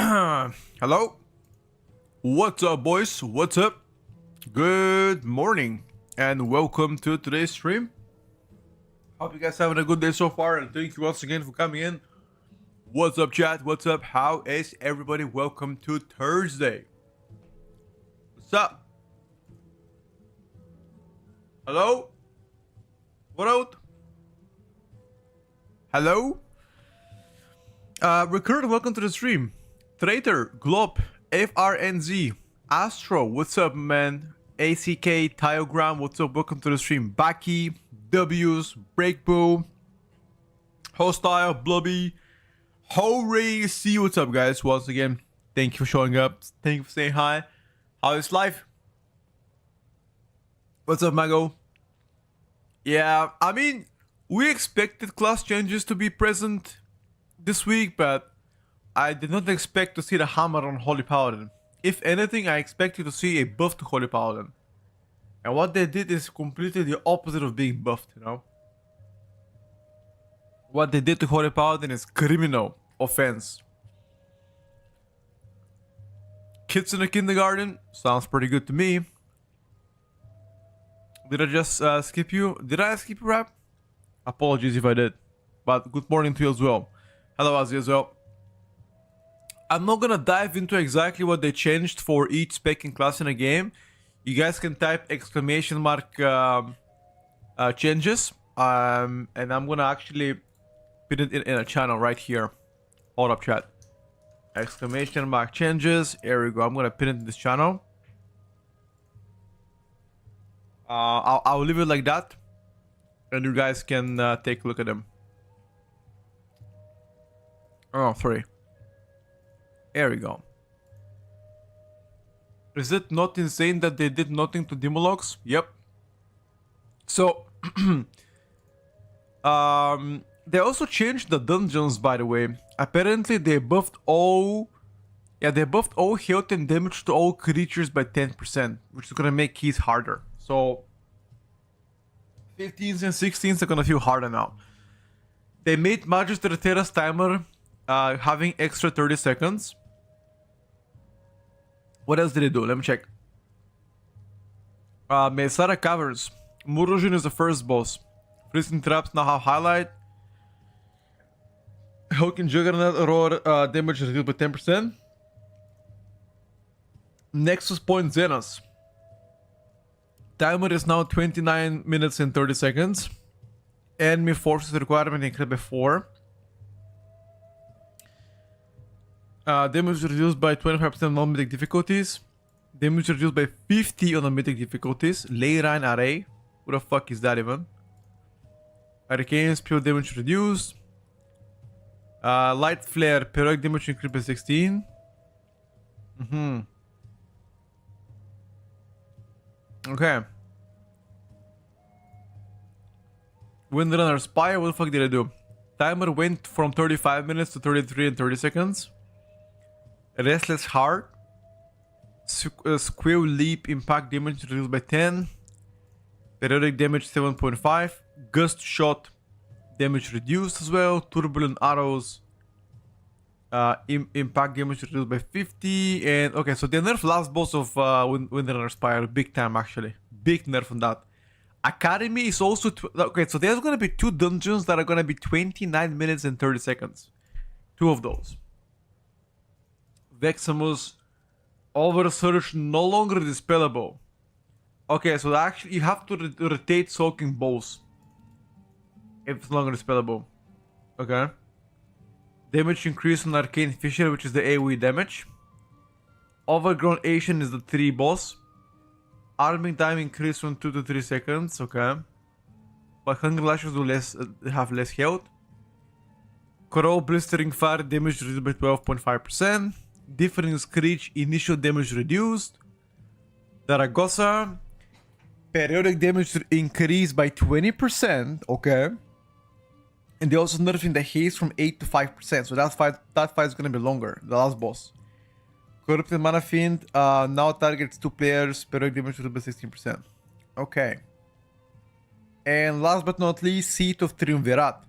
Hello? What's up, boys? What's up? Good morning and welcome to today's stream. Hope you guys having a good day so far, and thank you once again for coming in. What's up, chat? What's up? How is everybody? Welcome to Thursday. What's up? Hello? What out? Hello? Recruit, welcome to the stream. Traitor, Glop, FRNZ, Astro, what's up, man? ACK, Tiogram, what's up? Welcome to the stream. Baki, W's, Breakbow, Hostile, Blubby, Hooray, see what's up, guys. Once again, thank you for showing up. Thank you for saying hi. How is life? What's up, Mago? Yeah, I mean, we expected class changes to be present this week, but I did not expect to see the hammer on Holy Paladin. If anything, I expected to see a buff to Holy Paladin. And what they did is completely the opposite of being buffed, you know? What they did to Holy Paladin is criminal offense. Kids in the kindergarten, sounds pretty good to me. Did I just skip you? Did I skip you, Rap? Apologies if I did. But good morning to you as well. Hello, Azzy as well. I'm not gonna dive into exactly what they changed for each spec and class in a game. You guys can type exclamation mark changes. And I'm gonna actually put it in a channel right here. Hold up, chat. Exclamation mark changes. Here we go. I'm gonna pin it in this channel. I'll leave it like that. And you guys can take a look at them. Oh, sorry. There we go. Is it not insane that they did nothing to Demologs? Yep. So, they also changed the dungeons, by the way. Apparently, they buffed all... Yeah, they buffed all health and damage to all creatures by 10%, which is gonna make keys harder. So, 15s and 16s are gonna feel harder now. They made Magister Terra's timer having extra 30 seconds. What else did they do? Let me check. Mesara Caverns. Murujin is the first boss. Freezing Traps now have highlight. Hulking Juggernaut Roar damage reduced by 10%. Nexus Point Xenos. Timer is now 29 minutes and 30 seconds. Enemy forces requirement increased by 4. Damage reduced by 25% on non-mythic difficulties. Damage reduced by 50 on the mythic difficulties. Leyline Array. Who the fuck is that even? Arcane Spell damage reduced. Light Flare. Periodic damage increased by 16. Okay. Windrunner Spire. What the fuck did I do? Timer went from 35 minutes to 33 and 30 seconds. Restless Heart. Squill Leap impact damage reduced by 10. Periodic damage 7.5. Gust Shot damage reduced as well. Turbulent Arrows. Impact damage reduced by 50. And okay, so they nerfed last boss of Windrunner Spire big time actually. Big nerf on that. Academy is also... okay, so there's gonna be 2 dungeons that are gonna be 29 minutes and 30 seconds. 2 of those. Veximus Oversurge no longer dispellable. Okay, so actually you have to rotate Soaking Balls if it's no longer dispellable. Okay. Damage increase on Arcane Fissure, which is the AoE damage. Overgrown Asian is the 3 boss. Arming time increase from 2 to 3 seconds. Okay. But Hunger Lashes do have less health. Crow Blistering Fire damage reduced by 12.5%. Differing Screech initial damage reduced. Zaragoza. Periodic damage increased by 20%. Okay. And they also nerfing the haste from 8 to 5%. So that fight is gonna be longer. The last boss. Corrupted Mana Fiend now targets 2 players. Periodic damage reduced by 16%. Okay. And last but not least, Seat of Triumvirat.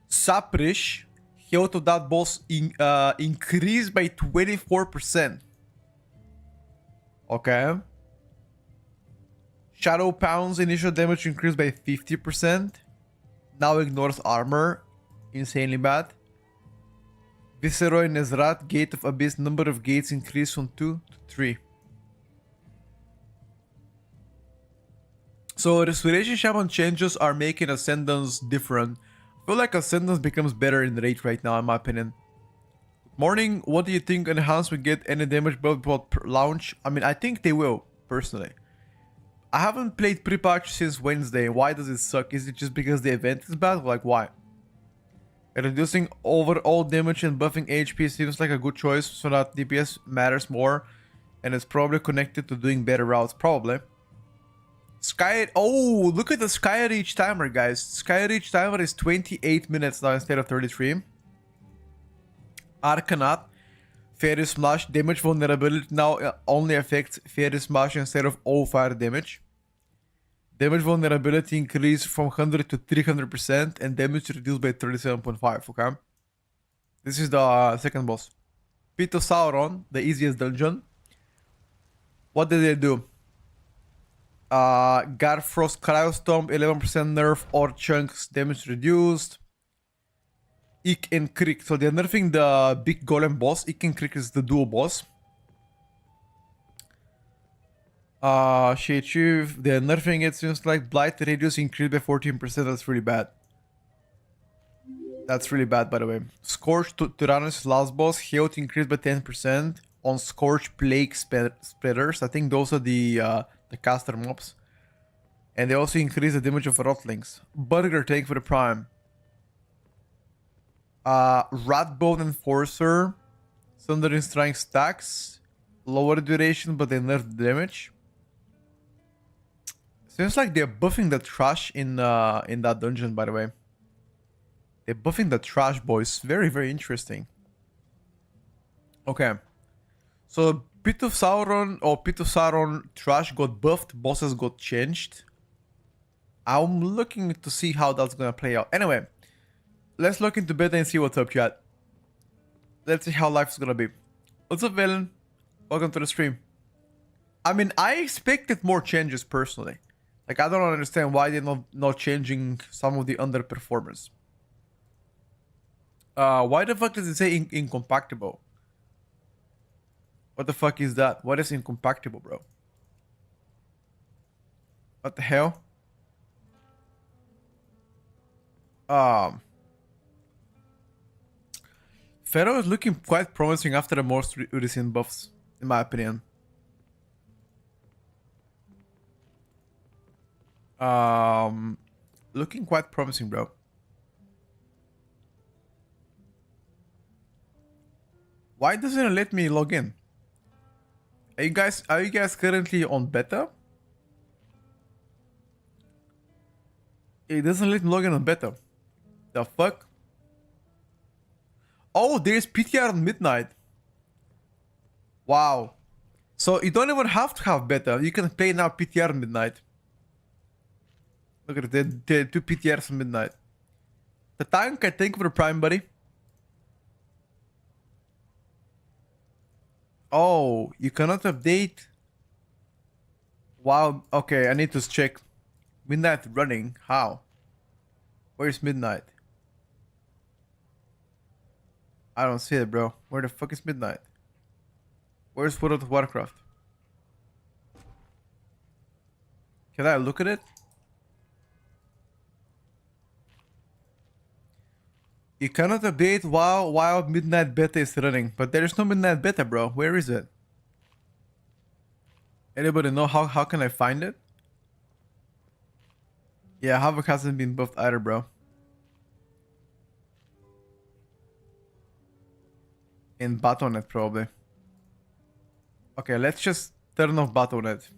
Saprish health of that boss increased by 24%. Okay. Shadow Pound's initial damage increased by 50%. Now ignores armor. Insanely bad. Viceroy Nezrat, Gate of Abyss, number of gates increased from 2 to 3. So Restoration Shaman changes are making Ascendance different. I feel like Ascendance becomes better in rate right now, in my opinion. Morning, what do you think Enhanced will get any damage buff before launch? I mean, I think they will, personally. I haven't played pre-patch since Wednesday. Why does it suck? Is it just because the event is bad? Like, why? Reducing overall damage and buffing HP seems like a good choice so that DPS matters more. And it's probably connected to doing better routes, probably. Oh, look at the Sky Reach timer, guys. Sky Reach timer is 28 minutes now instead of 33. Arcanaut. Fairy Smash. Damage vulnerability now only affects Fairy Smash instead of all fire damage. Damage vulnerability increased from 100 to 300% and damage reduced by 37.5, okay? This is the second boss. Pit of Sauron, the easiest dungeon. What did they do? Garfrost Cryostorm, 11% nerf or chunks damage reduced. Ick and Crick. So they're nerfing the big golem boss. Ick and Crick is the dual boss. Sheachiv, they're nerfing it seems like. Blight radius increased by 14%. That's really bad. That's really bad, by the way. Scorch Tyrannus last boss. Health increased by 10% on Scorch Plague Spreaders. I think those are the caster mobs. And they also increase the damage of Rotlings. Burger Tank for the Prime. Ratbone Enforcer. Sundering Strike stacks. Lower duration, but they nerf the damage. Seems like they're buffing the trash in that dungeon, by the way. They're buffing the trash, boys. Very, very interesting. Okay. So Pit of Sauron trash got buffed, bosses got changed. I'm looking to see how that's gonna play out. Anyway, let's look into beta and see what's up, chat. Let's see how life is gonna be. What's up, Villain? Welcome to the stream. I mean, I expected more changes personally. Like, I don't understand why they're not changing some of the underperformers. Why the fuck does it say incompatible? What the fuck is that? What is incompatible, bro? What the hell? Pharaoh is looking quite promising after the most recent buffs, in my opinion. Looking quite promising, bro. Why doesn't it let me log in? Are you guys currently on beta? It doesn't let me log in on beta. The fuck? Oh, there's PTR on midnight. Wow. So you don't even have to have beta. You can play now PTR on midnight. Look at it, the 2 PTRs on midnight. The tank, I think, for the Prime, buddy. Oh, you cannot update. Wow. Okay, I need to check. Midnight running. How? Where's midnight? I don't see it, bro. Where the fuck is midnight? Where's World of Warcraft? Can I look at it? You cannot update while midnight beta is running. But there is no midnight beta, bro. Where is it? Anybody know how can I find it? Yeah, Havoc hasn't been buffed either, bro. In Battle.net, probably. Okay, let's just turn off Battle.net.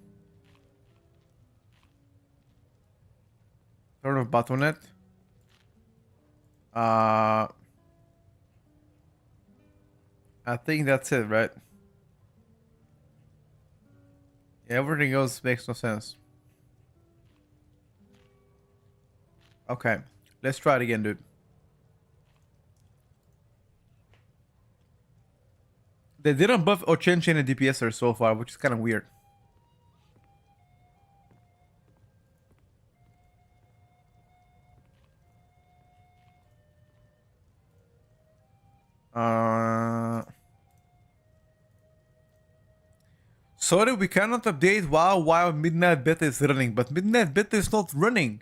Turn off Battle.net. I think that's it, right? Yeah, everything else makes no sense. Okay, let's try it again, dude. They didn't buff or change any DPSers so far, which is kind of weird. Sorry, we cannot update WoW while Midnight Beta is running, but Midnight Beta is not running.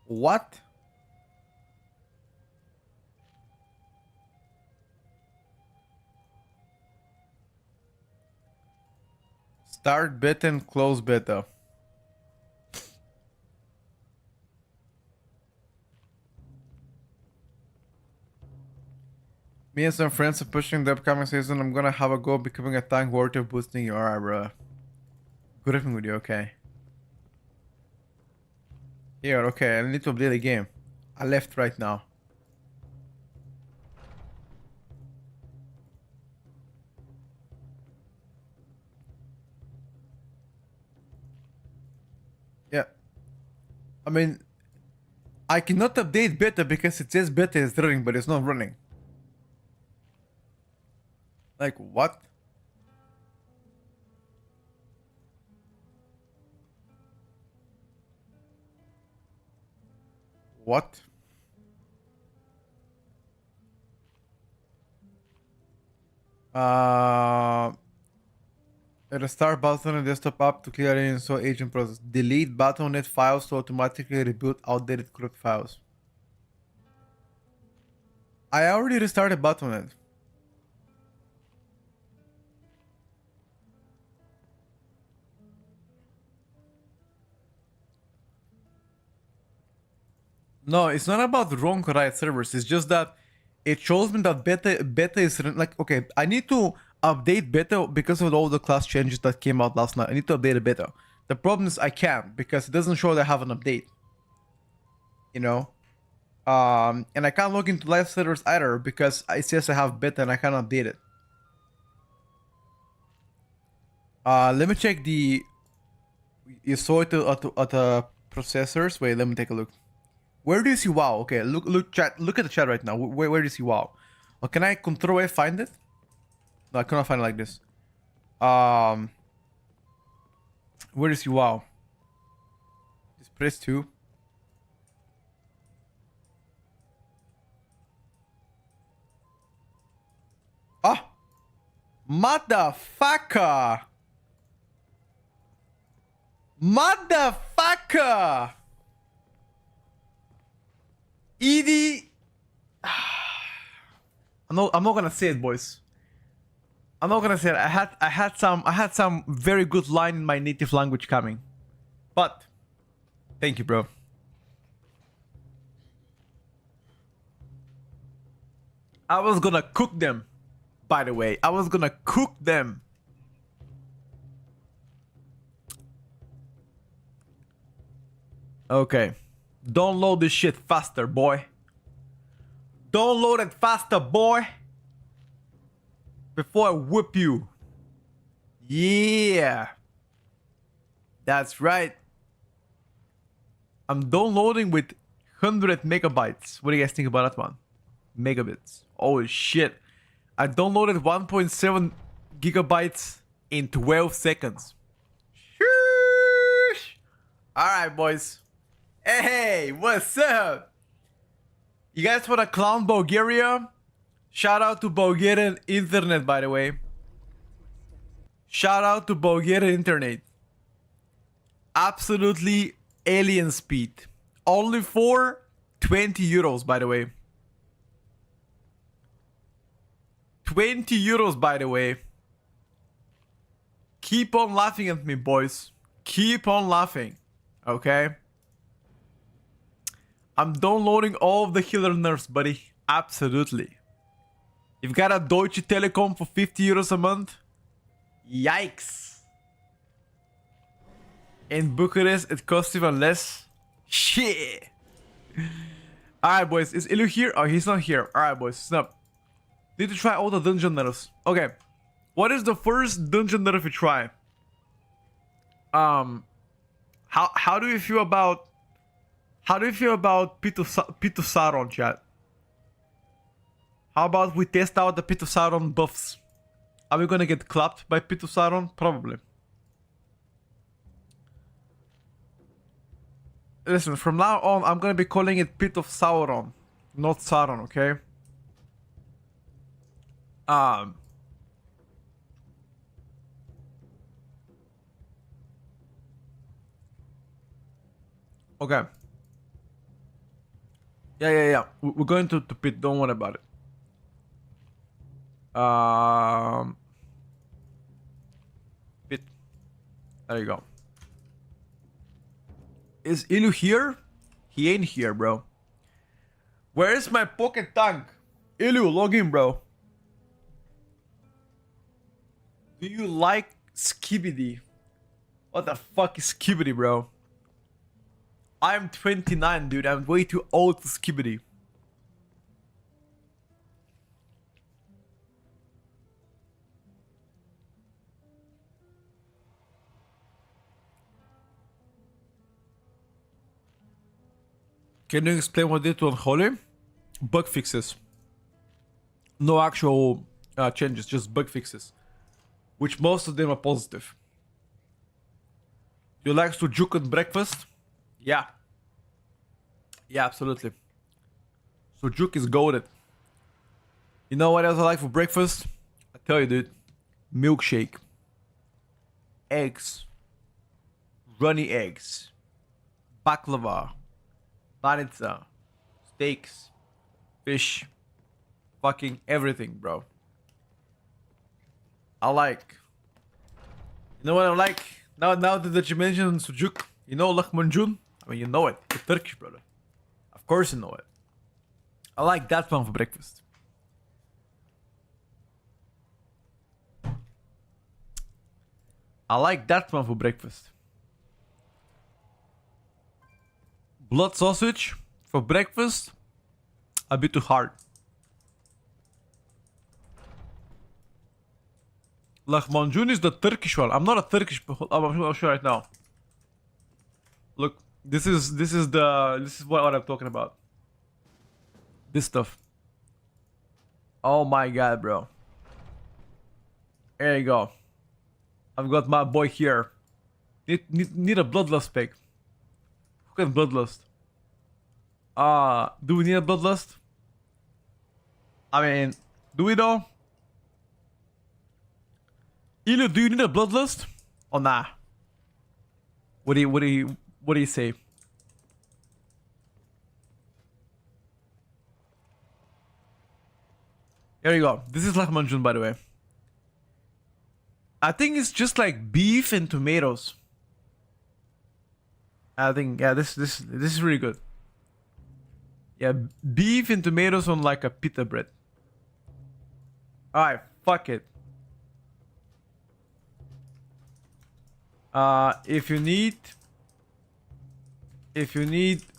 What? Start beta and close beta. Me and some friends are pushing the upcoming season. I'm gonna have a go becoming a tank worthy of boosting your aura, bro. Good evening with you, okay. Here, okay, I need to update the game. I left right now. Yeah. I mean, I cannot update beta because it says beta is running, but it's not running. Like, what? What? Restart button on desktop app to clear any install agent process. Delete Battle.net files to automatically reboot outdated corrupt files. I already restarted Battle.net. No, it's not about the wrong or right servers. It's just that it shows me that beta is like, okay, I need to update beta because of all the class changes that came out last night. I need to update a beta. The problem is I can't because it doesn't show that I have an update. You know? And I can't log into live servers either because it says I have beta and I can't update it. Let me check the... You saw it at the processors? Wait, let me take a look. Where do you see WoW? Okay, look chat. Look at the chat right now. Where do you see WoW? Oh, can I Control F find it? No, I cannot find it like this. Where do you see WoW? Just press 2. Ah! Motherfucker! Motherfucker! Edie. I'm not gonna say it, boys. I'm not gonna say it. I had some very good line in my native language coming. But thank you, bro. I was gonna cook them, by the way. I was gonna cook them. Okay. Download this shit faster, boy. Download it faster, boy. Before I whip you. Yeah. That's right. I'm downloading with 100 megabytes. What do you guys think about that one? Megabits. Oh shit. I downloaded 1.7 gigabytes in 12 seconds. Sheesh. Alright, boys. Hey, what's up? You guys want to clown Bulgaria? Shout out to Bulgarian internet, by the way. Shout out to Bulgarian internet. Absolutely alien speed. Only for 20 euros, by the way. 20 euros, by the way. Keep on laughing at me, boys. Keep on laughing. Okay? I'm downloading all of the healer nerfs, buddy. Absolutely. You've got a Deutsche Telekom for 50 euros a month? Yikes. In Bucharest, it costs even less? Shit. Alright, boys. Is Ilu here? Oh, he's not here. Alright, boys. Snap. Need to try all the dungeon nerfs. Okay. What is the first dungeon nerf you try? How do you feel about... How do you feel about Pito Sauron, chat? How about we test out the Pito Sauron buffs? Are we gonna get clapped by Pit of Sauron? Probably. Listen, from now on, I'm gonna be calling it Pit of Sauron, not Sauron, okay? Okay. Yeah. We're going to Pit, don't worry about it. Pit. There you go. Is Ilu here? He ain't here, bro. Where is my pocket tank? Ilu, log in, bro. Do you like Skibidi? What the fuck is Skibidi, bro? I'm 29, dude. I'm way too old for Skibidi. Can you explain what they did to Unholy? Bug fixes. No actual changes, just bug fixes. Which most of them are positive. You like to juke at breakfast? Yeah. Yeah, absolutely. So juke is goated. You know what else I like for breakfast? I tell you, dude. Milkshake. Eggs. Runny eggs. Baklava. Banitsa. Steaks. Fish. Fucking everything, bro. I like. You know what I like? Now that you mentioned sujuk, you know lahmanjun? I mean, you know it. It's Turkish, brother. Of course you know it. I like that one for breakfast. I like that one for breakfast. Blood sausage for breakfast? A bit too hard. Lahmanjun is the Turkish one. I'm not a Turkish, I'll show you right now. Look, this is what I'm talking about. This stuff. Oh my god, bro. There you go. I've got my boy here. Need a bloodlust pick. Who can bloodlust? Do we need a bloodlust? I mean, do we though? Ilu, do you need a bloodlust? Or nah? What do you say? There you go. This is lahmacun, by the way. I think it's just like beef and tomatoes. I think, yeah, this is really good. Yeah, beef and tomatoes on like a pita bread. Alright, fuck it. If you need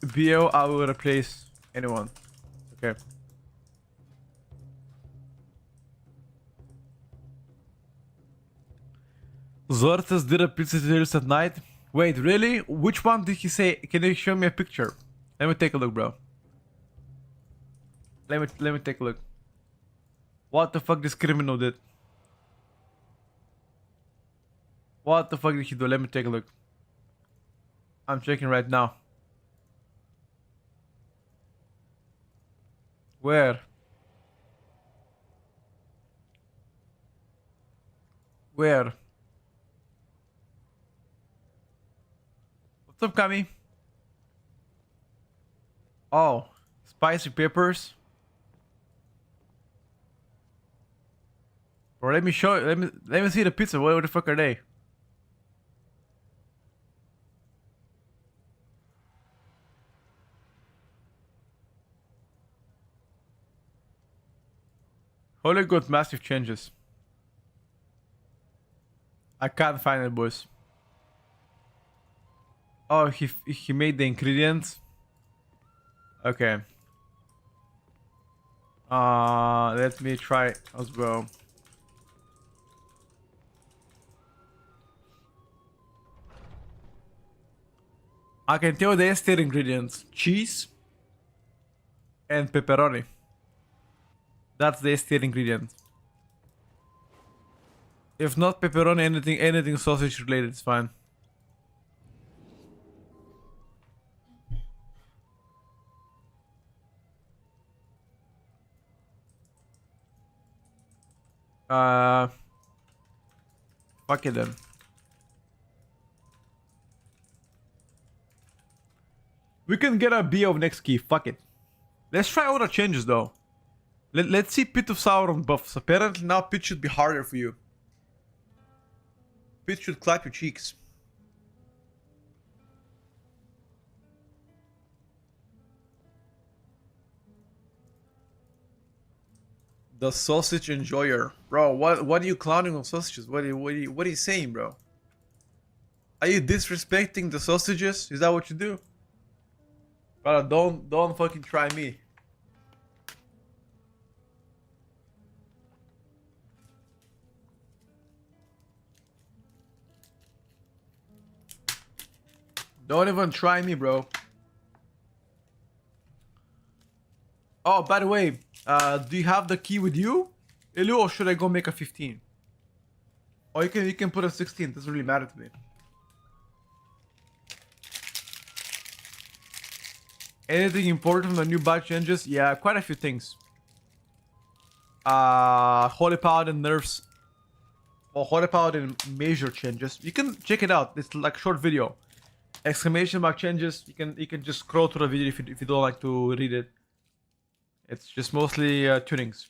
BO, I will replace anyone. Okay. Zortas did a pizza tutorials at night. Wait, really? Which one did he say? Can you show me a picture? Let me take a look, bro. Let me take a look. What the fuck this criminal did? What the fuck did he do? Let me take a look. I'm checking right now. Where? Where? What's up, Kami? Oh, spicy peppers. Or let me show you. Let me see the pizza. What the fuck are they? Holy got massive changes. I can't find it, boys. Oh, he made the ingredients. Okay. Let me try as well. I can tell the S tier ingredients: cheese and pepperoni. That's the S tier ingredient. If not pepperoni, anything sausage related is fine. Fuck it then. We can get a B of next key. Fuck it. Let's try other changes though. Let's see Pit of Sauron buffs. Apparently now Pit should be harder for you. Pit should clap your cheeks. The sausage enjoyer. Bro, what are you clowning on sausages? What are you saying, bro? Are you disrespecting the sausages? Is that what you do? Brother, don't fucking try me. Don't even try me, bro. Oh, by the way, do you have the key with you, Ilu, or should I go make a 15? Or you can put a 16. Doesn't really matter to me. Anything important from the new batch changes? Yeah, quite a few things. Holy Paladin nerfs. Or Holy Paladin major changes. You can check it out. It's like a short video. Exclamation mark changes. You can just scroll through the video if you don't like to read it. It's just mostly tunings.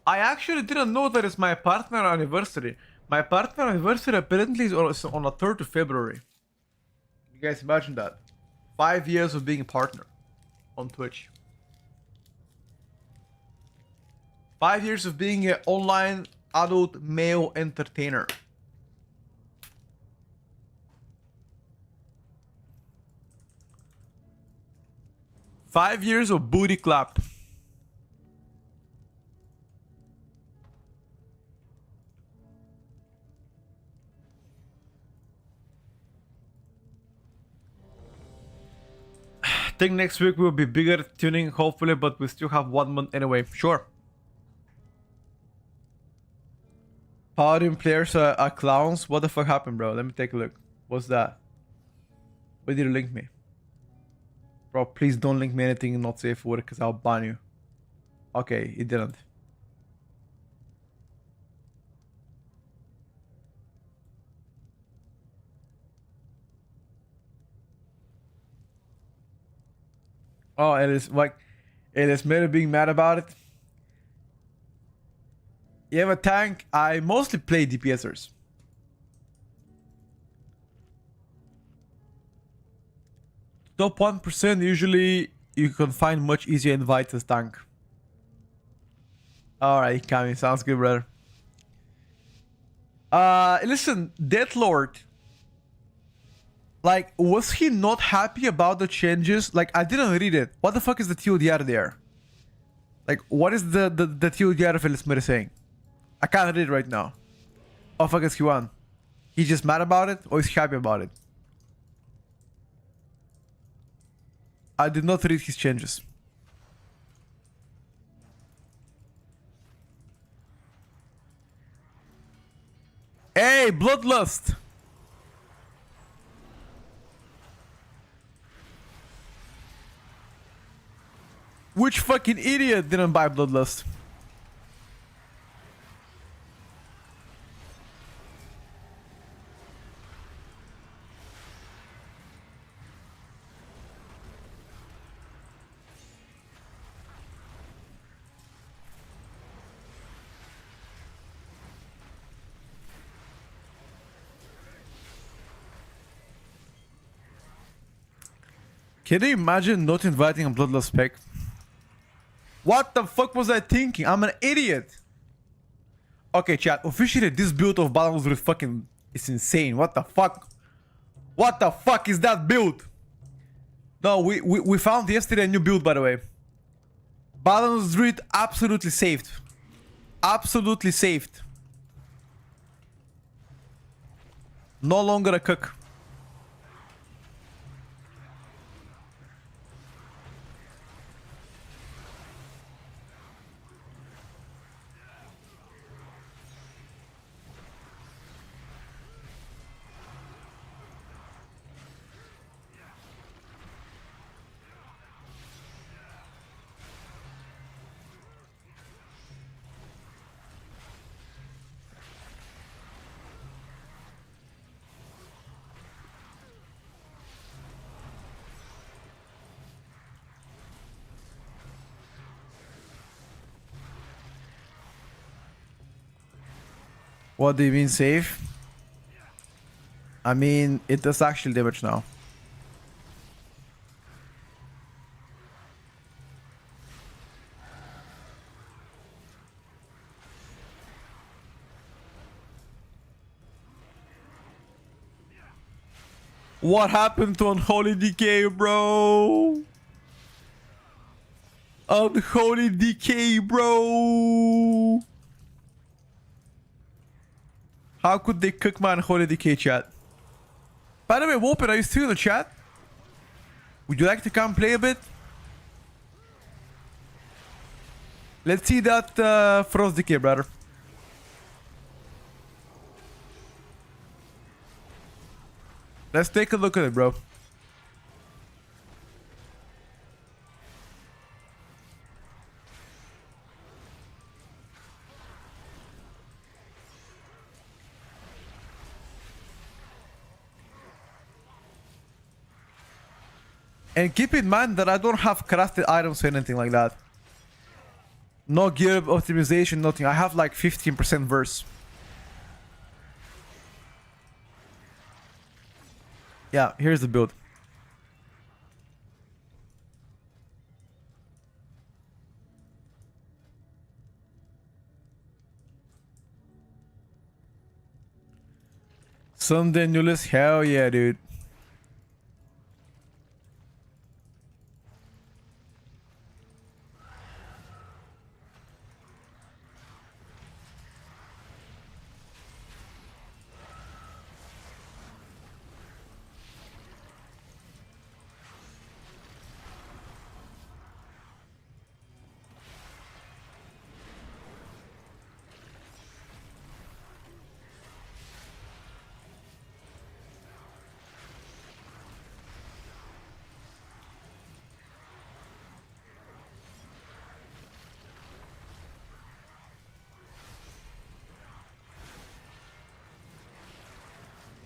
I actually didn't know that it's my partner anniversary. My partner anniversary apparently is on the 3rd of February. You guys imagine that? 5 years of being a partner on Twitch. 5 years of being an online adult male entertainer. Five years of booty clap. I think next week will be bigger tuning, hopefully, but we still have 1 month anyway. Sure. Paladin players are clowns. What the fuck happened, bro? Let me take a look. What's that? Where did you link me? Bro, please don't link me anything not safe for work because I'll ban you. Okay, it didn't. Oh, it is like, it is Meta being mad about it. You have a tank? I mostly play DPSers. Top 1% usually you can find much easier invite as tank. Alright, Kami, sounds good, brother. Listen, Deathlord. Like, was he not happy about the changes? Like, I didn't read it. What the fuck is the TLDR there? Like, what is the TLDR of Elismir saying? I can't read it right now. Oh, fuck is he on? He's just mad about it, or is he happy about it? I did not read his changes. Hey, Bloodlust! Which fucking idiot didn't buy Bloodlust? Can you imagine not inviting a Bloodlust spec? What the fuck was I thinking? I'm an idiot. Okay, chat. Officially, this build of Balanced Druid fucking is insane. What the fuck? What the fuck is that build? No, we found yesterday a new build, by the way. Balanced Druid absolutely saved. Absolutely saved. No longer a cook. What do you mean safe? I mean, it does actual damage now. What happened to Unholy Decay, bro? Unholy Decay, bro! How could they cook my Unholy Decay, chat? By the way, Wolper, are you still in the chat? Would you like to come play a bit? Let's see that Frost Decay, brother. Let's take a look at it, bro. And keep in mind that I don't have crafted items or anything like that. No gear optimization, nothing. I have like 15% verse. Yeah, here's the build. Sunday Nulis, hell yeah, dude.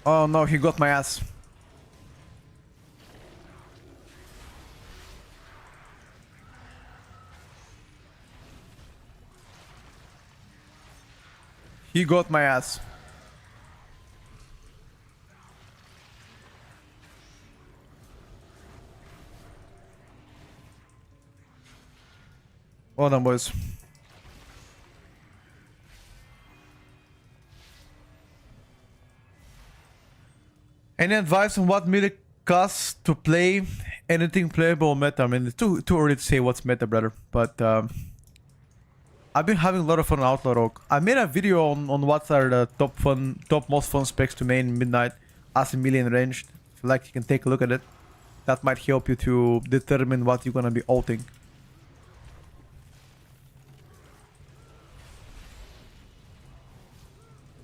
Oh no, he got my ass. He got my ass. Well done, boys. Any advice on what meta class to play? Anything playable meta? I mean, it's too early to say what's meta, brother. But I've been having a lot of fun on Outlaw Rogue. I made a video on what are the top most fun specs to main midnight as a million ranged. If you like, you can take a look at it. That might help you to determine what you're gonna be ulting.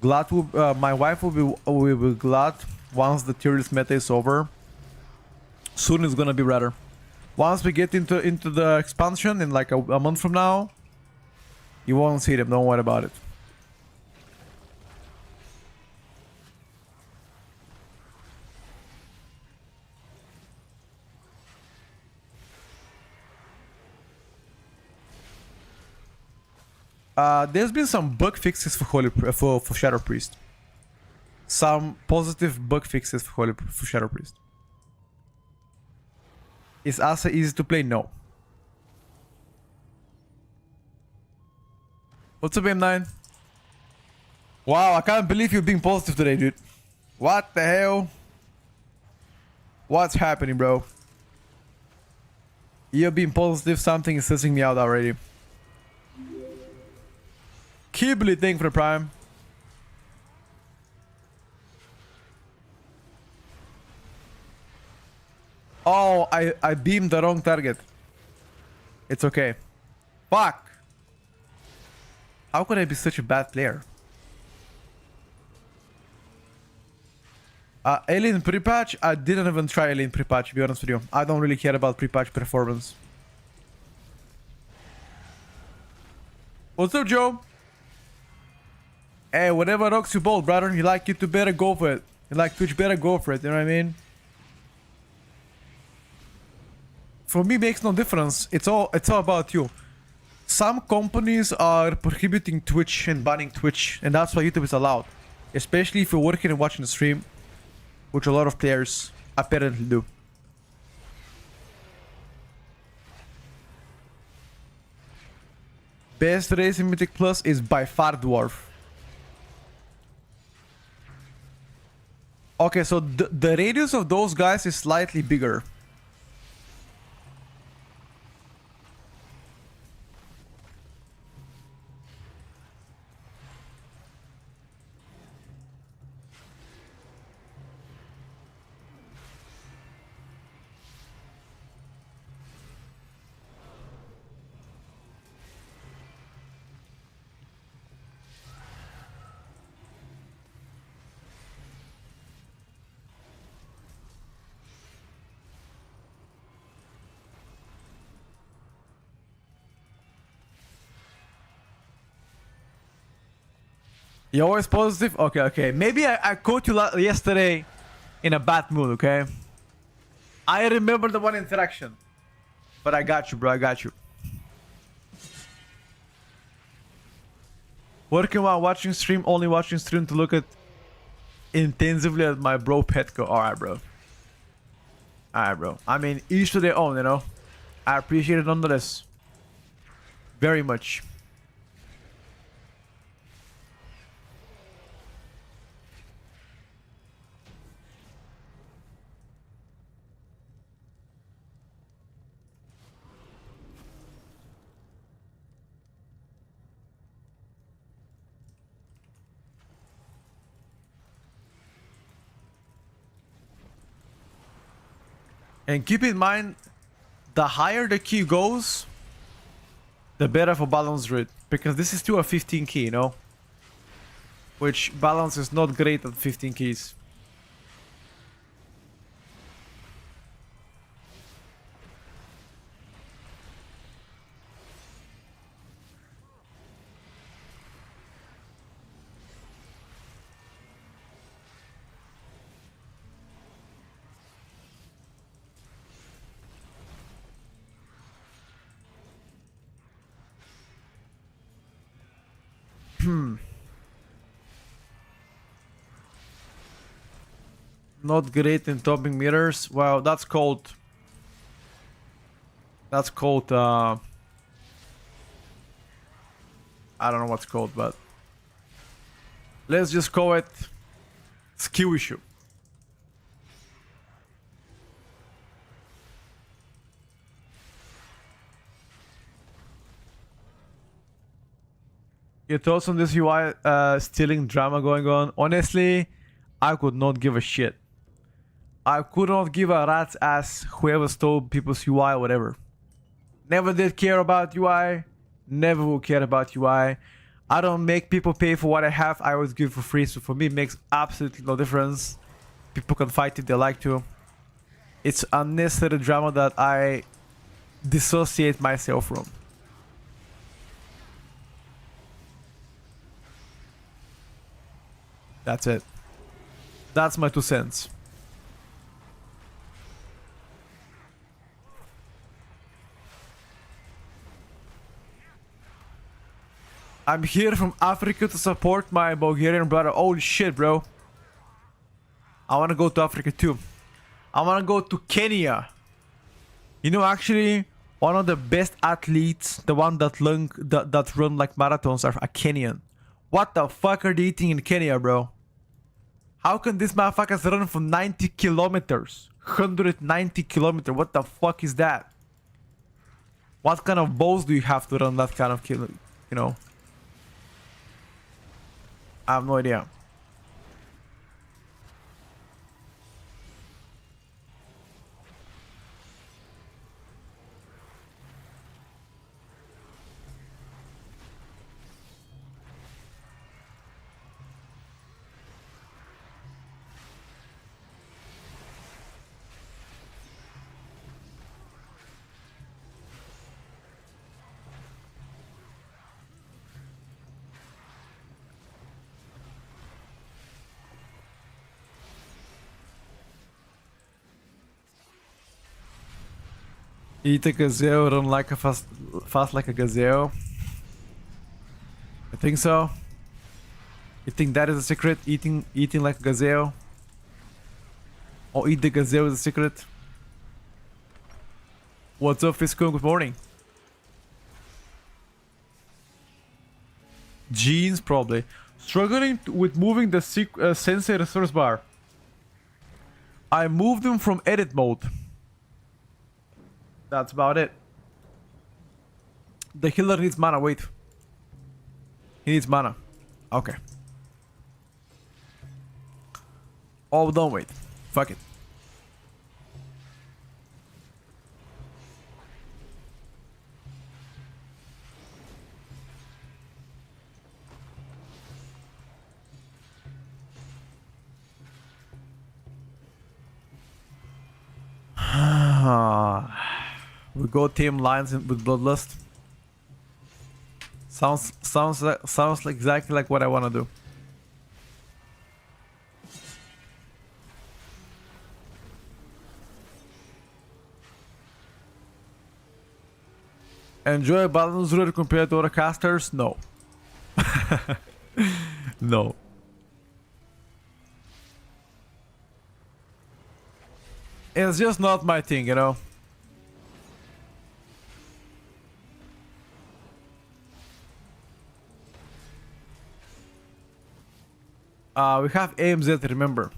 Glad will, my wife will be glad once the Tierlist meta is over. Soon it's gonna be better. Once we get into the expansion in like a month from now, you won't see them, don't worry about it. There's been some bug fixes for Shadow Priest. Some positive bug fixes for Shadow Priest. Is Asa easy to play? No. What's up, M9? Wow, I can't believe you're being positive today, dude. What the hell? What's happening, bro? You're being positive, something is stressing me out already. Kibli, thank you for the prime. Oh, I beamed the wrong target. It's okay. Fuck. How could I be such a bad player? Alien pre-patch? I didn't even try Alien pre-patch, to be honest with you. I don't really care about pre-patch performance. What's up, Joe? Hey, whatever rocks you bolt, brother. You like it, to better go for it. You like Twitch, better go for it, you know what I mean? For me, makes no difference. It's all about you. some companies are prohibiting Twitch and banning Twitch, and that's why YouTube is allowed. Especially if you're working and watching the stream, which a lot of players apparently do. Best race in Mythic Plus is by far Dwarf. Okay, so the radius of those guys is slightly bigger. You're always positive? Okay, okay. Maybe I caught you yesterday in a bad mood, okay? I remember the one interaction. But I got you, bro. I got you. Working while watching stream, only watching stream to look at intensively at my bro Petco. Alright, bro. Alright, bro. I mean, each to their own, you know? I appreciate it nonetheless. Very much. And keep in mind, the higher the key goes, the better for balance rate. Because this is still a 15 key, you know? Which balance is not great at 15 keys. Not great in topping meters. Well, that's called... That's called, I don't know what's called, but... Let's just call it... skill issue. Your thoughts on this UI stealing drama going on? Honestly, I could not give a shit. I could not give a rat's ass whoever stole people's UI or whatever. Never did care about UI. Never will care about UI. I don't make people pay for what I have. I always give for free. So for me, it makes absolutely no difference. People can fight if they like to. It's unnecessary drama that I dissociate myself from. That's it. That's my 2 cents. I'm here from Africa to support my Bulgarian brother. Holy shit, bro. I want to go to Africa too. I want to go to Kenya. You know, actually, one of the best athletes, the one that run like marathons, are a Kenyan. What the fuck are they eating in Kenya, bro? How can these motherfuckers run for 90 kilometers? 190 kilometers. What the fuck is that? What kind of balls do you have to run that kind of you know? I have no idea. Eat a gazelle, run like a fast like a gazelle. I think so. You think that is a secret? Eating like a gazelle? Or eat the gazelle is a secret? What's up, Fisco? Good morning. Jeans, probably. Struggling with moving the sensei resource bar. I moved him from edit mode. That's about it. The healer needs mana, wait. He needs mana. Okay. Oh, don't wait. Fuck it. We go team lines with Bloodlust. Sounds like exactly like what I want to do. Enjoy Baldur's Gate compared to other casters? No. No. It's just not my thing, you know? We have AMZ, remember.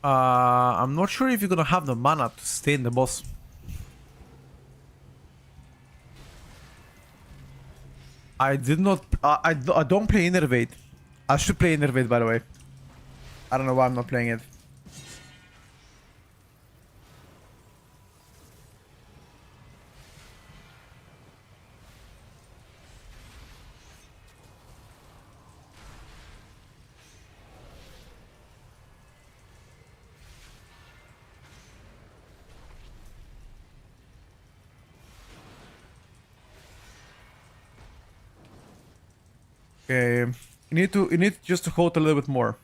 I'm not sure if you're gonna have the mana to stay in the boss. I did not. I don't play Innervate. I should play Innervate, by the way. I don't know why I'm not playing it. Okay, you need just to hold a little bit more.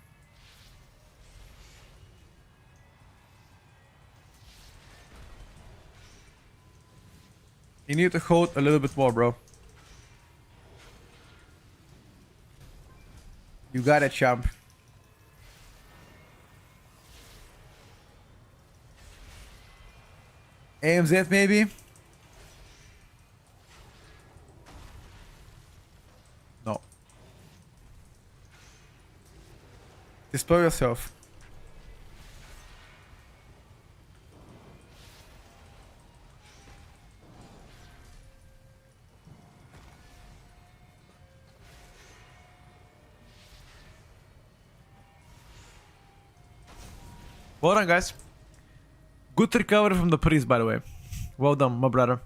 You need to hold a little bit more, bro. You got it, champ. AMZ maybe? No. Dispel yourself. Well done, guys. Good recovery from the priest, by the way. Well done, my brother.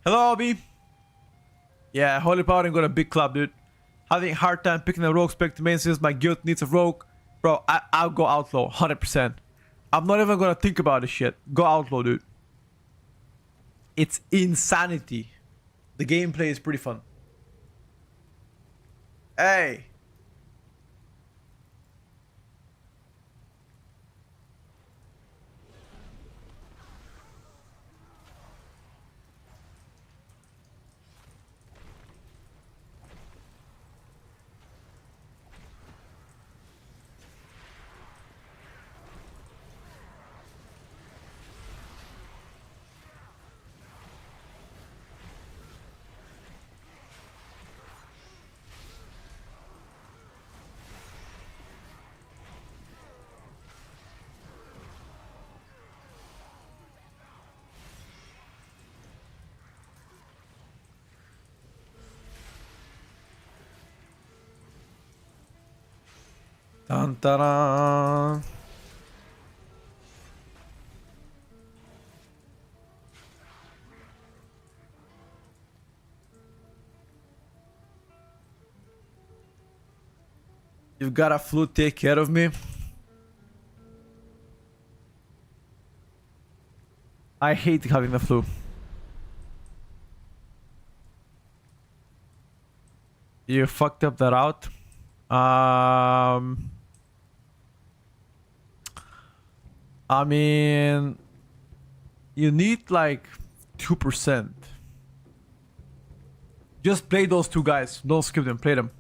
Hello, Obi. Yeah, Holy Power got a big club, dude. Having a hard time picking a rogue spec to main since my guild needs a rogue. Bro, I'll go outlaw, 100%. I'm not even gonna think about this shit. Go outlaw, dude. It's insanity. The gameplay is pretty fun. Hey. Dun, dun, dun. You've got a flu, take care of me. I hate having the flu. You fucked up the route. I mean, you need like 2%. Just play those two guys. Don't skip them. Play them.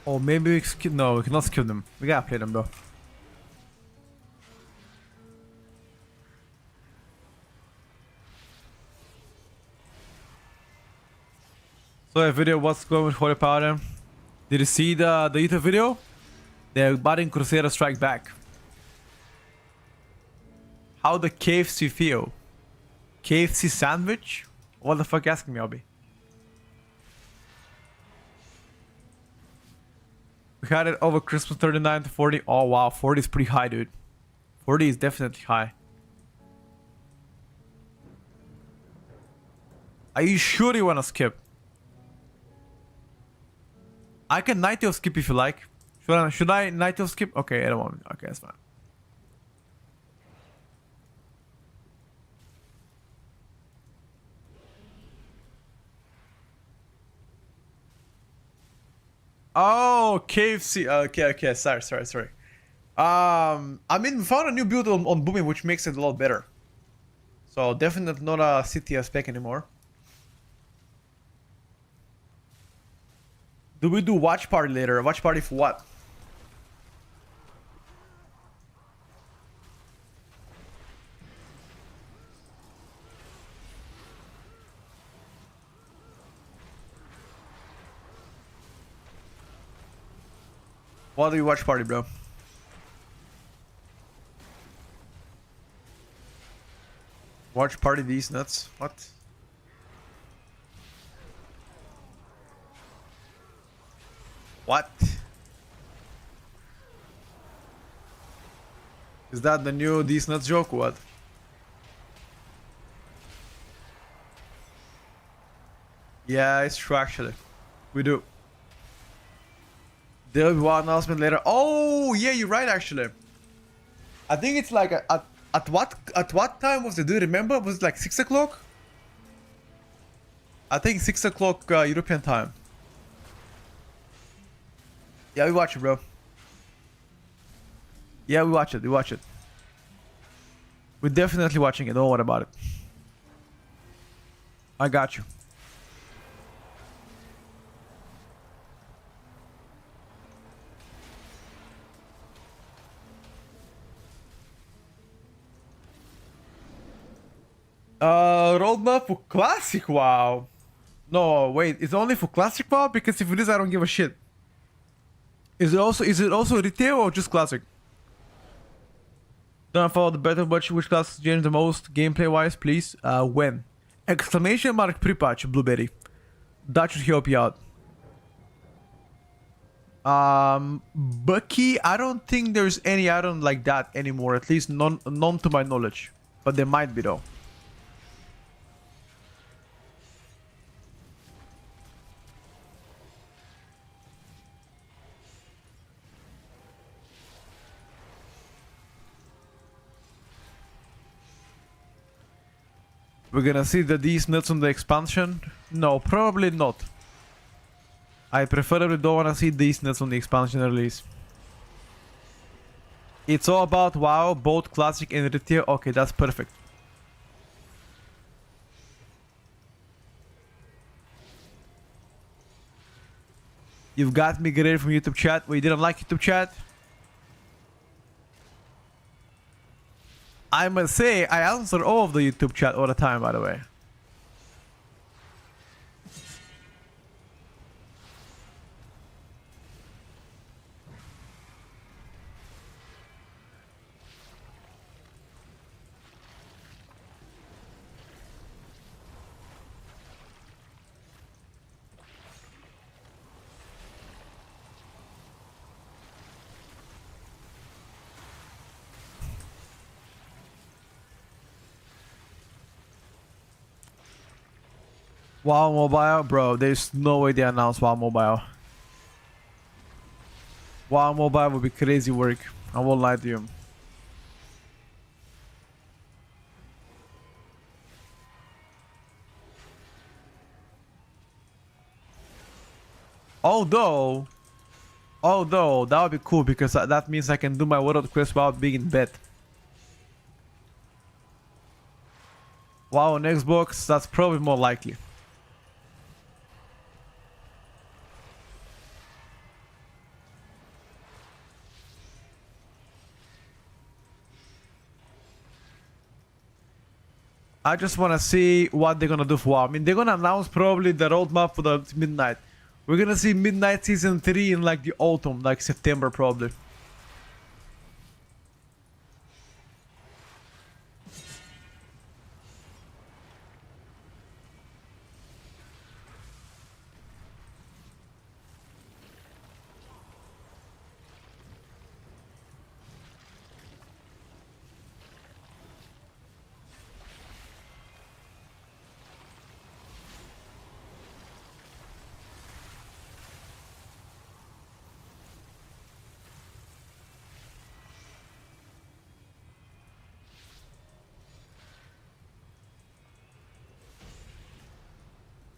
Oh, maybe we skip. No, we cannot skip them. We gotta play them though. So a video, what's going with Holy Powder? Did you see the YouTube video? They're batting Crusader Strike Back. How the KFC feel? KFC sandwich? What the fuck asking me, Obi? We had it over Christmas 39 to 40. Oh wow, 40 is pretty high, dude. 40 is definitely high. Are you sure you wanna skip? I can night tail skip if you like. Should I night tail skip? Okay, I don't want. Okay, that's fine. Oh, KFC. Okay. Sorry. I mean, we found a new build on Booming, which makes it a lot better. So definitely not a CTS spec anymore. Do we do watch party later? Watch party for what? What do you watch party, bro? Watch party these nuts? What? What? Is that the new these nuts joke or what? Yeah, it's true actually. We do. There'll be one announcement later. Oh yeah, you're right actually. I think it's like at what time was it? Do you remember? Was it like 6 o'clock? I think 6 o'clock European time. Yeah, we watch it, bro. Yeah, we watch it. We're definitely watching it. Don't worry about it. I got you. Roadmap for Classic WoW. No, wait. It's only for Classic WoW? Because if it is, I don't give a shit. Is it also retail or just Classic? Don't follow the beta, but which classes change the most gameplay wise, please? When? Exclamation mark pre-patch, Blueberry. That should help you out. Bucky, I don't think there's any item like that anymore, at least none to my knowledge. But there might be though. We're gonna see these nuts on the expansion? No, probably not. I preferably don't wanna see these nuts on the expansion release. It's all about WoW, both classic and retail. Okay, that's perfect. You've got me graded from YouTube chat. We didn't like YouTube chat. I must say, I answer all of the YouTube chat all the time, by the way. WoW Mobile, bro, there's no way they announced WoW Mobile. WoW Mobile would be crazy work. I won't lie to you. Although that would be cool because that means I can do my world quest without being in bed. WoW on Xbox, that's probably more likely. I just want to see what they're gonna do for WoW. I mean, they're gonna announce probably the roadmap for the Midnight. We're gonna see Midnight Season 3 in like the autumn, like September probably.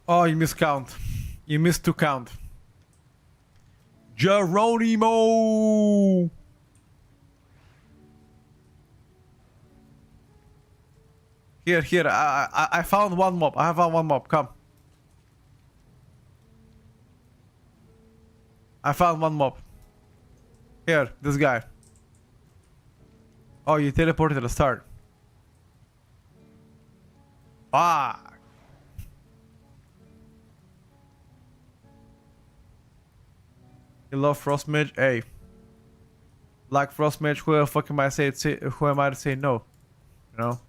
Oh, you missed count. You missed 2 count. Geronimo! Here, I found one mob. I have found one mob, come. I found one mob. Here, this guy. Oh, you teleported to the start. Ah! You love Frost Mage? Hey. Like Frost Mage, who the fuck am I to say, who am I to say no? You know?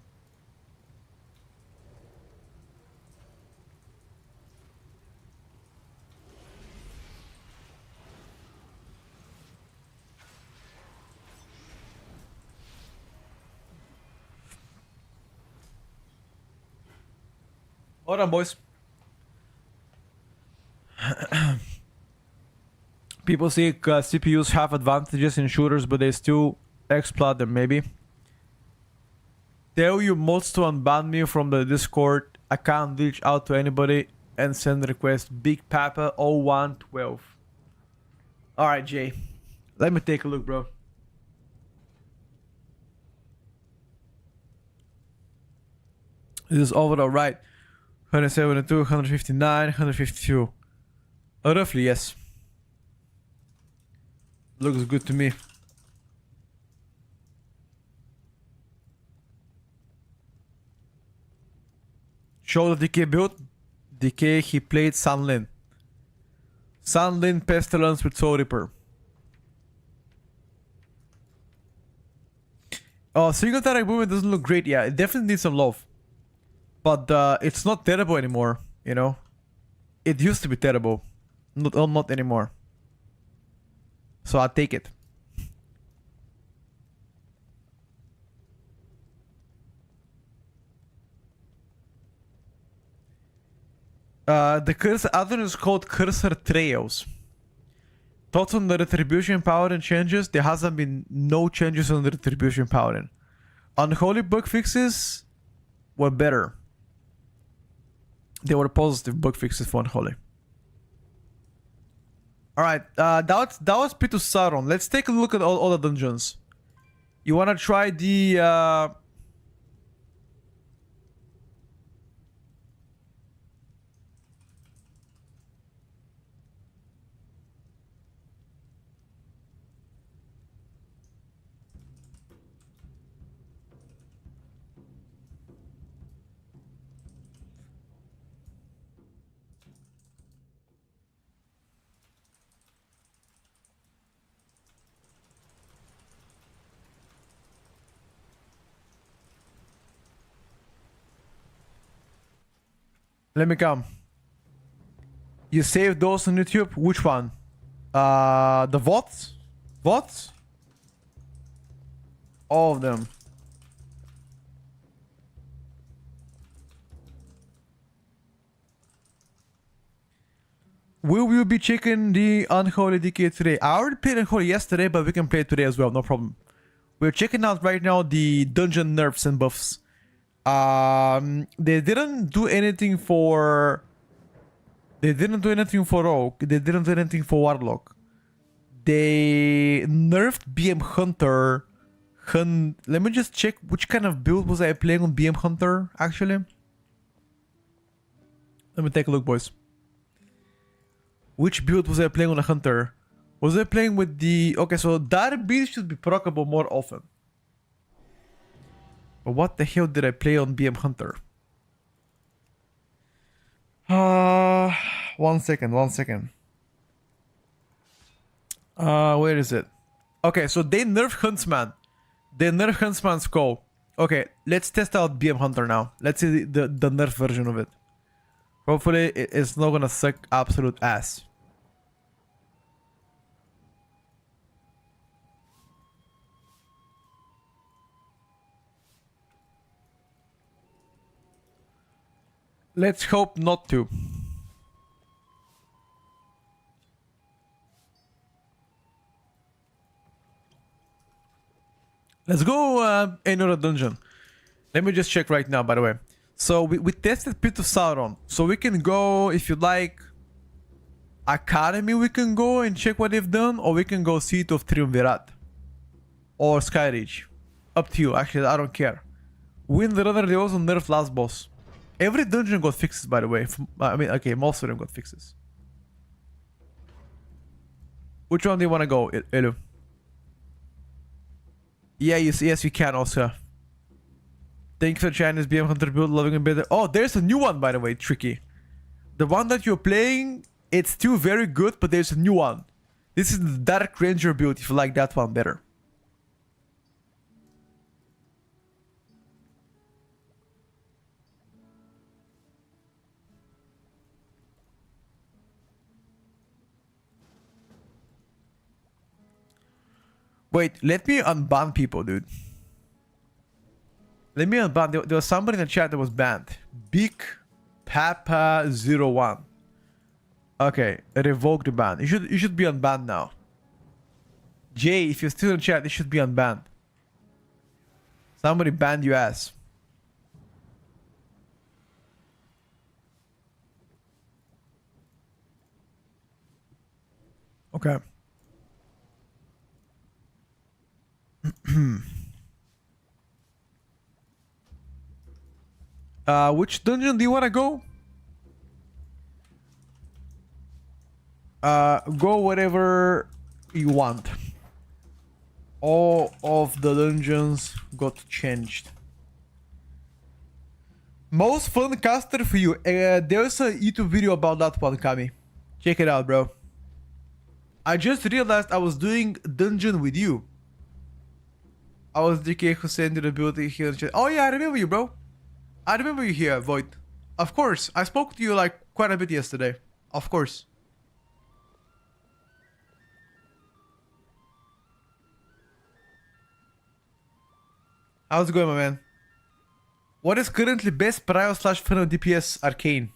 Hold on, boys. People say CPUs have advantages in shooters, but they still exploit them, maybe. Tell you mods to unban me from the Discord. I can't reach out to anybody and send request. Big Papa 0112. Alright, Jay. Let me take a look, bro. This is overall right. 172, 159, 152. Roughly, yes. Looks good to me. Show the DK build. DK, he played Sunlin. Sunlin Pestilence with Soul Reaper. Oh, single target movement doesn't look great. Yeah, it definitely needs some love. But it's not terrible anymore, you know? It used to be terrible. Not anymore. So I'll take it. The cursor other is called Cursor Trails. Thoughts on the retribution power and changes? There hasn't been no changes on the retribution power. Unholy bug fixes were better. They were positive bug fixes for Unholy. Alright, that was P2 Sauron. Let's take a look at all the dungeons. You wanna try the let me come. You saved those on YouTube? Which one? The VODs? VODs? All of them. Will you be checking the Unholy DK today? I already played Unholy yesterday, but we can play it today as well, no problem. We're checking out right now the dungeon nerfs and buffs. They didn't do anything for... They didn't do anything for Rogue. They didn't do anything for Warlock. They nerfed BM Hunter. Let me just check which kind of build was I playing on BM Hunter, actually. Let me take a look, boys. Which build was I playing on a Hunter? Was I playing with the... Okay, so that build should be proccable more often. But what the hell did I play on BM Hunter? 1 second, 1 second. Where is it? Okay, so they nerf Huntsman. They nerf Huntsman's skull. Okay, let's test out BM Hunter now. Let's see the nerf version of it. Hopefully it's not gonna suck absolute ass. Let's hope not to. Let's go another dungeon. Let me just check right now, by the way. So we tested Pit of Sauron. So we can go, if you like, Academy we can go and check what they've done. Or we can go Seat of Triumvirat. Or Skyreach. Up to you, actually, I don't care. Windrunner, they also nerfed last boss. Every dungeon got fixes, by the way. I mean, okay, most of them got fixes. Which one do you want to go, Elu? Yeah, yes, you can also. Thanks for Chinese BM Hunter build, loving a bit. Oh, there's a new one, by the way, Tricky. The one that you're playing, it's still very good, but there's a new one. This is the Dark Ranger build, if you like that one better. Wait, let me unban people, dude. Let me unban. There was somebody in the chat that was banned. Big Papa01. Okay, revoke the ban. You should be unbanned now. Jay, if you're still in chat, you should be unbanned. Somebody banned your ass. Okay. Which dungeon do you want to go? Go wherever you want. All of the dungeons got changed. Most fun caster for you. There's a YouTube video about that one, Kami. Check it out, bro. I just realized I was doing dungeon with you. I was DK Hussein to the building here. Oh yeah, I remember you, bro. I remember you here, Void. Of course. I spoke to you like quite a bit yesterday. Of course. How's it going, my man? What is currently best prio / funnel DPS Arcane?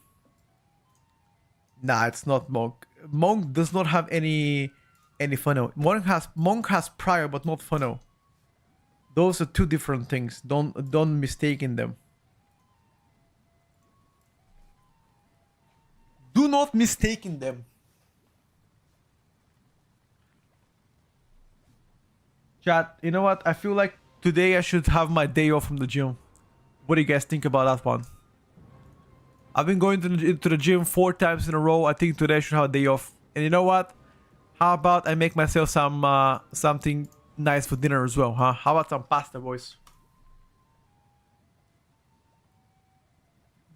Nah, it's not Monk. Monk does not have any funnel. Monk has prio but not funnel. Those are two different things. Don't mistake in them. Do not mistake in them. Chat, you know what? I feel like today I should have my day off from the gym. What do you guys think about that one? I've been going to the gym 4 times in a row. I think today I should have a day off. And you know what? How about I make myself some something nice for dinner as well, huh? How about some pasta, boys?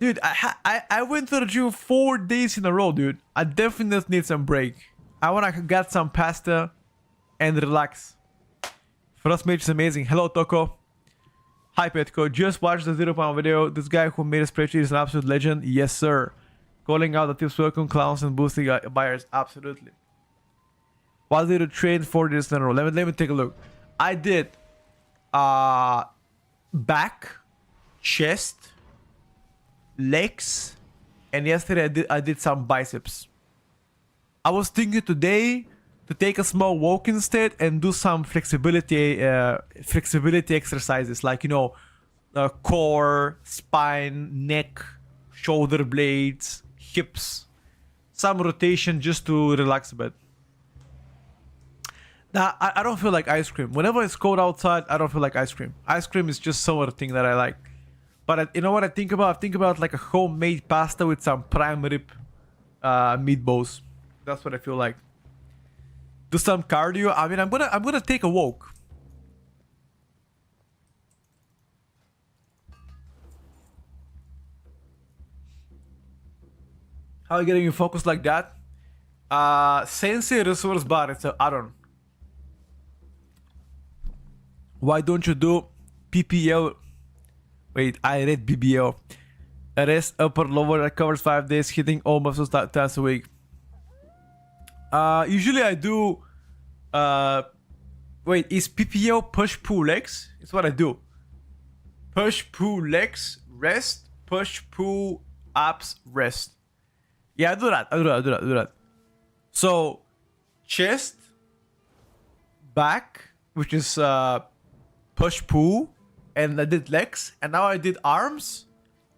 Dude, I went to the gym 4 days in a row, dude. I definitely need some break. I wanna get some pasta and relax. First match is amazing. Hello, Toko. Hi, Petko. Just watched the 0 pound video. This guy who made a spreadsheet is an absolute legend. Yes, sir. Calling out the tips, welcome clowns and boosting buyers. Absolutely. What did you train for this in a row? Let me take a look. I did back, chest, legs, and yesterday I did some biceps. I was thinking today to take a small walk instead and do some flexibility exercises, like, you know, core, spine, neck, shoulder blades, hips, some rotation just to relax a bit. Now, I don't feel like ice cream. Whenever it's cold outside, I don't feel like ice cream. Ice cream is just some other thing that I like. But you know what I think about? I think about like a homemade pasta with some prime rib meatballs. That's what I feel like. Do some cardio. I mean, I'm gonna take a walk. How are you getting you focused like that? Sensei resource bar. It's an add-on. Why don't you do PPL? Wait, I read BBL. Rest upper lower that covers 5 days, hitting all muscles times a week. Usually I do. Wait, is PPL push pull legs? It's what I do. Push pull legs, rest. Push pull abs, rest. Yeah, I do that. So, chest, back, which is push pull, and I did legs, and now I did arms,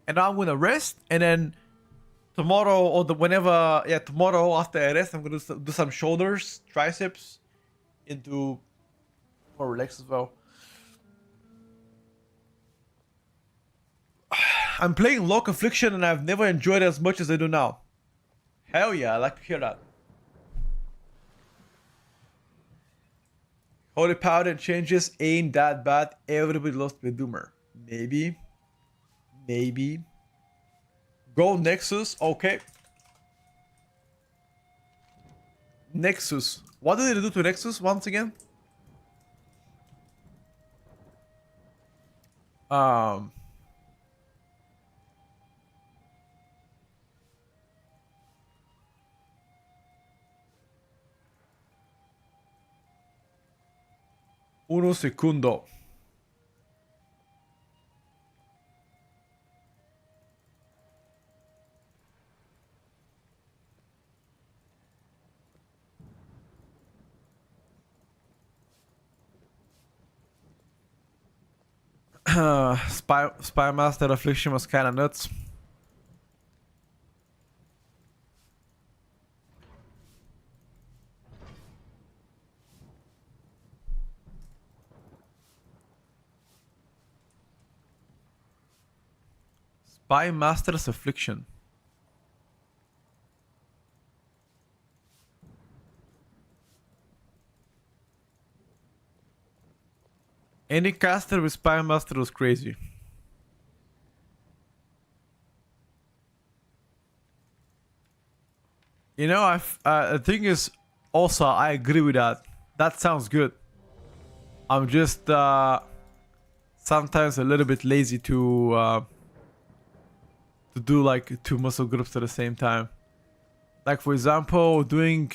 and now I'm gonna rest, and then tomorrow or tomorrow after I rest, I'm gonna do some shoulders, triceps, into more legs as well. I'm playing Lock Affliction and I've never enjoyed it as much as I do now. Hell yeah, I like to hear that. Holy powder changes ain't that bad. Everybody lost with Doomer. Maybe. Go Nexus. Okay. Nexus. What did they do to Nexus once again? Uno segundo. Spy Master Affliction was kinda nuts. Spy Master's Affliction. Any caster with Spy Master was crazy. You know, the thing is, also, I agree with that. That sounds good. I'm just sometimes a little bit lazy to do like 2 muscle groups at the same time. Like for example, doing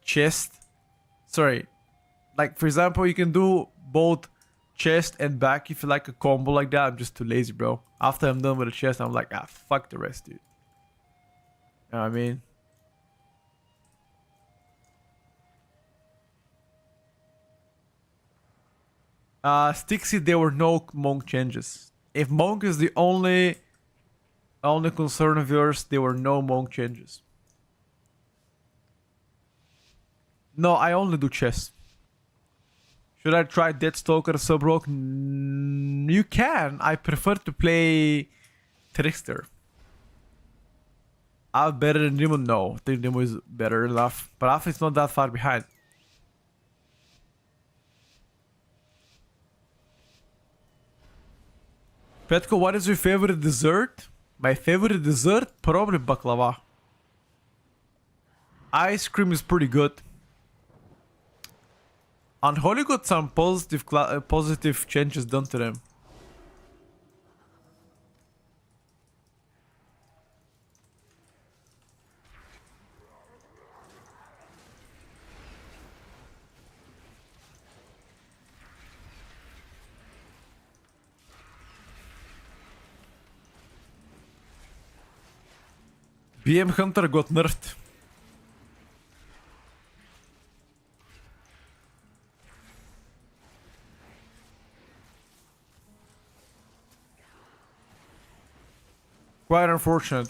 chest. Sorry, like for example, you can do both chest and back if you like a combo like that. I'm just too lazy, bro. After I'm done with the chest, I'm like, fuck the rest, dude. You know what I mean? Stixie, there were no monk changes. If monk is the only concern of yours, there were no monk changes. No, I only do chest. Should I try Deathstalker so broke? You can. I prefer to play Trickster. I'm better than Nemo? No. I think Nemo is better enough. But Alpha is not that far behind. Petko, what is your favorite dessert? My favorite dessert? Probably baklava. Ice cream is pretty good. Unholy got some positive changes done to them. BM Hunter got nerfed. Quite unfortunate.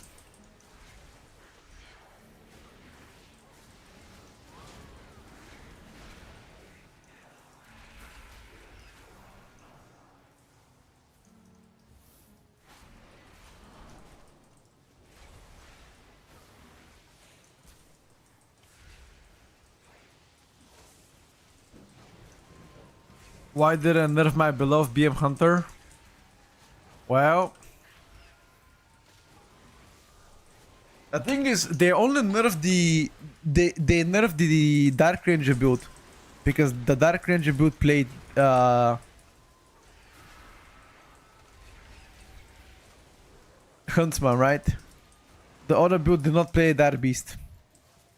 Why did I nerf my beloved BM Hunter? Well, the thing is, they only nerfed they nerfed the Dark Ranger build because the Dark Ranger build played Huntsman, right? The other build did not play Dark Beast,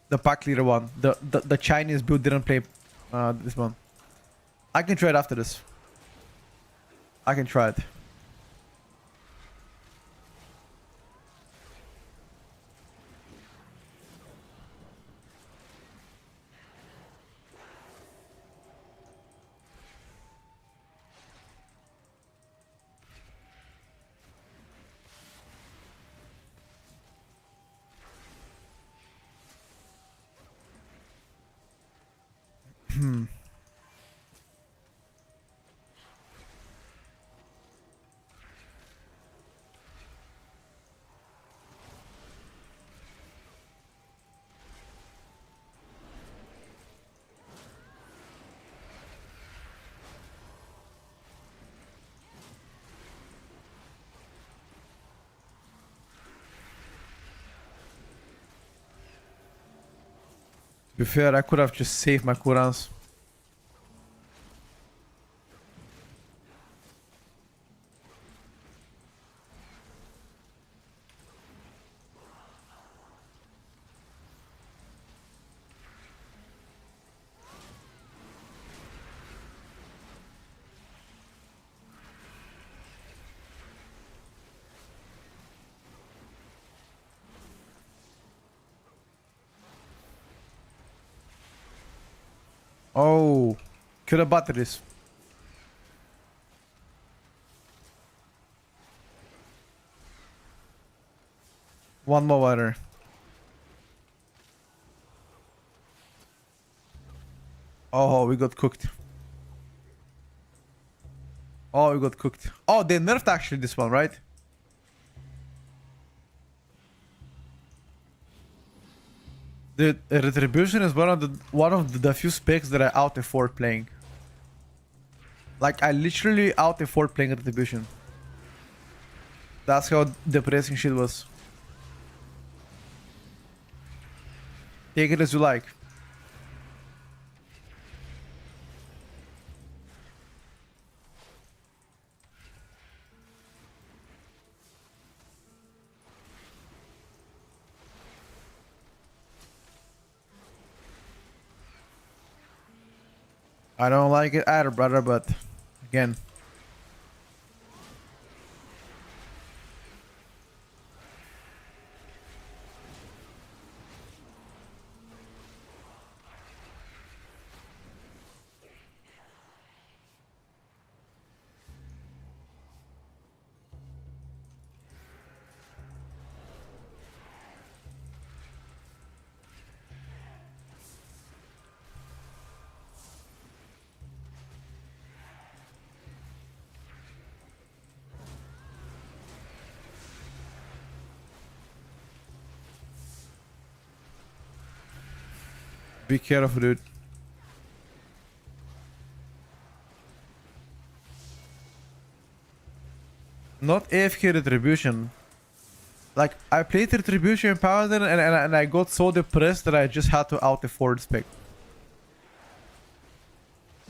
the pack leader one. The Chinese build didn't play this one. I can try it after this. I can try it. To be fair, I could have just saved my cooldowns. Oh, kill the batteries. One more water. Oh, we got cooked. Oh, we got cooked. Oh, they nerfed actually this one, right? The Retribution is one of the few specs that I out effort playing. Like I literally out effort playing Retribution. That's how depressing shit was. Take it as you like. I don't like it either, brother, but again. Be careful, dude. Not AFK Retribution. Like, I played Retribution Paladin and I got so depressed that I just had to out the forward spec.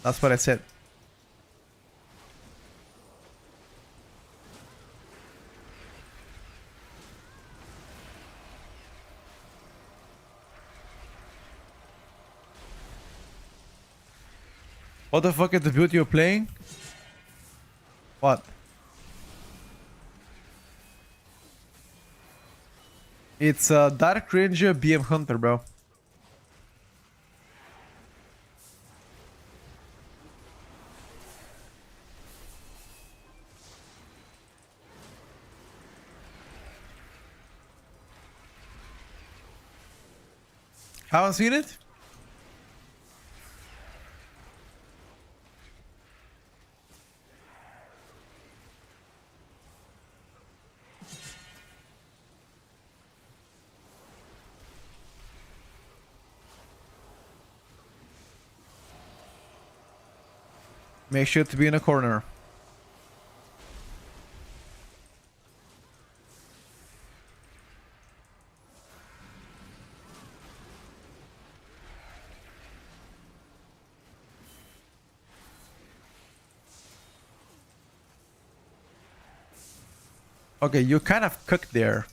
That's what I said. What the fuck is the build you're playing? What? It's a Dark Ranger BM Hunter, bro. Haven't seen it? Make sure to be in a corner. Okay, you kind of cooked there.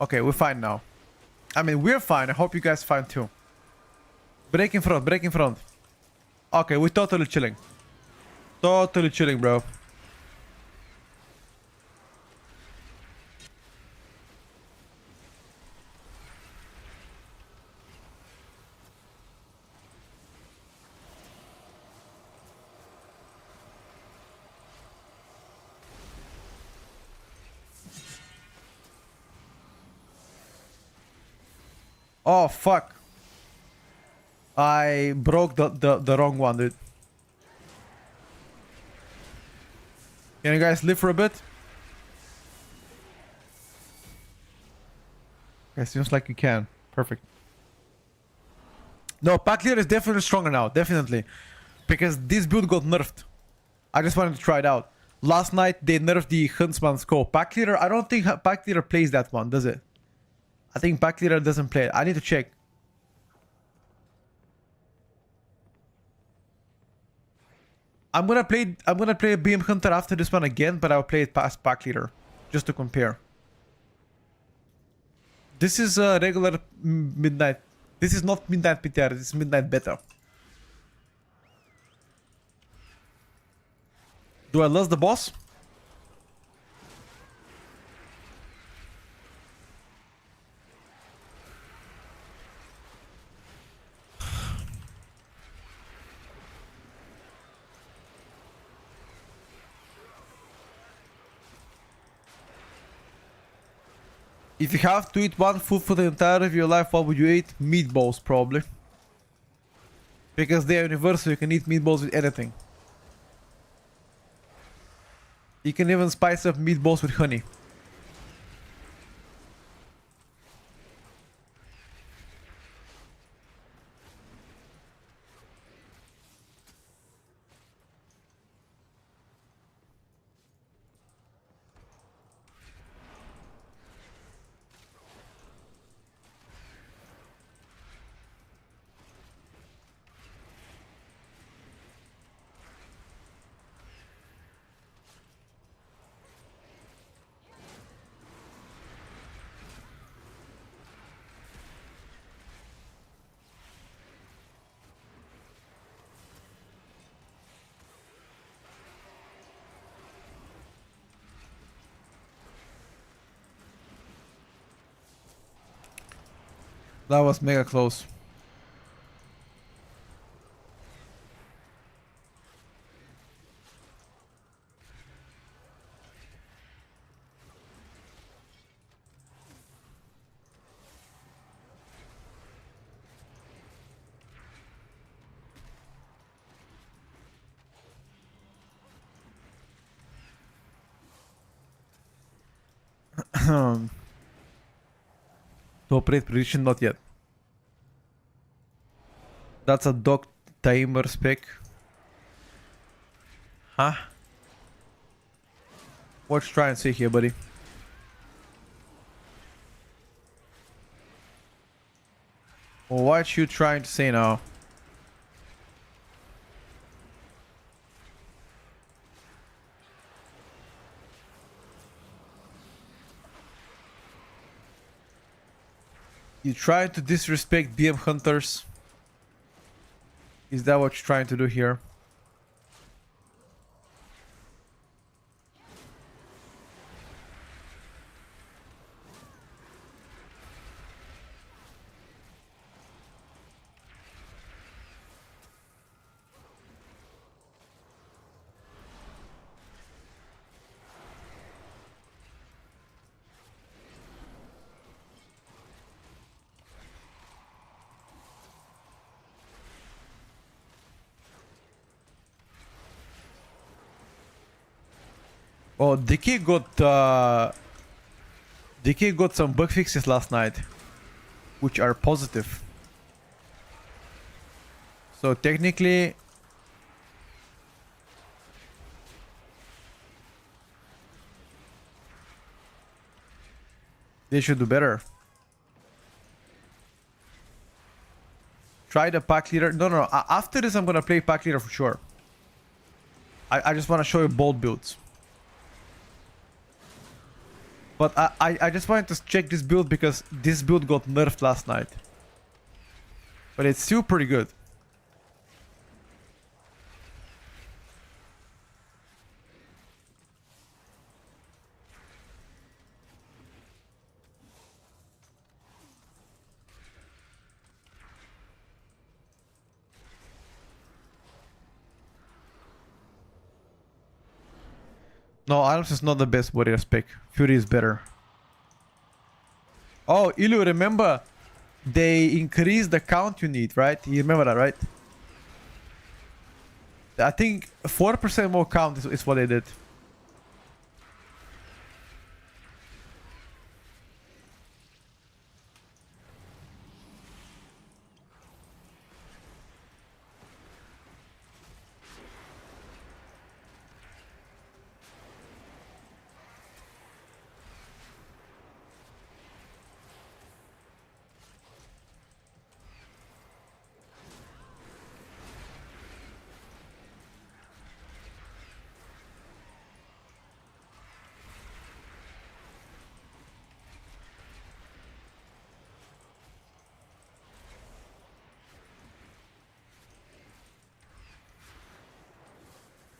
Okay, we're fine now. I mean, we're fine. I hope you guys fine too. Break in front, break in front. Okay, we're totally chilling. Totally chilling, bro. Oh, fuck. I broke the wrong one, dude. Can you guys live for a bit? Okay, seems like you can. Perfect. No, pack leader is definitely stronger now. Definitely. Because this build got nerfed. I just wanted to try it out. Last night, they nerfed the Huntsman scope. Pack leader, I don't think pack leader plays that one, does it? I think pack leader doesn't play it. I need to check. I'm gonna play BM Hunter after this one again, but I'll play it past pack leader. Just to compare. This is a regular midnight. This is not midnight PTR, this is midnight beta. Do I lose the boss? If you have to eat one food for the entire of your life, what would you eat? Meatballs, probably. Because they are universal, you can eat meatballs with anything. You can even spice up meatballs with honey. That was mega close. Top rate prediction, not yet. That's a dog timer spec. Huh? What you trying to say here, buddy? What you trying to say now? You try to disrespect BM hunters? Is that what you're trying to do here? Oh, DK got some bug fixes last night, which are positive. So technically, they should do better. Try the pack leader. No. After this, I'm gonna play pack leader for sure. I just want to show you bold builds. But I just wanted to check this build because this build got nerfed last night. But it's still pretty good. No, Arms is not the best warrior spec. Fury is better. Oh, Ilu, remember they increased the count you need, right? You remember that, right? I think 4% more count is what they did.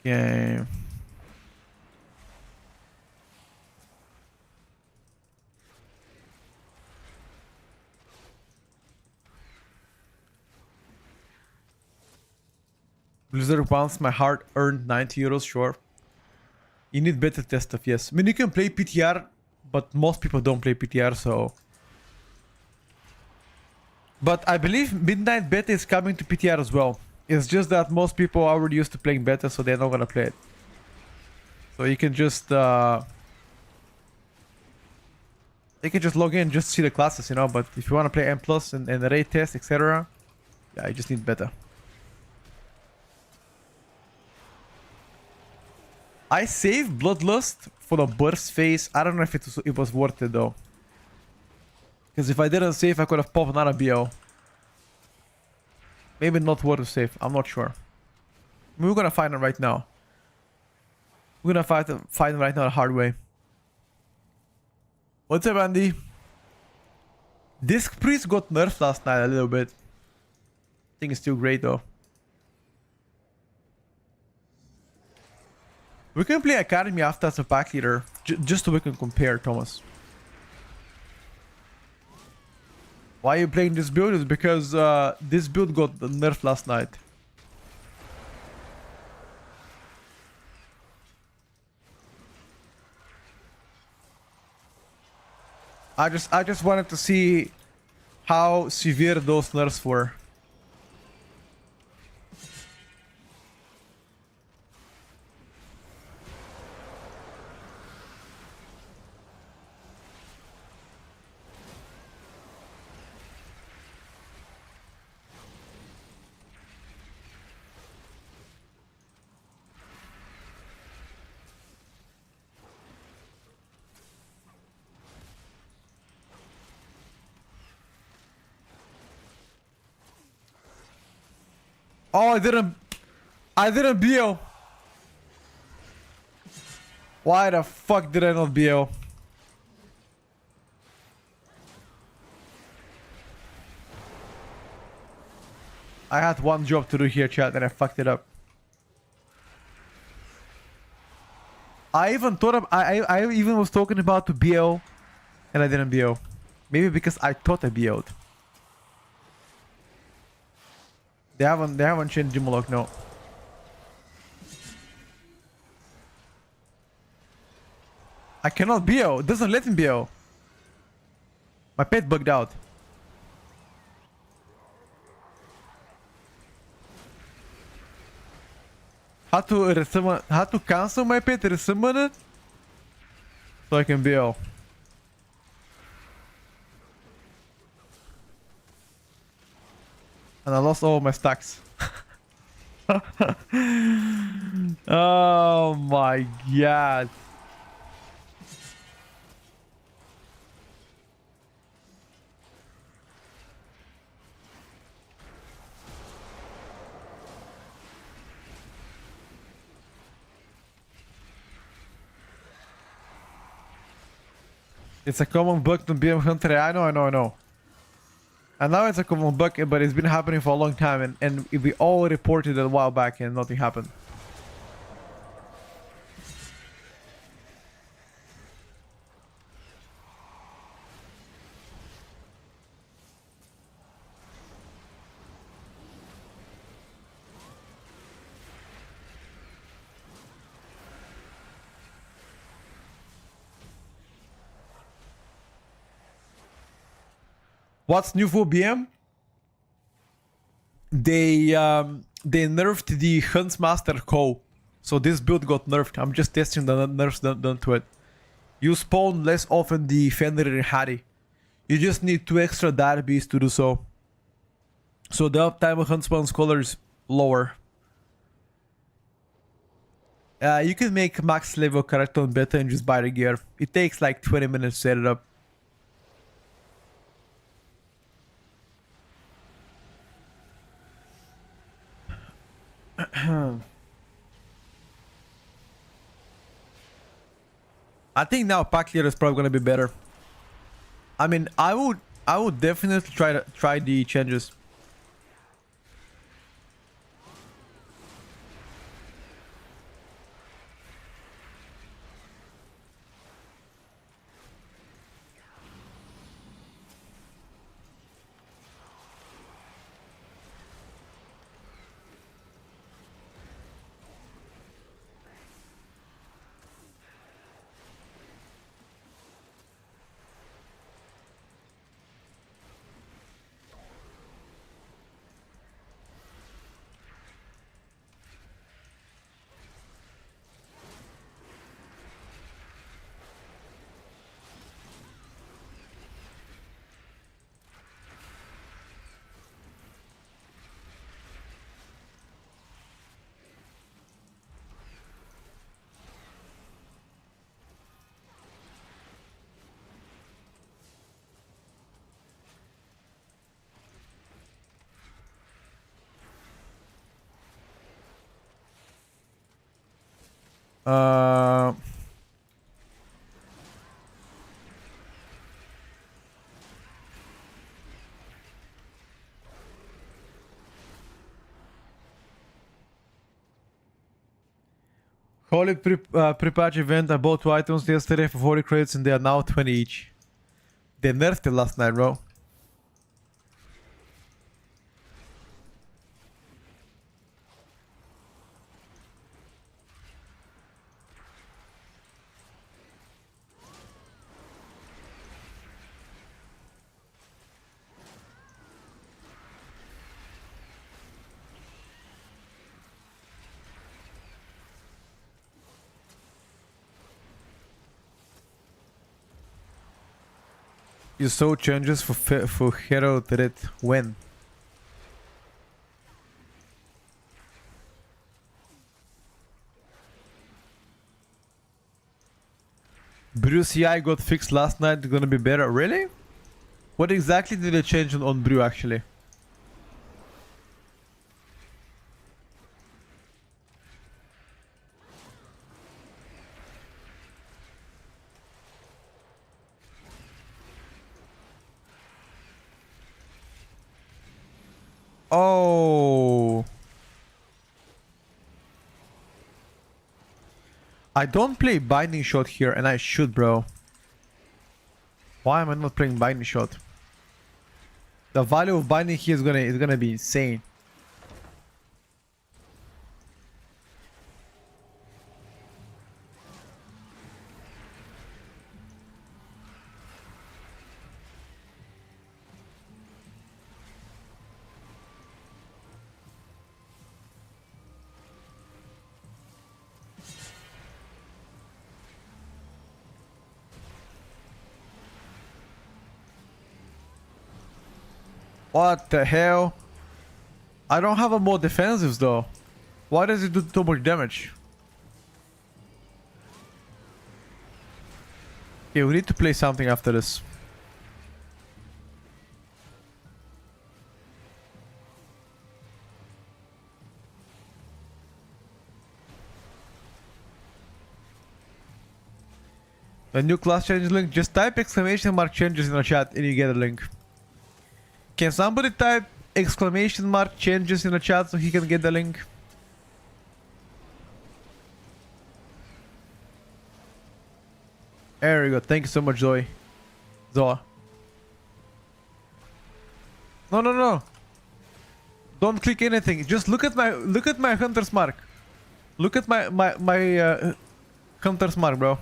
Yeah. Blizzard wants my hard-earned 90 euros, sure. You need better test stuff, yes. I mean, you can play PTR, but most people don't play PTR, so... But I believe Midnight Beta is coming to PTR as well. It's just that most people are already used to playing Beta, so they're not gonna play it. So you can just... You can just log in and just see the classes, you know, but if you want to play M+, and the raid test, etc. Yeah, you just need Beta. I saved Bloodlust for the burst phase. I don't know if it was worth it though. Because if I didn't save, I could have popped another BO. Maybe not worth to save. I'm not sure. We're gonna find it right now. We're gonna find it right now the hard way. What's up, Andy? Disc Priest got nerfed last night a little bit. I think it's still great though. We can play Academy after as a pack leader, just so we can compare, Thomas. Why are you playing this build? Is because this build got nerfed last night. I just wanted to see how severe those nerfs were. Oh, I didn't BO. Why the fuck did I not BO? I had one job to do here, chat, and I fucked it up. I even thought of, I even was talking about to BO, and I didn't BO. Maybe because I thought I BO'd. They haven't changed Jimolog, no. I cannot BO. It doesn't let me BO. My pet bugged out. Had to cancel my pet, resummon it, so I can BO. And I lost all my stacks. Oh my god. It's a common bug to BM Hunter. I know. And now it's a common bug, but it's been happening for a long time, and we all reported it a while back and nothing happened. What's new for BM? They nerfed the Huntsmaster Co. So this build got nerfed. I'm just testing the nerfs done to it. You spawn less often the Fenrir and Hattie. You just need 2 extra database to do so. So the uptime of Huntsman Scholar is lower. You can make max level character on beta and just buy the gear. It takes like 20 minutes to set it up. I think now pack leader is probably gonna be better. I mean, I would definitely try the changes. Holy pre-patch event. I bought 2 items yesterday for 40 credits and they are now 20 each. They nerfed it last night, bro. You saw changes for hero threat when? Brew CI got fixed last night, gonna be better. Really? What exactly did they change on Brew actually? Oh. I don't play binding shot here, and I should, bro. Why am I not playing binding shot? The value of binding here is gonna be insane. What the hell? I don't have a more defensives though. Why does it do so much damage? Okay, we need to play something after this. A new class changes link. Just type exclamation mark changes in the chat and you get a link. Can somebody type exclamation mark changes in the chat so he can get the link? There we go. Thank you so much, Zoe. Zoa. No, no, no. Don't click anything. Just look at my hunter's mark. Look at my hunter's mark, bro.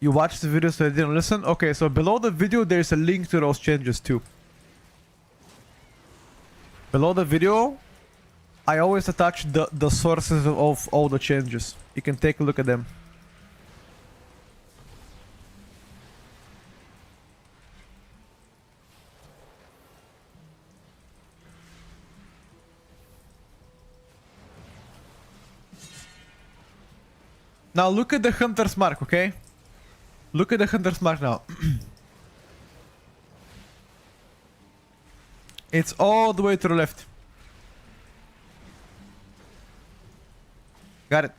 You watched the video so I didn't listen? Okay, so below the video there's a link to those changes too. Below the video, I always attach the sources of all the changes. You can take a look at them. Now look at the hunter's mark, okay? Look at the hunter's mark now. It's all the way to the left. Got it.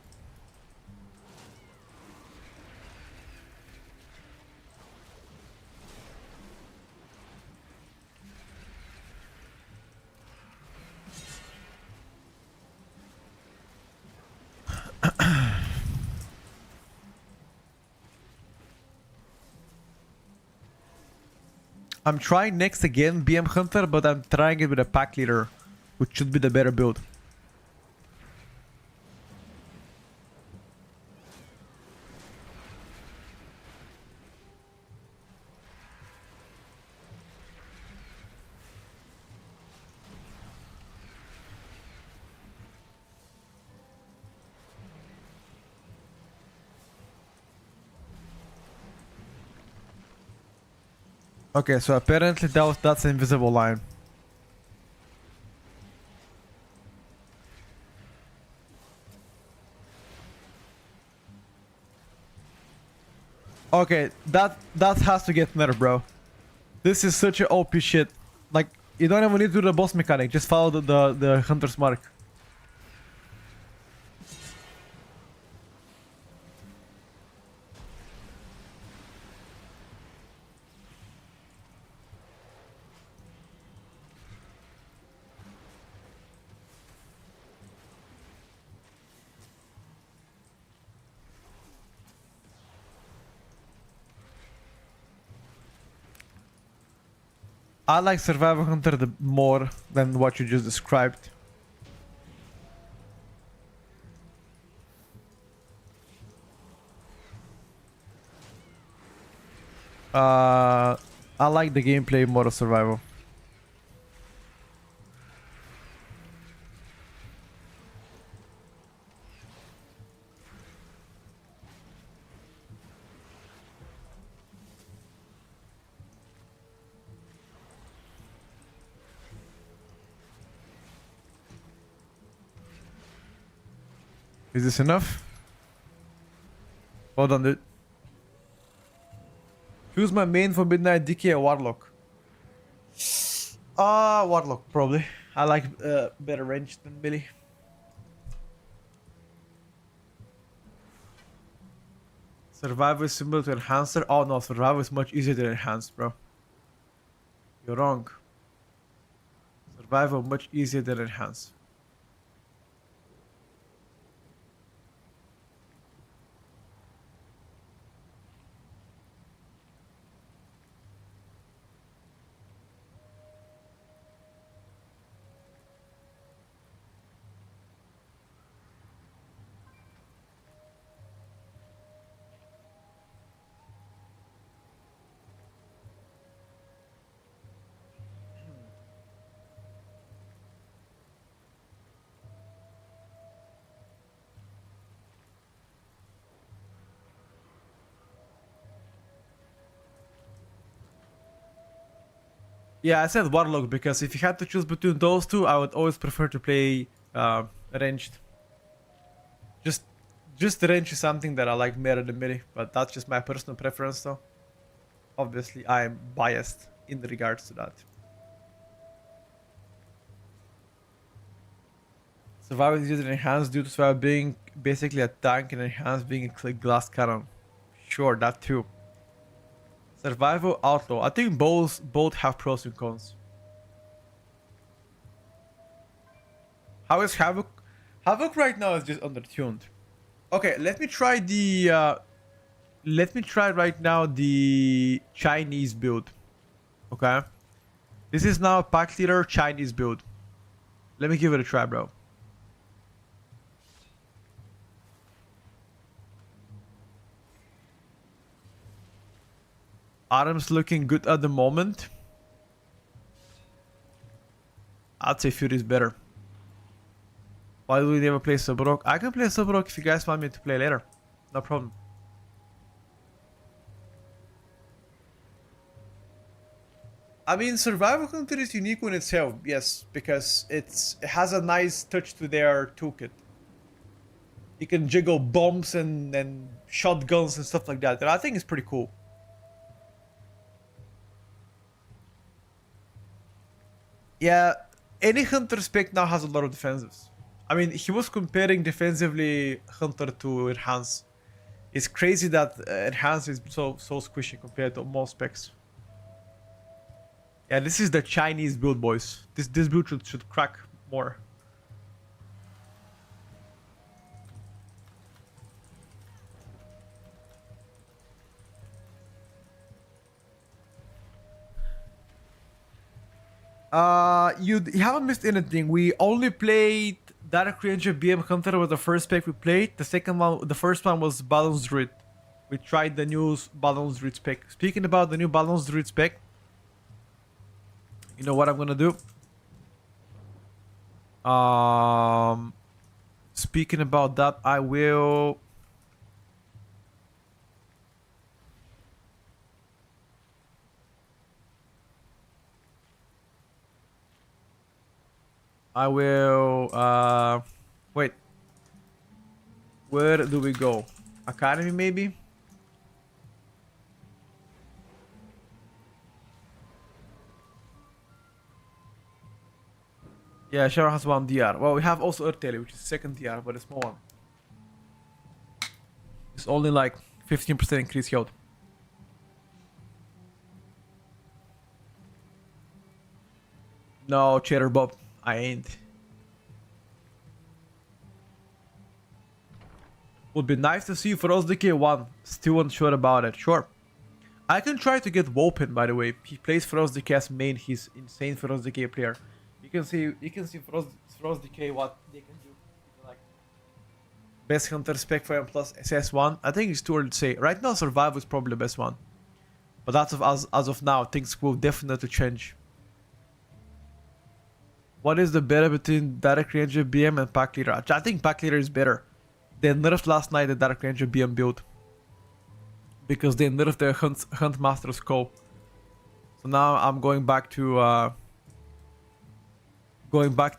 I'm trying next again BM Hunter, but I'm trying it with a pack leader, which should be the better build. Okay, so apparently that's an invisible line. Okay, that has to get nerfed, bro. This is such a OP shit. Like, you don't even need to do the boss mechanic, just follow the hunter's mark. I like Survivor Hunter more than what you just described. I like the gameplay more of Survival. Is this enough? Well done, dude. Who's my main for Midnight DK? A Warlock. Warlock, probably. I like better range than melee. Survival is similar to Enhancer. Oh no, Survival is much easier than Enhanced, bro. You're wrong. Survival much easier than Enhanced. Yeah, I said Warlock because if you had to choose between those two, I would always prefer to play ranged. Just just the range is something that I like better than melee, but that's just my personal preference though. Obviously, I am biased in regards to that. Survival is used in enhanced due to survival being basically a tank and enhanced being a glass cannon. Sure, that too. Survival outlaw. I think both have pros and cons. How is Havoc? Havoc right now is just undertuned. Okay, let me try right now the Chinese build. Okay. This is now a pack leader Chinese build. Let me give it a try, bro. Arm's looking good at the moment. I'd say Fury is better. Why do we never play Subrok? I can play Subrok if you guys want me to play later. No problem. I mean, Survival Hunter is unique in itself, yes, because it has a nice touch to their toolkit. You can jiggle bombs and shotguns and stuff like that, and I think it's pretty cool. Yeah, any Hunter spec now has a lot of defensives. I mean, he was comparing defensively Hunter to Enhance. It's crazy that Enhance is so squishy compared to most specs. Yeah, this is the Chinese build, boys. This build should crack more. You haven't missed anything. We only played Dark Ranger BM Hunter was the first spec we played. The first one was Balance Druid. We tried the new Balance Druid spec. Speaking about the new Balance Druid spec, you know what I'm gonna do? Speaking about that, I will. Wait. Where do we go? Academy, maybe? Yeah, Sharon has one DR. Well, we have also Earthtail, which is second DR, but a small one. It's only like 15% increase health. No, Cheddar Bob. I ain't. Would be nice to see Frost Decay 1. Still unsure about it. Sure. I can try to get Wolpen, by the way. He plays Frost Decay as main. He's insane Frost Decay player. You can see Frost Decay what they can do. Like best hunter spec for M plus SS1. I think it's too early to say. Right now Survival is probably the best one. But as of now, things will definitely change. What is the better between Direct Ranger BM and Pack Leader? I think Pack Leader is better. They nerfed last night the Direct Ranger BM build. Because they nerfed their Hunt Master's Call. So now I'm going back to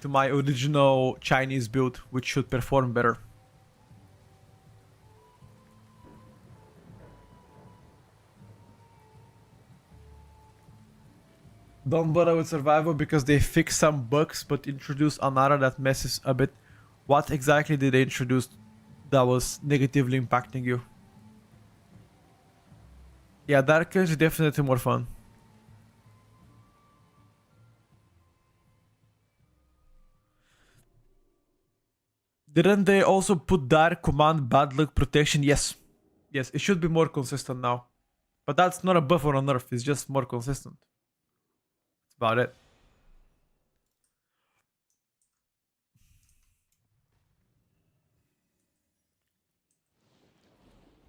my original Chinese build, which should perform better. Don't bother with survival because they fixed some bugs but introduced another that messes a bit. What exactly did they introduce that was negatively impacting you? Yeah, Dark Age is definitely more fun. Didn't they also put Dark Command Bad Luck Protection? Yes. Yes, it should be more consistent now. But that's not a buff or a nerf, it's just more consistent. That's about it.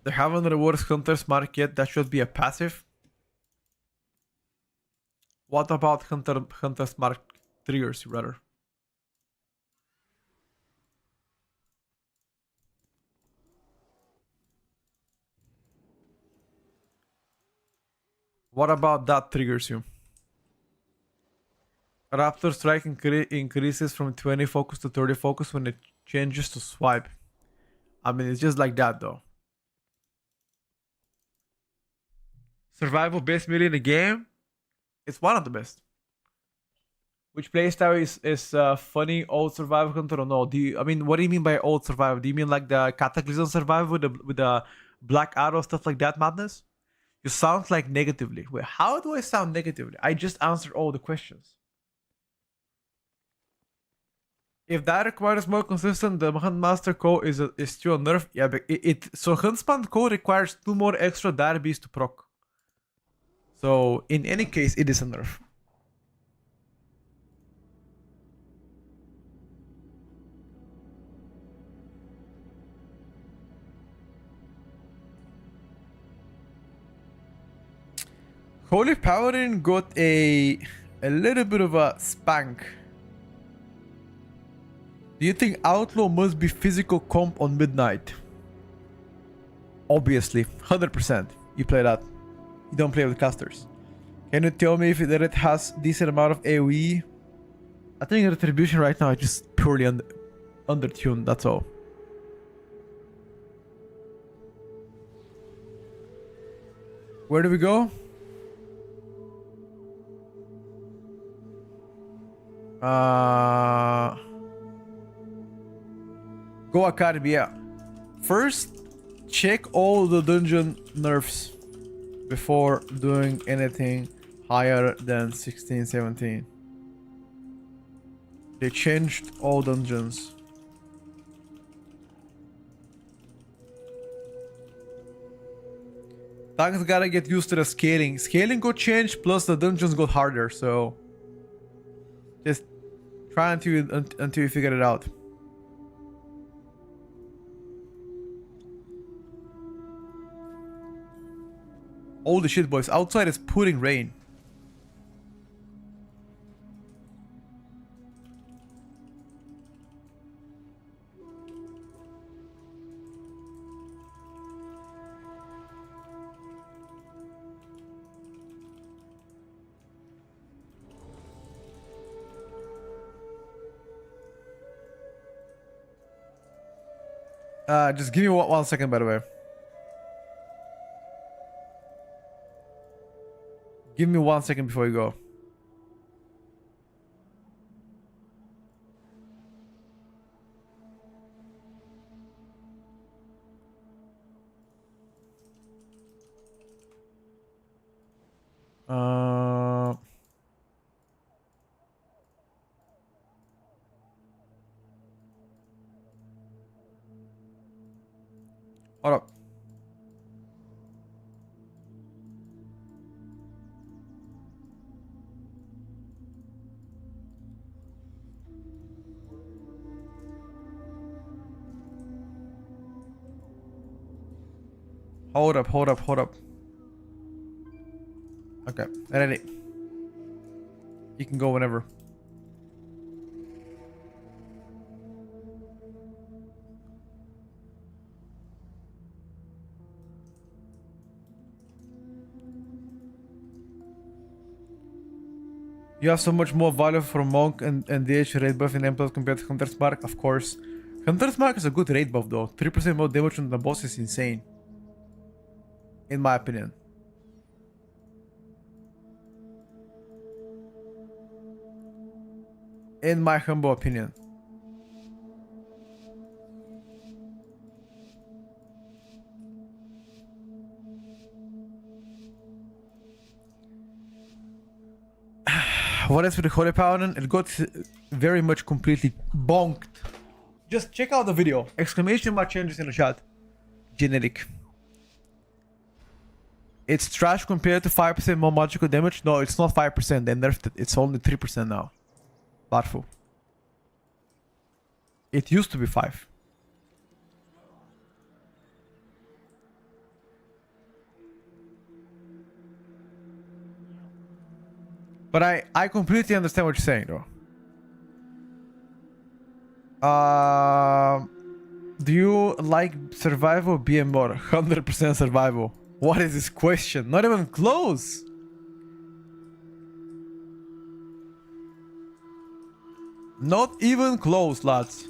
They haven't reworked Hunter's Mark yet, that should be a passive. What about Hunter's Mark triggers, rather? What about that triggers you? Raptor Strike increases from 20 focus to 30 focus when it changes to swipe. I mean, it's just like that though. Survival best melee in the game? It's one of the best. Which playstyle is funny old survival hunter or no? I mean, what do you mean by old survival? Do you mean like the Cataclysm survival with the Black Arrow stuff like that madness? You sound like negatively. Wait, how do I sound negatively? I just answered all the questions. If that requires more consistent, the Huntmaster Co is still a nerf. Yeah, but so Huntsman Co requires 2 more extra Direbees to proc. So in any case, it is a nerf. Holy Paladin got a little bit of a spank. Do you think Outlaw must be physical comp on Midnight? Obviously, 100%. You play that. You don't play with casters. Can you tell me if it has decent amount of AoE? I think Retribution right now is just purely undertuned, that's all. Where do we go? Go Academy, yeah. First, check all the dungeon nerfs before doing anything higher than 16, 17. They changed all dungeons. Tanks gotta get used to the scaling. Scaling got changed, plus the dungeons got harder, so just try until you figure it out. Holy shit, boys. Outside is pouring rain. Just give me 1 second, by the way. Give me 1 second before you go. Hold up. Hold up. Okay, ready. You can go whenever. You have so much more value for Monk and DH raid buff in M+ compared to Hunter's Mark, of course. Hunter's Mark is a good raid buff though. 3% more damage on the boss is insane. In my opinion. in my humble opinion. What is with the Holy Paladin? It got very much completely bonked. Just check out the video. Exclamation mark changes in the chat. Genetic. It's trash compared to 5% more magical damage. No, it's not 5%. They nerfed it. It's only 3% now. Barful. It used to be 5. But I completely understand what you're saying, though. Do you like survival BMR? 100% survival. What is this question? Not even close. Not even close, lads.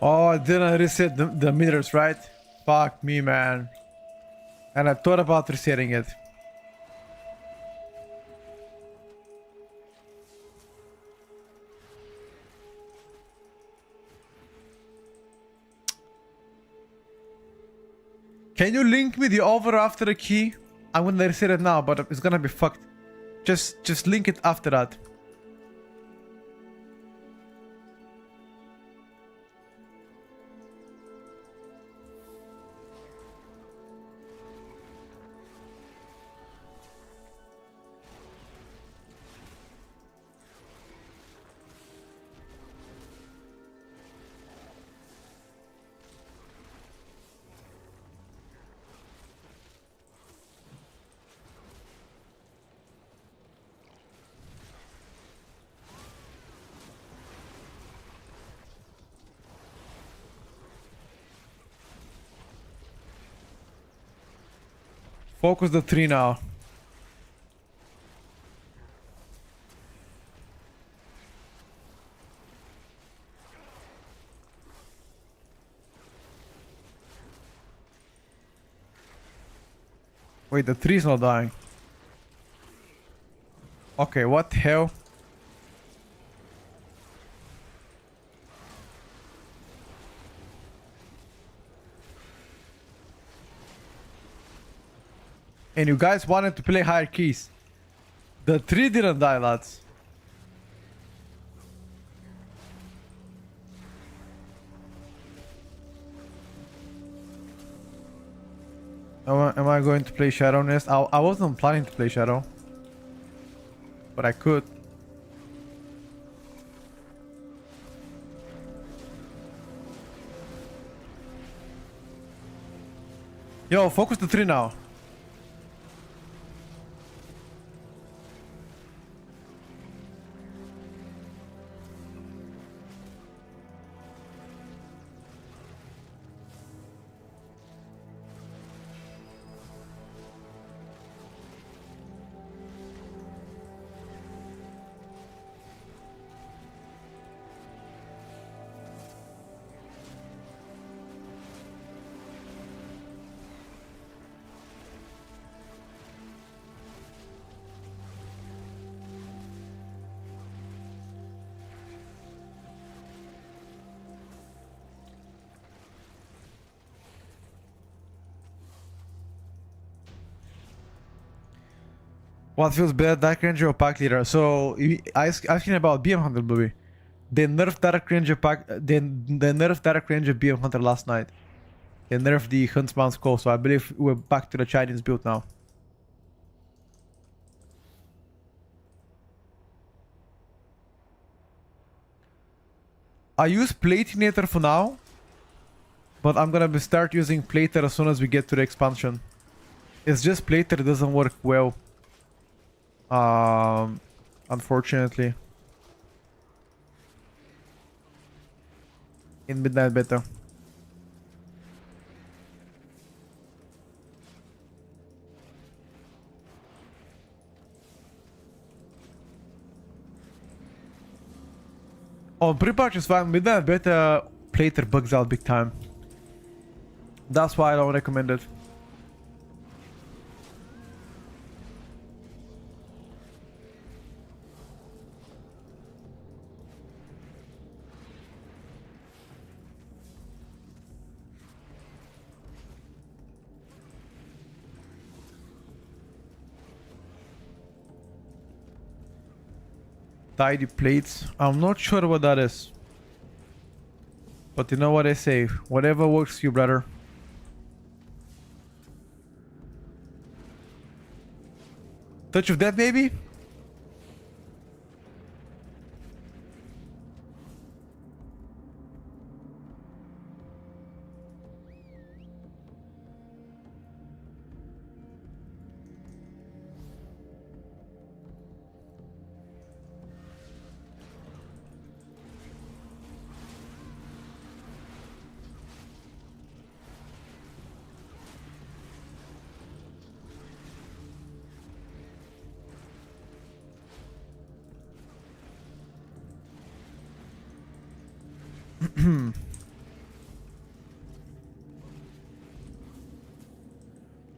Oh, I didn't reset the meters, right? Fuck me, man. And I thought about resetting it. Can you link me the over after the key? I'm gonna reset it now, but it's gonna be fucked. Just link it after that. Focus the tree now. Wait, the tree's not dying. Okay, what the hell? And you guys wanted to play higher keys. The tree didn't die, lads. Am I going to play Shadow Nest? I wasn't planning to play Shadow. But I could. Yo, focus the tree now. What feels better, Dark Ranger or Pack Leader? So, asking about BM Hunter, Bluey. They nerfed Dark Ranger Pack. They nerfed Dark Ranger BM Hunter last night. They nerfed the Huntsman's Call, so I believe we're back to the Chinese build now. I use Platinator for now, but I'm gonna start using Plater as soon as we get to the expansion. It's just Plater doesn't work well. Unfortunately. In Midnight Beta. Oh, pretty much it's fine. Midnight Beta Plater bugs out big time. That's why I don't recommend it. Tidy plates. I'm not sure what that is. But you know what I say. Whatever works for you, brother. Touch of Death, maybe?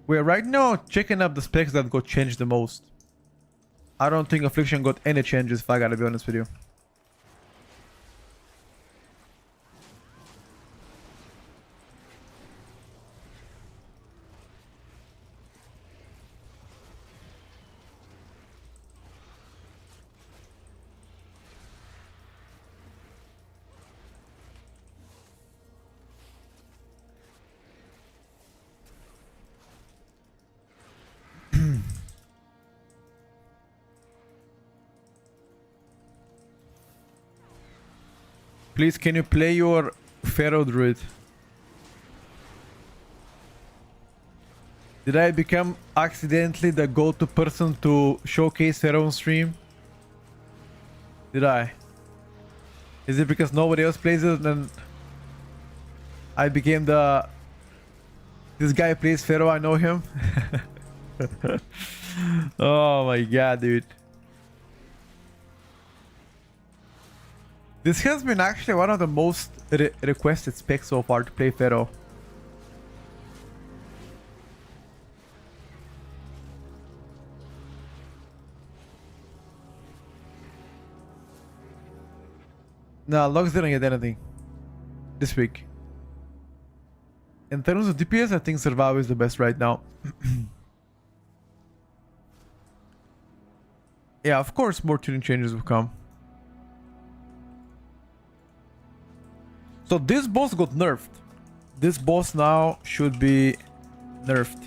We're right now checking up the specs that got changed the most. I don't think Affliction got any changes, if I gotta be honest with you. Please, can you play your Pharaoh Druid? Did I become accidentally the go-to person to showcase Pharaoh on stream? Did I? Is it because nobody else plays it and I became the... This guy plays Pharaoh, I know him? Oh my god, dude. This has been actually one of the most requested specs so far to play Pharaoh. No, Logs didn't get anything this week. In terms of DPS, I think Survival is the best right now. Yeah, of course more tuning changes will come. So this boss got nerfed. This boss now should be nerfed.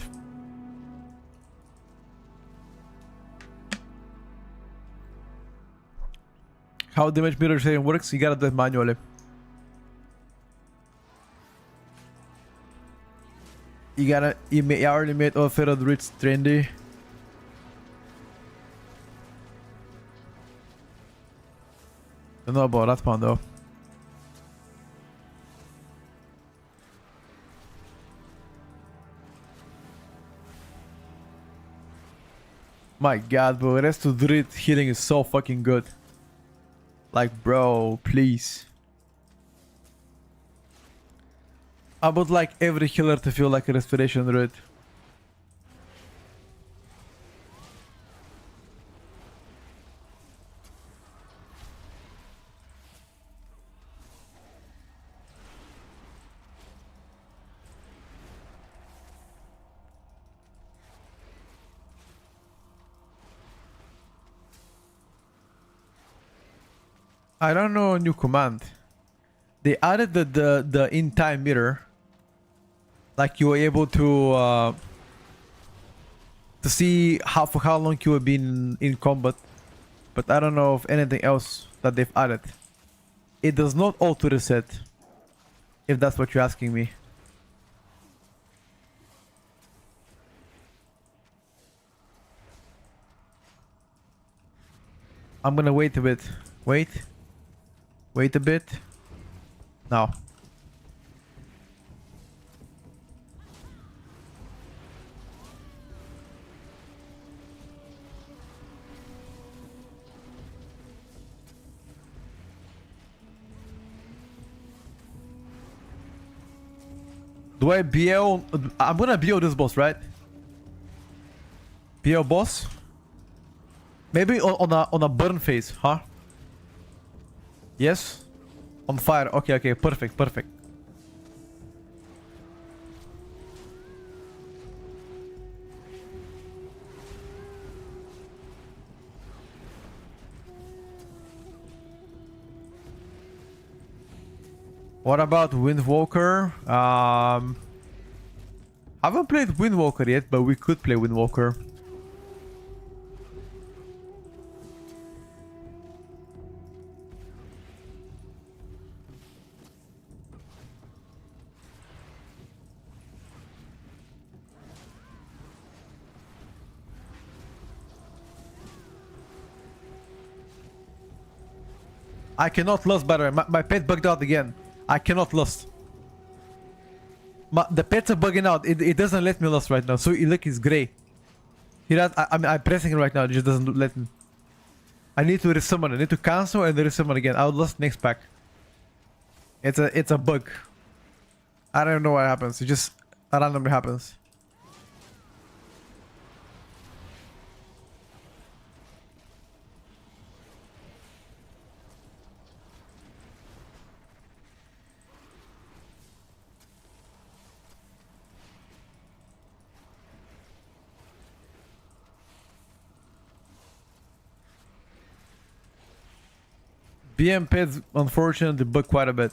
How damage meter setting works, you gotta do it manually. You already made all Pharaoh Druids trendy. Don't know about that one though. My god, bro, rest to Druid healing is so fucking good. Like, bro, please. I would like every healer to feel like a restoration Druid. I don't know a new command. They added the in-time mirror. Like you were able to see for how long you have been in combat. But I don't know of anything else that they've added. it does not auto reset. If that's what you're asking me. I'm gonna wait a bit. Wait. Wait a bit. Now. Do I BL? I'm gonna BL this boss, right? BL boss? Maybe on a burn phase, huh? Yes? On fire. Okay, okay, perfect, perfect. What about Windwalker? I haven't played Windwalker yet, but we could play Windwalker. I cannot lust, by the way. My pet bugged out again. I cannot lust. The pets are bugging out. It doesn't let me lust right now. So look, it's gray. I'm pressing it right now. It just doesn't let me. I need to resummon. I need to cancel and resummon again. I'll lust next pack. It's a bug. I don't know what happens. It just randomly happens. BM pets unfortunately bug quite a bit.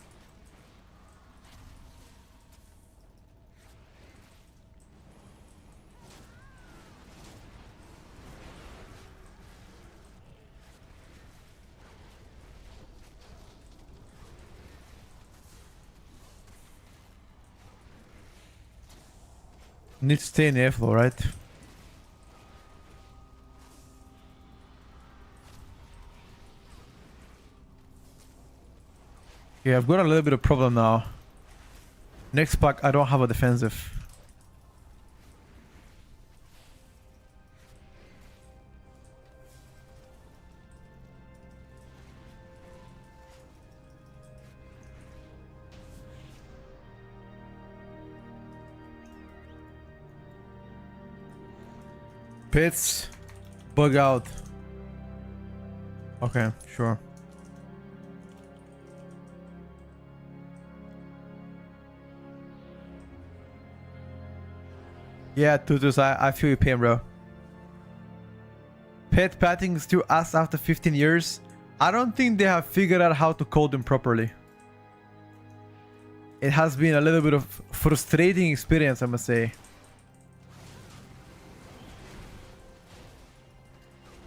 Need to stay in the airflow, right? Okay, I've got a little bit of problem now. Next pack, I don't have a defensive. Pits, bug out. Okay, sure. Yeah, Tutus, I feel your pain, bro. Pet patting still us after 15 years. I don't think they have figured out how to code them properly. It has been a little bit of frustrating experience, I must say.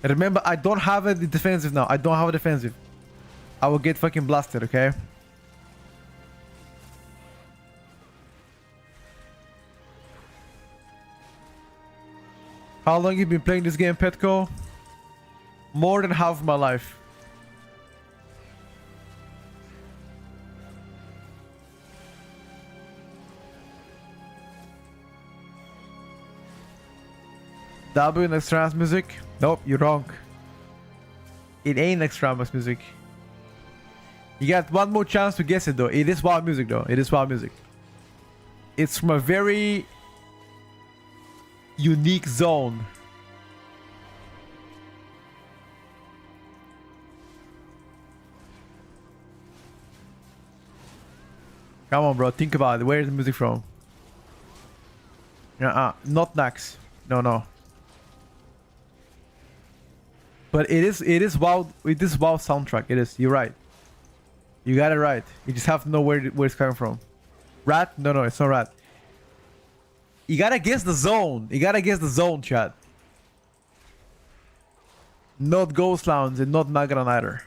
Remember, I don't have a defensive now. I don't have a defensive. I will get fucking blasted, okay? How long you been playing this game, Petco? More than half of my life. W in Extramus music? Nope, you're wrong. It ain't Extramus music. You got one more chance to guess it though. It is wild music though. It is wild music. It's from a very unique zone. Come on, bro. Think about it. Where is the music from? Not Nax. No. But it is wild. It is wild soundtrack. It is. You're right. You got it right. You just have to know where it's coming from. Rat? No, it's not rat. You gotta guess the zone. You gotta guess the zone, chat. Not Ghost Lounge and not Nagaran either.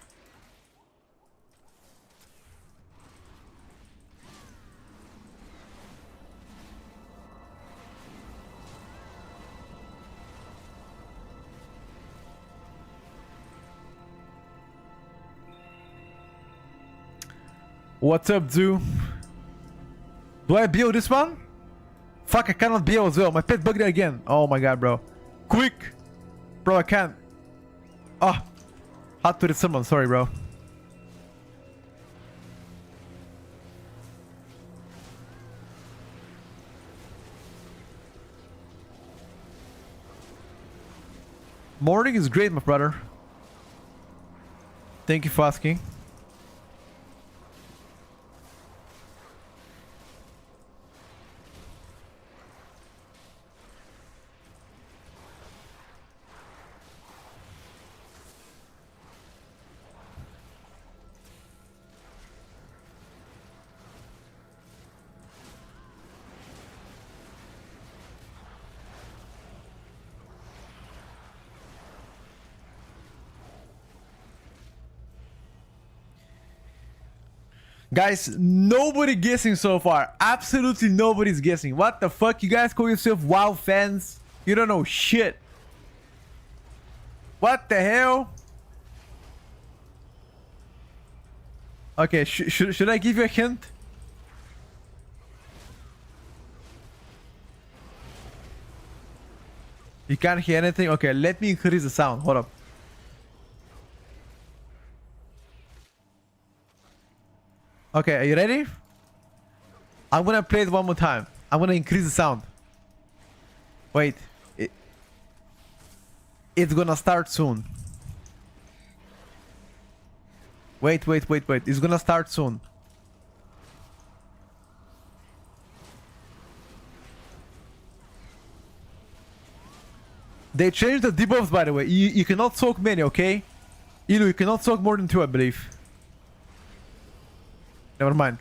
What's up, Zoo? Do I BO this one? Fuck, I cannot BO as well. My pet bugged again. Oh my god, bro. Quick! Bro, I can't. Oh. Had to hit someone. Sorry, bro. Morning is great, my brother. Thank you for asking. Guys, nobody guessing so far. Absolutely nobody's guessing. What the fuck? You guys call yourself WoW fans? You don't know shit. What the hell? Okay, should I give you a hint? You can't hear anything? Okay, let me increase the sound. Hold up. Okay, are you ready? I'm gonna play it one more time. I'm gonna increase the sound. Wait. It's gonna start soon. Wait. It's gonna start soon. They changed the debuffs, by the way. You cannot soak many, okay? You cannot soak more than 2, I believe. Never mind.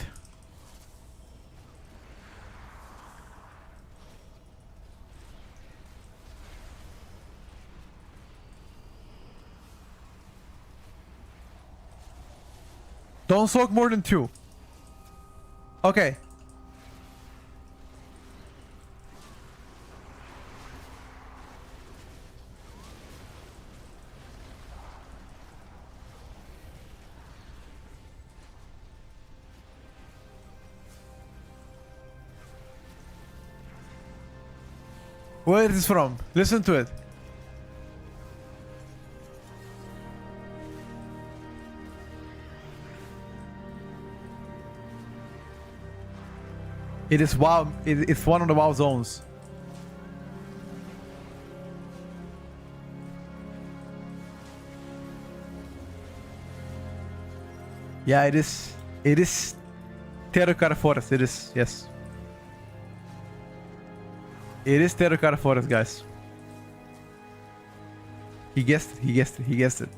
Don't soak more than 2. Okay. Where is this from? Listen to it. It is WoW. It's one of the WoW zones. Yeah, it is. It is Terracotta Forest. It is. Yes. It is Terracotta Forest, guys. He guessed it. He guessed it. He guessed it.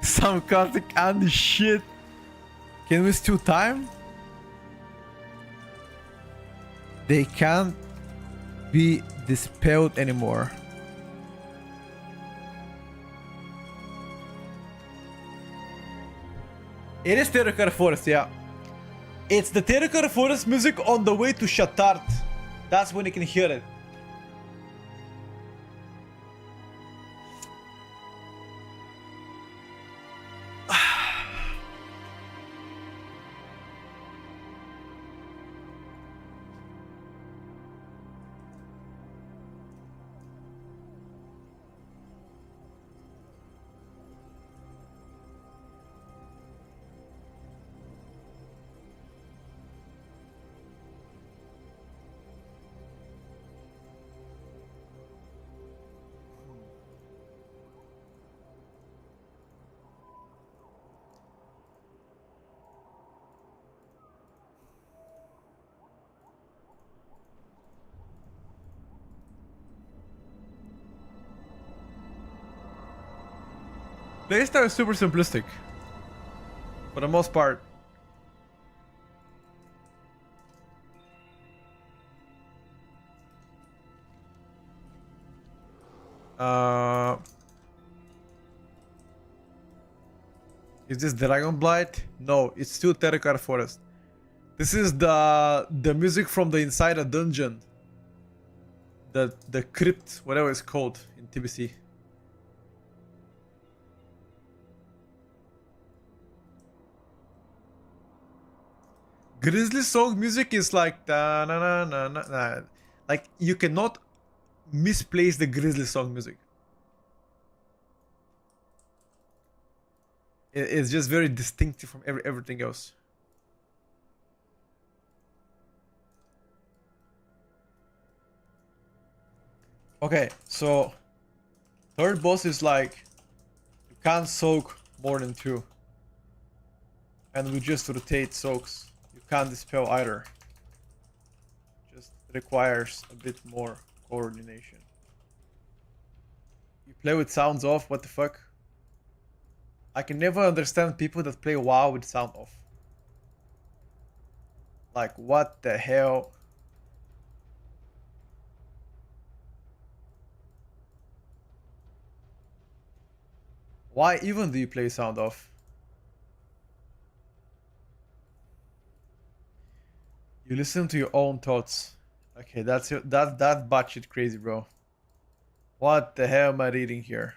Some classic Andy shit. Can we steal time? They can't be dispelled anymore. It is Terracotta Forest, yeah. It's the Terracotta Forest music on the way to Shatart. That's when you can hear it. Playstyle is super simplistic. For the most part. Is this Dragon Blight? No, it's still Terracar Forest. This is the music from the inside a dungeon. The crypt, whatever it's called in TBC. Grizzly song music is like da na na na na na. Like you cannot misplace the Grizzly song music. It's just very distinctive from everything else. Okay, so third boss is like you can't soak more than 2. And we just rotate soaks. You can't dispel either. Just requires a bit more coordination. You play with sounds off, what the fuck? I can never understand people that play WoW with sound off. Like, what the hell? Why even do you play sound off? You listen to your own thoughts. Okay, that's batshit crazy, bro. What the hell am I reading here?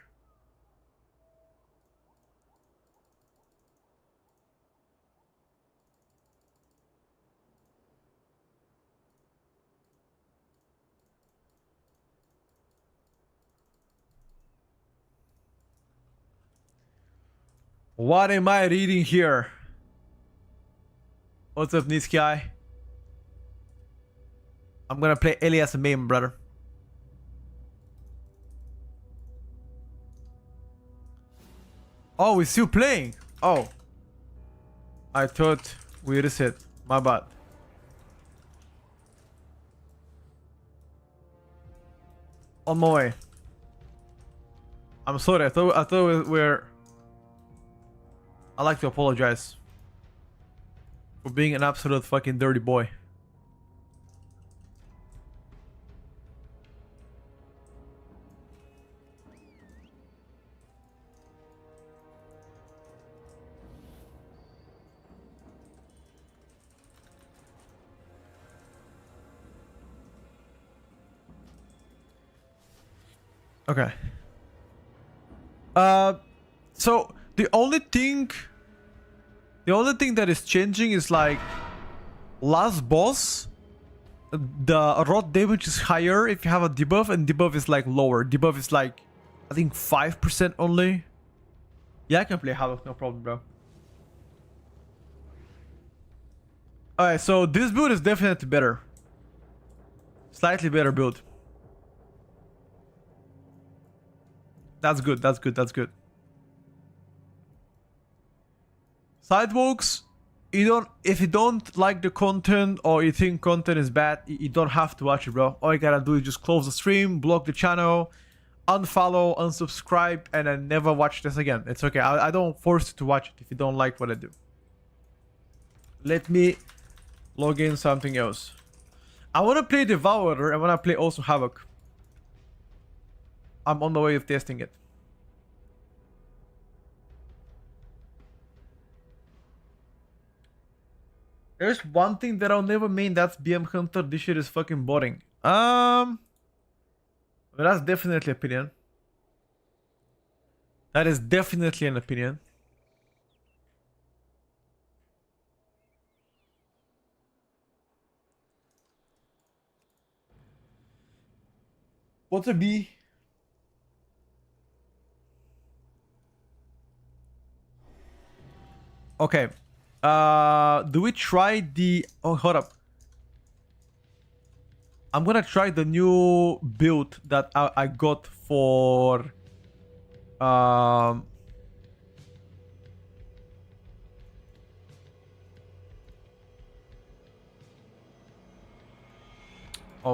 What am I reading here? What's up, Nisky? I'm gonna play Elias and Maim, brother. Oh, we're still playing. Oh. I thought we reset. My bad. On my way. I'm sorry. I thought we're. I'd like to apologize for being an absolute fucking dirty boy. Okay. So the only thing that is changing is like last boss. The rot damage is higher if you have a debuff, and debuff is like lower. Debuff is like, I think 5% only. Yeah, I can play havoc, no problem, bro. Alright, so this build is definitely better. Slightly better build. That's good, that's good, that's good. Sidewalks, if you don't like the content or you think content is bad, you don't have to watch it, bro. All you gotta do is just close the stream, block the channel, unfollow, unsubscribe, and then never watch this again. It's okay. I don't force you to watch it if you don't like what I do. Let me log in something else. I want to play Devourer. I want to play also Havoc. I'm on the way of testing it. There's one thing that I'll never mean, that's BM Hunter. This shit is fucking boring. But that's definitely opinion. That is definitely an opinion. What's a B? Okay. Do we try the... Oh, hold up. I'm gonna try the new build that I got for... Oh,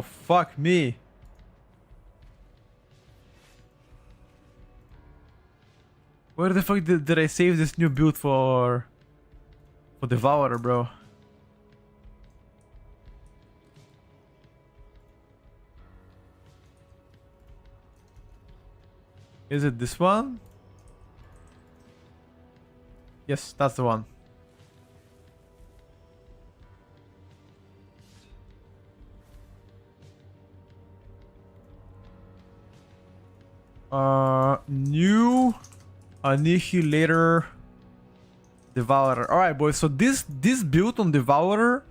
fuck me. Where the fuck did I save this new build for Devourer, bro? Is it this one? Yes, that's the one. New Annihilator Devourer. Alright, boys, so this build on Devourer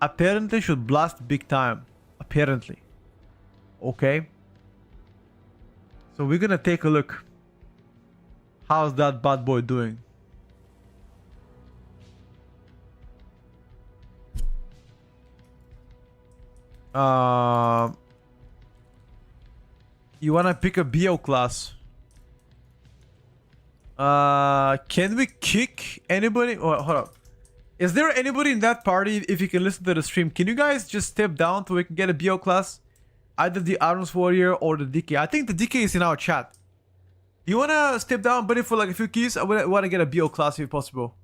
apparently should blast big time. Apparently. Okay. So we're gonna take a look. How's that bad boy doing? You wanna pick a BO class? Can we kick anybody? Oh, hold up. Is there anybody in that party, if you can listen to the stream, can you guys just step down so we can get a BO class? Either the Arms Warrior or the DK. I think the DK is in our chat. You wanna step down, buddy, for like a few keys? I wanna get a BO class if possible.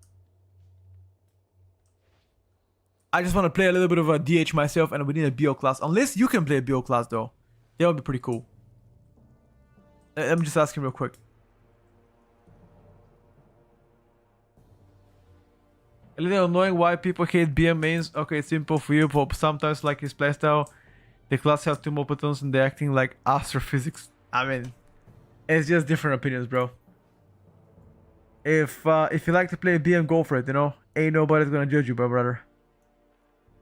I just wanna play a little bit of a DH myself and we need a BO class. Unless you can play a BO class though. That would be pretty cool. Let me just ask him real quick. A little annoying why people hate BM mains. Okay, it's simple for you, but sometimes like his playstyle, the class has 2 more buttons and they're acting like astrophysics. I mean, it's just different opinions, bro. If you like to play BM, go for it, you know? Ain't nobody's gonna judge you, bro, brother.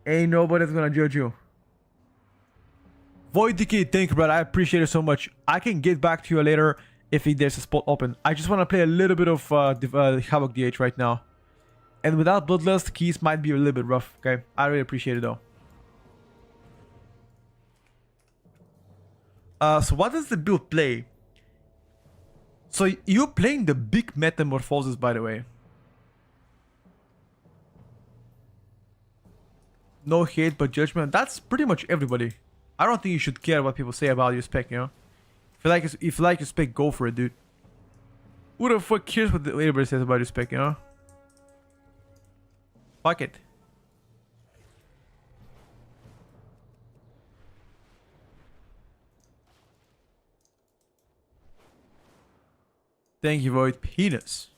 Ain't nobody's gonna judge you. Void Decay, thank you, brother. I appreciate it so much. I can get back to you later if there's a spot open. I just want to play a little bit of Havoc DH right now. And without Bloodlust, keys might be a little bit rough, okay? I really appreciate it, though. So what does the build play? So you're playing the big Metamorphosis, by the way. No hate, but judgment. That's pretty much everybody. I don't think you should care what people say about your spec, you know? If you like your spec, go for it, dude. Who the fuck cares what everybody says about your spec, you know? Fuck it. Thank you, Void Penis.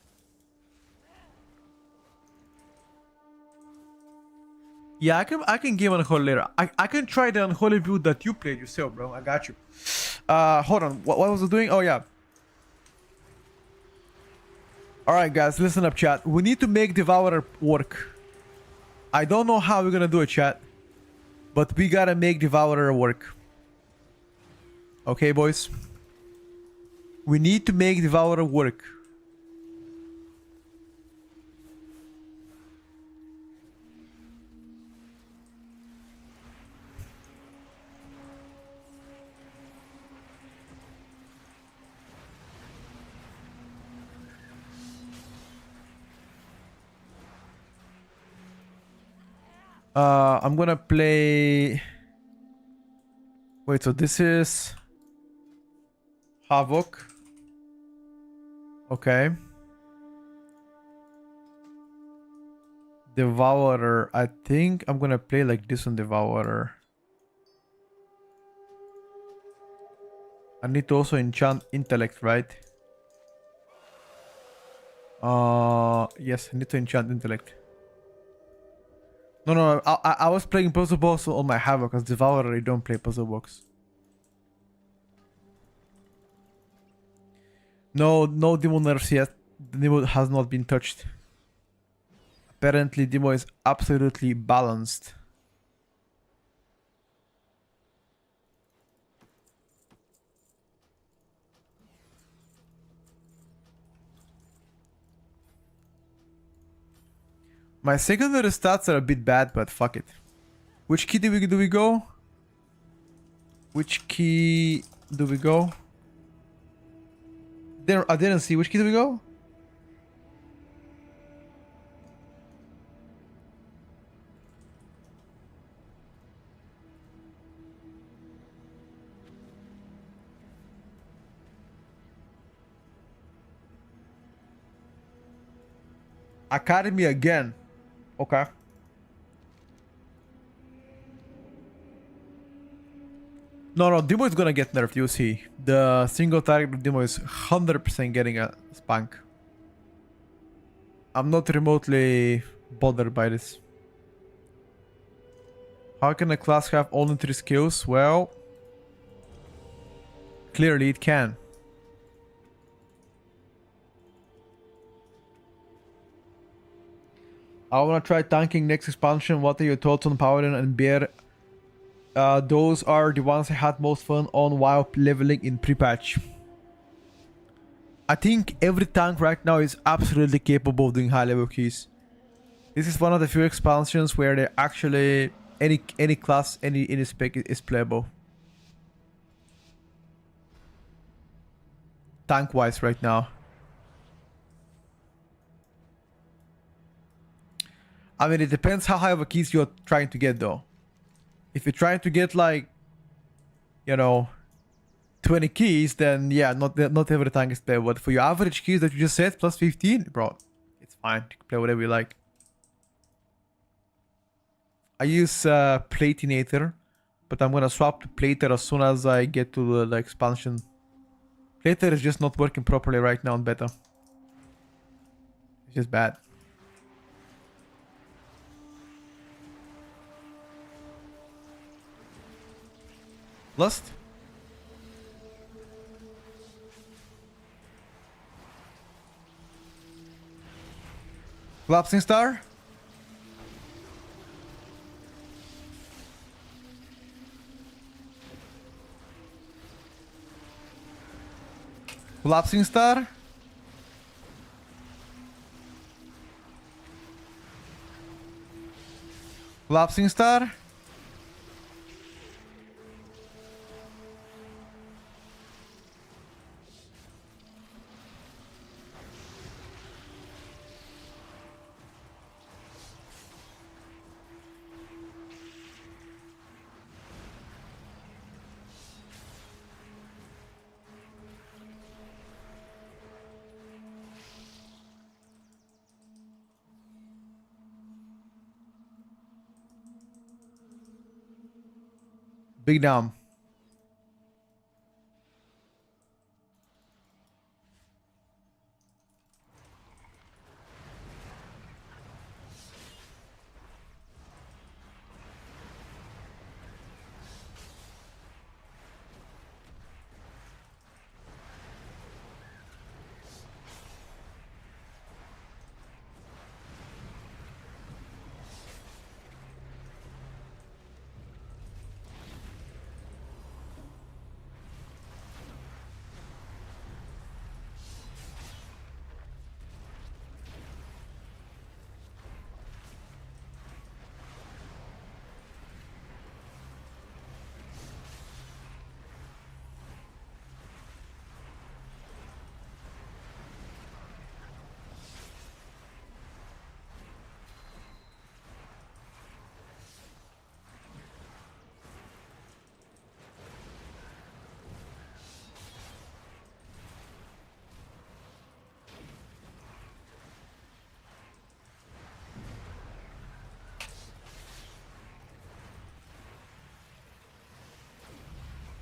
Yeah, I can give Unholy later. I can try the Unholy build that you played yourself, bro. I got you. Hold on. What was I doing? Oh, yeah. Alright, guys. Listen up, chat. We need to make Devourer work. I don't know how we're gonna do it, chat. But we gotta make Devourer work. Okay, boys? We need to make Devourer work. I'm gonna play... Wait, so this is... Havoc. Okay. Devourer. I think I'm gonna play like this on Devourer. I need to also enchant Intellect, right? Yes, I need to enchant Intellect. No, I was playing Puzzle Box on my Havoc, because Devourer, I don't play Puzzle Box. No Demo nerfs yet. The Demo has not been touched. Apparently, Demo is absolutely balanced. My secondary stats are a bit bad, but fuck it. Which key do we go? Which key do we go? There, I didn't see. Which key do we go? Academy again. Okay. No, Demo is gonna get nerfed, you'll see. The single target Demo is 100% getting a spank. I'm not remotely bothered by this. How can a class have only 3 skills? Well, clearly it can. I wanna try tanking next expansion. What are your thoughts on Paladin and Bear? Those are the ones I had most fun on while leveling in pre-patch. I think every tank right now is absolutely capable of doing high level keys. This is one of the few expansions where they actually any class, any spec is playable. Tank wise right now. I mean, it depends how high of a keys you're trying to get though. If you're trying to get like, you know, 20 keys, then yeah, not every tank is playable. But for your average keys that you just said, plus 15, bro, it's fine. You can play whatever you like. I use Platinator, but I'm gonna swap to Plater as soon as I get to the expansion. Plater is just not working properly right now in beta. It's just bad. Lust? Collapsing Star? Collapsing Star? Collapsing Star? Big down.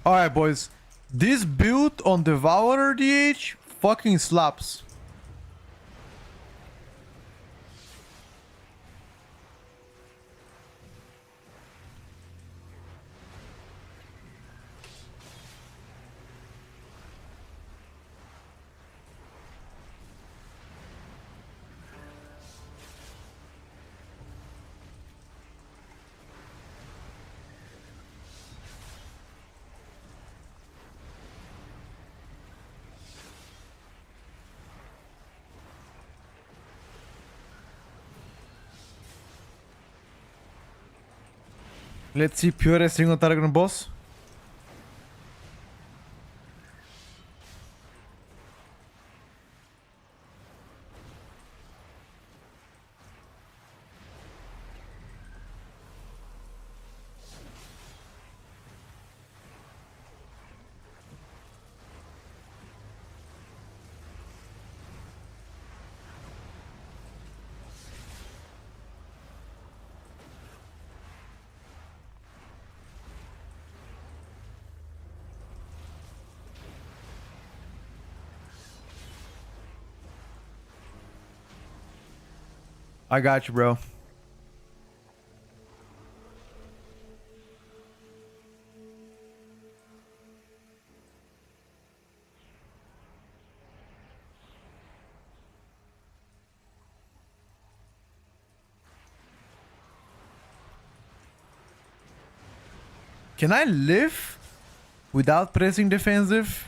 Alright, boys. This build on Devourer DH fucking slaps. Let's see pure single target boss. I got you, bro. Can I live without pressing defensive?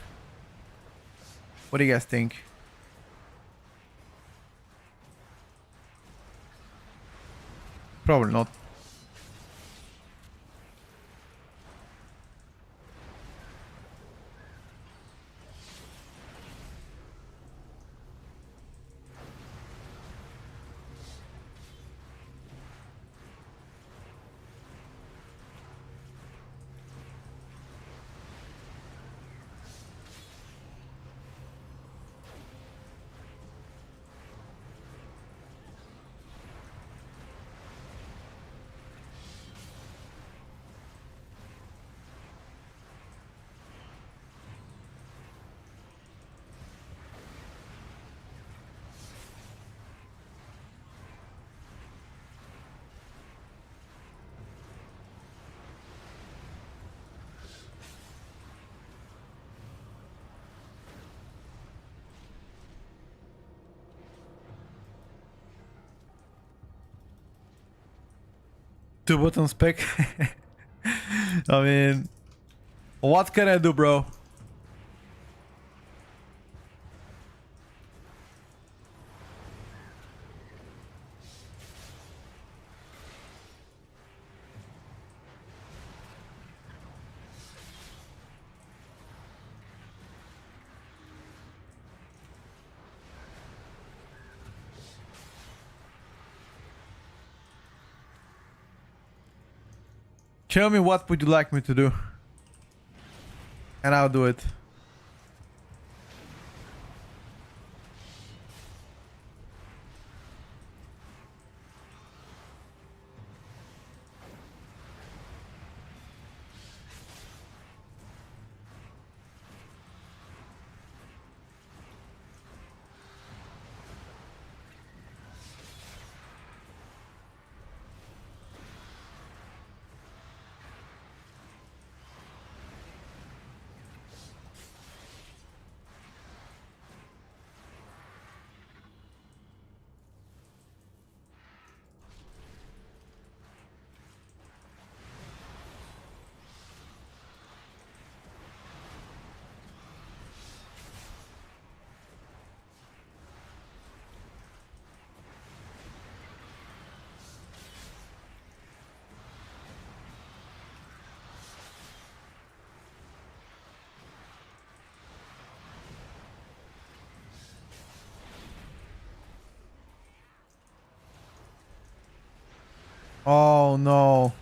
What do you guys think? Probably not. Two button spec. I mean, what can I do, bro? Tell me what would you like me to do, and I'll do it. Oh no.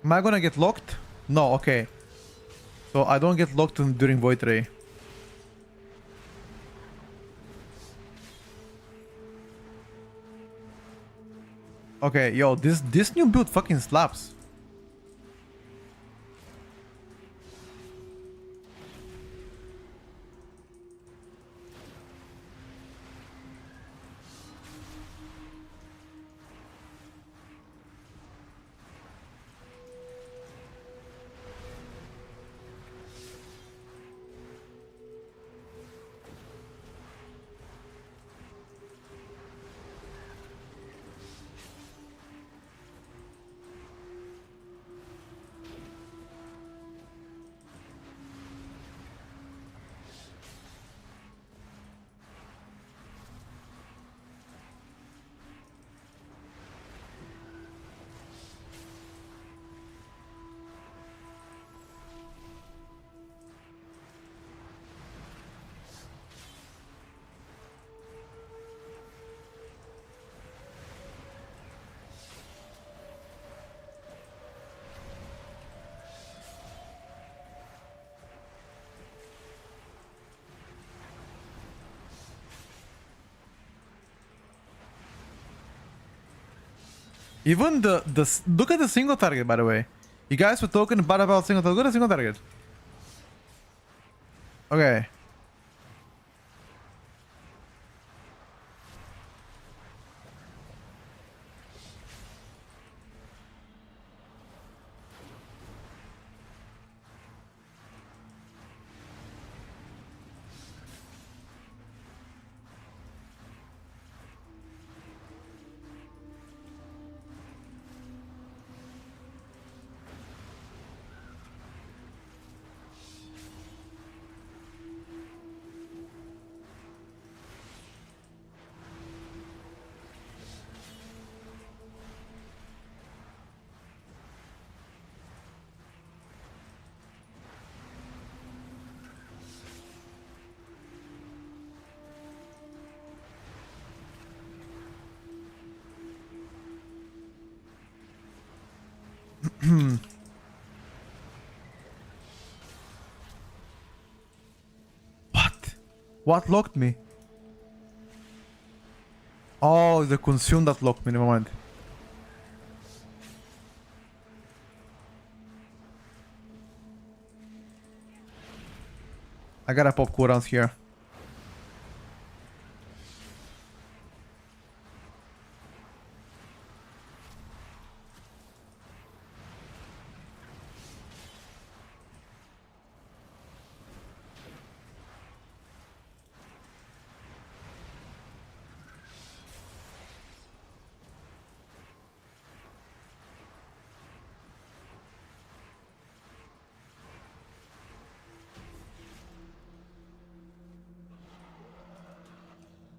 Am I gonna get locked? No, okay. So I don't get locked during Void Ray. Okay, yo, this new build fucking slaps. Even look at the single target, by the way. You guys were talking about single target. Look at the single target. Okay. What? What locked me? Oh, the consume that locked me. Never mind. I gotta pop cooldowns here.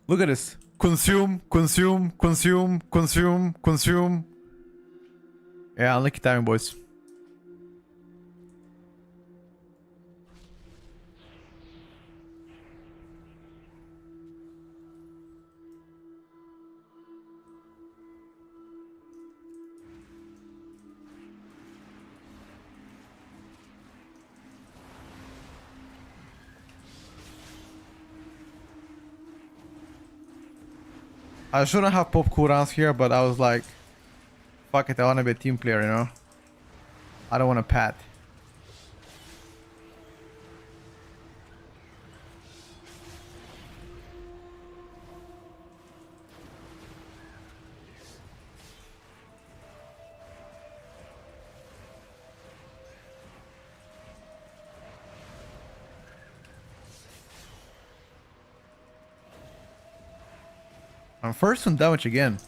Look at this. Consume, consume, consume, consume, consume. Yeah, unlucky timing, boys. I shouldn't have pop cooldowns here, but I was like, fuck it, I wanna be a team player, you know? I don't wanna pat. I'm first on damage again.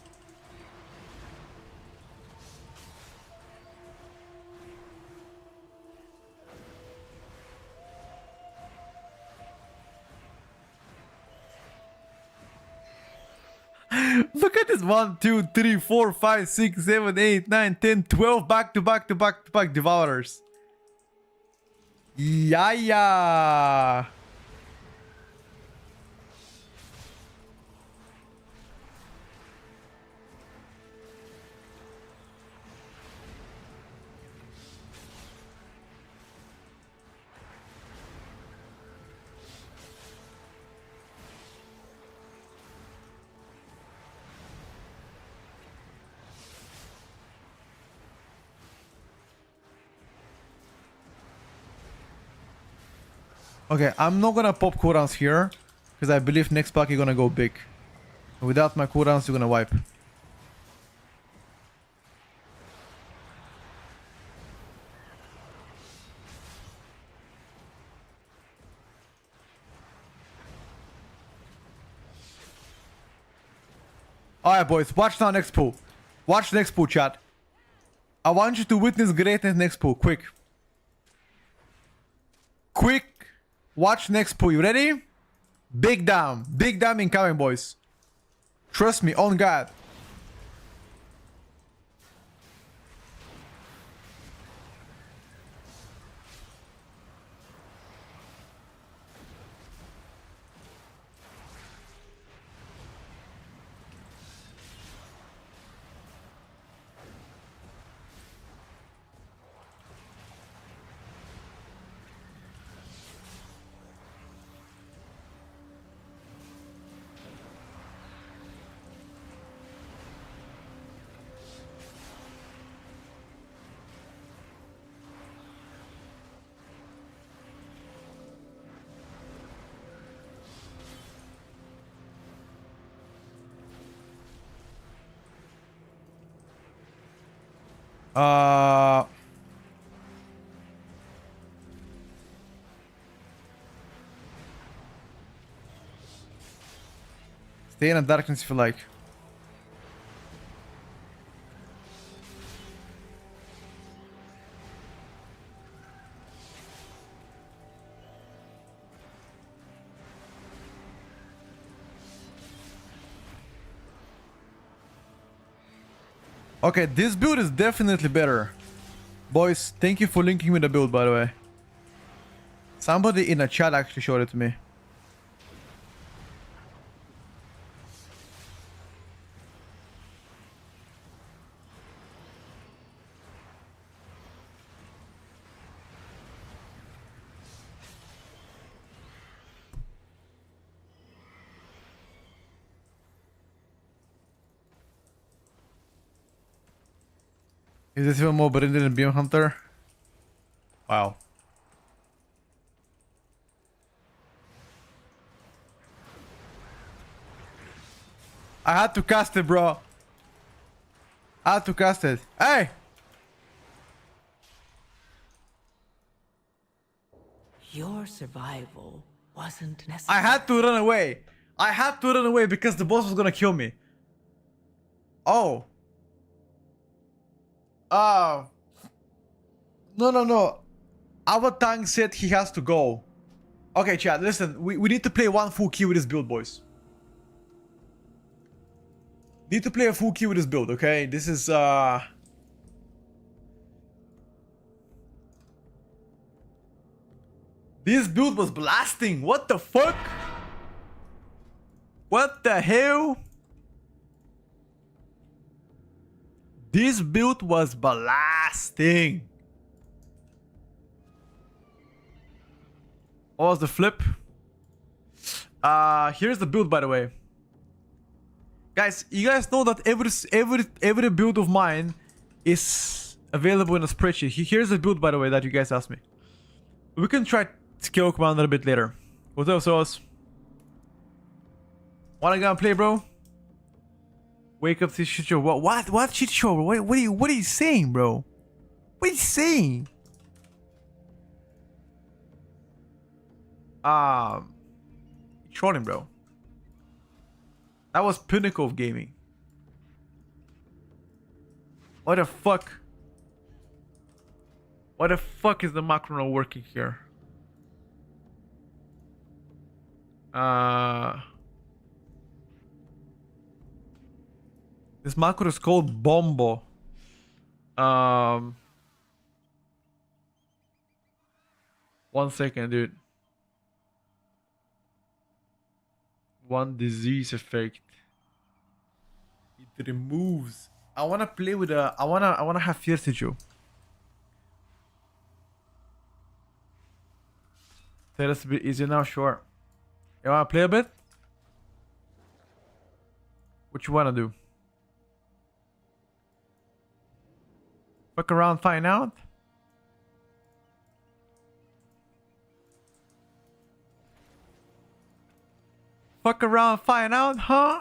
Look at this 1, 2, 3, 4, 5, 6, 7, 8, 9, 10, 12 back to back to back to back Devourers. Yeah. Okay, I'm not gonna pop cooldowns here because I believe next pack you're gonna go big. Without my cooldowns, you're gonna wipe. Alright, boys, watch now next pool. Watch next pool, chat. I want you to witness greatness next pool. Quick. Quick. Watch next pool. You ready? Big down. Big down incoming, boys. Trust me, on God. Uh, Stay in the darkness if you like. Okay, this build is definitely better. Boys, thank you for linking me the build, by the way. Somebody in the chat actually showed it to me. Is this even more brilliant than Beam Hunter? Wow. I had to cast it, bro. I had to cast it. Hey! Your survival wasn't necessary. I had to run away. I had to run away because the boss was gonna kill me. Oh. Oh. No. Our tank said he has to go. Okay, chat, listen. We need to play one full queue with this build, boys. Need to play a full queue with this build, okay? This is, This build was blasting. What the fuck? What the hell? This build was blasting. What was the flip? Here's the build, by the way. Guys, you guys know that every build of mine is available in a spreadsheet. Here's the build, by the way, that you guys asked me. We can try Skill Commander a bit later. What's up, Sauce? Wanna go and play, bro? Wake up to shit show. What shit show, bro? What are you saying, bro? What are you saying? Trolling, bro. That was pinnacle of gaming. What the fuck? What the fuck is the macro not working here? This macro is called Bombo. 1 second, dude. One disease effect. It removes. I wanna play with a. I wanna have Fierce Joe. Tell us a bit easier now, sure. You wanna play a bit? What you wanna do? Fuck around, find out. Fuck around, find out, huh?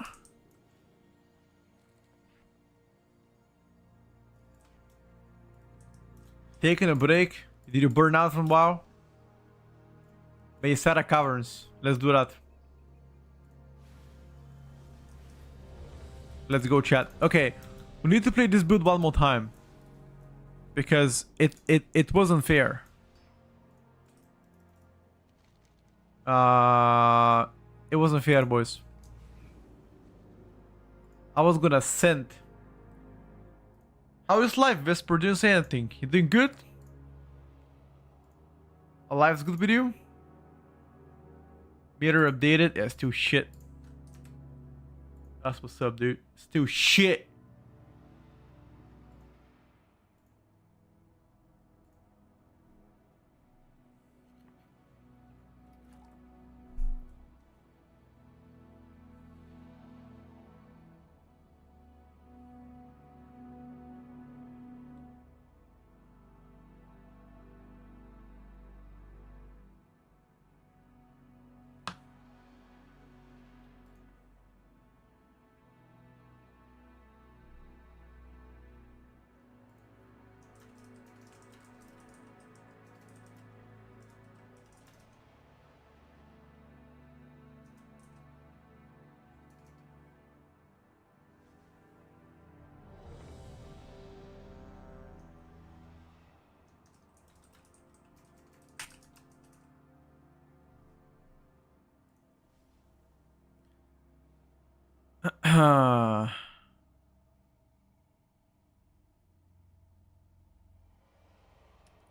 Taking a break. Did you burn out from WoW? May set a caverns. Let's do that. Let's go, chat. Okay, we need to play this build one more time because it wasn't fair. It wasn't fair, boys. I was gonna send. How is life, Vesper? Didn't say anything. You doing good? Life's good with you? Meter updated? Yeah, still shit. That's what's up, dude. Still shit.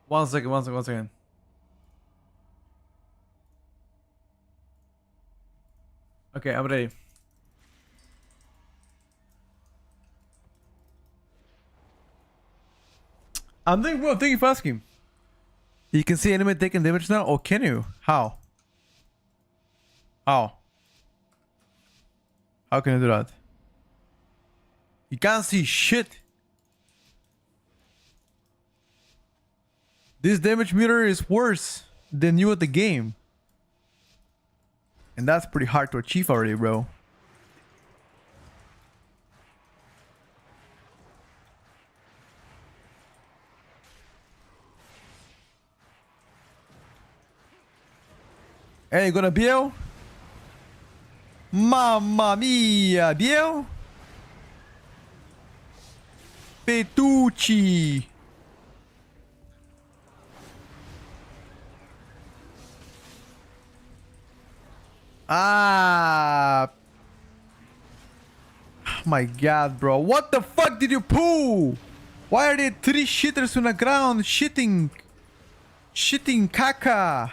One second, one second, one second. Okay, I'm ready. I'm doing well, thank you for asking. You can see enemy taking damage now, or can you? How? How? How can you do that? You can't see shit. This damage meter is worse than you at the game. And that's pretty hard to achieve already, bro. Hey, you gonna BL? Mamma mia, BL? Petrucci. Ah. Oh my god, bro. What the fuck did you pull? Why are there 3 shitters on the ground shitting? Shitting caca.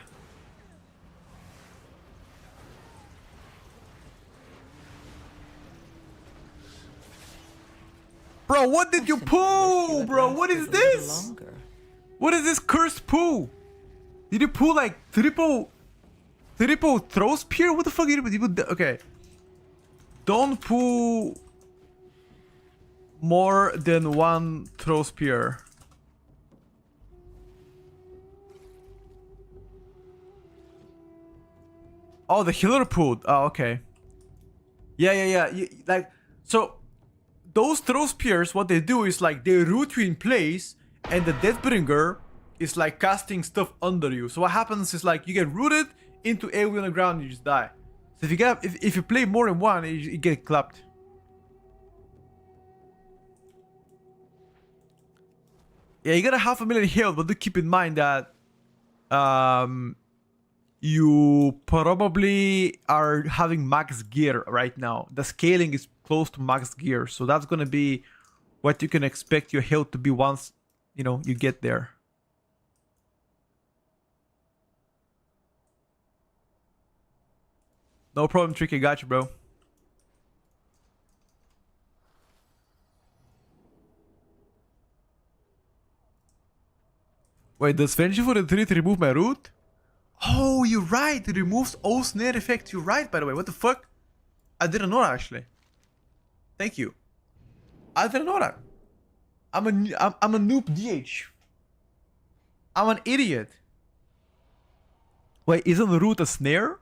Bro, what did you pull, bro? What is this? What is this cursed pull? Did you pull like triple throw spear? What the fuck did you do? Okay. Don't pull more than 1 throw spear. Oh, the healer pulled. Oh, okay. Yeah. Like, so those throw spears, what they do is like they root you in place, and the Deathbringer is like casting stuff under you. So what happens is like you get rooted into AoE on the ground and you just die. So if you play more than one, you get clapped. Yeah, you got a 500,000 health, but do keep in mind that you probably are having max gear right now. The scaling is close to max gear, so that's gonna be what you can expect your health to be once, you know, you get there. No problem, Tricky. Got you, bro. Wait, does Vengeful for the 3 remove my root? Oh, you're right. It removes all snare effects. You're right, by the way. What the fuck? I didn't know that, actually. Thank you. I didn't know that. I'm a noob DH. I'm an idiot. Wait, isn't the root a snare?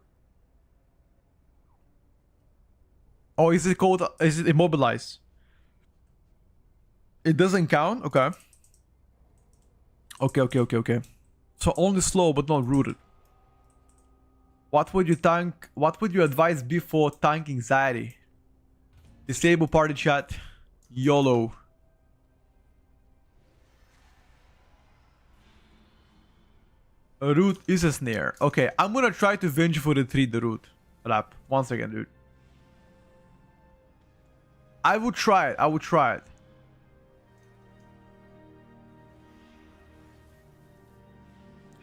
Or is it called? Is it immobilized? It doesn't count. Okay. Okay. So only slow but not rooted. What would you tank? What would you advise before tank anxiety? Disable party chat. YOLO. A root is a snare. Okay, I'm gonna try to vengeful retreat the root. Rap. 1 second, dude. I would try it. I would try it.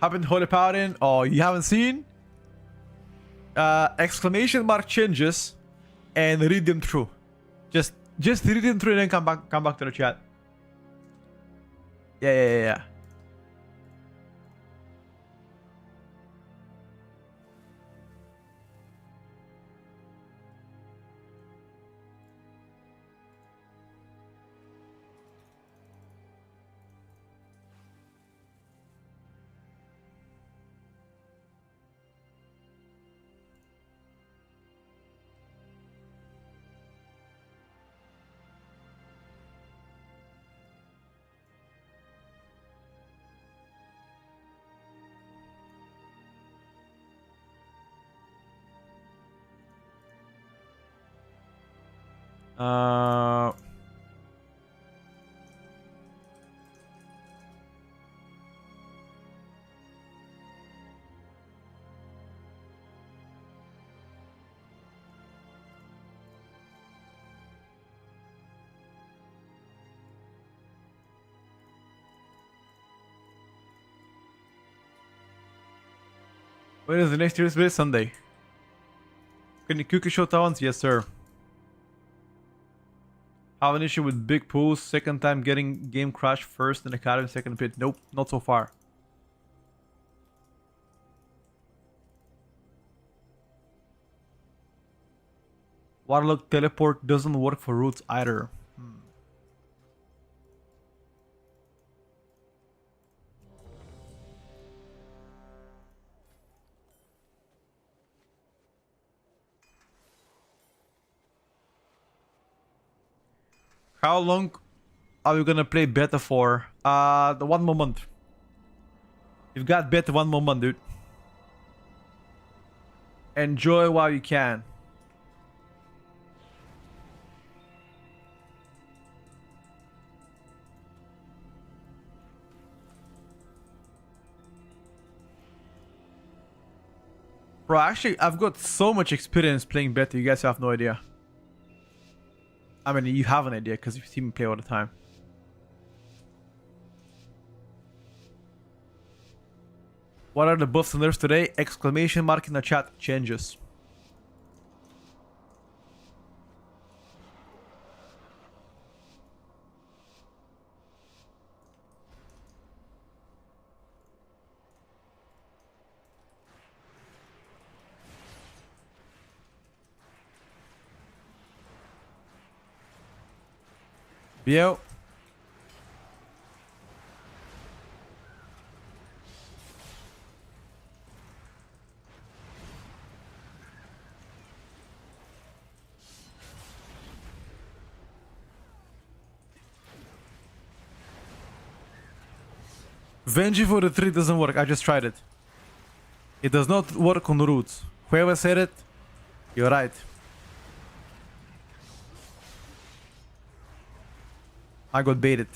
Happened Holy Paladin. Oh, you haven't seen? Exclamation mark changes and read them through. Just read them through and then come back to the chat. Yeah. Uh When is the next year's video? Sunday. Can you cookie show talents? Yes, sir. Have an issue with big pools. Second time getting game crash first in academy, second pit. Nope, not so far. Waterlock teleport doesn't work for roots either. How long are we gonna play beta for? The 1 more month. You've got beta 1 more month, dude. Enjoy while you can. Bro, actually, I've got so much experience playing beta, you guys have no idea. I mean, you have an idea because you see me play all the time. What are the buffs and nerfs today? Exclamation mark in the chat changes. Yo. Venji for the 3 doesn't work, I just tried it. It does not work on roots. Whoever said it, you're right. I got baited.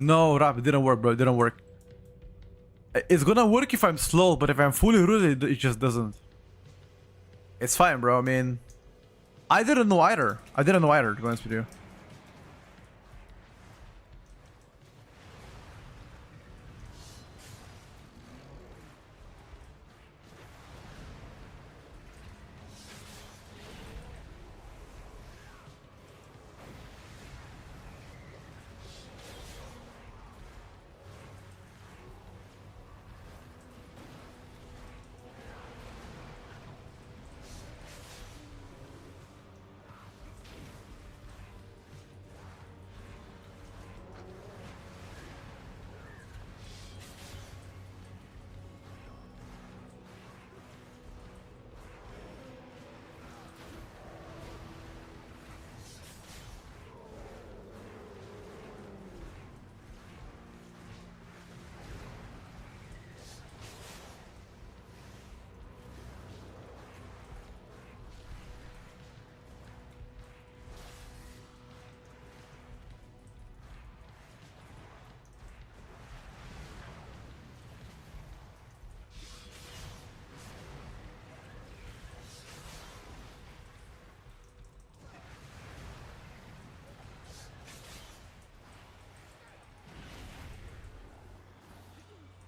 No, Rap, it didn't work, bro. It didn't work. It's gonna work if I'm slow, but if I'm fully rooted, it just doesn't. It's fine, bro. I mean, I didn't know either. I didn't know either, to be honest with you.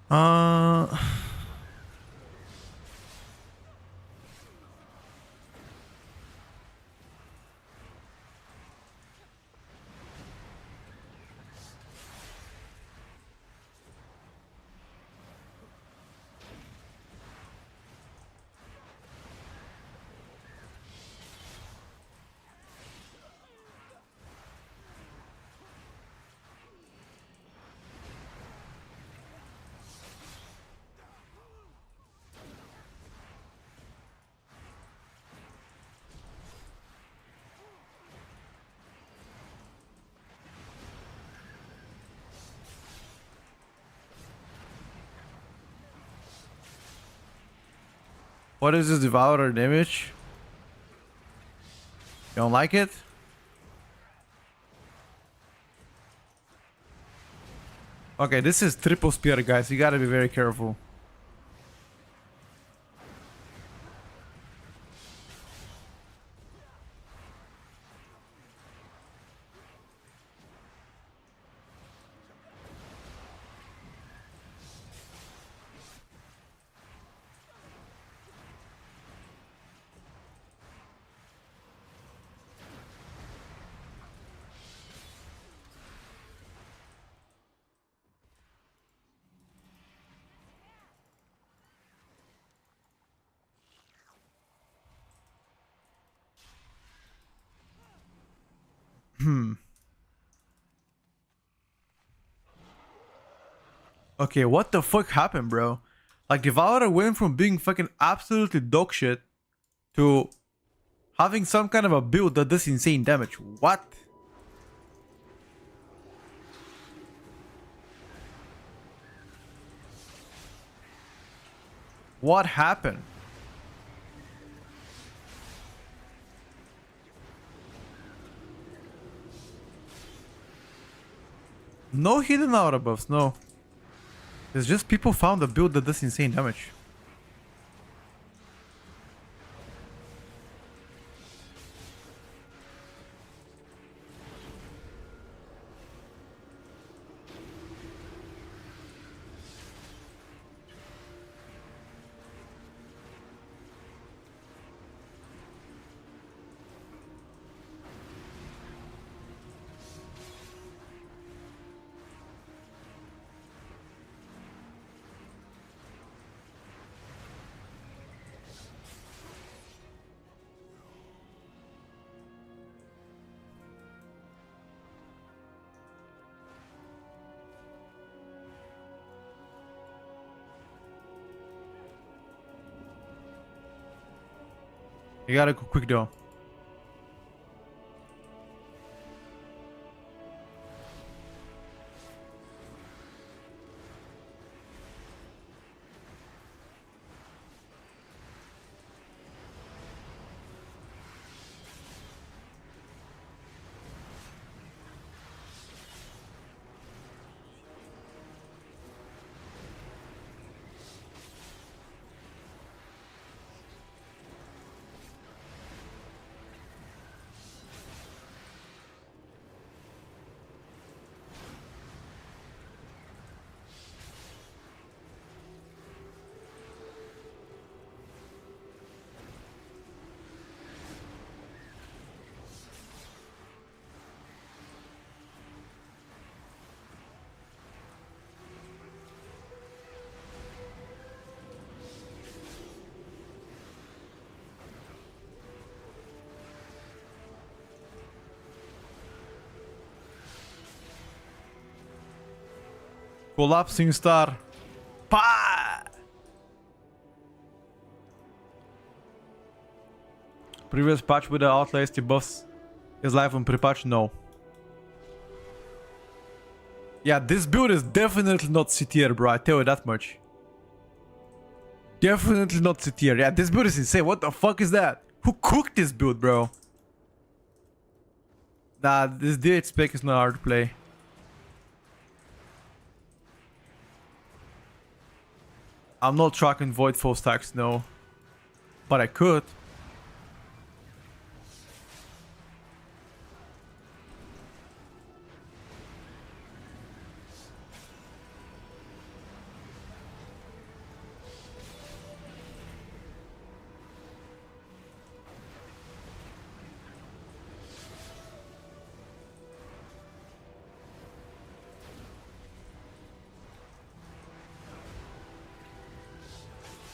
Uh... What is this Devourer damage? You don't like it? Okay, this is triple spear, guys. You gotta be very careful. Okay, what the fuck happened, bro? Like, Devourer went from being fucking absolutely dog shit to having some kind of a build that does insane damage. What? What happened? No hidden aura buffs, no. It's just people found a build that does insane damage. You gotta go quick though. Collapsing star. Pa! Previous patch with the outlays buffs is live on pre-patch? No. Yeah, this build is definitely not C tier, bro. I tell you that much. Definitely not C tier. Yeah, this build is insane. What the fuck is that? Who cooked this build, bro? Nah, this D8 spec is not hard to play. I'm not tracking Void full stacks, no. But I could.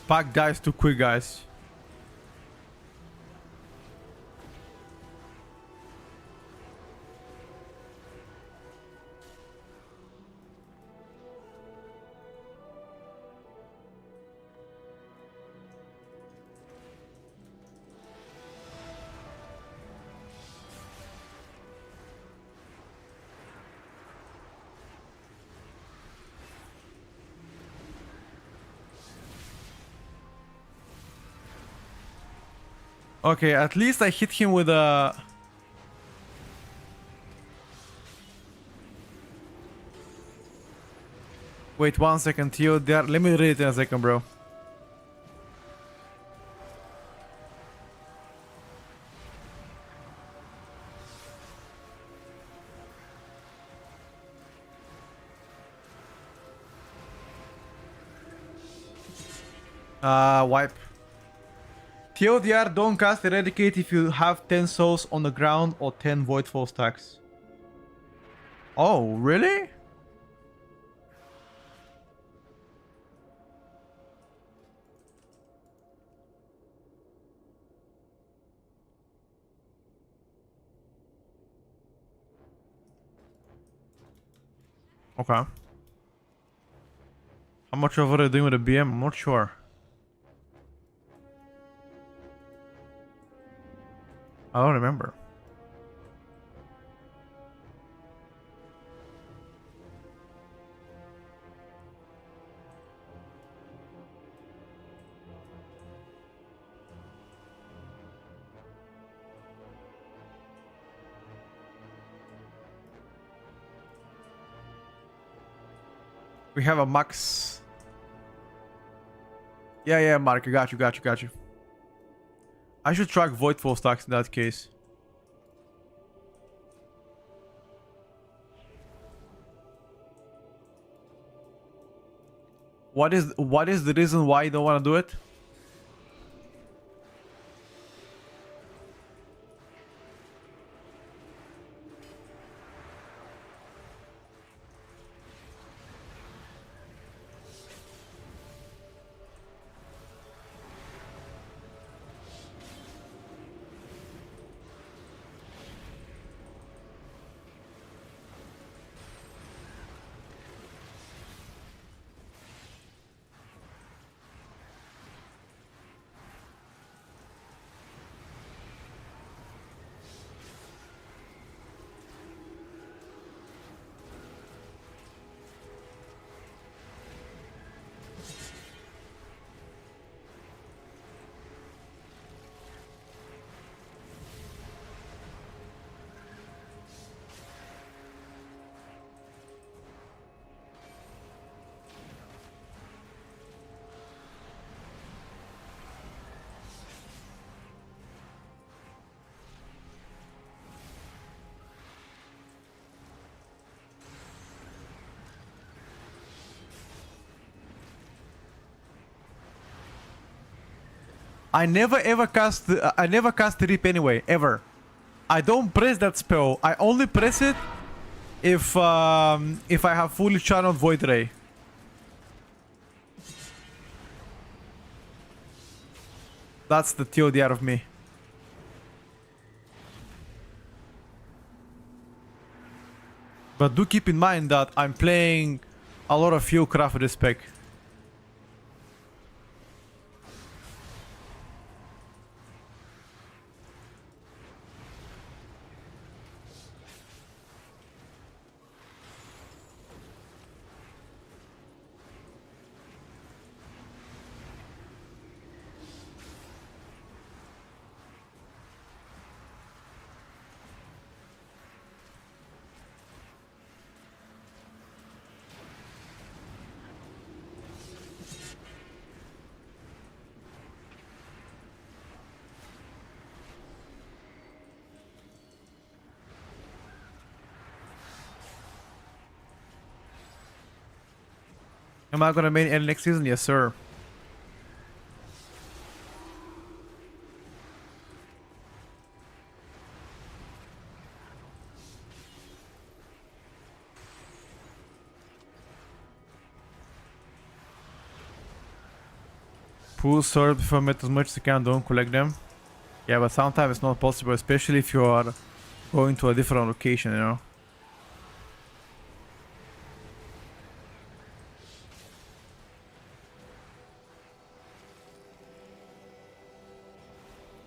Pack dies too quick, guys. Okay, at least I hit him with a... Wait 1 second, Theo. Let me read it in a second, bro. Wipe. TLDR, don't cast Eradicate if you have 10 souls on the ground or 10 Voidfall stacks. Oh, really? Okay. How much of what are you doing with the BM? I'm not sure. I don't remember. We have a max. Yeah, Mark. I got you. I should track Voidfall stacks in that case. What is the reason why you don't want to do it? I never ever cast the Rip anyway, ever. I don't press that spell. I only press it if I have fully channeled Void Ray. That's the TLDR of me. But do keep in mind that I'm playing a lot of few craft with this spec. Am I gonna main N next season? Yes, sir. Pull sword before met as much as you can, don't collect them. Yeah, but sometimes it's not possible, especially if you are going to a different location, you know?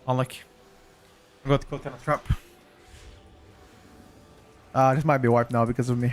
Unlucky. I got caught in a trap. This might be wiped now because of me.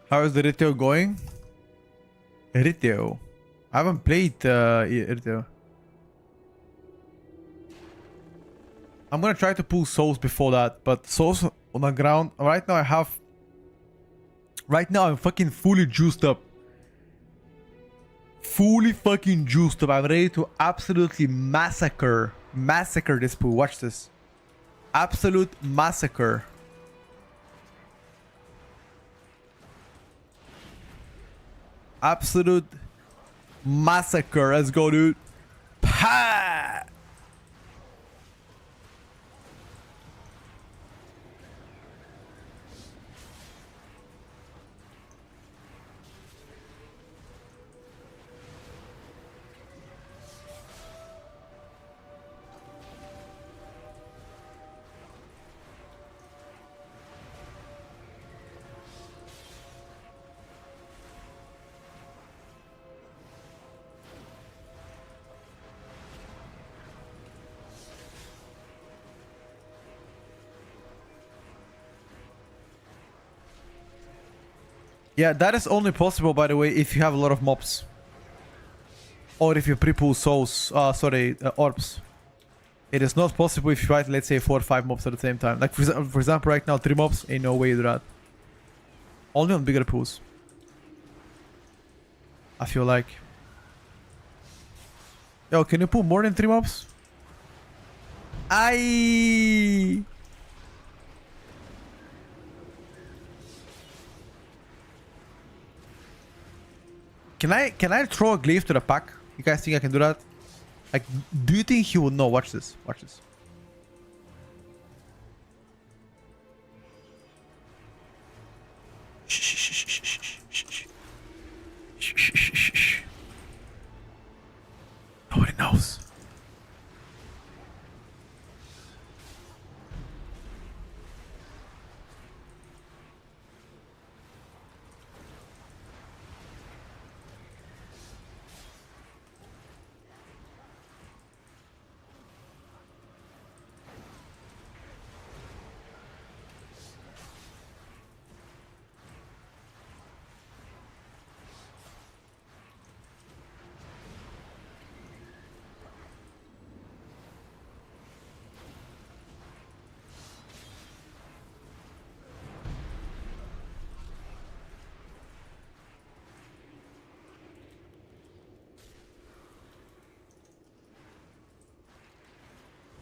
How is the Riteo going? Riteo. I haven't played Riteo. I'm gonna try to pull souls before that, but souls on the ground. Right now I have... Right now I'm fucking fully juiced up. Fully fucking juiced up. I'm ready to absolutely massacre this pool. Watch this. Absolute massacre. Absolute massacre. Let's go, dude. Pa! Yeah, that is only possible, by the way, if you have a lot of mobs. Or if you pre-pull souls, orbs. It is not possible if you fight, let's say, 4 or 5 mobs at the same time. Like, for example, right now, 3 mobs, ain't no way you do that. Only on bigger pools. I feel like. Yo, can you pull more than 3 mobs? Aye. Can I throw a glyph to the pack? You guys think I can do that? Like, do you think he would know? Watch this. Watch this. Nobody knows.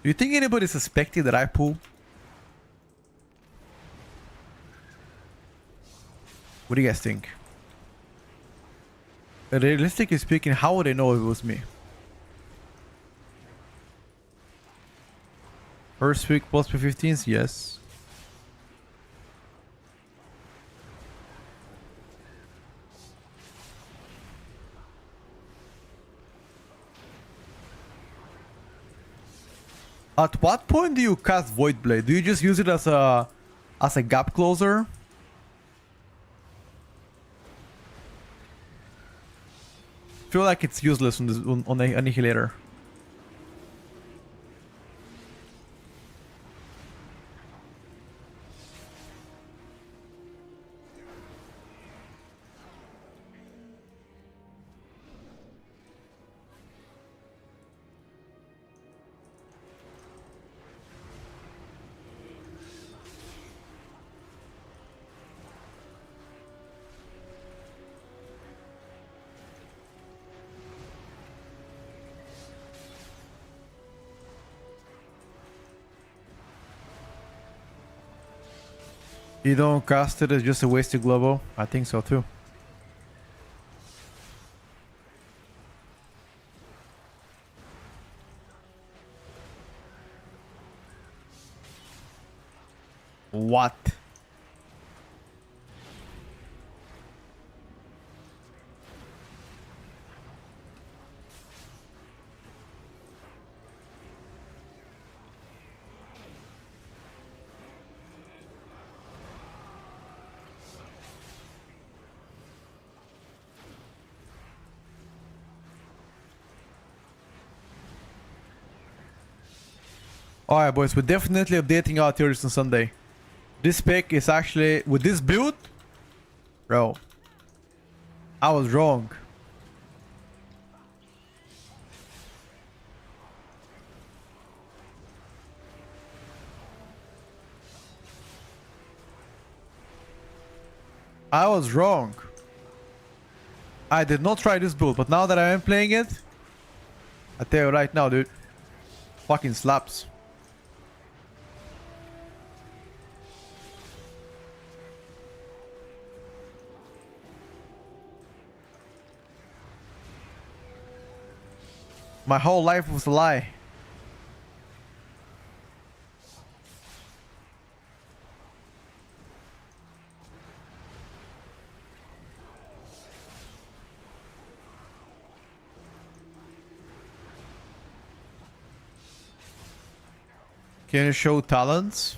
Do you think anybody suspected that I pull? What do you guys think? Realistically speaking, how would they know if it was me? First week plus P15s? Yes. At what point do you cast Void Blade? Do you just use it as a gap closer? Feel like it's useless on this on the Annihilator. You don't cast it as just a wasted global? I think so too. What? Alright boys, we're definitely updating our Tierlist on Sunday. This pick is actually, with this build, Bro, I was wrong. I was wrong. I did not try this build, but now that I am playing it, I tell you right now, dude, fucking slaps. My whole life was a lie. Can you show talents?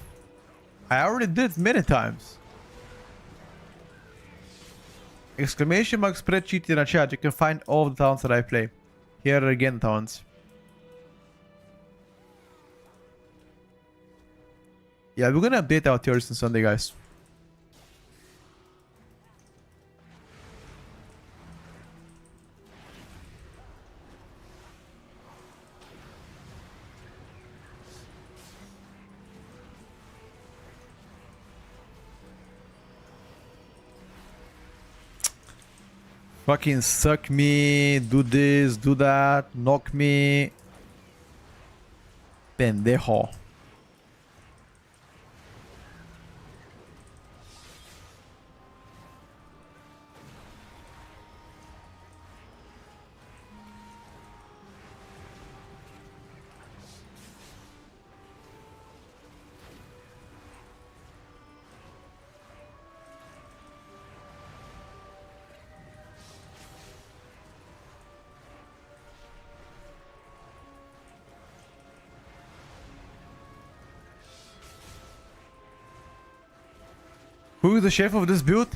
I already did many times. Exclamation mark spreadsheet in a chat. You can find all the talents that I play. Here are again talents. Yeah, we're gonna update our tiers on Sunday, guys. Fucking suck me, do this, do that, knock me. Pendejo. Who is the chef of this build?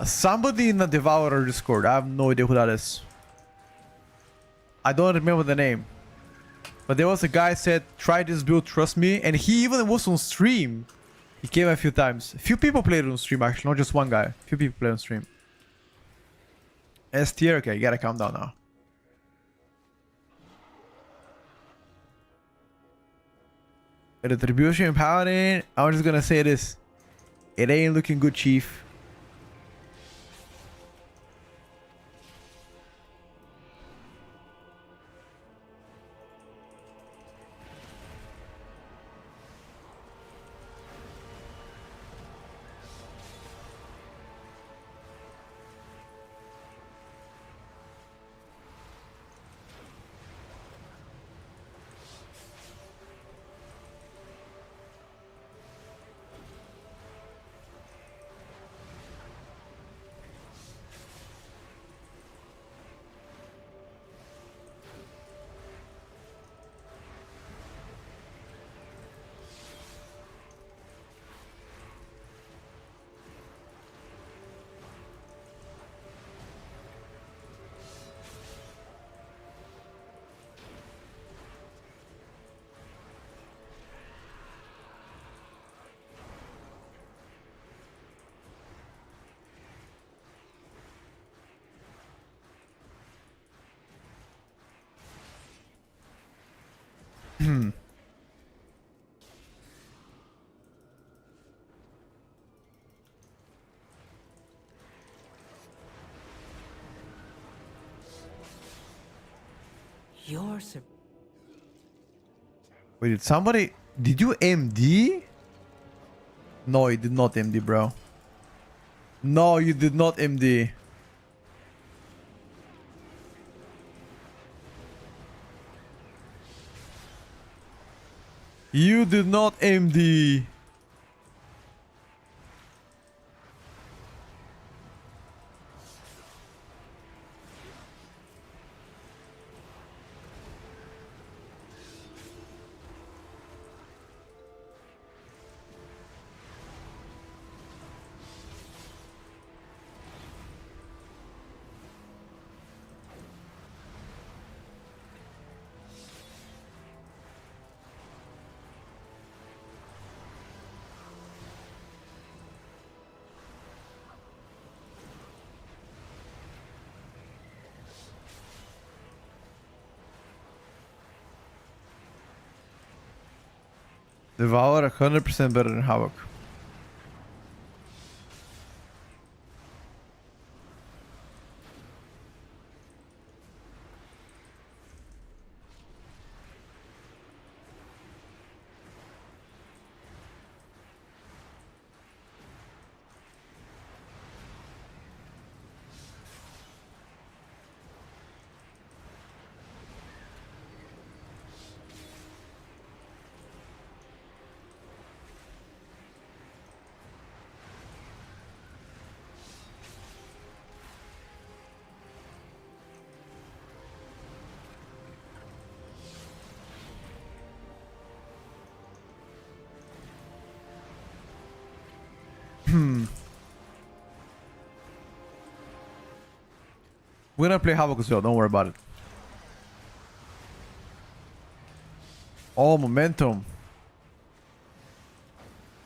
Somebody in the Devourer Discord. I have no idea who that is. I don't remember the name. But there was a guy said, try this build, trust me. And he even was on stream. He came a few times. A few people played on stream actually, not just one guy. A few people played on stream. S tier, okay, you gotta calm down now. Retribution empowering. I'm just gonna say this. It ain't looking good, Chief. Your sur- Wait, did somebody... Did you MD? No, you did not MD, bro. No, you did not MD. You did not MD. Devourer 100% better than Havoc. We're gonna play Havoc as well, don't worry about it. Oh, momentum.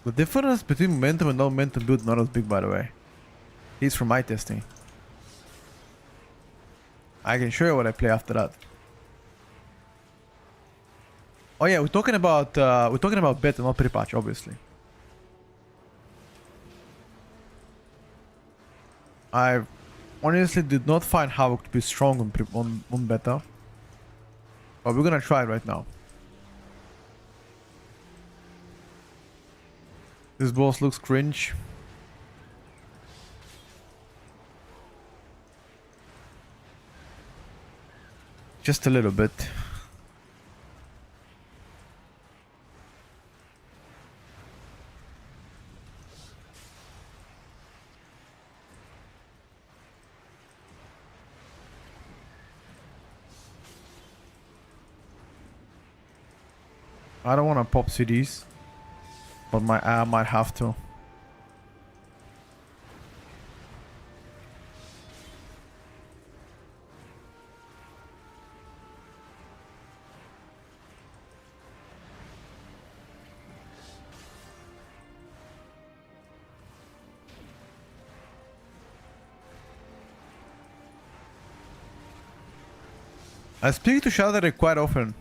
The difference between momentum and non-momentum build not as big, by the way. At least from my testing. I can show you what I play after that. Oh yeah, we're talking about beta, not pre-patch, obviously. I honestly did not find Havoc to be strong on beta. But we're gonna try it right now. This boss looks cringe. Just a little bit. I don't want to pop CDs, but I might have to. I speak to Shadow quite often.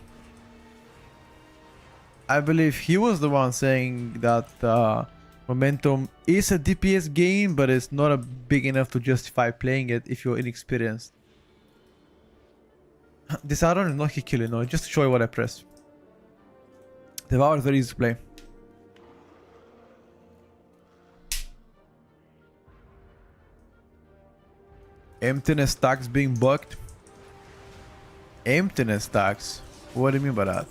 I believe he was the one saying that Momentum is a DPS game, but it's not a big enough to justify playing it if you're inexperienced. This add-on is not hit killing, no, just to show you what I press. Devourer is very easy to play. Emptiness stacks being bugged. Emptiness stacks? What do you mean by that?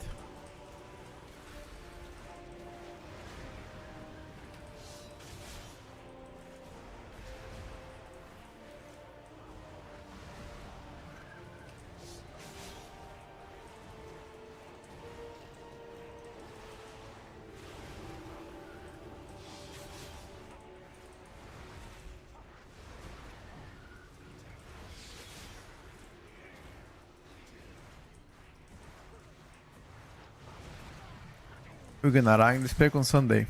We're gonna rank this pack on Sunday.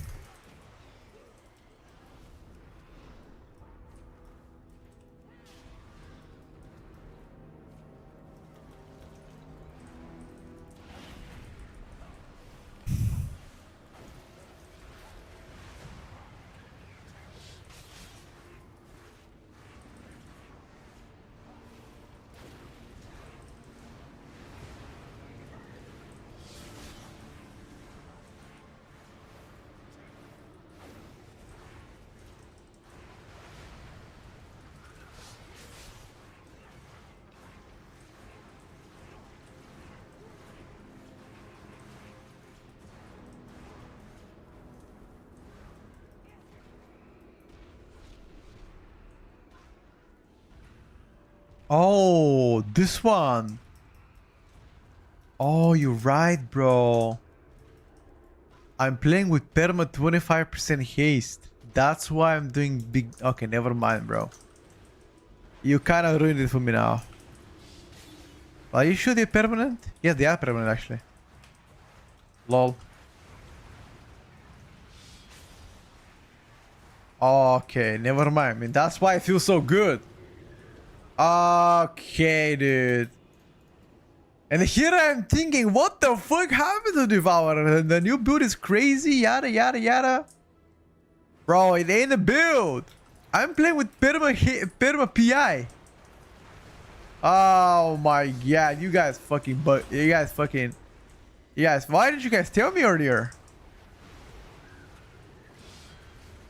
Oh, this one. Oh, you're right, bro. I'm playing with perma 25% haste. That's why I'm doing big... Okay, never mind, bro. You kind of ruined it for me now. Are you sure they're permanent? Yeah, they are permanent, actually. Lol. Okay, never mind. I mean, that's why it feels so good. Okay, dude. And here I'm thinking, what the fuck happened to Devourer? The new build is crazy, yada yada yada. Bro, it ain't a build. I'm playing with Perma PI. Oh my god, you guys, why didn't you guys tell me earlier?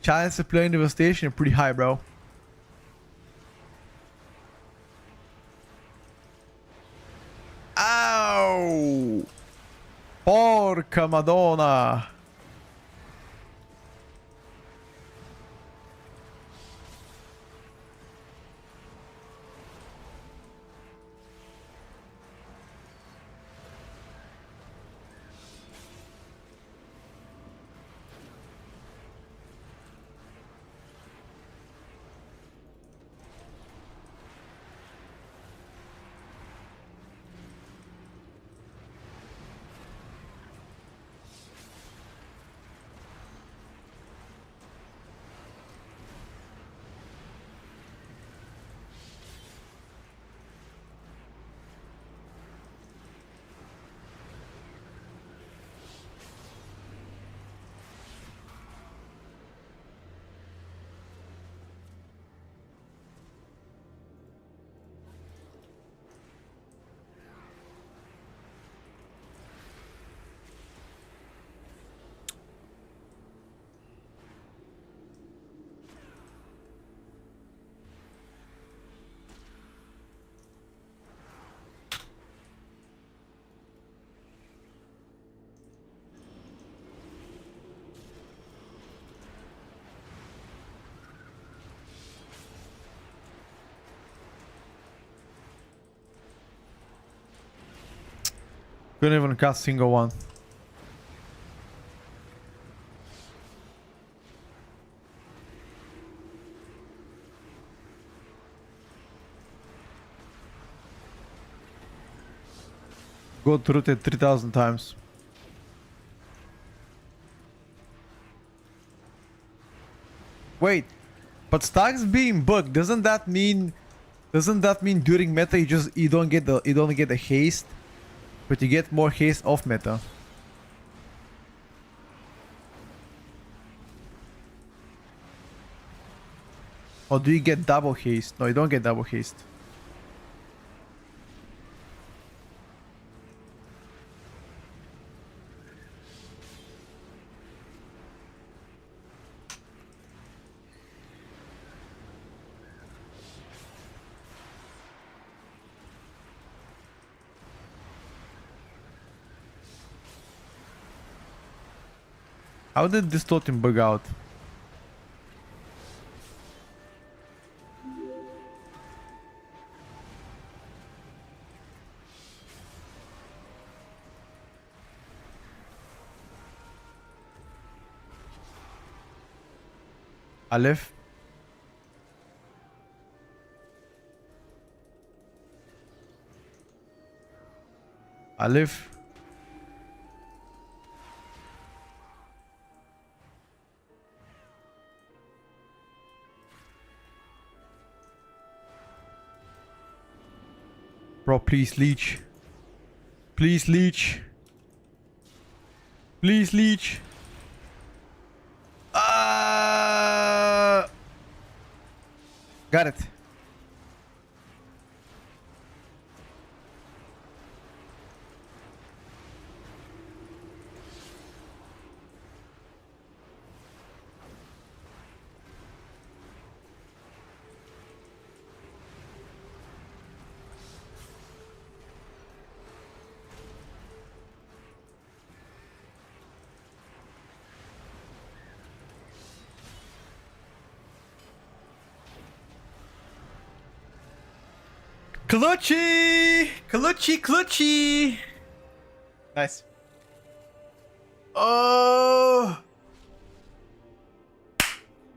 Chance to play in Devastation pretty high, bro. Ow! Porca Madonna! Couldn't even cast single one. Go through it 3,000 times. Wait, but stacks being bugged, doesn't that mean during meta you don't get the haste, but you get more haste off meta? Or do you get double haste? No, you don't get double haste. How did this totem bug out? Aleph. Aleph. Bro, please leech. Please leech. Please leech. Got it. Clutchy! Clutchy, clutchy! Nice. Oh!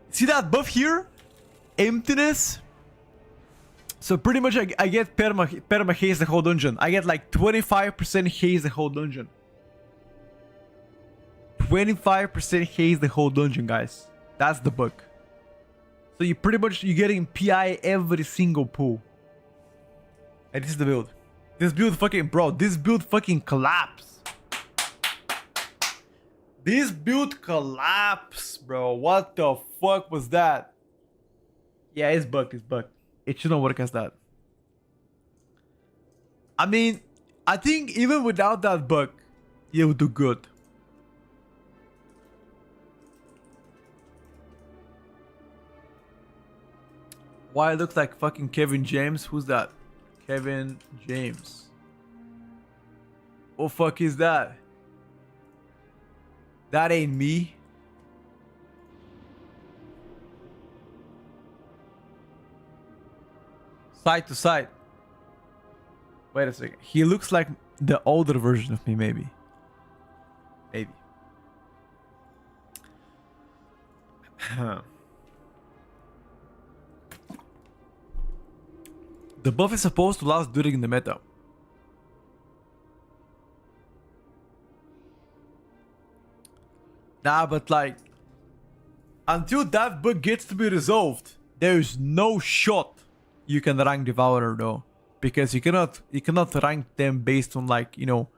See that buff here? Emptiness? So pretty much I get perma haze the whole dungeon. I get like 25% haze the whole dungeon. 25% haze the whole dungeon, guys. That's the bug. So you're getting PI every single pull. And this is the build. This build fucking, bro, this build fucking collapsed. This build collapsed, bro. What the fuck was that? Yeah, it's bugged, it's bugged. It shouldn't work as that. I mean, I think even without that bug, you would do good. Why it looks like fucking Kevin James? Who's that? Kevin James. What fuck is that? That ain't me. Side to side. Wait a second. He looks like the older version of me, maybe. Maybe. The buff is supposed to last during the meta. Nah, but like, until that bug gets to be resolved, there's no shot you can rank Devourer though, because you cannot rank them based on like, you know,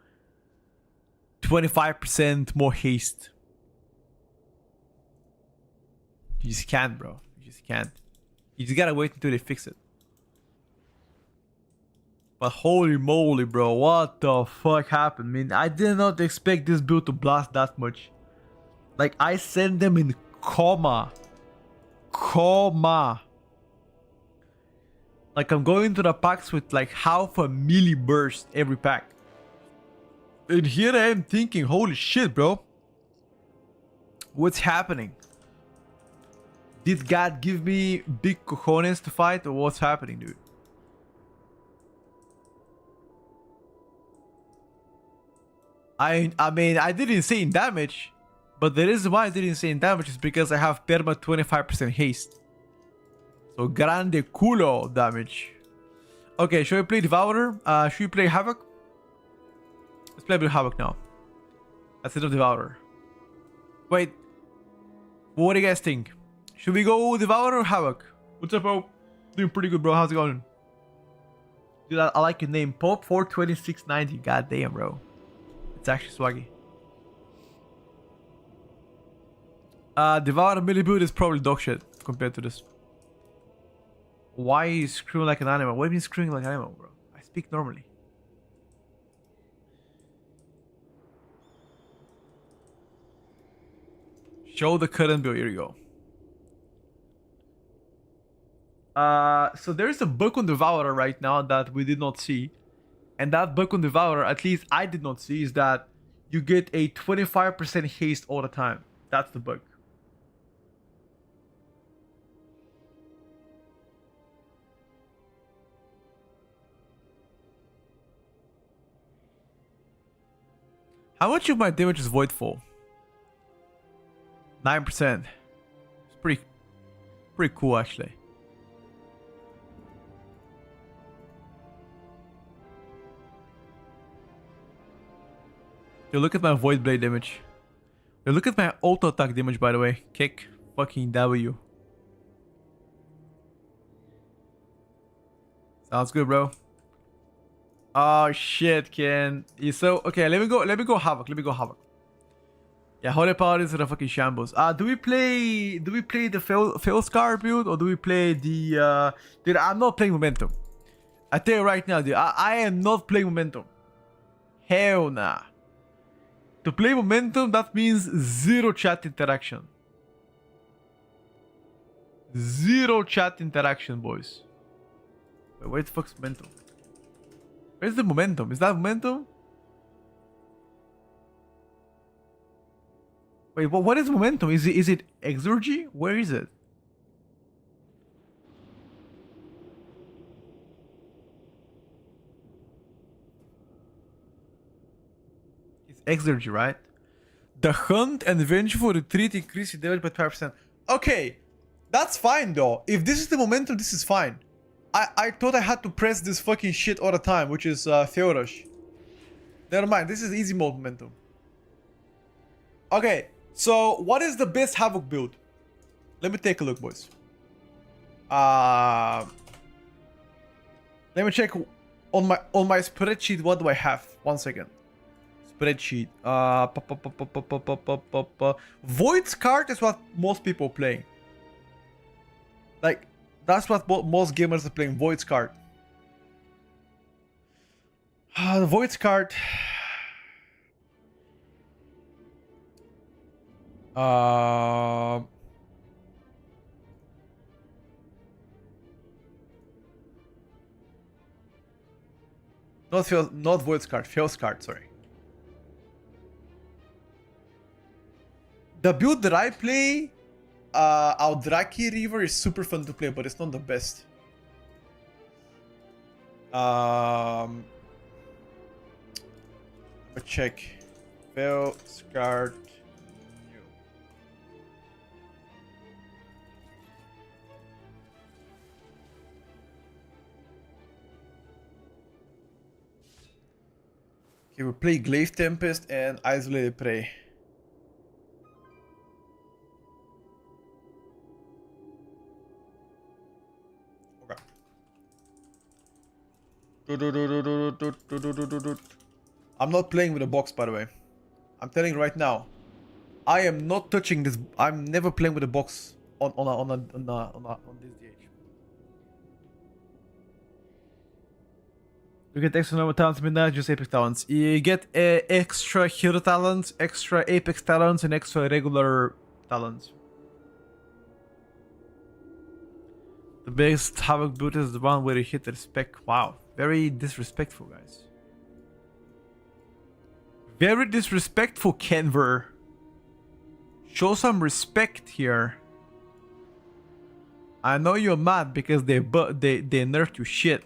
25% more haste. You just can't, bro. You just can't. You just gotta wait until they fix it. But holy moly, bro, what the fuck happened? I mean, I did not expect this build to blast that much. Like, I sent them in coma. Coma. Like, I'm going to the packs with like half a milli burst every pack. And here I am thinking, holy shit, bro. What's happening? Did God give me big cojones to fight, or what's happening, dude? I mean, I did insane damage, but the reason why I did insane damage is because I have perma 25% haste. So grande culo damage. Okay, should we play Devourer? Should we play Havoc? Let's play with Havoc now. Instead of Devourer. Wait. What do you guys think? Should we go Devourer or Havoc? What's up, bro? Doing pretty good, bro. How's it going? Dude, I like your name. Pop 42690. God damn, bro. It's actually swaggy. Devourer melee build is probably dog shit compared to this. Why are you screwing like an animal? What do you mean screwing like an animal, bro? I speak normally. Show the current build. Here you go. So there's a bug on Devourer right now that we did not see. And that bug on Devourer, at least I did not see, is that you get a 25% haste all the time. That's the bug. How much of my damage is voidful? 9%. It's pretty cool actually. Yo, look at my void blade damage. Yo, look at my auto attack damage, by the way. Kick fucking W. Sounds good, bro. Oh shit, Ken. So okay, let me go Havoc. Let me go Havoc. Yeah, Holy Paladins are a fucking shambles. Do we play the fail scar build, or do we play the dude, I'm not playing momentum. I tell you right now, dude, I am not playing momentum. Hell nah. To play momentum, that means zero chat interaction. Zero chat interaction, boys. Wait, where the fuck's momentum? Where's the momentum? Is that momentum? Wait, what is momentum? Is it exurgy? Where is it? It's exurgy, right? The hunt and vengeful retreat increase your damage by 5%. Okay, that's fine though. If this is the momentum, this is fine. I thought I had to press this fucking shit all the time, which is Theorush. Never mind, this is easy mode momentum. Okay, so what is the best Havoc build? Let me take a look, boys. Let me check On my spreadsheet, what do I have? 1 second. Spreadsheet. Void's card is what most people play. Like, that's what most gamers are playing. Void's card. The Void's card. Not Void's card, Feo's card, sorry. The build that I play, Aldraki River is super fun to play, but it's not the best. But check. Feo's card. Okay, we play Glaive Tempest and Isolated Prey. Okay. I'm not playing with a box, by the way. I'm telling you right now. I am not touching this. I'm never playing with a box on this DH. You get extra normal talents, midnight, just apex talents. You get extra hero talents, extra apex talents, and extra regular talents. The biggest havoc boot is the one where you hit the spec. Wow, very disrespectful, guys. Very disrespectful, Kenver. Show some respect here. I know you're mad because they nerfed you shit.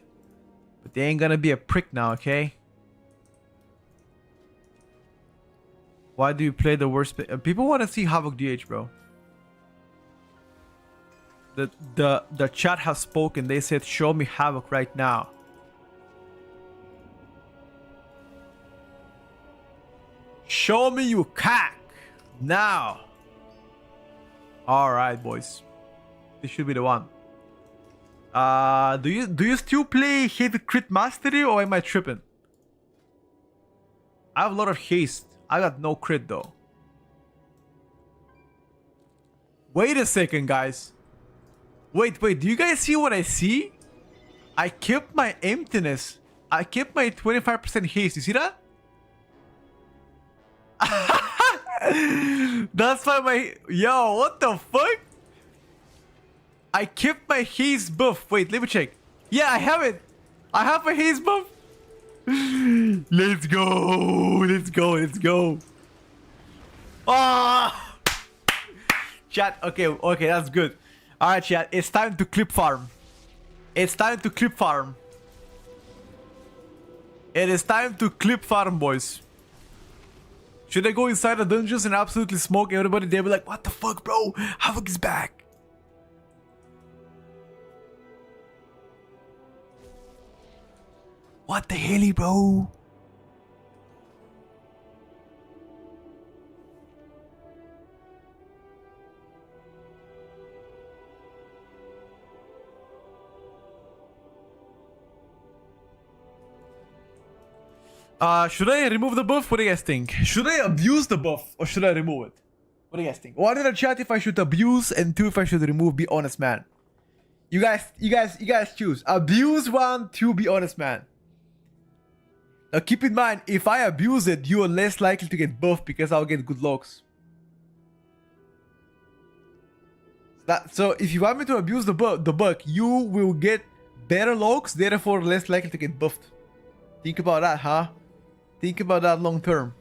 But they ain't gonna be a prick now, okay? Why do you play the worst? People want to see Havoc DH, bro. The chat has spoken. They said, "Show me Havoc right now." Show me you cack now. All right, boys. This should be the one. Do you still play Heavy Crit Mastery or am I tripping? I have a lot of haste. I got no crit though. Wait a second, guys. Wait, do you guys see what I see? I kept my emptiness. I kept my 25% haste. You see that? That's why my... Yo, what the fuck? I kept my haste buff. Wait, let me check. Yeah, I have it. I have a haste buff. Let's go. Let's go. Let's go. Ah! Chat, okay, that's good. Alright, chat, it's time to clip farm. It's time to clip farm. It is time to clip farm, boys. Should I go inside the dungeons and absolutely smoke everybody? They'll be like, what the fuck, bro? Havoc is back. What the hell, bro? Should I remove the buff? What do you guys think? Should I abuse the buff or should I remove it? What do you guys think? One in the chat if I should abuse and two if I should remove. Be honest, man. You guys choose. Abuse 1, 2, be honest, man. Now keep in mind, if I abuse it, you are less likely to get buffed because I'll get good locks. So if you want me to abuse the bug, you will get better locks, therefore less likely to get buffed. Think about that, huh? Think about that long term.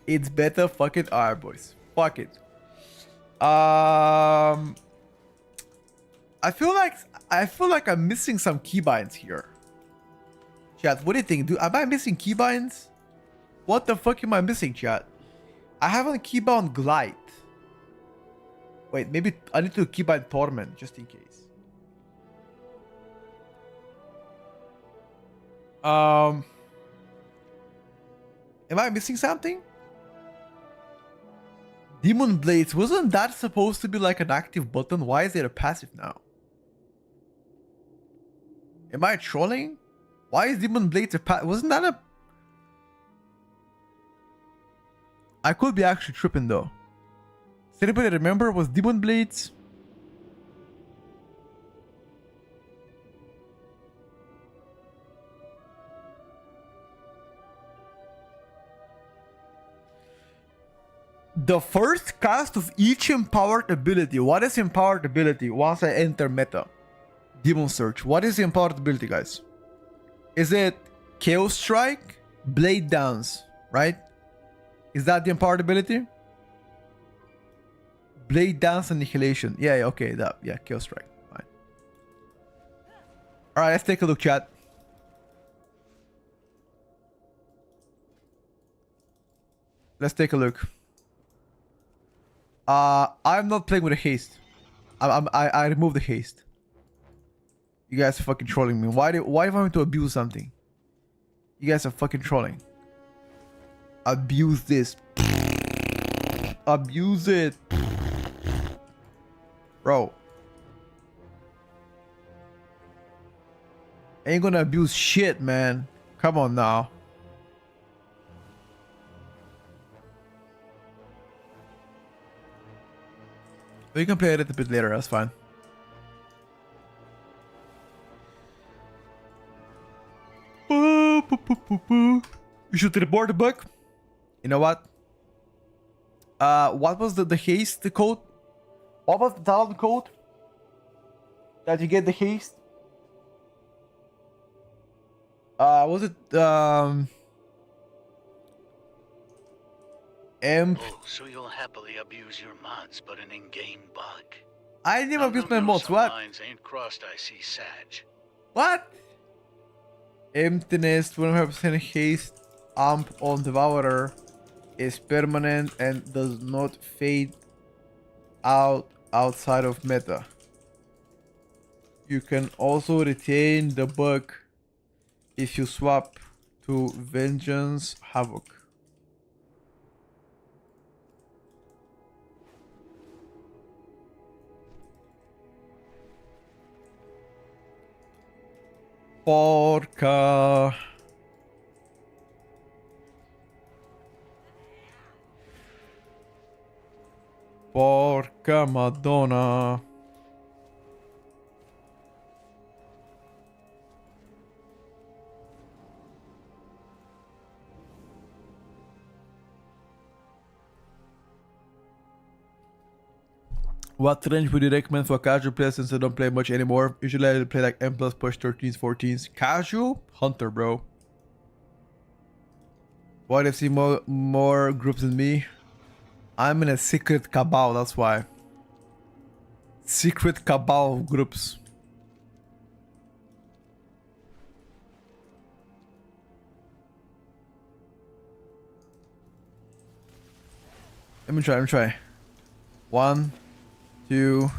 It's better. Fuck it. Alright, boys. Fuck it. I feel like I'm missing some keybinds here. Chat, what do you think? Am I missing keybinds? What the fuck am I missing, chat? I haven't keybound Glide. Wait, maybe I need to keybind Torment just in case. Am I missing something? Demon Blades, wasn't that supposed to be like an active button? Why is it a passive now? Am I trolling? Why is Demon Blades a pat? Wasn't that a... I could be actually tripping though. Does anybody remember? Was Demon Blades? The first cast of each empowered ability. What is empowered ability once I enter meta? Demon Search. What is the empowered ability, guys? Is it Chaos Strike? Blade Dance, right? Is that the empowered ability? Blade Dance Annihilation. Yeah, okay, that. Yeah, Chaos Strike. Fine. Alright, let's take a look, chat. Let's take a look. I'm not playing with a haste. I removed the haste. You guys are fucking trolling me. Why do I want to abuse something? You guys are fucking trolling. Abuse this. Abuse it. Bro. Ain't gonna abuse shit, man. Come on now. We can play it a little bit later, that's fine. You should report the bug. You know what? What was the haste code? What was the talent code that you get the haste? Was it Oh, so you'll happily abuse your mods, but an in-game bug. I never abused my mods. What? Lines ain't crossed, I see, Sag. What? Emptiness, 100% haste, amp on Devourer is permanent and does not fade out outside of meta. You can also retain the bug if you swap to Vengeance Havoc. Porca. Porca Madonna. What range would you recommend for casual players since I don't play much anymore? Usually I play like M plus push 13s, 14s. Casual? Hunter, bro. Why do you see more groups than me? I'm in a secret cabal, that's why. Secret cabal groups. Let me try. 1, 2.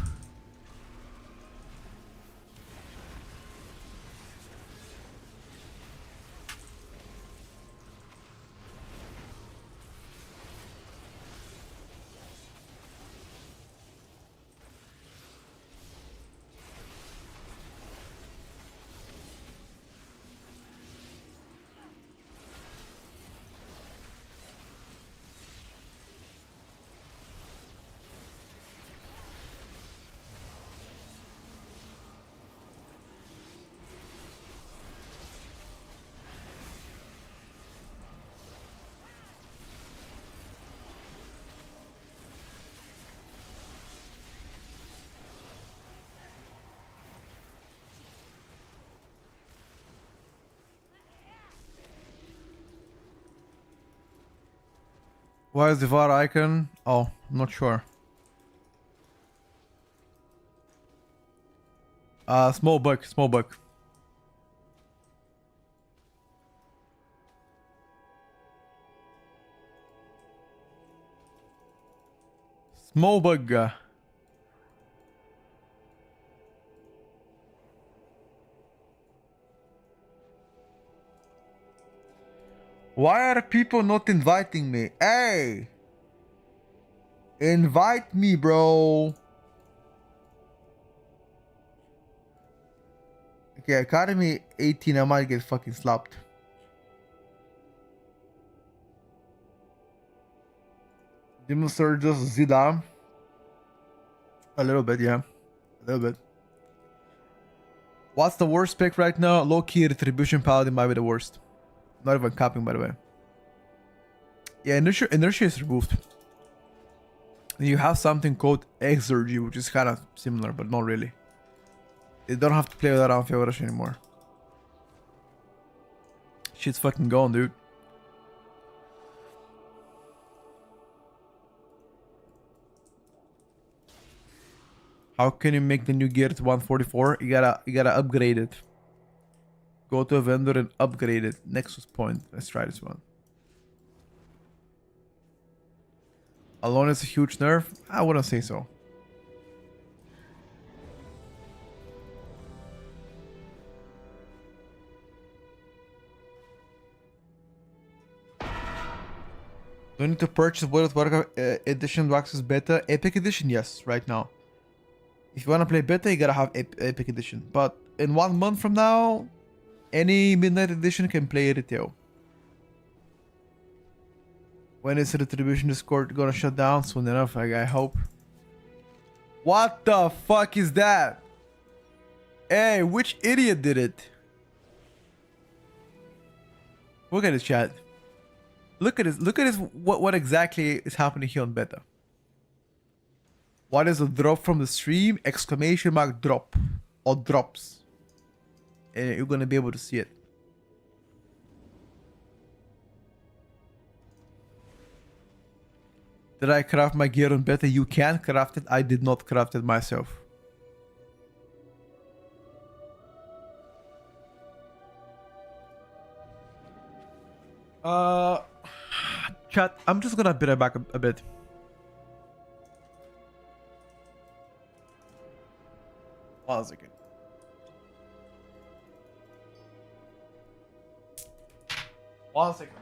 Why is the VAR icon? Oh, I'm not sure. Small bug. Small bug. Why are people not inviting me? Hey! Invite me, bro. Okay, Academy 18, I might get fucking slapped. Demon Surgeons, Zida. A little bit, yeah. A little bit. What's the worst pick right now? Low-key Retribution Paladin might be the worst. Not even capping, by the way. Yeah, inertia is removed. You have something called Exergy, which is kind of similar, but not really. You don't have to play with that on Rush anymore. Shit's fucking gone, dude. How can you make the new gear to 144? You gotta upgrade it. Go to a vendor and upgrade it. Nexus Point. Let's try this one. Alone is a huge nerf? I wouldn't say so. Do I need to purchase World of Warcraft Edition to access Beta? Epic Edition, yes, right now. If you want to play Beta, you gotta have Epic Edition. But in 1 month from now, any Midnight Edition can play retail. When is Retribution Discord gonna shut down? Soon enough, I hope. What the fuck is that? Hey, which idiot did it? Look at this chat. Look at this. Look at this. What exactly is happening here on Beta? What is a drop from the stream? Exclamation mark drop. Or drops. And you're gonna be able to see it. Did I craft my gear on Beta? You can craft it. I did not craft it myself. Chat, I'm just gonna be right back a bit. One second. One second.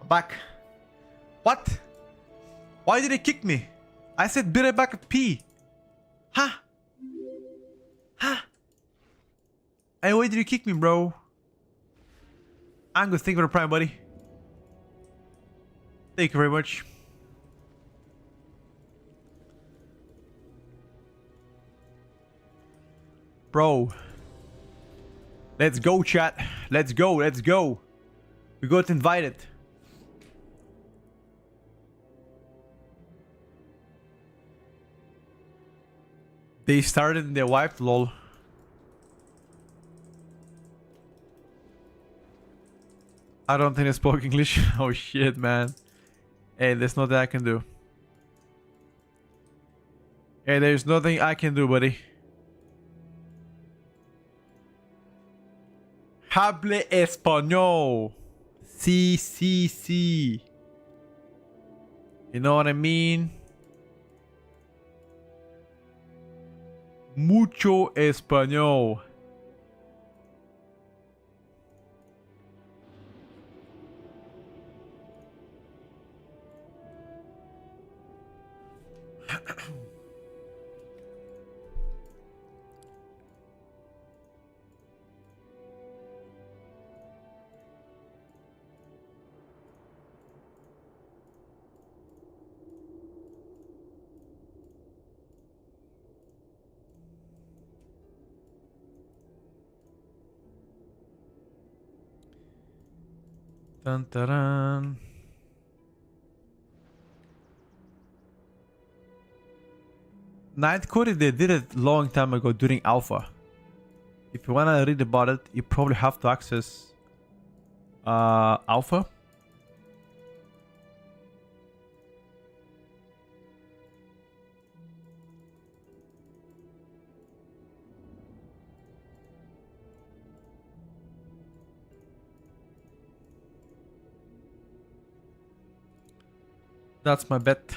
Back. What? Why did they kick me? I said be right back at P. Huh? Huh? Hey, why did you kick me, bro? I'm good. Thank you for the prime, buddy. Thank you very much. Bro. Let's go, chat. Let's go. Let's go. We got invited. They started and they wiped, lol. I don't think I spoke English. Oh shit, man. Hey, there's nothing I can do. Hey, there's nothing I can do, buddy. Hable español. Sí, sí, sí. You know what I mean? Mucho español. Dun, dun, dun. Night Code, they did it long time ago during alpha. If you wanna read about it, you probably have to access alpha. That's my bet.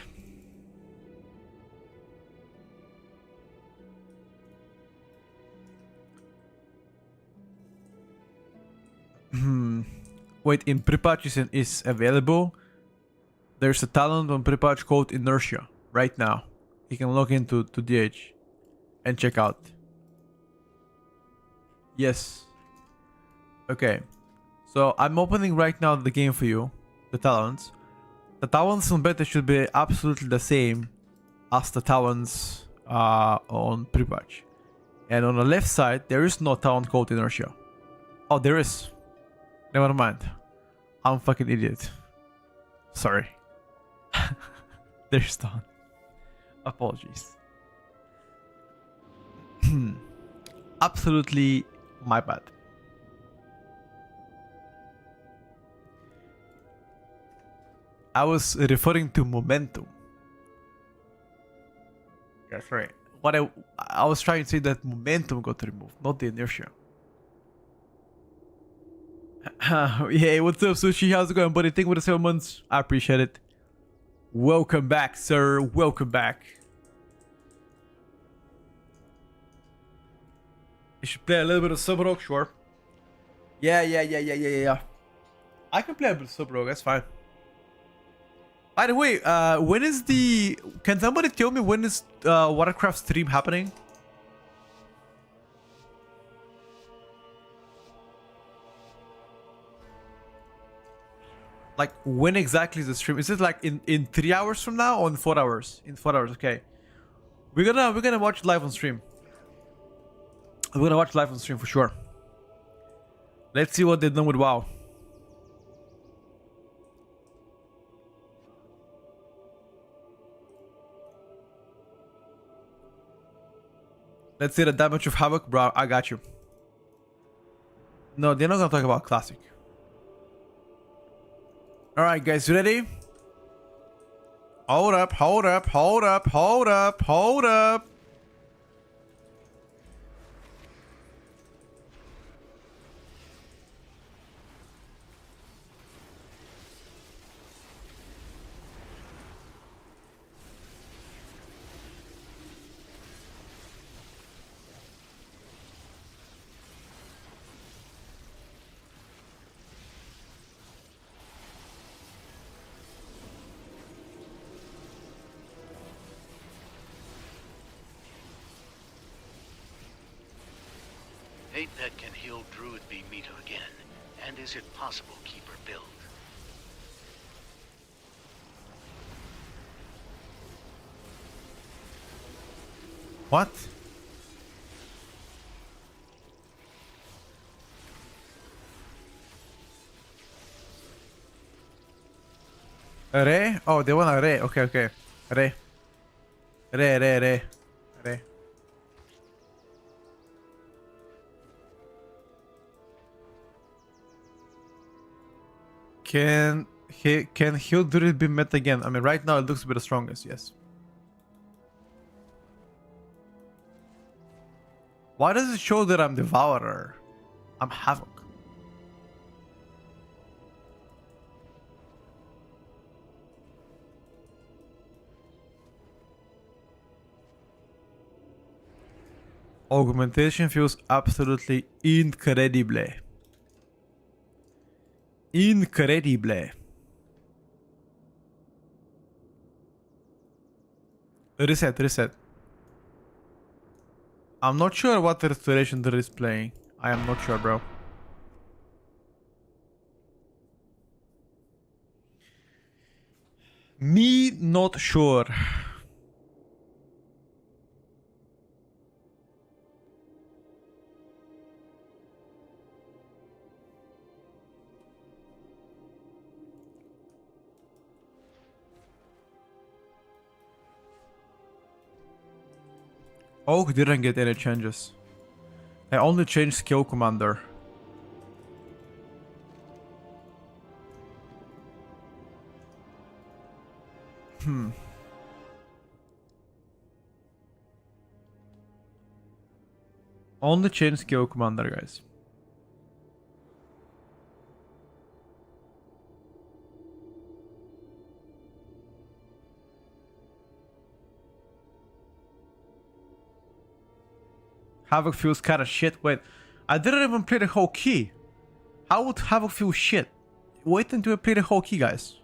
Wait, in pre-patch is available. There's a talent on pre-patch called Inertia right now. You can log into DH and check out. Yes. Okay. So I'm opening right now the game for you. The talents. The talents on beta should be absolutely the same as the talents on pre-patch. And on the left side, there is no talent called Inertia. Oh, there is. Never mind. I'm a fucking idiot. Sorry. There's none. Apologies. Absolutely my bad. I was referring to momentum. That's right. What I was trying to say that momentum got removed, not the inertia. Yeah, what's up, Sushi? How's it going, buddy? Thank you for the 7 months. I appreciate it. Welcome back, sir. Welcome back. You should play a little bit of Sub Rock, sure. Yeah. I can play a bit of Sub Rock, that's fine. By the way, when is the... Can somebody tell me when is Watercraft stream happening? Like, when exactly is the stream? Is it like in 3 hours from now or in 4 hours? In 4 hours, okay. We're gonna watch live on stream. We're gonna watch live on stream for sure. Let's see what they've done with WoW. Let's see the damage of havoc, bro. I got you. No, they're not gonna talk about classic. All right, guys, you ready? Hold up. Might that can heal Druid be meter again? And is it possible keeper build? What? A ray? Oh, they want a ray. Okay, okay. Ray. Ray. Can heal Druid be met again? I mean, right now it looks to be the strongest, yes. Why does it show that I'm Devourer? I'm Havoc. Augmentation feels absolutely incredible. Incredible. Reset. I'm not sure what restoration there is playing. I am not sure, bro. Me not sure. Oak didn't get any changes. I only changed skill commander. Only changed skill commander, guys. Havoc feels kinda shit. Wait, I didn't even play the whole key. How would Havoc feel shit? Wait until I play the whole key, guys.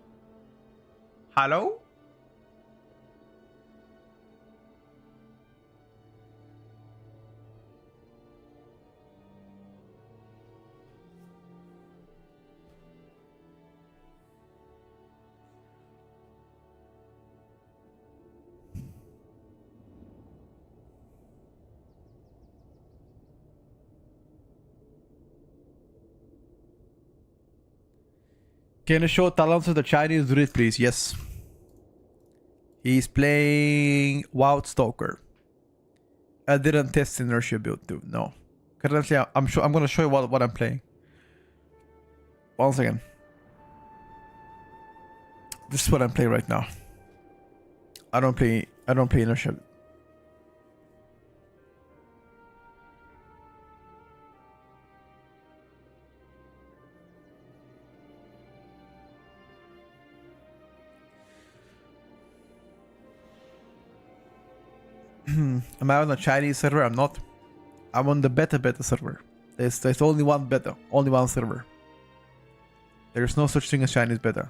Hello? Can you show talents of the Chinese druid, please? Yes. He's playing Wild Stalker. I didn't test inertia build too. No. Currently, I'm gonna show you what I'm playing. Once again. This is what I'm playing right now. I don't play inertia. Am I on a Chinese server? I'm not. I'm on the beta server. There's only one beta, only one server. There's no such thing as Chinese beta.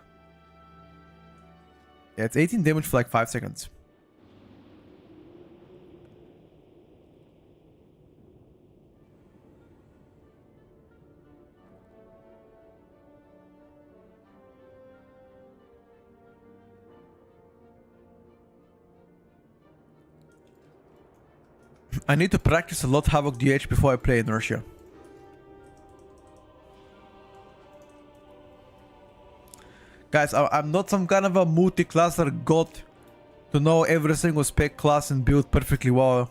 Yeah, it's 18 damage for like 5 seconds. I need to practice a lot Havoc DH before I play Inertia. Guys, I'm not some kind of a multi-classer god to know every single spec class and build perfectly well.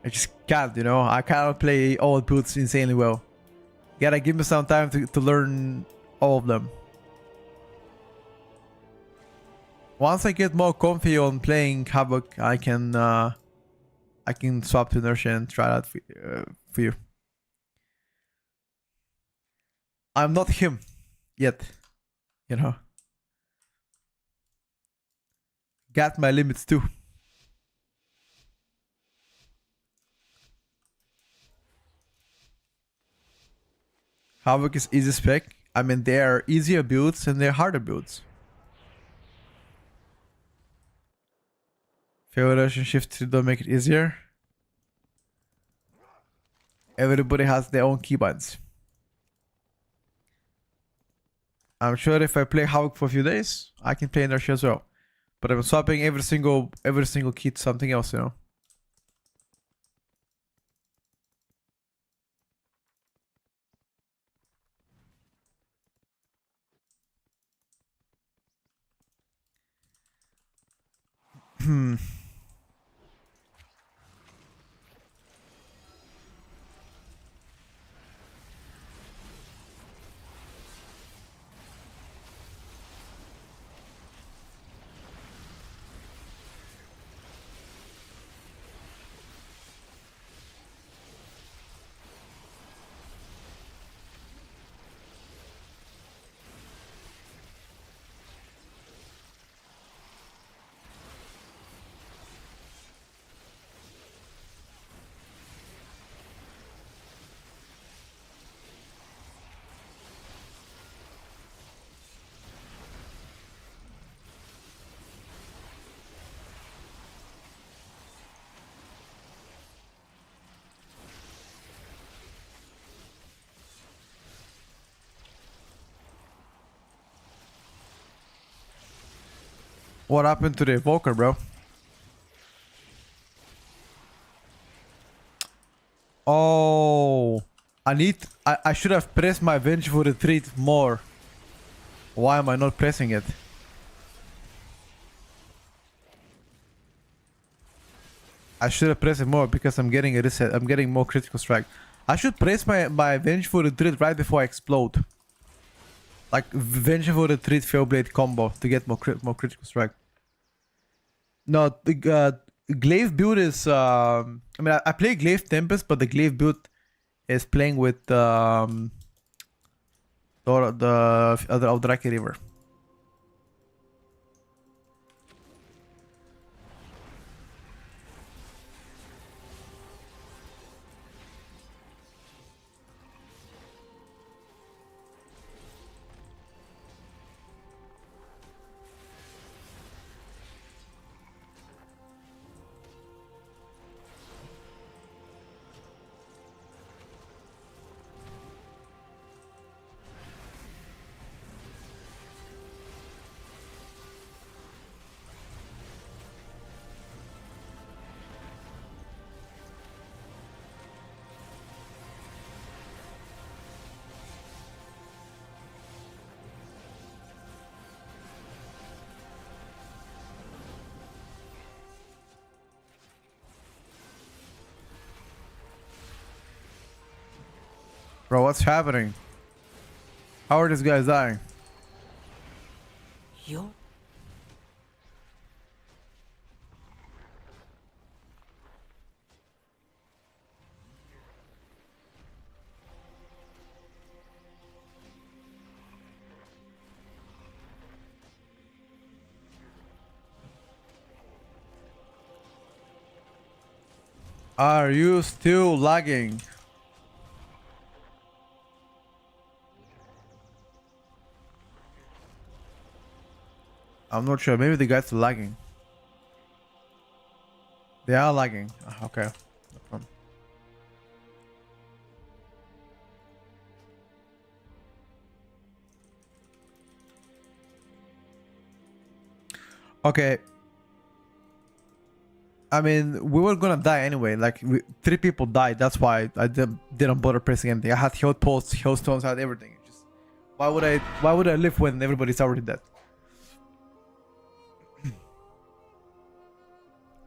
I just can't, you know? I cannot play all builds insanely well. You gotta give me some time to learn all of them. Once I get more comfy on playing Havoc, I can swap to Inertia and try that for you. I'm not him yet, you know. Got my limits too. Havoc is easy spec. I mean, there are easier builds and there are harder builds. Fail relationship don't make it easier. Everybody has their own keybinds. I'm sure if I play Havoc for a few days, I can play Inertia as well. But I'm swapping every single key to something else, you know. Hmm. What happened to the Evoker, bro? Oh, I should have pressed my Vengeful Retreat more. Why am I not pressing it? I should have pressed it more because I'm getting a reset. I'm getting more critical strike. I should press my Vengeful Retreat right before I explode. Like Vengeful Retreat Failblade combo to get more critical strike. No, the Glaive build is I mean I play Glaive Tempest, but the Glaive build is playing with the other Aldraki River. Bro, what's happening? How are these guys dying? Your Are you still lagging? I'm not sure. Maybe the guys are lagging. They are lagging. Okay. No problem. Okay. I mean, we were gonna die anyway. Like, 3 people died. That's why I didn't bother pressing anything. I had health posts, health stones, I had everything. Just why would I live when everybody's already dead?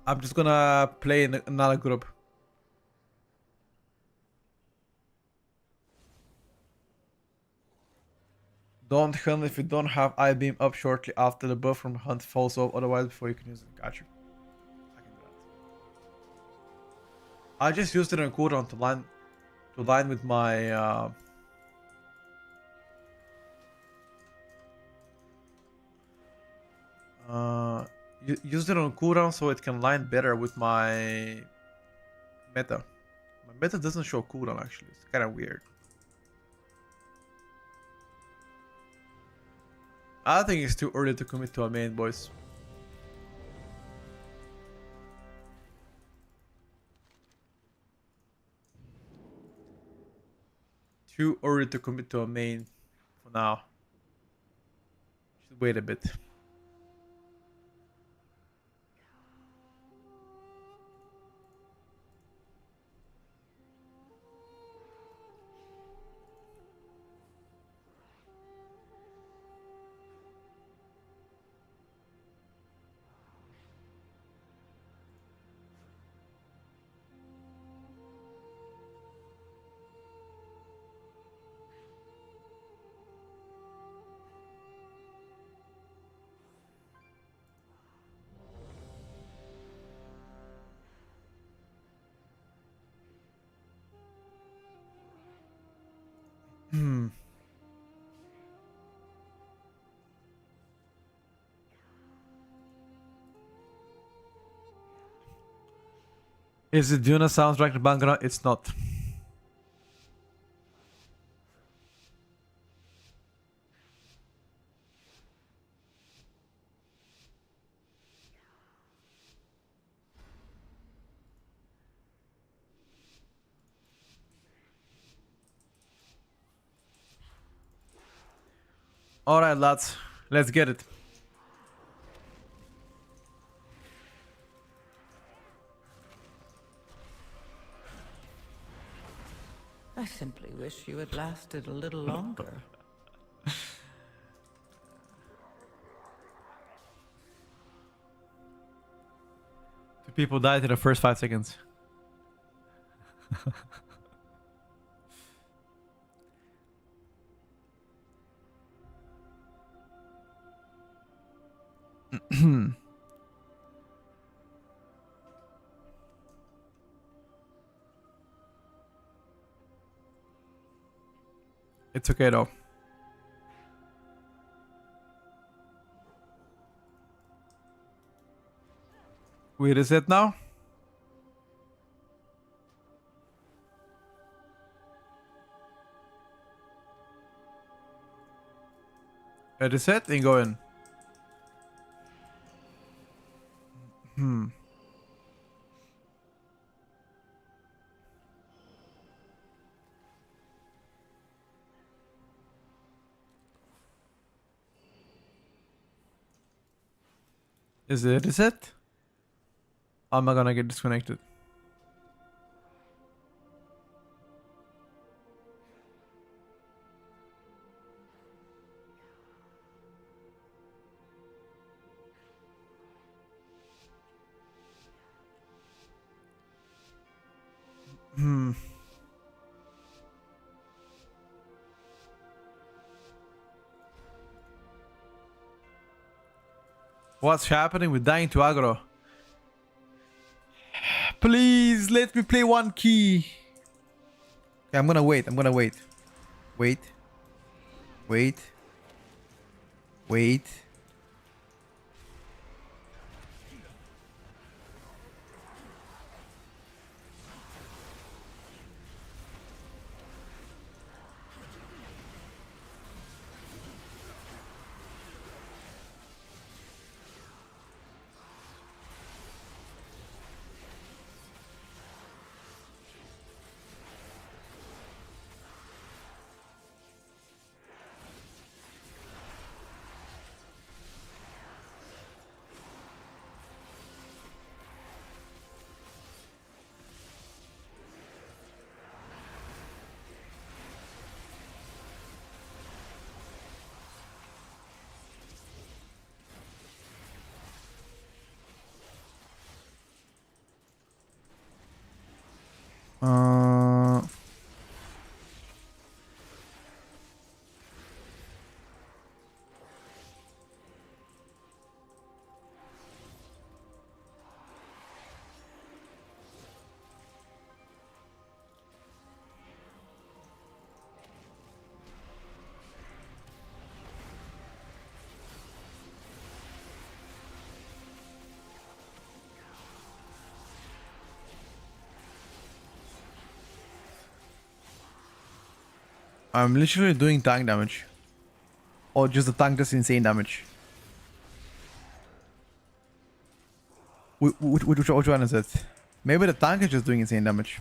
I'm just gonna play in another group. Don't hunt if you don't have eye beam up shortly after the buff from hunt falls off. Otherwise, before you can use it. Got you. I can do that. I just used it on cooldown to line with my used it on cooldown so it can line better with my meta. My meta doesn't show cooldown actually. It's kind of weird. I think it's too early to commit to a main, boys. Too early to commit to a main for now. Should wait a bit. Hmm. Is it Duna soundtrack in the background? It's not. Alright, lads. Let's get it. I simply wish you had lasted a little longer. Two people died in the first 5 seconds. It's okay though. We reset now? Reset and go in. Hmm. Is it reset? Am I gonna get disconnected? Hmm. What's happening with dying to aggro? Please let me play one key. Okay, I'm gonna wait. Wait. Wait. Wait. Uh, I'm literally doing tank damage. Or just the tank does insane damage. Which one is it? Maybe the tank is just doing insane damage.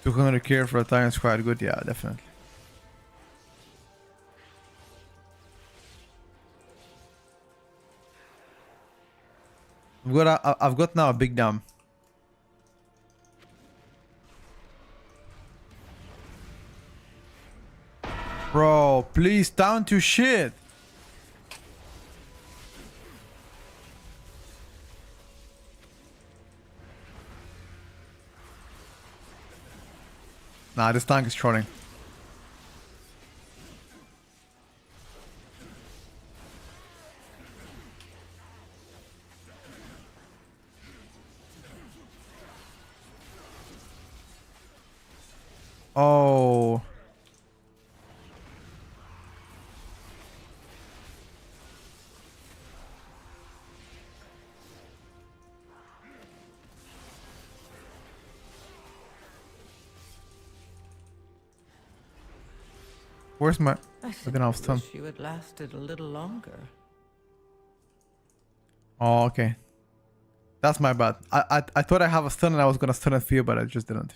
200 care for a time is quite good. Yeah, definitely. I've got now a big dam. Bro, please down to shit. Nah, this tank is trolling. Oh. Where's my... I then I'll simply stun. wish you had lasted a little longer. Oh, okay. That's my bad. I thought I have a stun and I was gonna stun at fear, but I just didn't.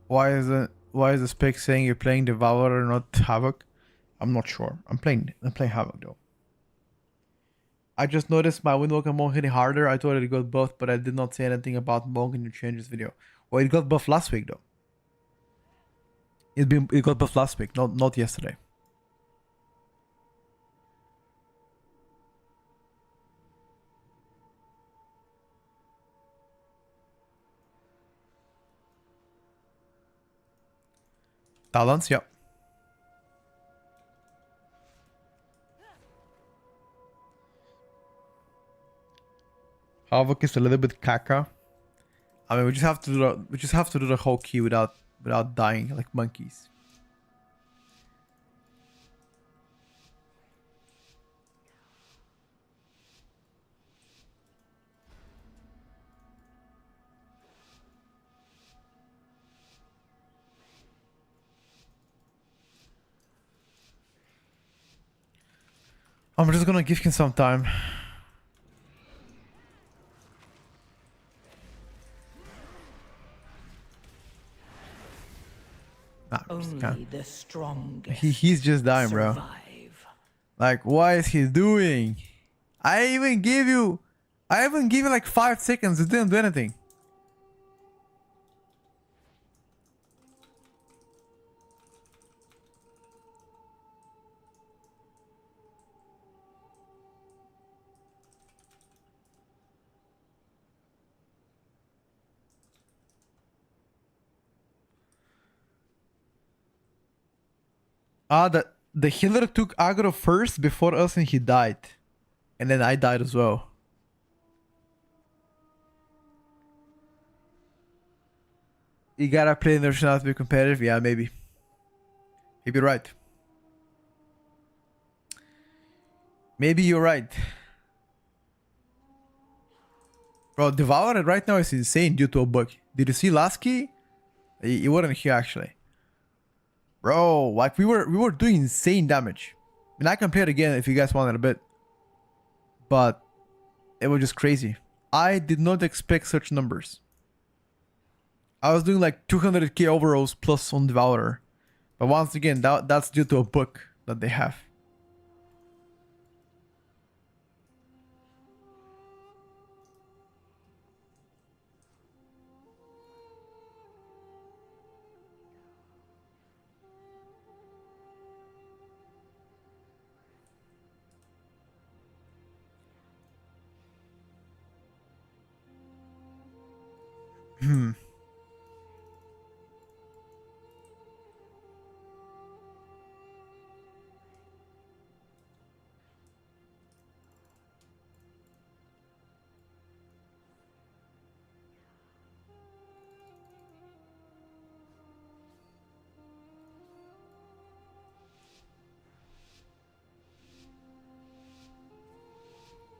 Why is the spec saying you're playing Devourer, not Havoc? I'm not sure. I'm playing Havoc though. I just noticed my Windwalker and Monk hitting harder. I thought it got both, but I did not say anything about Monk in your changes video. Well, it got buff last week though. It got buff last week, not yesterday. Talons, yeah. Havoc is a little bit caca. I mean, we just have to do the whole key without dying like monkeys. I'm just gonna give him some time. Nah, Only the strongest he's just dying, bro. survive. Like, what is he doing? I even give you like 5 seconds. It didn't do anything. Ah, the healer took aggro first before us and he died. And then I died as well. You gotta play Nerf not to be competitive? Yeah, maybe. Maybe you're right. Maybe you're right. Bro, Devourer right now is insane due to a bug. Did you see last key? It wasn't here actually. Bro, like we were doing insane damage. I mean, I can play it again if you guys want it a bit. But it was just crazy. I did not expect such numbers. I was doing like 200k overalls plus on Devourer. But once again, that's due to a bug that they have.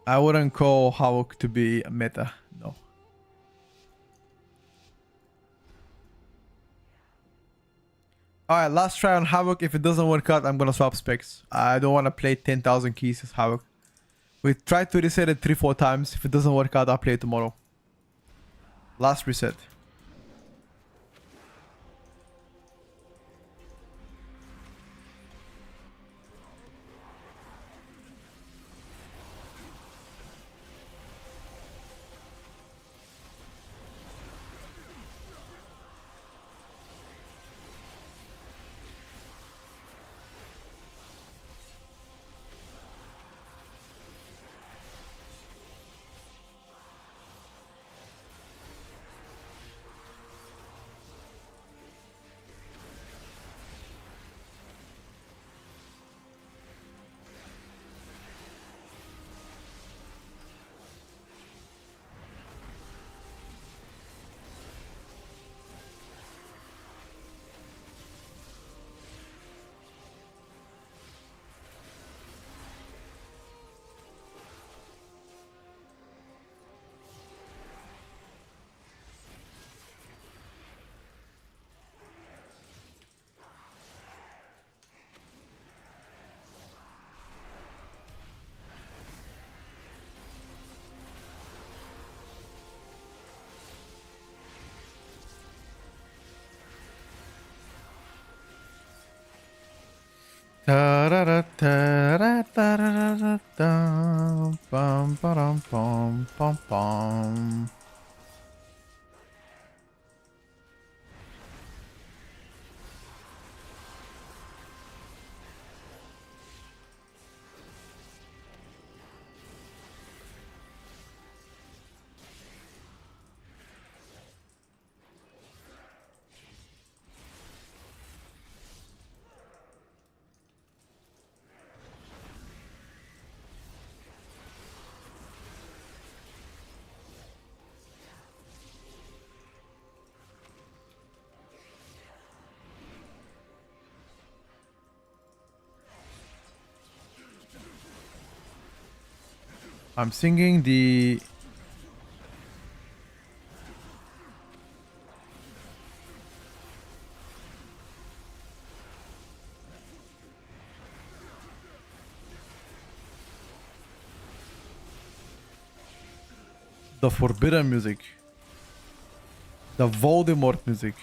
I wouldn't call havoc to be a meta, no. Alright, last try on havoc. If it doesn't work out, I'm gonna swap specs. I don't want to play 10,000 keys as havoc. We tried to reset it 3-4 times. If it doesn't work out, I'll play it tomorrow. Last reset. I'm singing the forbidden music. The Voldemort music.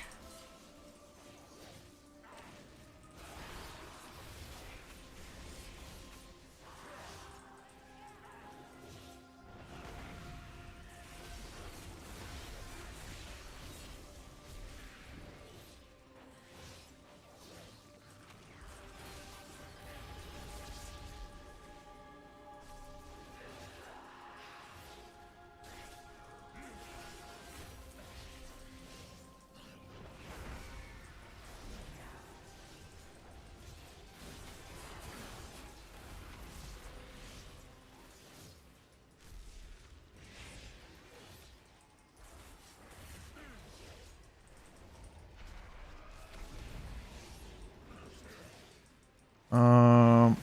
Um,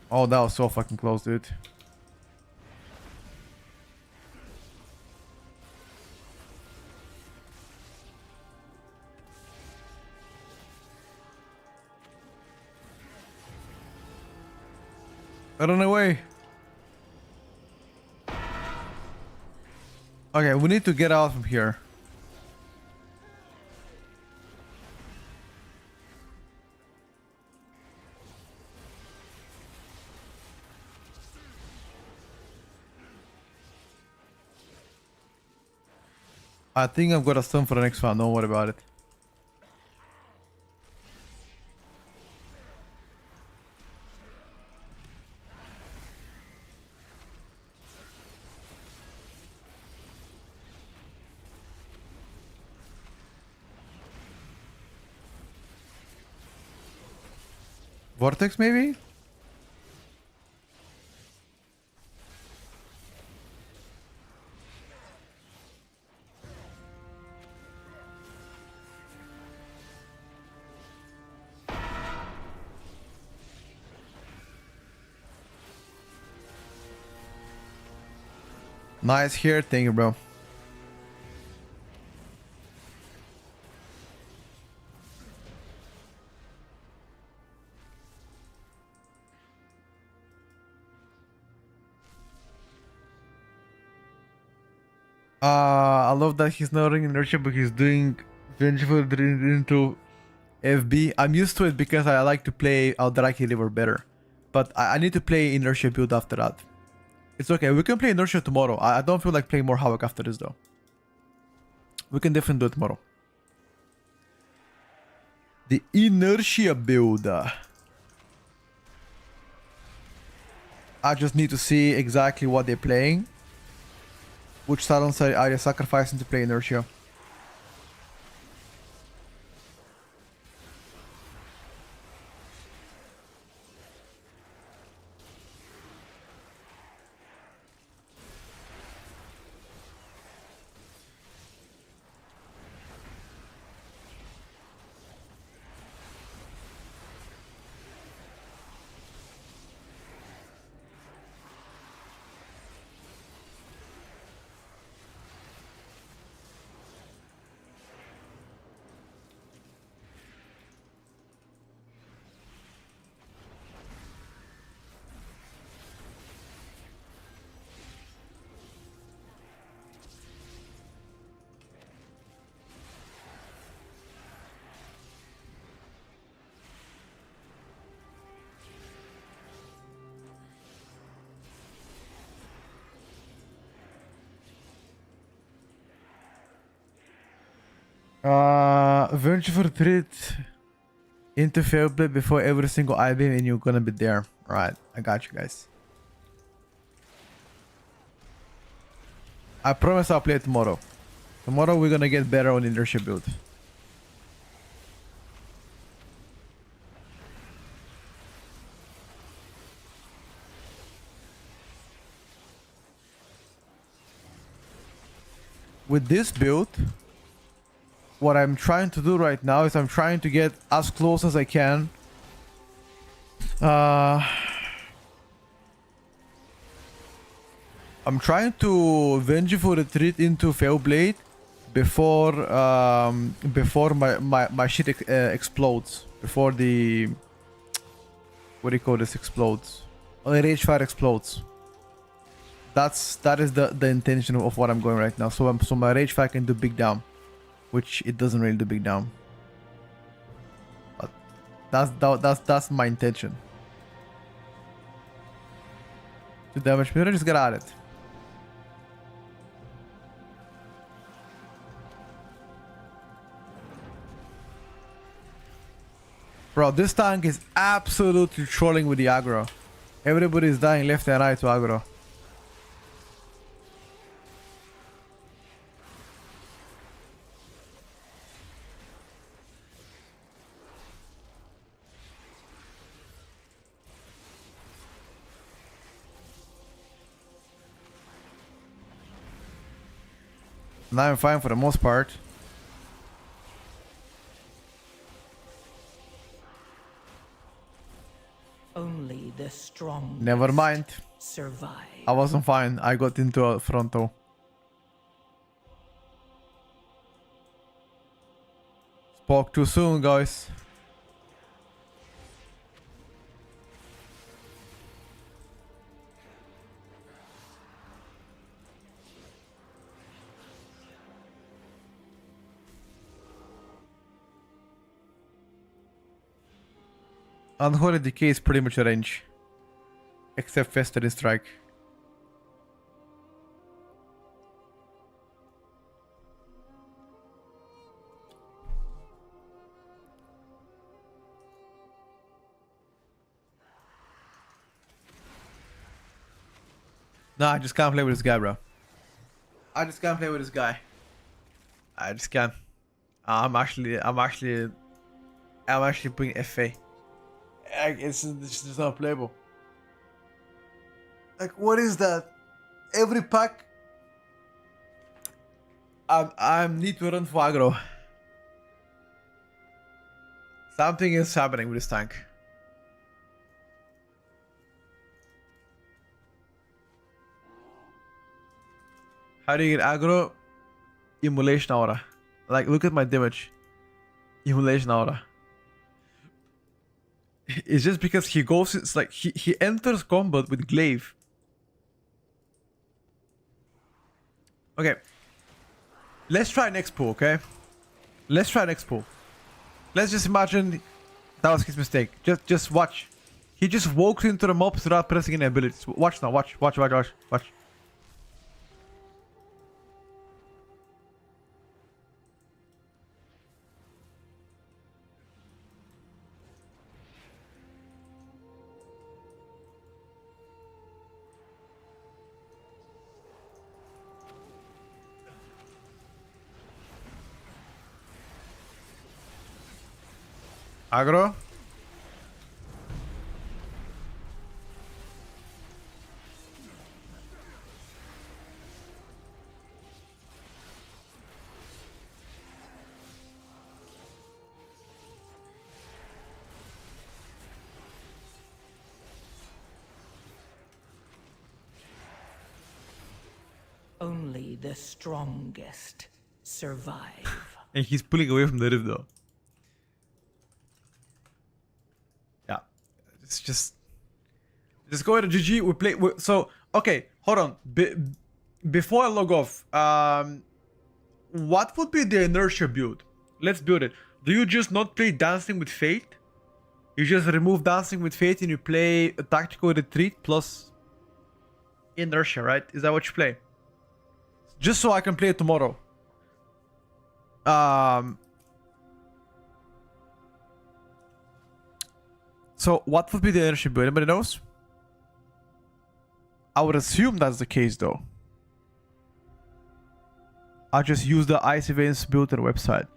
oh, that was so fucking close, dude. Run away. Okay, we need to get out from here. I think I've got a stun for the next one. Don't worry about it. Vortex, maybe? Nice here. Thank you, bro. I love that he's not running inertia, but he's doing vengeful into FB. I'm used to it because I like to play Aldraki River better. But I need to play inertia build after that. It's okay, we can play inertia tomorrow. I don't feel like playing more havoc after this though. We can definitely do it tomorrow. The inertia build. I just need to see exactly what they're playing. Which talents are you sacrificing to play inertia? Vengeful retreat into Fairblade before every single I-beam and you're gonna be there. Alright, I got you guys. I promise I'll play it tomorrow. Tomorrow we're gonna get better on inertia build. With this build, what I'm trying to do right now is I'm trying to get as close as I can. I'm trying to vengeful retreat into Fairblade before my shit explodes. Before the what do you call this explodes? Oh, the rage fire explodes. That is the intention of what I'm going right now. So my rage fire can do big down. Which it doesn't really do big down. But that's my intention. 2 damage mirror, just get at it. Bro, this tank is absolutely trolling with the aggro. Everybody is dying left and right to aggro. Now I'm fine for the most part. Only the strong Never mind. survive. I wasn't fine. I got into a frontal. Spoke too soon, guys. Unholy Decay is pretty much a range. Except Festering Strike. Nah, I just can't play with this guy, bro. I just can't play with this guy. I just can't. I'm actually putting FA. It's just not playable. Like, what is that? Every pack, I need to run for aggro. Something is happening with this tank. How do you get aggro? Immolation aura. Like, look at my damage. Immolation aura. It's just because he goes, it's like, he enters combat with glaive. Okay. Let's try next pull, okay? Let's try next pull. Let's just imagine that was his mistake. Just watch. He just walks into the mobs without pressing any abilities. Watch now, watch. Aggro. Only the strongest survive. And he's pulling away from the rift though. Yeah. It's just go to GG. We play. So, okay, hold on. Before I log off, what would be the inertia build? Let's build it. Do you just not play Dancing with Fate? You just remove Dancing with Fate and you play a Tactical Retreat plus inertia, right? Is that what you play? Just so I can play it tomorrow. So what would be the inertia build? Anybody knows? I would assume that's the case though. I'll just use the Ice Events builder website.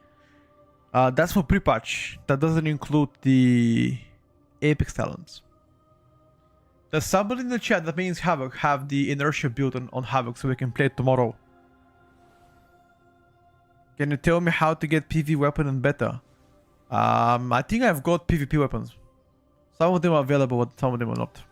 That's for pre-patch. That doesn't include the Apex talents. Does somebody in the chat that means Havoc have the inertia build on Havoc so we can play it tomorrow? Can you tell me how to get PV weapon in beta? I think I've got PvP weapons. Some of them are available, but some of them are not.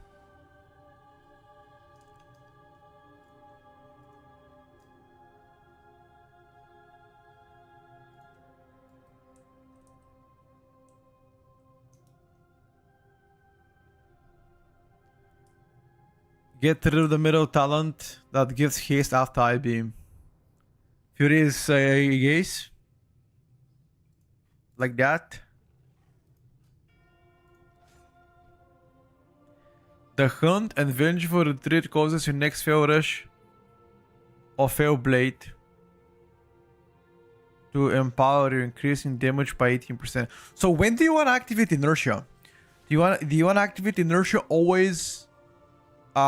Get rid of the middle talent that gives haste after I-beam. Furious gaze. Like that. The hunt and vengeful retreat causes your next fail rush or fail blade to empower you, increasing damage by 18%. So when do you want to activate inertia? Do you want to activate inertia always? You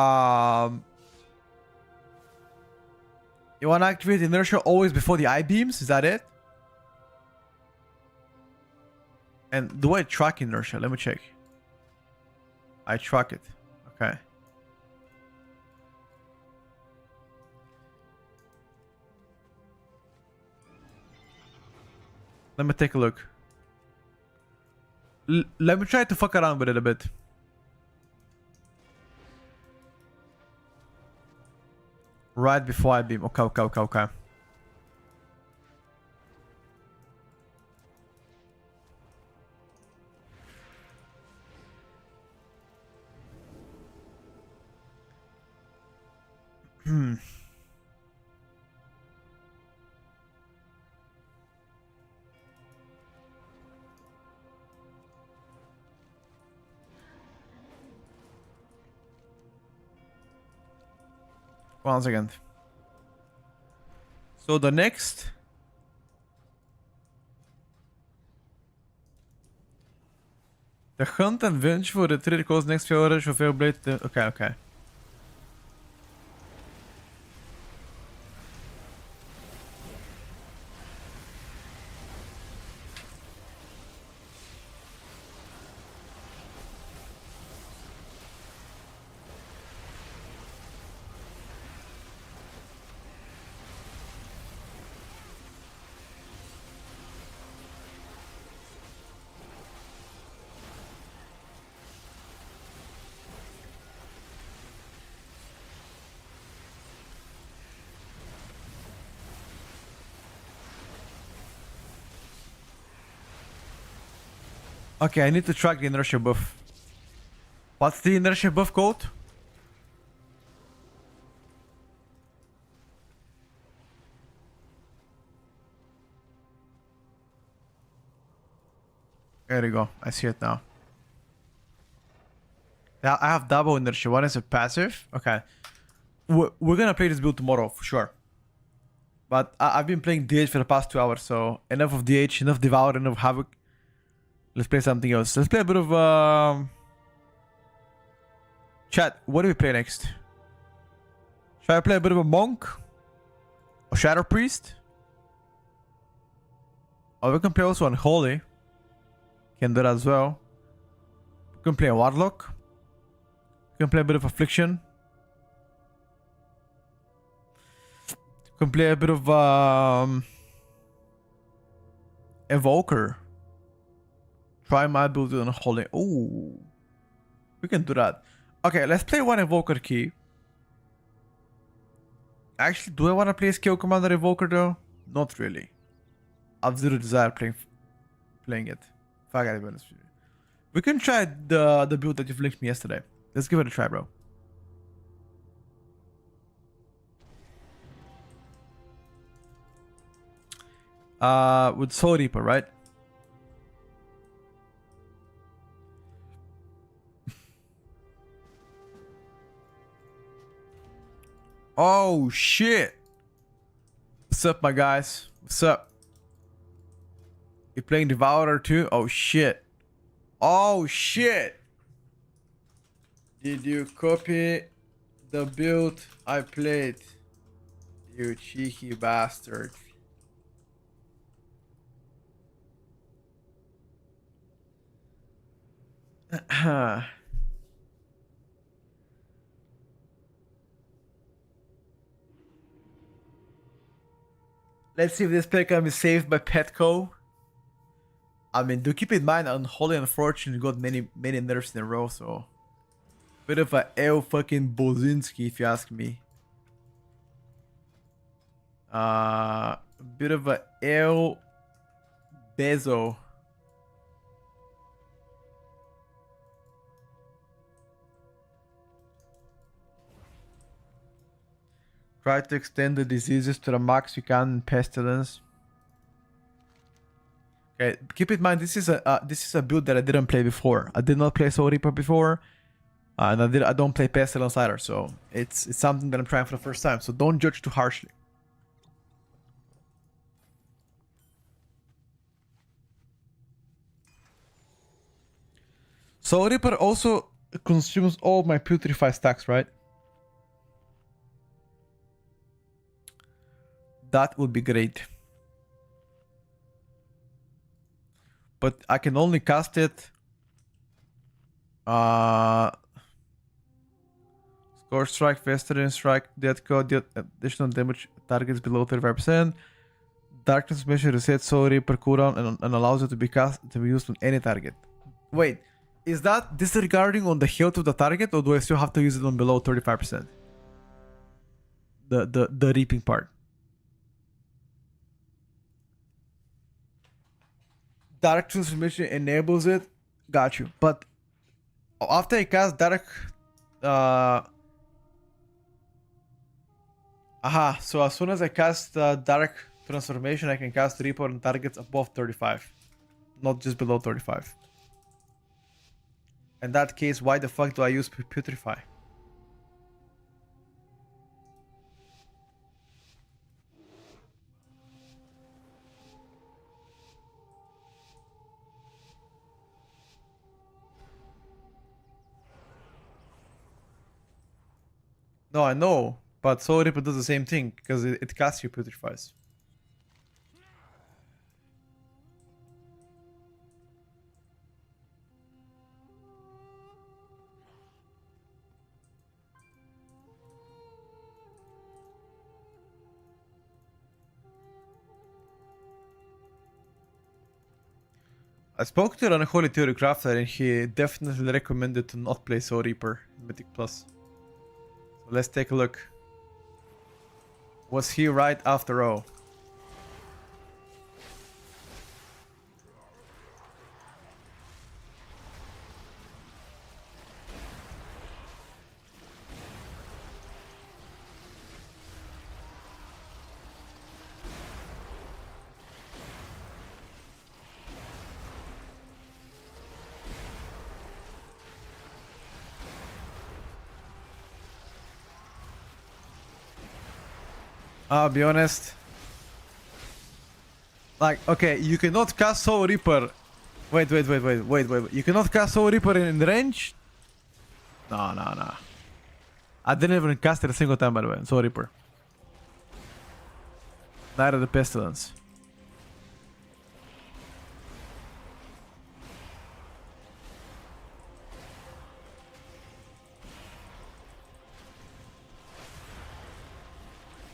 want to activate inertia always before the I-beams? Is that it? And do I track inertia? Let me check. I track it. Okay. Let me take a look. Let me try to fuck around with it a bit. Right before I beam. Okay. One second. So the next the hunt and vengeful retreat cause next fail rush or fail blade. Okay. Okay, I need to track the inertia buff. What's the inertia buff code? There you go. I see it now. Yeah, I have double inertia. One is a passive. Okay. We're gonna play this build tomorrow for sure. But I've been playing DH for the past 2 hours, so enough of DH, enough Devourer, enough Havoc. Let's play something else. Let's play a bit of chat. What do we play next? Should I play a bit of a Monk? Or Shadow Priest? Or we can play also Unholy. Can do that as well. We can play a Warlock. We can play a bit of Affliction. We can play a bit of Evoker. Try my build on Unholy. Ooh. We can do that. Okay, let's play one Evoker key. Actually, do I want to play Skill Commander Evoker though? Not really. I have zero desire playing it. If I gotta be honest with you. We can try the build that you've linked me yesterday. Let's give it a try, bro. With Soul Reaper, right? Oh shit! What's up, my guys? What's up? You playing Devourer too? Oh shit! Oh shit! Did you copy the build I played? You cheeky bastard! Let's see if this play can be saved by Petco. I mean, do keep in mind, Unholy unfortunately got many nerfs in a row, so bit of a L fucking Bozinski, if you ask me. Bit of a L Bezo. Try to extend the diseases to the max you can in Pestilence. Okay, keep in mind this is a build that I didn't play before. I did not play Soul Reaper before, and I don't play Pestilence either. So it's something that I'm trying for the first time. So don't judge too harshly. Soul Reaper also consumes all my Putrefy stacks, right? That would be great. But I can only cast it. Score strike, Veteran strike, death code, additional damage targets below 35%. Darkness measure resets Soul Reaper cooldown and allows it to be used on any target. Wait, is that disregarding on the health of the target, or do I still have to use it on below 35%? The reaping part. Dark transformation enables it. Got you. But after I cast dark, so as soon as I cast dark transformation, I can cast Reaper on targets above 35, not just below 35. In that case, why the fuck do I use Putrefy? No, I know, but Soul Reaper does the same thing because it casts you Putrifies. I spoke to an Unholy Theory Crafter and he definitely recommended to not play Soul Reaper in Mythic Plus. So let's take a look. Was he right after all? I'll be honest. Like, okay, you cannot cast Soul Reaper. Wait. You cannot cast Soul Reaper in range? No. I didn't even cast it a single time, by the way. Soul Reaper. Neither the Pestilence.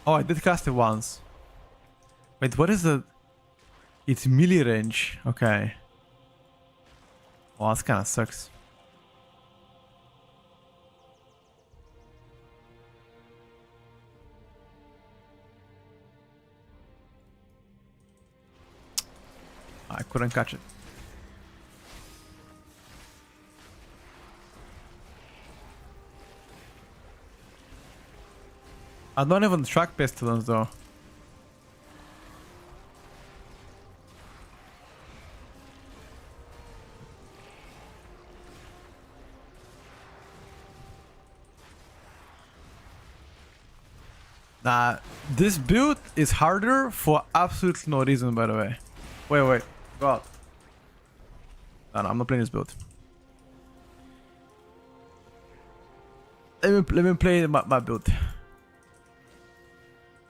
Oh, I did cast it once. Wait, what is the... It's melee range. Okay. Well, that kind of sucks. I couldn't catch it. I don't even track Pestilence though. Nah, this build is harder for absolutely no reason, by the way. Wait. Go out. No, I'm not playing this build. Let me play my build.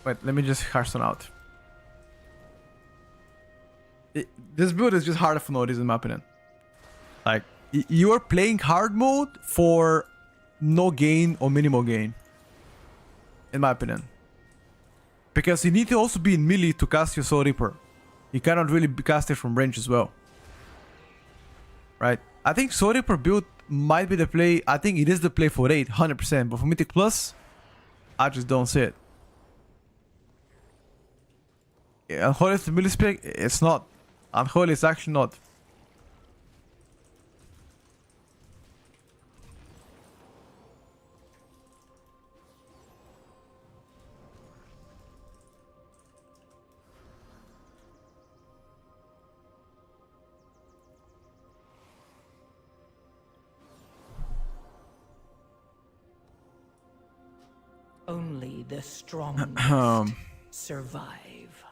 Wait, let me just Hearthstone out. This build is just harder for no reason, in my opinion. Like, you are playing hard mode for no gain or minimal gain. In my opinion. Because you need to also be in melee to cast your Soul Reaper. You cannot really cast it from range as well. Right? I think Soul Reaper build might be the play. I think it is the play for 8, 100%. But for Mythic Plus, I just don't see it. Yeah, Unholy is the melee spec? It's not. Unholy is actually not. Only the strongest survive.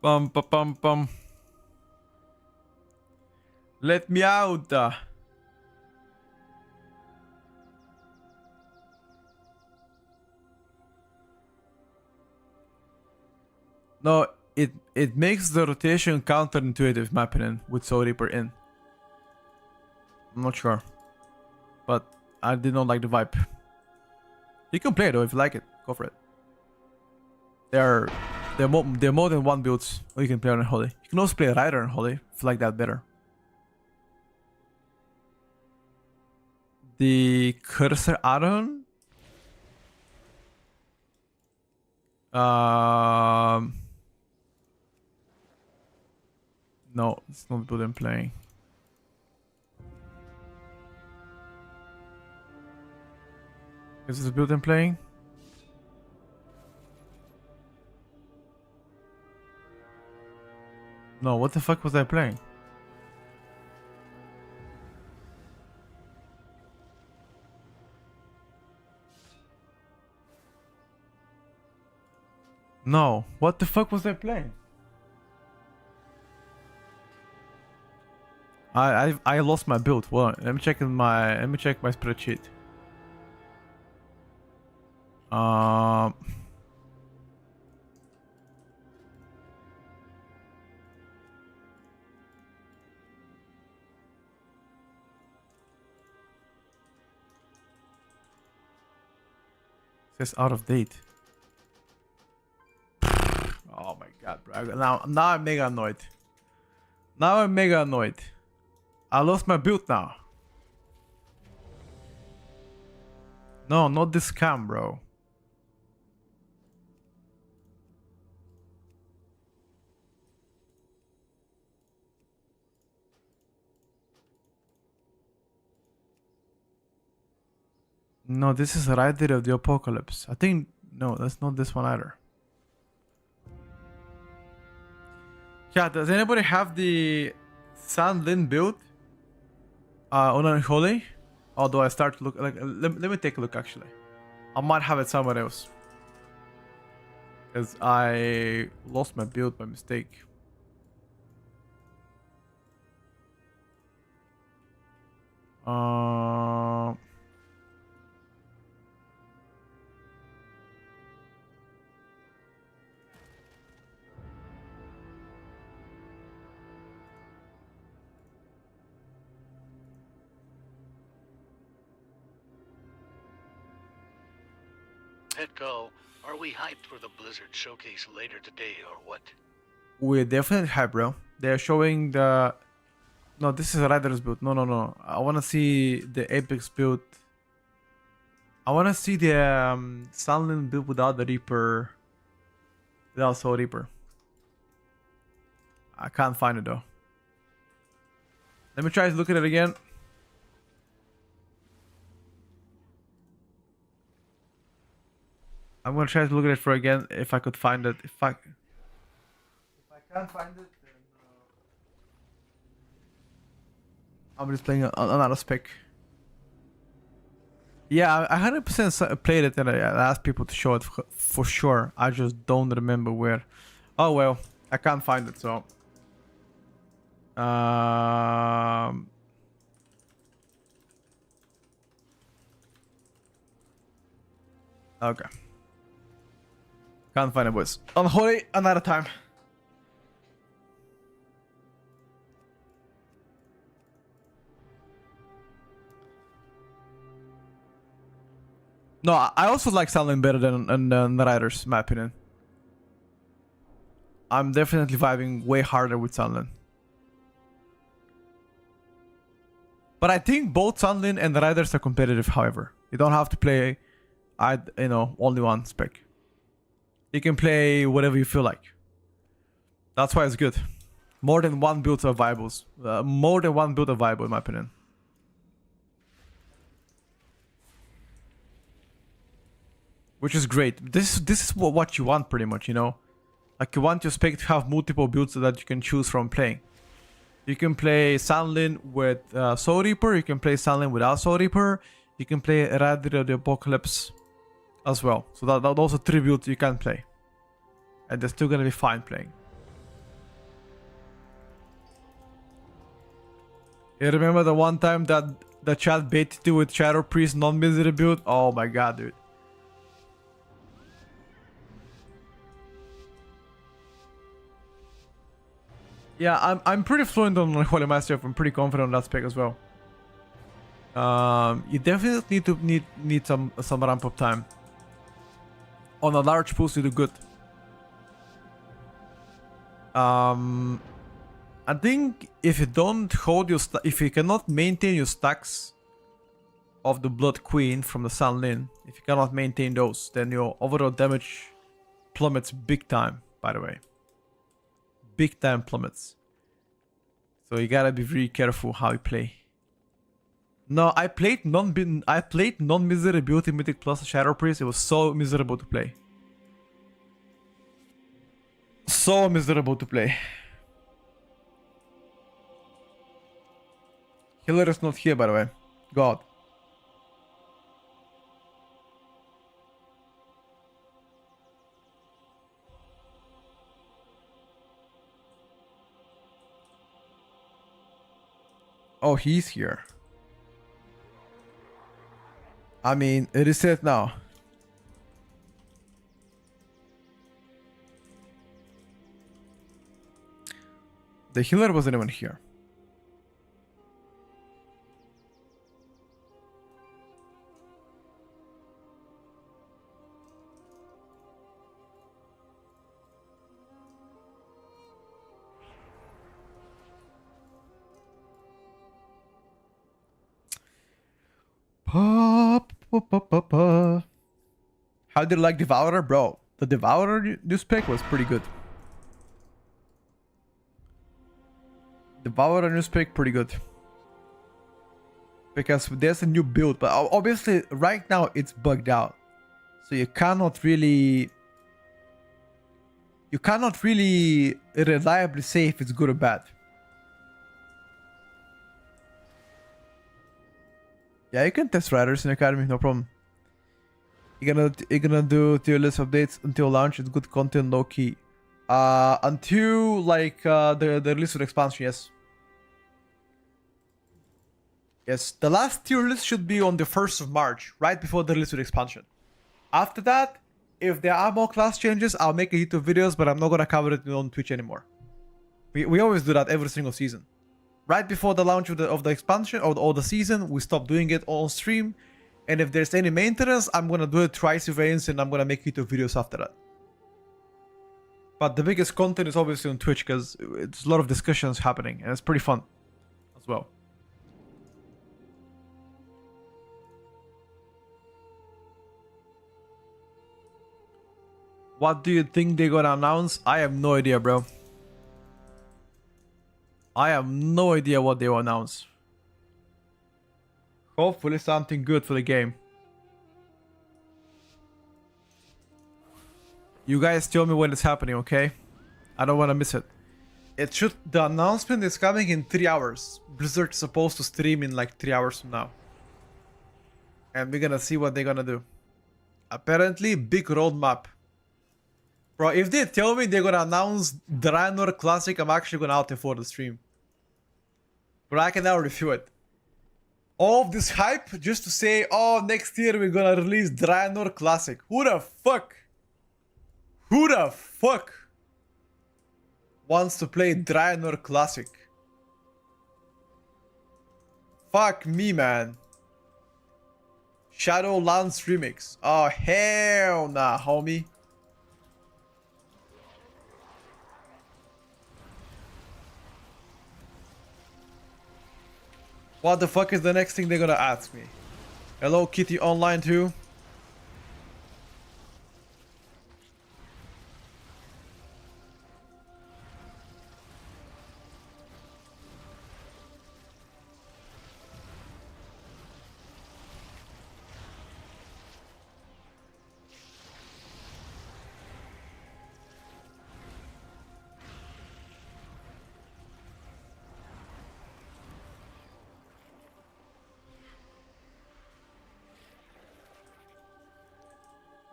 Bum. Let me out. No, it makes the rotation counterintuitive, in my opinion, with Soul Reaper in. I'm not sure. But I did not like the vibe. You can play it though if you like it. Go for it. They're more than one builds. Or you can play on Holy. You can also play Rider on Holy if you like that better. The Cursor add-on? No, it's not the build I'm playing. Is this the build I'm playing? No, what the fuck was I playing? No, what the fuck was I playing? I lost my build. Well, let me check my spreadsheet. Says out of date. Oh my god, bro. Now I'm mega annoyed. Now I'm mega annoyed. I lost my build now. No, not this scam, bro. No, this is Rider of the Apocalypse. I think... No, that's not this one either. Yeah, does anybody have the Sandlin build? On Unholy? Although I start to look like let me take a look actually. I might have it somewhere else. Because I lost my build by mistake. Uh Petco, are we hyped for the Blizzard showcase later today or what? we're definitely hype, bro. They're showing the no, this is a Rider's build. No. I wanna see the Apex build. I wanna see the Sunland build without the Reaper. Without Soul Reaper. I can't find it though. Let me try to look at it again. I'm gonna try to look at it for again if I could find it. If I can't find it, then I'm just playing another spec. Yeah, I 100% played it and I asked people to show it for sure. I just don't remember where. Oh well, I can't find it, so. Okay. Can't find it, boys. Unholy, another time. No, I also like Sunland better than the Riders, in my opinion. I'm definitely vibing way harder with Sunland. But I think both Sunland and the Riders are competitive, however. You don't have to play, only one spec. You can play whatever you feel like. That's why it's good. More than one build are viable. More than one build are viable, in my opinion. Which is great. This is what you want, pretty much, you know? Like, you want your spec to have multiple builds so that you can choose from playing. You can play Sunlin with Soul Reaper. You can play Sunlin without Soul Reaper. You can play Rider of the Apocalypse as well. So those are 3 builds you can play. And they're still gonna be fine playing. You remember the one time that the chat baited you with Shadow Priest non-misery build? Oh my god, dude. Yeah, I'm pretty fluent on Holy Master. I'm pretty confident on that spec as well. You definitely need some ramp up time. On a large pulse, you do good. I think if you don't hold your if you cannot maintain your stacks of the Blood Queen from the Sun Lin, if you cannot maintain those, then your overall damage plummets big time. By the way, big time plummets. So you gotta be very careful how you play. No, I played non-misery beauty mythic plus Shadow Priest. It was so miserable to play. So miserable to play. Healer is not here, by the way. God. Oh, he's here. I mean, it is set now. The healer wasn't even here. How did you like Devourer? Bro, the Devourer new spec was pretty good. Devourer new spec pretty good. Because there's a new build, but obviously right now it's bugged out. So you cannot really you cannot really reliably say if it's good or bad. Yeah, you can test riders in Academy, no problem. You're gonna do tier list updates until launch. It's good content, low key. Until like the release of the expansion, yes. Yes, the last tier list should be on the 1st of March, right before the release of the expansion. After that, if there are more class changes, I'll make a YouTube videos, but I'm not gonna cover it on Twitch anymore. We always do that every single season. Right before the launch of the expansion or the season, we stop doing it on stream. And if there's any maintenance, I'm gonna do it twice events and I'm gonna make YouTube videos after that. But the biggest content is obviously on Twitch because it's a lot of discussions happening and it's pretty fun as well. What do you think they're gonna announce? I have no idea, bro. I have no idea what they will announce. Hopefully something good for the game. You guys tell me when it's happening, okay? I don't want to miss it. The announcement is coming in 3 hours. Blizzard's supposed to stream in like 3 hours from now. And we're gonna see what they're gonna do. Apparently, big roadmap. Bro, if they tell me they're gonna announce Draenor Classic, I'm actually gonna out it for the stream. But I can now review it. All of this hype just to say, oh, next year we're gonna release Draenor Classic. Who the fuck? Who the fuck wants to play Draenor Classic? Fuck me, man. Shadowlands Remix. Oh, hell nah, homie. What the fuck is the next thing they're gonna ask me? Hello Kitty Online too?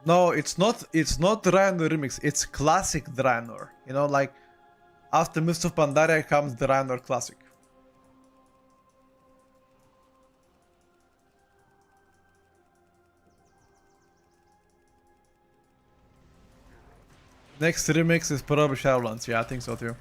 No, it's not Draenor Remix, it's classic Draenor. You know, like after Mist of Pandaria comes Draenor Classic. Next remix is probably Shadowlands, yeah, I think so too.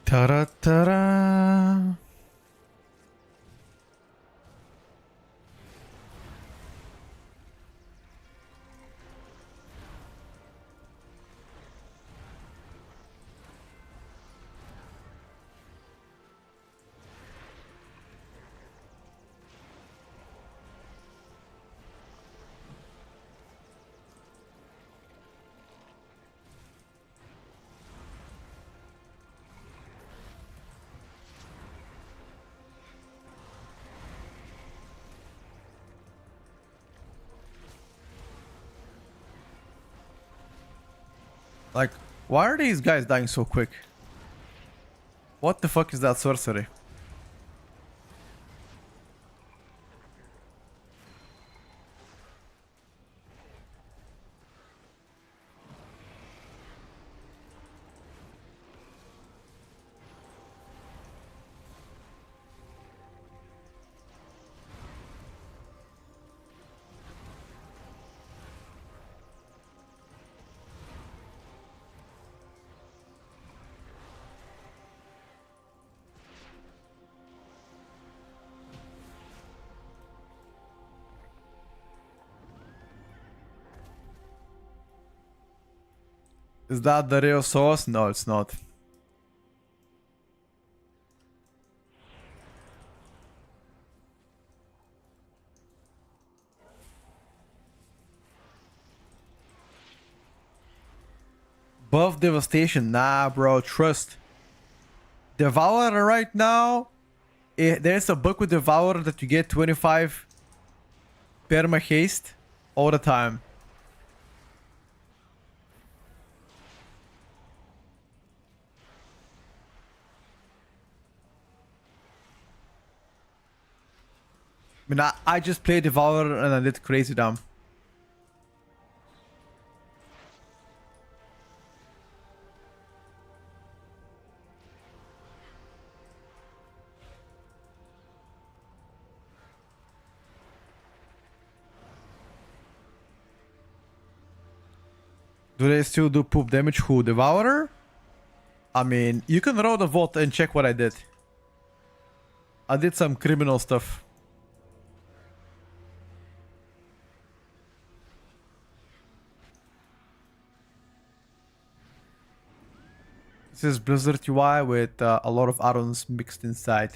Ta-da-ta-da. Like, why are these guys dying so quick? What the fuck is that sorcery? Is that the real sauce? No, it's not. Buff devastation. Nah, bro. Trust. Devourer right now. There's a book with Devourer that you get 25 perma haste all the time. I mean, I just played Devourer and I did crazy dumb. Do they still do poop damage? Who? Devourer? I mean, you can roll the vault and check what I did. I did some criminal stuff. This is Blizzard UI with a lot of add-ons mixed inside.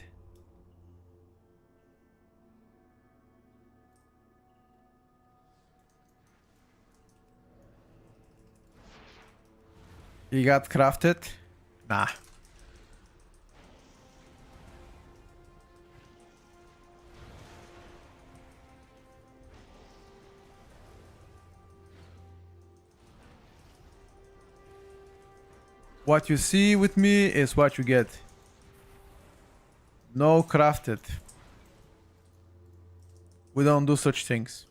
You got crafted? Nah. What you see with me is what you get. No crafted. We don't do such things.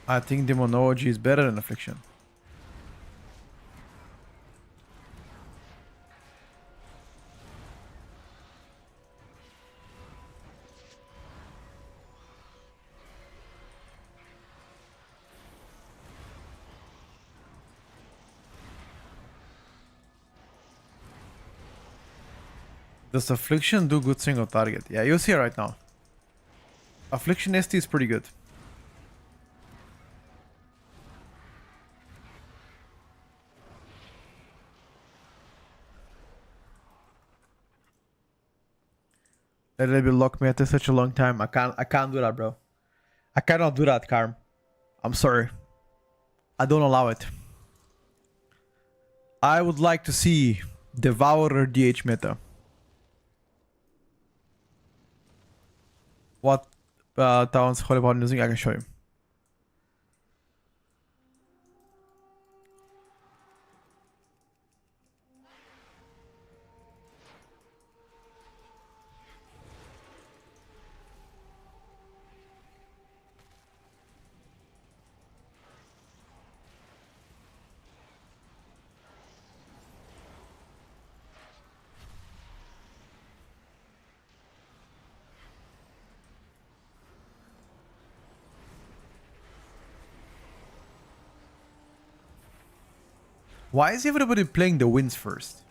I think demonology is better than affliction. Does affliction do good single target? Yeah, you'll see it right now. Affliction ST is pretty good. Let it be lock me after such a long time. I can't do that, bro. I cannot do that, Karm. I'm sorry. I don't allow it. I would like to see Devourer DH meta. What towns Holy Power using? I can show you. Why is everybody playing the wins first?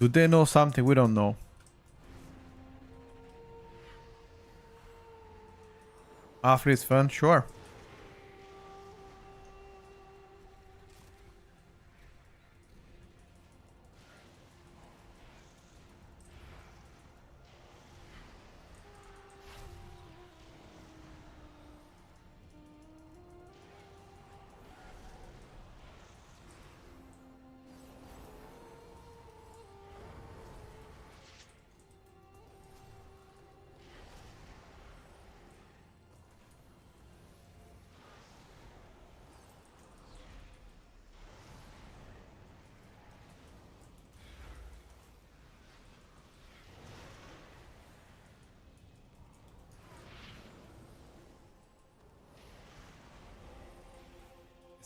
Do they know something we don't know? After it's fun, sure.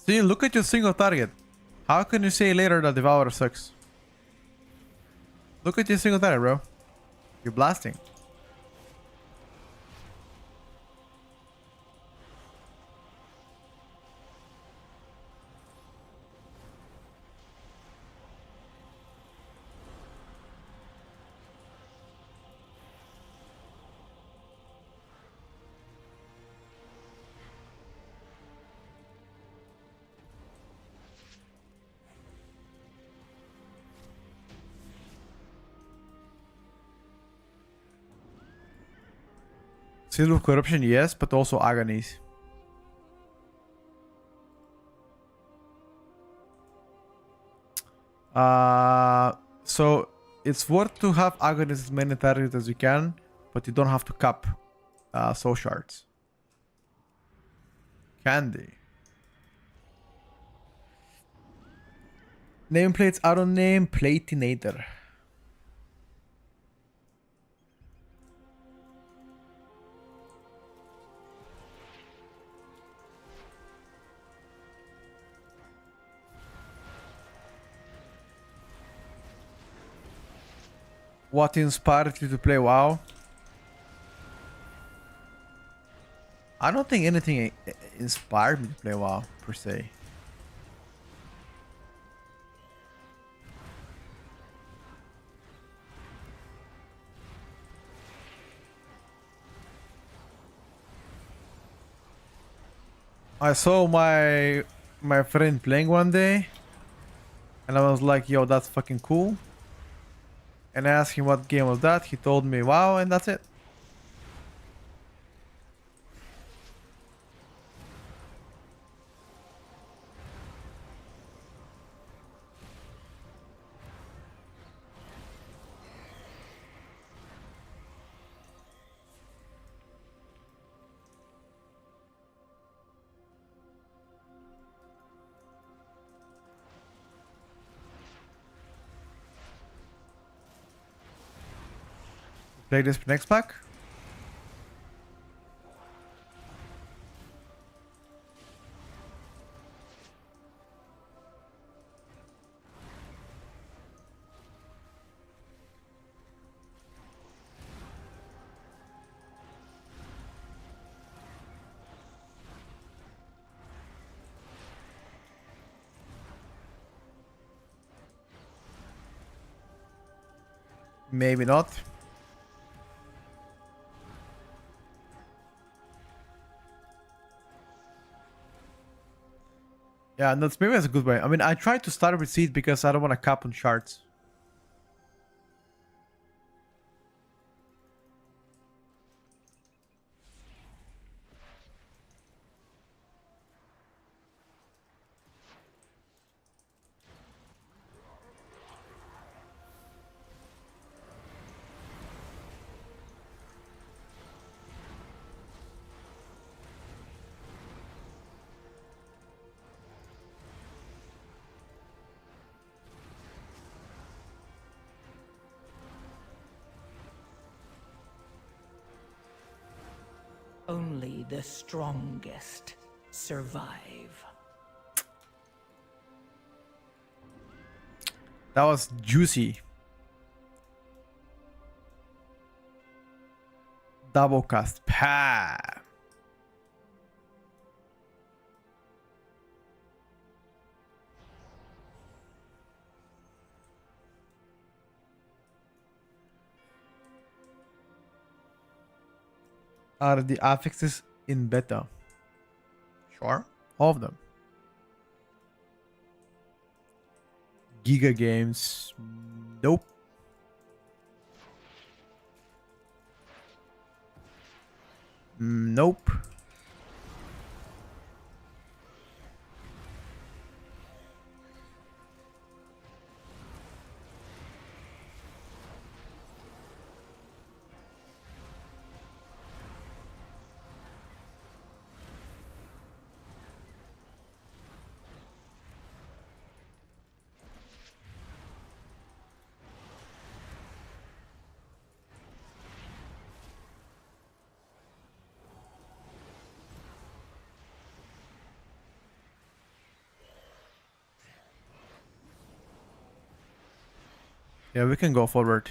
See, look at your single target. How can you say later that Devourer sucks? Look at your single target, bro. You're blasting. Seal of corruption, yes, but also agonies. So it's worth to have agonies as many targets as you can, but you don't have to cap soul shards. Candy. Nameplates, I don't name Platinator. What inspired you to play WoW? I don't think anything inspired me to play WoW, per se. I saw my friend playing one day, and I was like, yo, that's fucking cool. And I asked him what game was that, he told me WoW, and that's it. Play this next pack. Maybe not. Yeah, that's maybe that's a good way. I mean, I tried to start with seed because I don't want to cap on shards. Only the strongest survive. That was juicy. Double cast. Pa. Are the affixes in beta? Sure. All of them. Giga Games. Nope. Nope. Yeah, we can go forward.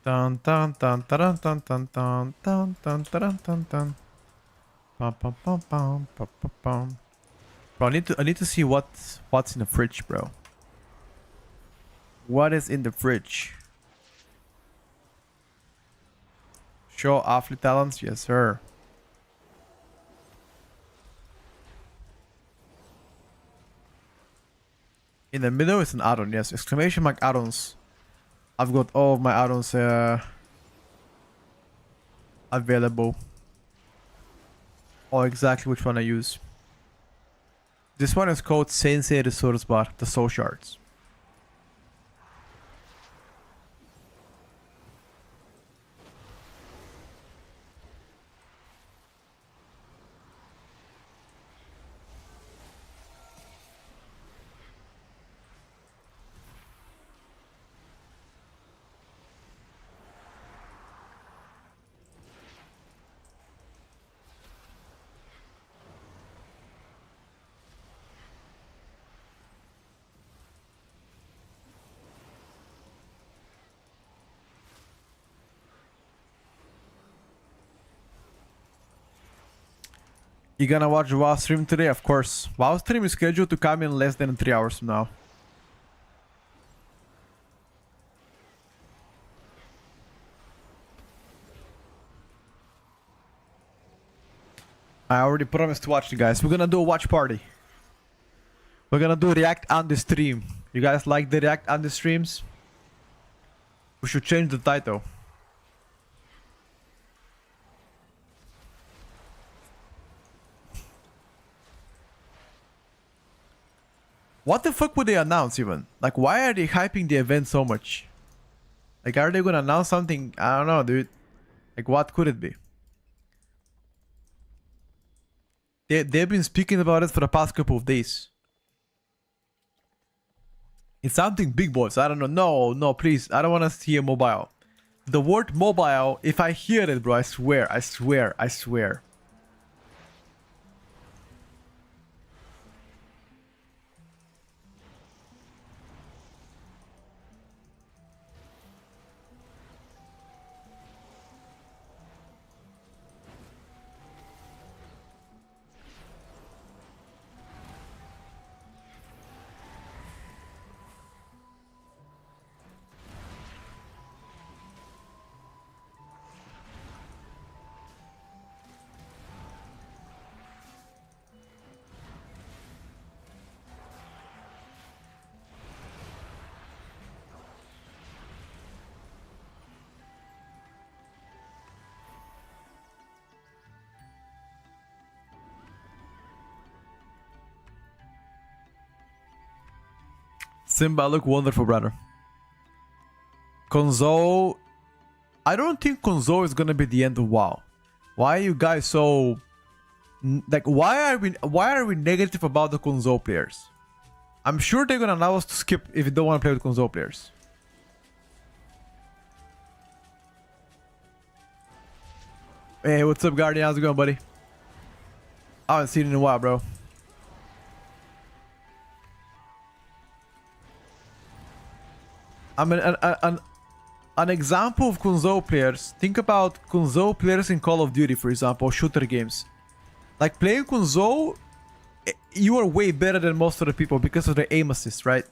Dun dun dun dun dun dun dun dun dun dun dun dun. Bum bum bum bum bum bum bum. Bro, I need to see what's in the fridge, bro. What is in the fridge? Show awfully talents, yes sir. In the middle is an add-on, yes. Exclamation mark add-ons. I've got all of my add-ons available. Or exactly which one I use. This one is called Sensei Resource Bar, the soul shards. You gonna watch WoW stream today? Of course. WoW stream is scheduled to come in less than 3 hours from now. I already promised to watch you guys. We're gonna do a watch party. We're gonna do react on the stream. You guys like the react on the streams? We should change the title. What the fuck would they announce even? Like, why are they hyping the event so much? Like, are they gonna announce something? I don't know, dude. Like, what could it be? They've been speaking about it for the past couple of days. It's something big, boys. I don't know. No, no, please. I don't want to hear mobile. The word mobile, if I hear it, bro, I swear, I swear, I swear. Simba, look wonderful, brother. Console. I don't think console is gonna be the end of WoW. Why are you guys so like? Why are we negative about the console players? I'm sure they're gonna allow us to skip if you don't want to play with console players. Hey, what's up, Guardian? How's it going, buddy? I haven't seen it in a while, bro. I mean, an example of console players. Think about console players in Call of Duty, for example, shooter games. Like playing console, you are way better than most of the people because of the aim assist, right?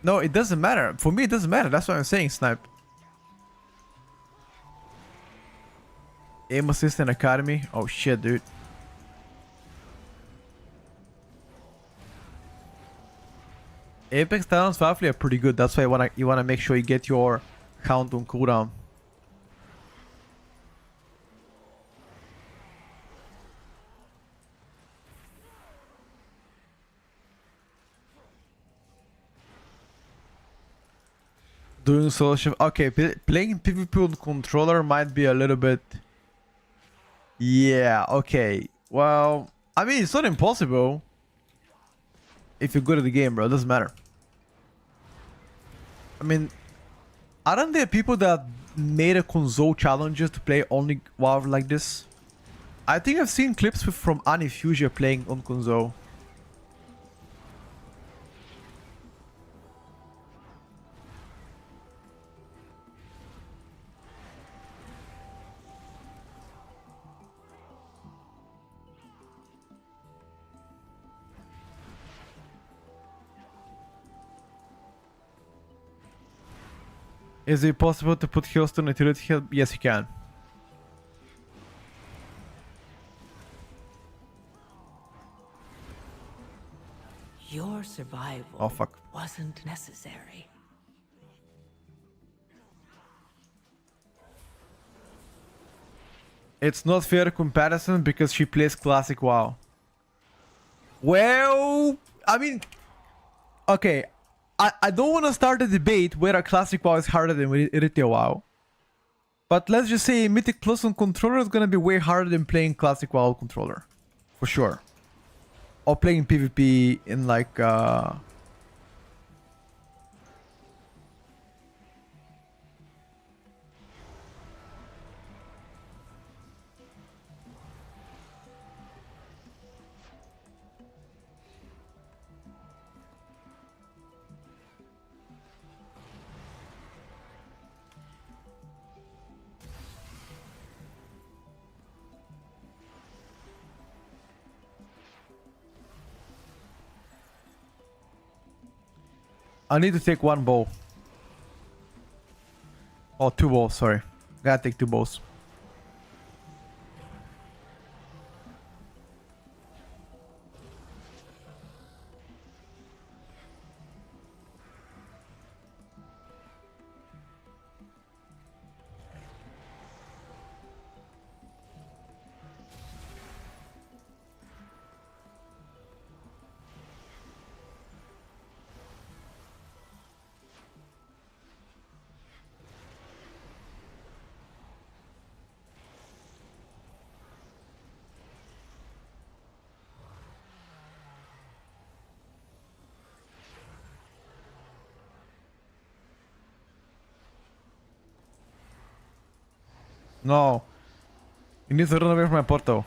No, it doesn't matter. For me, it doesn't matter. That's what I'm saying, Snipe. Aim assist in Academy? Oh shit, dude. Apex talents roughly are pretty good. That's why you wanna make sure you get your count on cooldown. Doing solo shift. Okay, playing PvP on controller might be a little bit. Yeah. Okay. Well, I mean, it's not impossible. If you're good at the game, bro, it doesn't matter. I mean, aren't there people that made a console challenges to play only WoW like this? I think I've seen clips from Anifusia playing on console. Is it possible to put heals on utility heal? Yes, you can. Your survival Oh, fuck. wasn't necessary. It's not fair comparison because she plays classic WoW. Well, I mean, okay. I don't want to start a debate whether classic WoW is harder than retail WoW. But let's just say Mythic Plus on controller is gonna be way harder than playing classic WoW controller. For sure. Or playing PvP in like I need to take one bow. Oh, two bows, sorry. Gotta take two bows. No. You need to run away from my portal.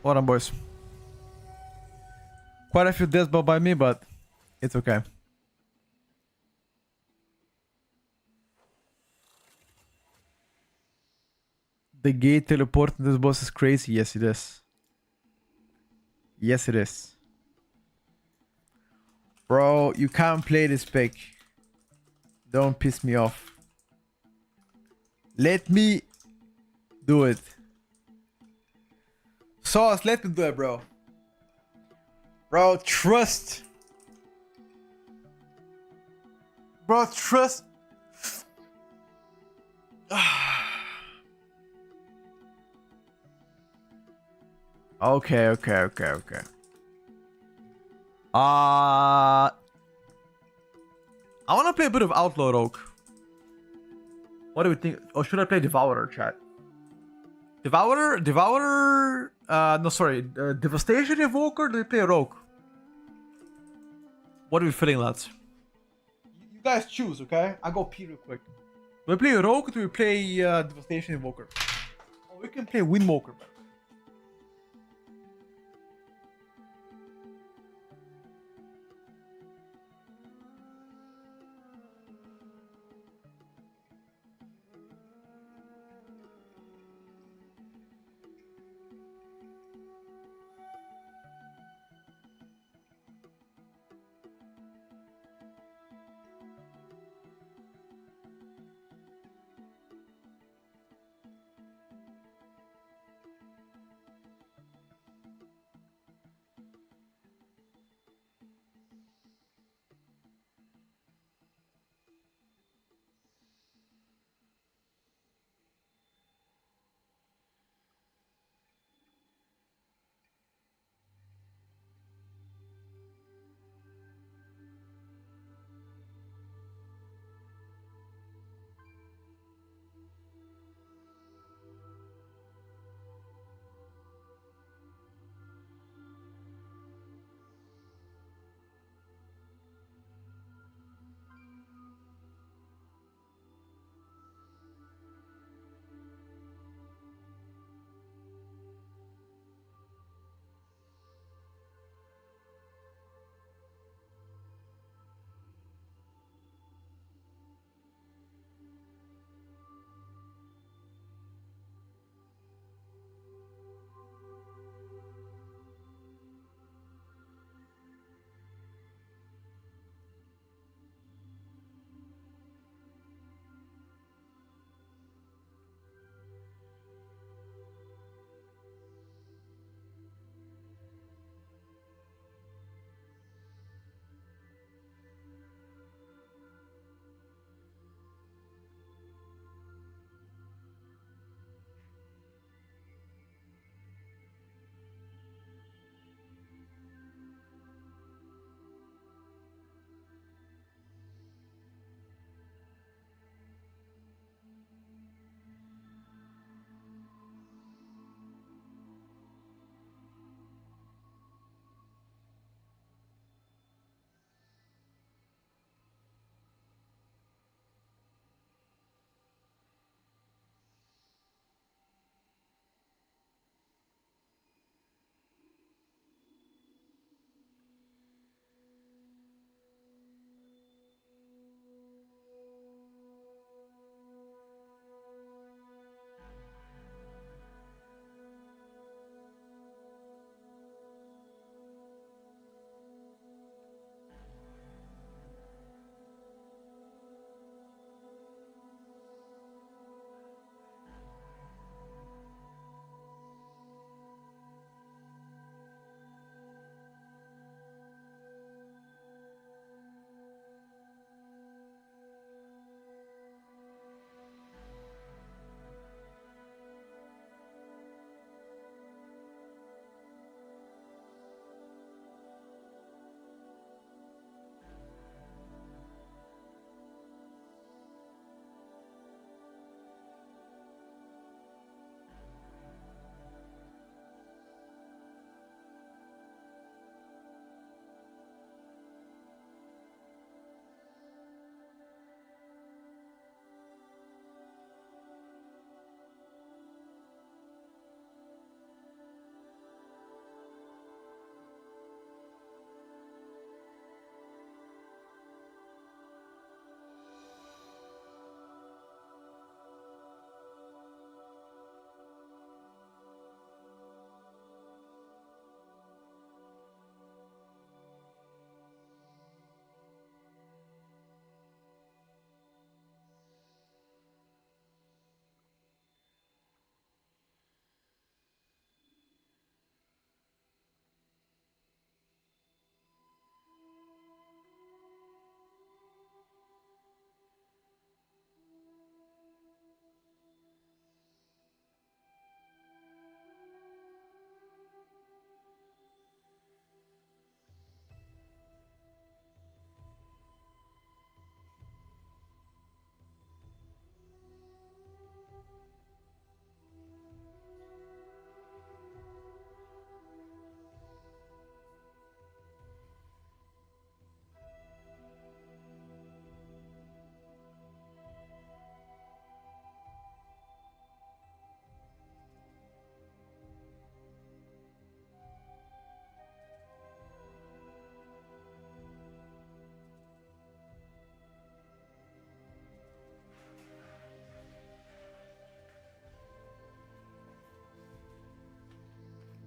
Hold on, boys. Quite a few deaths by me, but it's okay. The gate teleporting this boss is crazy. Yes, it is. Yes, it is. Bro, you can't play this pick. Don't piss me off. Let me do it. Sauce, let me do it, bro. Bro, trust. Bro, trust. Okay. I want to play a bit of Outlaw Rogue. What do we think? Or should I play Devourer, chat? Devourer, no, sorry. Devastation Evoker, do we play Rogue? What are we feeling, lads? You guys choose, okay? I'll go pee real quick. Do we play Rogue or do we play Devastation Evoker? Oh, we can play Windwalker, man.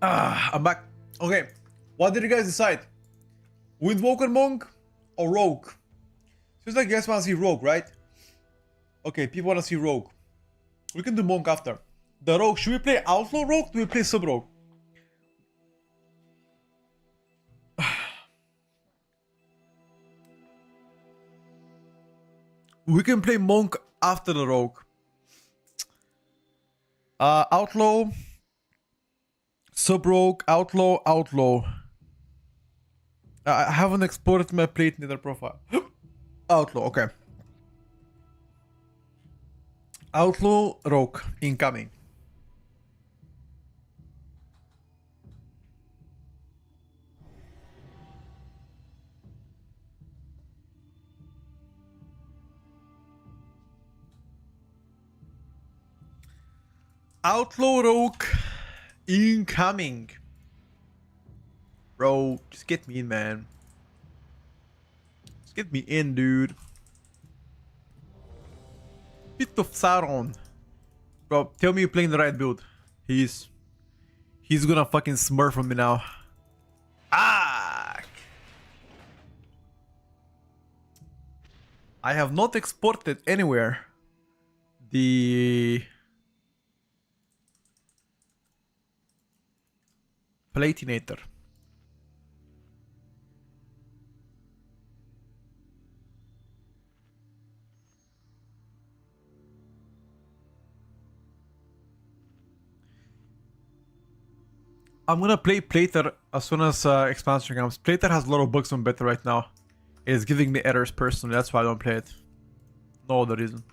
I'm back. Okay, what did you guys decide? Windwalker Monk or Rogue? Seems like you guys want to see Rogue, right? Okay, people want to see Rogue. We can do Monk after. The Rogue, should we play Outlaw Rogue? Do we play Sub Rogue? We can play Monk after the Rogue. Outlaw. Sub Rogue, Outlaw, Outlaw. I haven't exported my plate in their profile. Outlaw, okay. Outlaw, Rogue, incoming. Outlaw, Rogue, incoming. Bro, just get me in, man. Just get me in, dude. Bit of Sauron. Bro, tell me you're playing the right build. He's gonna fucking smurf on me now. Ah! I have not exported anywhere the Platinator. I'm gonna play Plater as soon as expansion comes. Plater has a lot of bugs on beta right now. It's giving me errors personally, that's why I don't play it. No other reason.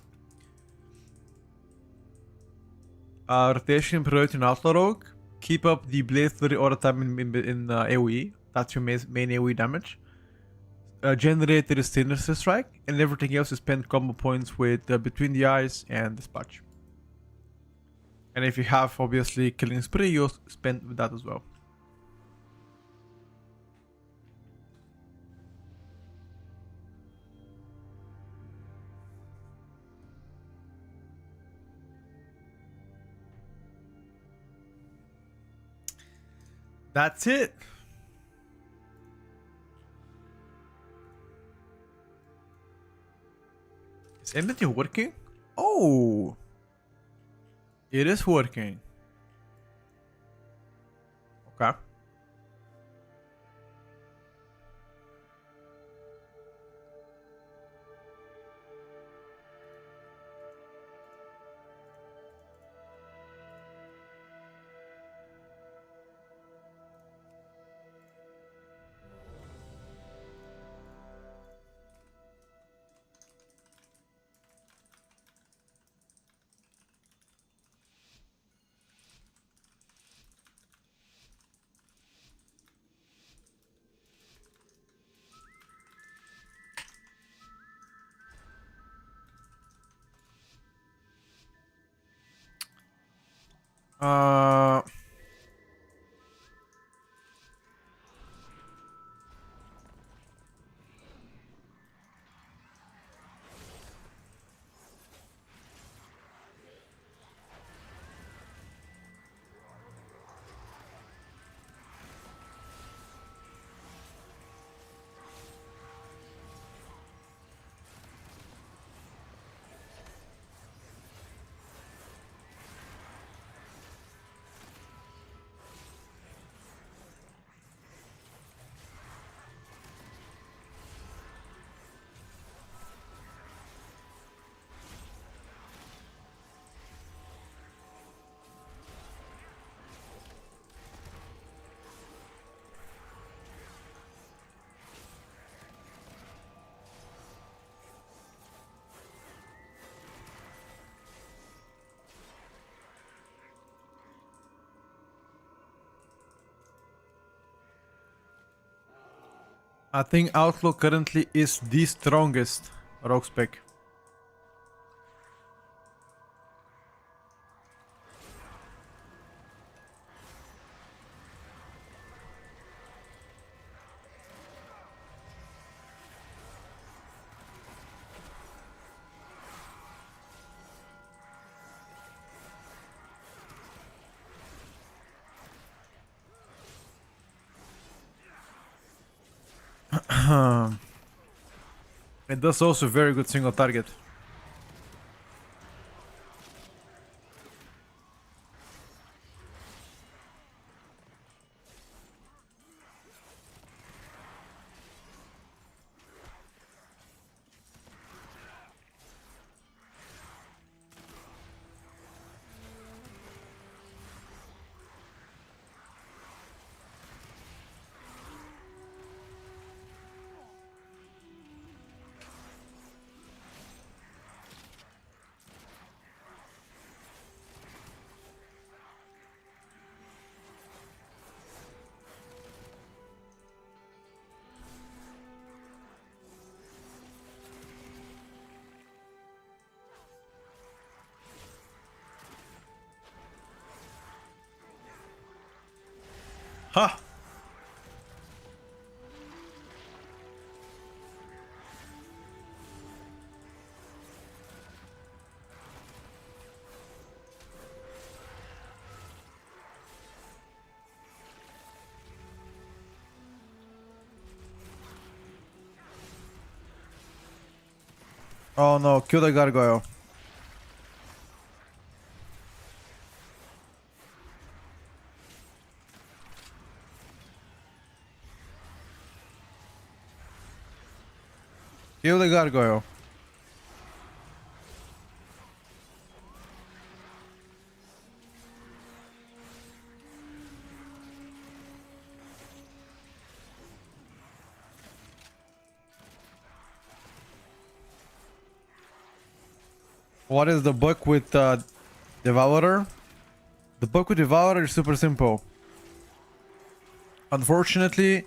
Rotation priority in Outlaw Rogue. Keep up the Blade Flurry all the time in AoE. That's your main AoE damage. Generate the Sinister Strike, and everything else is spend combo points with Between the Eyes and Dispatch. And if you have obviously Killing Spree, you'll spend with that as well. That's it. Is anything working? Oh, it is working. Okay. Uh, I think Outlaw currently is the strongest rogue spec. It does also very good single target. Ha! Oh no, kill the gargoyle. Kill the gargoyle. What is the bug with Devourer? The bug with Devourer is super simple. Unfortunately,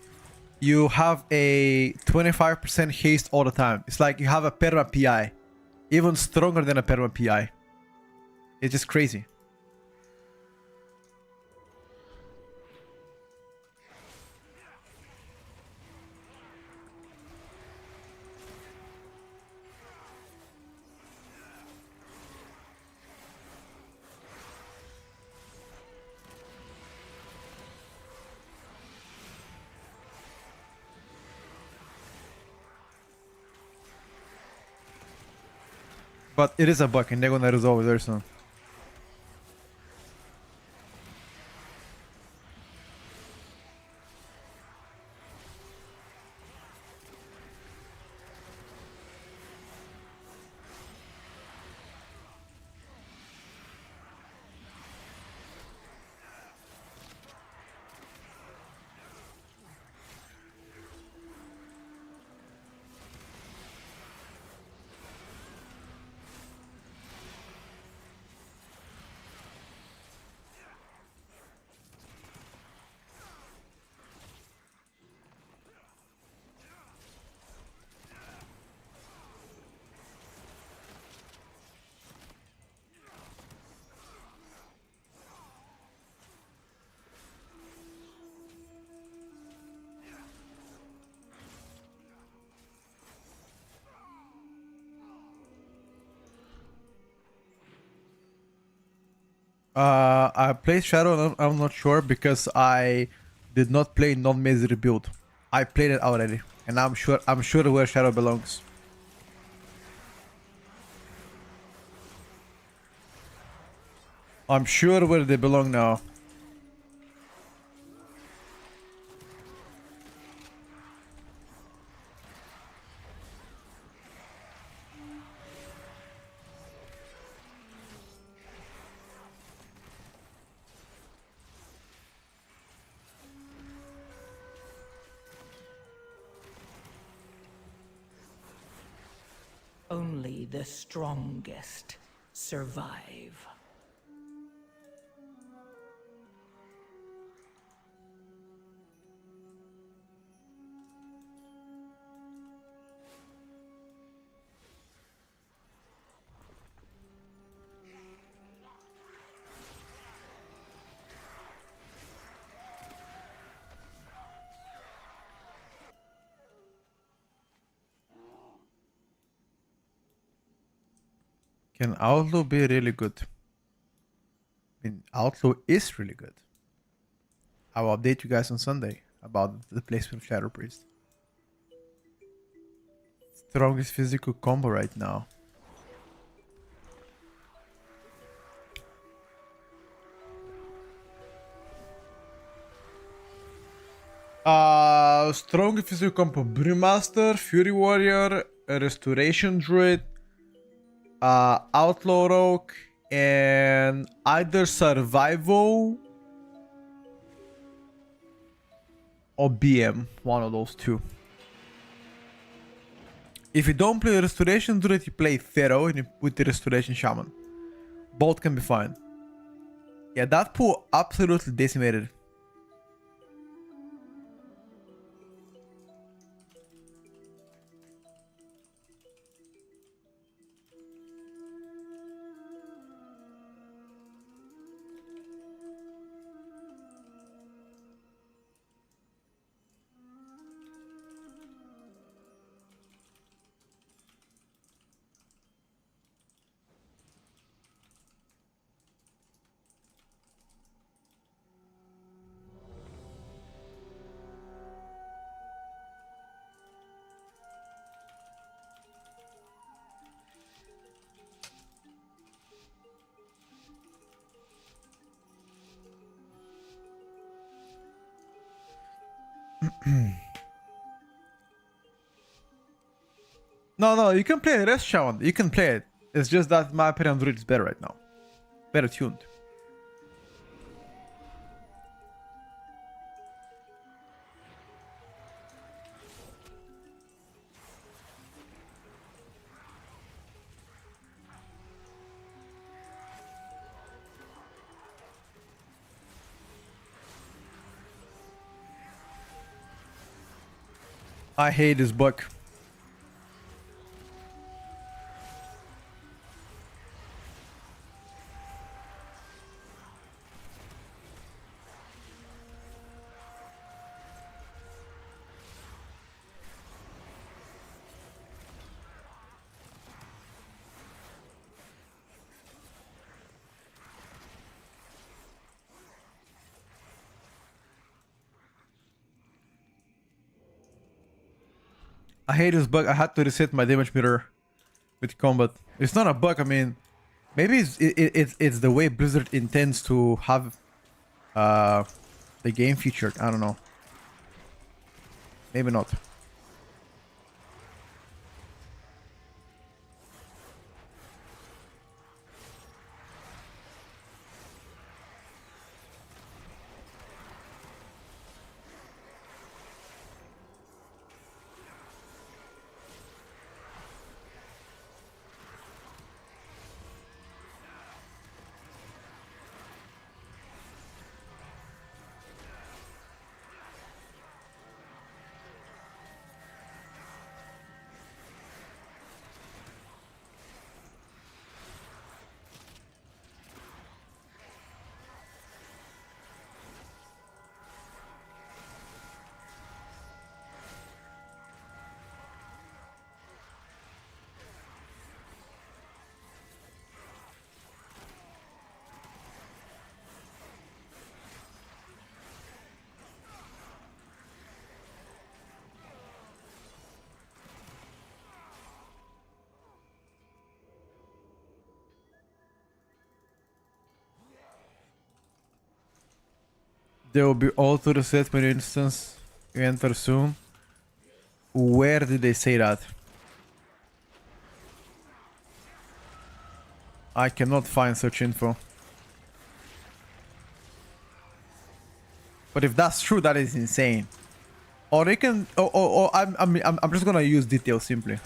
you have a 25% haste all the time. It's like you have a perma PI. Even stronger than a perma PI. It's just crazy. But it is a bug and they're gonna resolve it very soon. I played Shadow. I'm not sure because I did not play non-maze rebuild. I played it already, and I'm sure where Shadow belongs. I'm sure where they belong now. Only the strongest survive. Can Outlaw be really good? I mean, Outlaw is really good. I will update you guys on Sunday about the placement of Shadow Priest. Strongest physical combo right now. Strong physical combo: Brewmaster, Fury Warrior, Restoration Druid, Outlaw Rogue, and either Survival or BM. One of those two. If you don't play Restoration Druid, you play Pharaoh and you put the Restoration Shaman. Both can be fine. Yeah, that pool absolutely decimated. No, you can play Rest Shaman. You can play it. It's just that my opinion Druid is better right now. Better tuned. I hate this book. I hate this bug. I had to reset my damage meter with combat. It's not a bug. I mean, maybe it's the way Blizzard intends to have the game featured. I don't know. Maybe not. There will be auto reset when instance you enter soon. Where did they say that? I cannot find such info. But if that's true, that is insane. Or they can. Or I'm just gonna use details simply.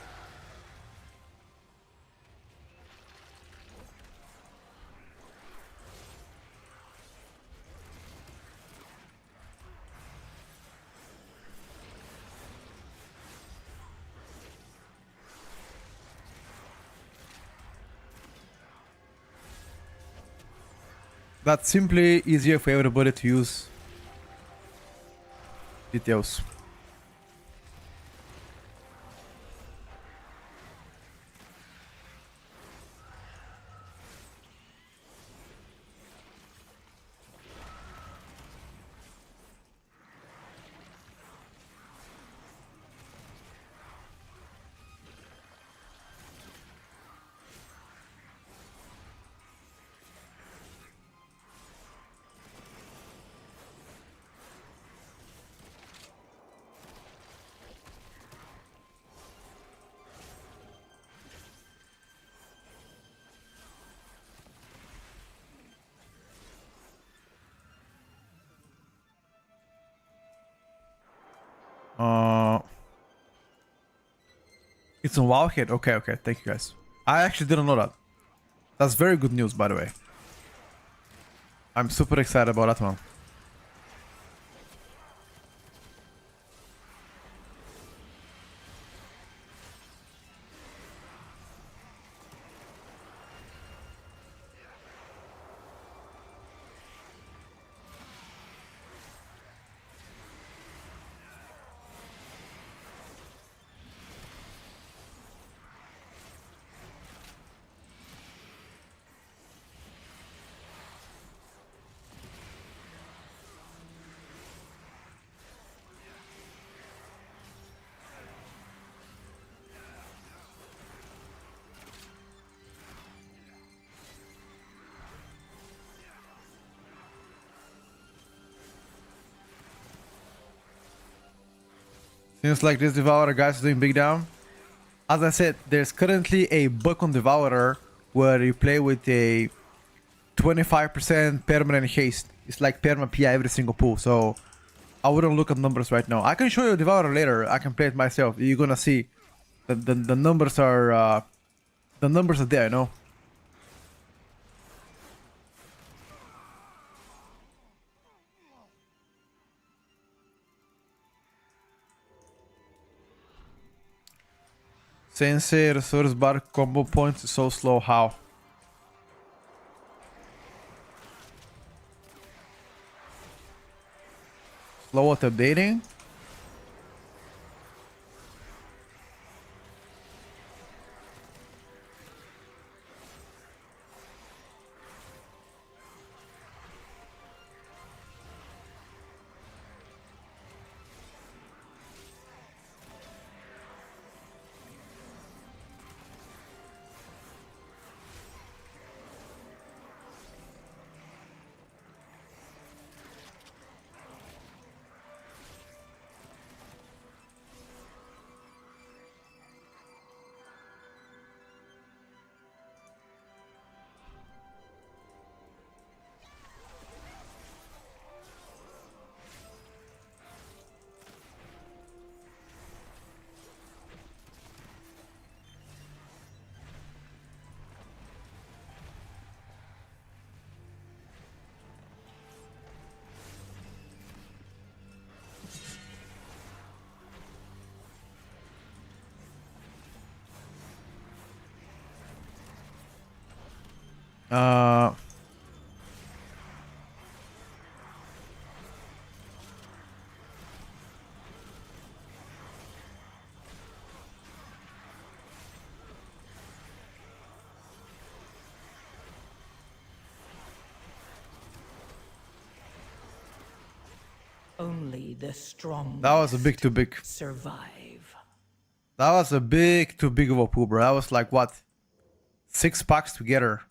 That's simply easier for everybody to use details. It's on Wowhead. Okay, okay. Thank you guys. I actually didn't know that. That's very good news, by the way. I'm super excited about that one. Seems like this Devourer guys is doing big down. As I said, there's currently a bug on Devourer where you play with a 25% permanent haste. It's like perma PI every single pull, so I wouldn't look at numbers right now. I can show you Devourer later. I can play it myself. You're gonna see the numbers are there, you know. Sensei resource bar combo points is so slow. How? Slow at updating? Uh, Only the strong that was a big too big. survive. That was a big too big of a pool, bro. That was like what? 6 packs together.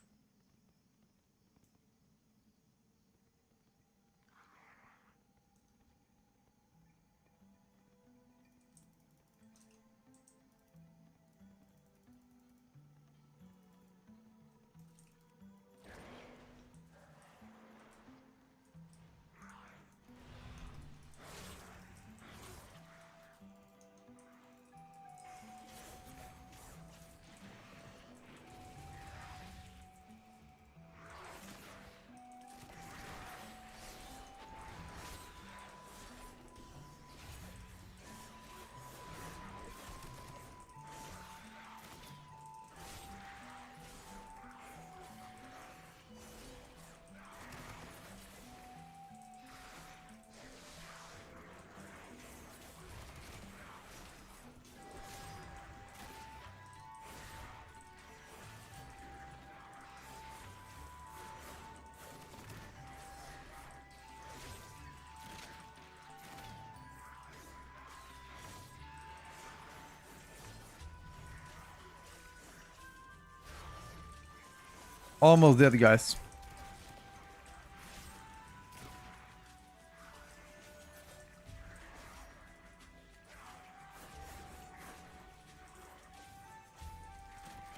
Almost dead, guys.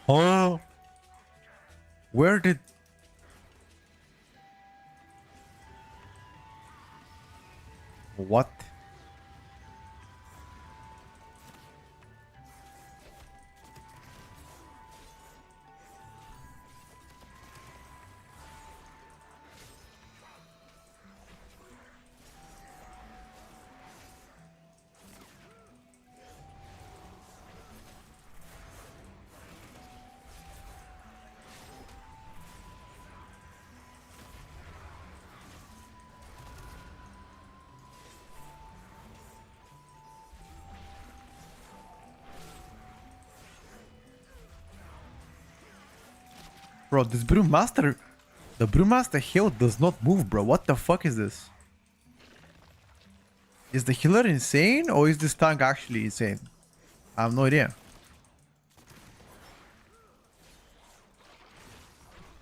Oh, where did? What? Bro, this Brewmaster... The Brewmaster heal does not move, bro. What the fuck is this? Is the healer insane or is this tank actually insane? I have no idea.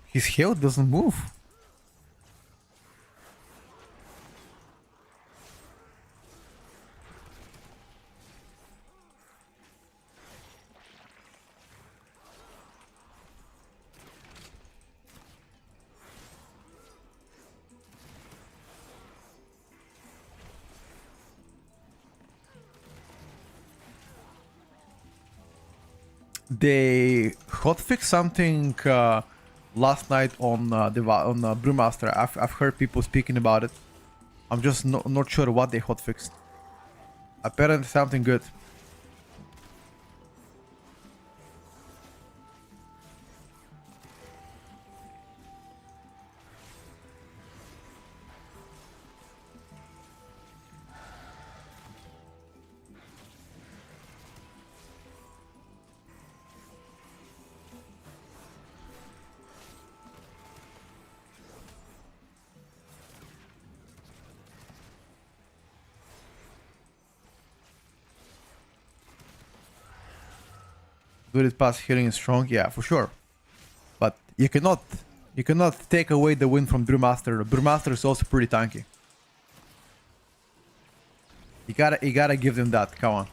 His heal doesn't move. They hotfixed something last night on Brewmaster. I've heard people speaking about it. I'm just not sure what they hotfixed. Apparently something good. Good pass healing is strong, yeah, for sure. But you cannot take away the win from Brewmaster. Brewmaster is also pretty tanky. You gotta give them that. Come on.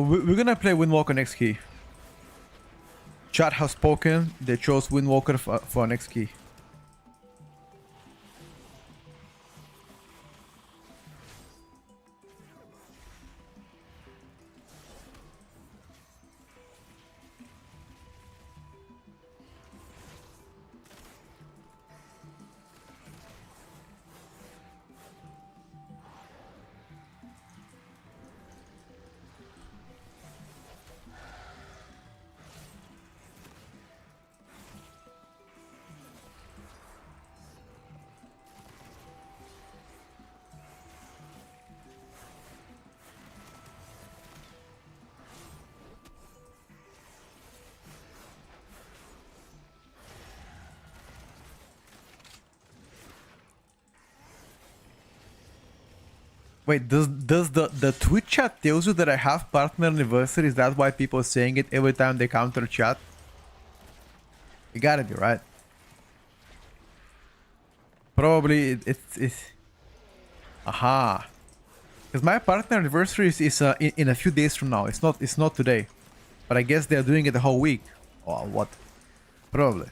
We're gonna play Windwalker next key. Chat has spoken. They chose Windwalker for next key. Wait, does the Twitch chat tells you that I have partner anniversary? Is that why people are saying it every time they counter chat? You gotta be right. Probably it's aha. Because my partner anniversary is in a few days from now. It's not today, but I guess they're doing it the whole week. Or what? Probably.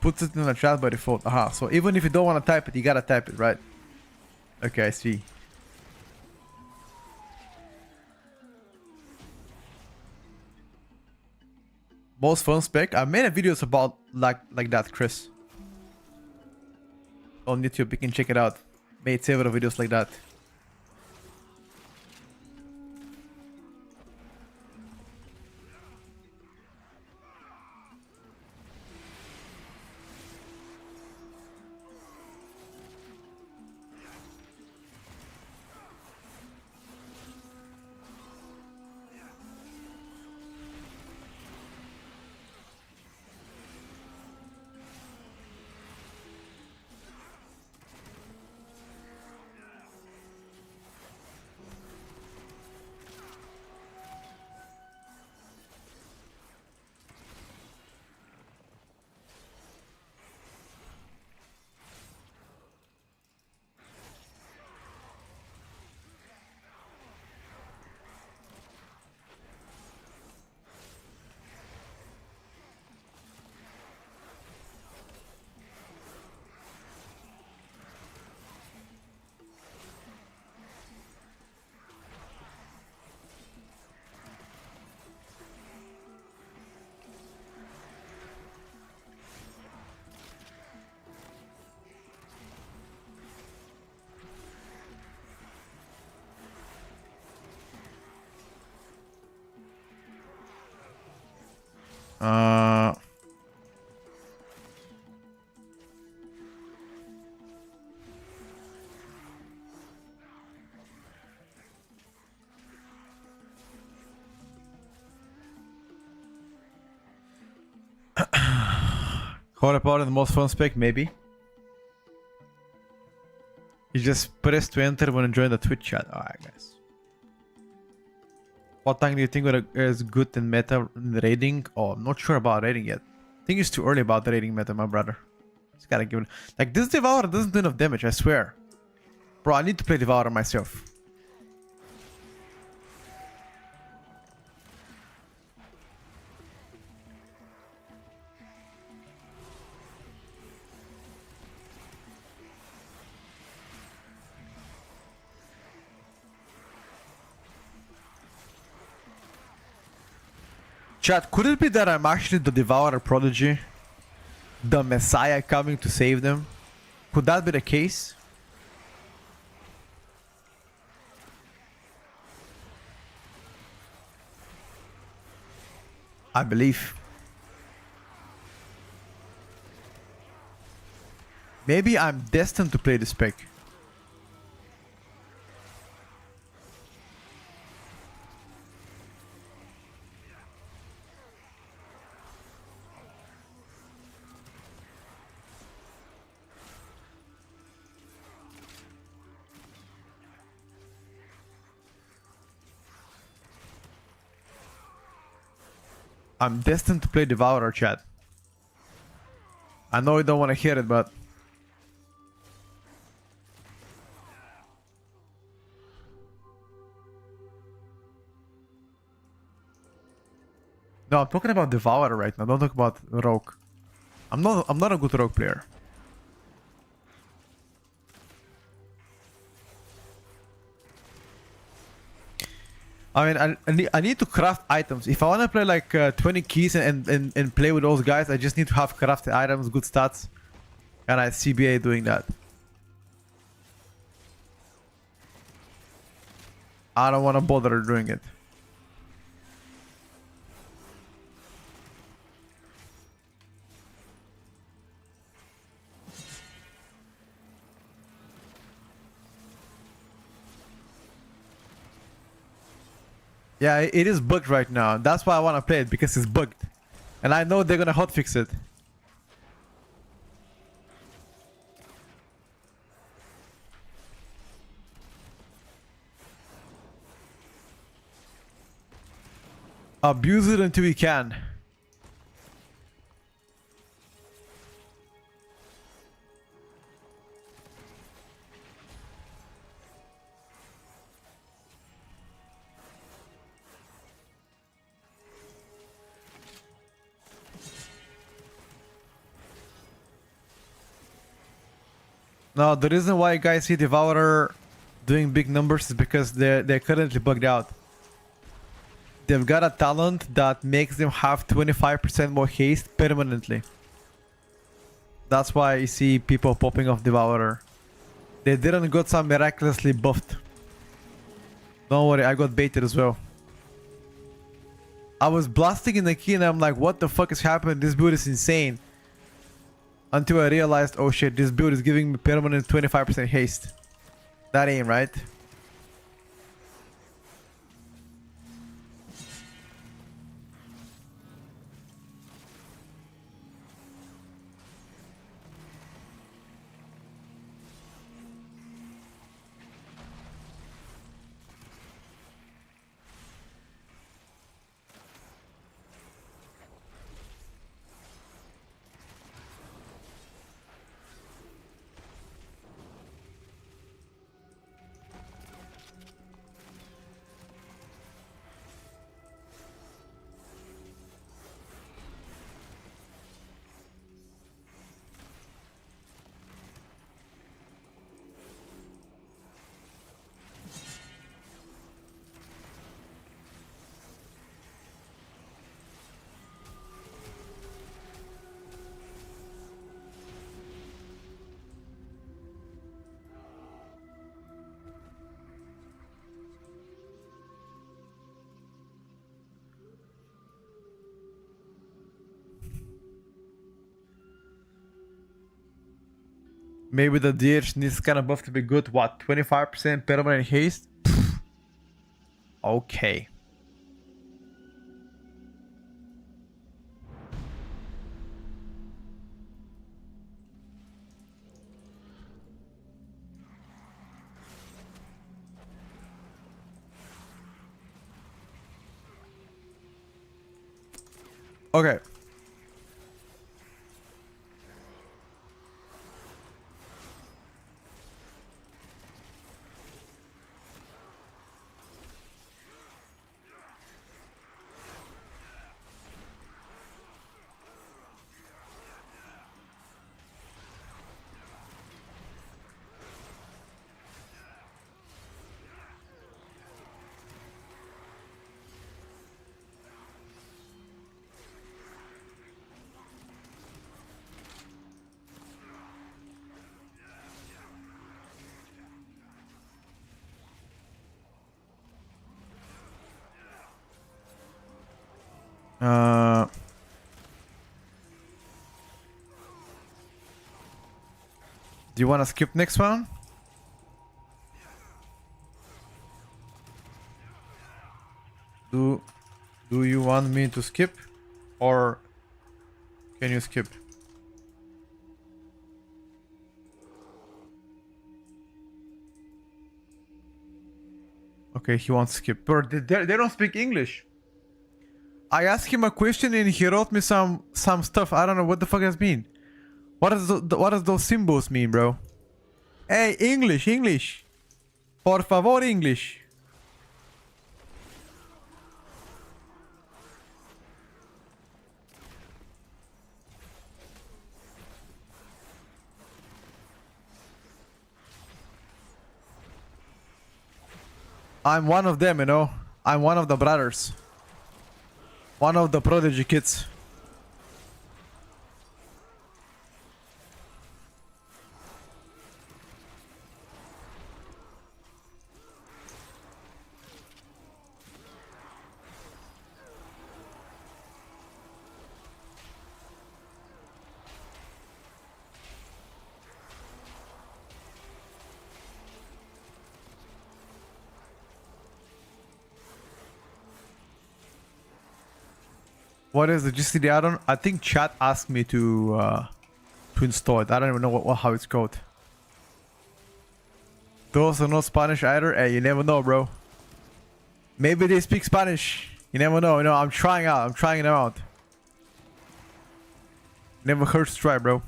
Puts it in the chat by default. Aha. So even if you don't want to type it, you gotta type it, right? Okay, I see. Most fun spec. I made a videos about like that, Chris. On YouTube, you can check it out. Made several videos like that. Uh... Holy Power in the most fun spec, maybe. You just press to enter when you join the Twitch chat. Alright, guys. What tank do you think is good in meta in the raiding? Oh, I'm not sure about raiding yet. I think it's too early about the raiding meta, my brother. Just gotta give it. Like, this Devourer doesn't do enough damage, I swear. Bro, I need to play Devourer myself. Chat, could it be that I'm actually the Devourer prodigy? The Messiah coming to save them? Could that be the case? I believe. Maybe I'm destined to play this spec. I'm destined to play Devourer, chat. I know you don't want to hear it, but... No, I'm talking about Devourer right now. Don't talk about Rogue. I'm not a good Rogue player. I mean, I need to craft items. If I want to play like 20 keys and play with those guys, I just need to have crafted items, good stats. And I CBA doing that. I don't want to bother doing it. Yeah, it is bugged right now. That's why I want to play it, because it's bugged. And I know they're gonna hotfix it. Abuse it until we can. No, the reason why you guys see Devourer doing big numbers is because they're currently bugged out. They've got a talent that makes them have 25% more haste permanently. That's why you see people popping off Devourer. They didn't got some miraculously buffed. Don't worry, I got baited as well. I was blasting in the key and I'm like, what the fuck is happening? This build is insane. Until I realized, oh shit, this build is giving me permanent 25% haste. That ain't right. Maybe the DH needs kind of buff to be good. What, 25% permanent haste? Pfft. Okay. Okay. Do you want to skip next one? Do you want me to skip? Or can you skip? Okay, he wants to skip. But they don't speak English. I asked him a question and he wrote me some stuff. I don't know what the fuck that mean. What does those symbols mean, bro? Hey, English. Por favor, English. I'm one of them, you know. I'm one of the brothers. One of the prodigy kids. What is the GCD add-on? I think chat asked me to install it. I don't even know how it's called. Those are not Spanish either. Hey, you never know, bro. Maybe they speak Spanish. You never know. You know, I'm trying out. I'm trying them out. Never hurts to try, bro.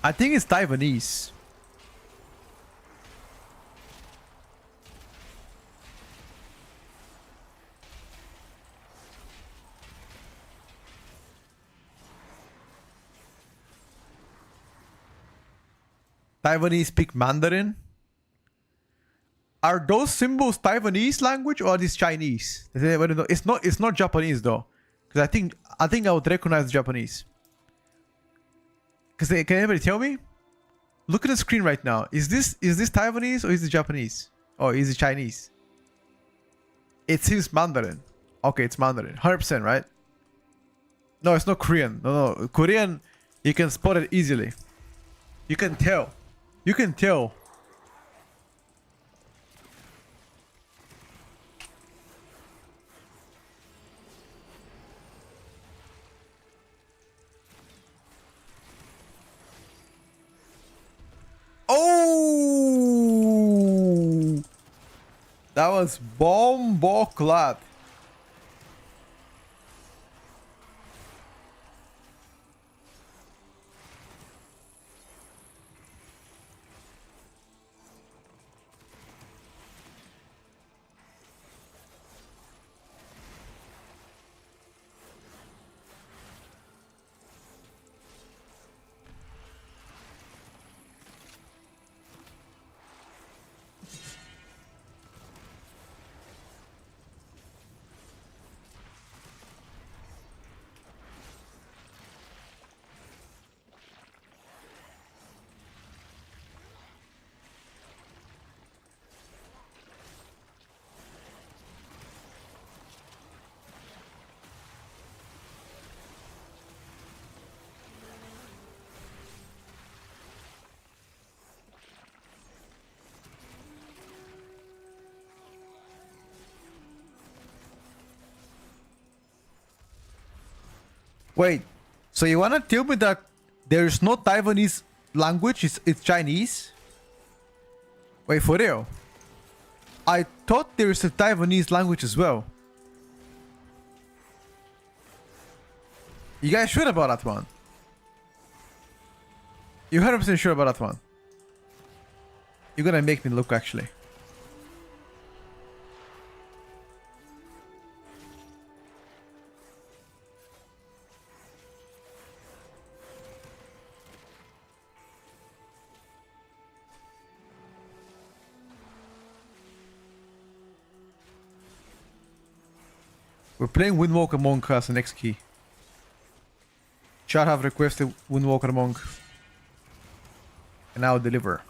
I think it's Taiwanese. Taiwanese speak Mandarin. Are those symbols Taiwanese language or are these Chinese? It's not Japanese though, because I think I would recognize Japanese. Because can anybody tell me? Look at the screen right now. Is this Taiwanese or is it Japanese? Or is it Chinese? It seems Mandarin. Okay, it's Mandarin. 100%, right? No, it's not Korean. No. Korean, you can spot it easily. You can tell. You can tell. Oh! That was bomboclat. Wait, so you wanna tell me that there's no Taiwanese language? It's Chinese? Wait, for real? I thought there's a Taiwanese language as well. You guys sure about that one? You're 100% sure about that one? You're gonna make me look actually. We're playing Windwalker Monk as the next key. Chat have requested Windwalker Monk. And I'll deliver.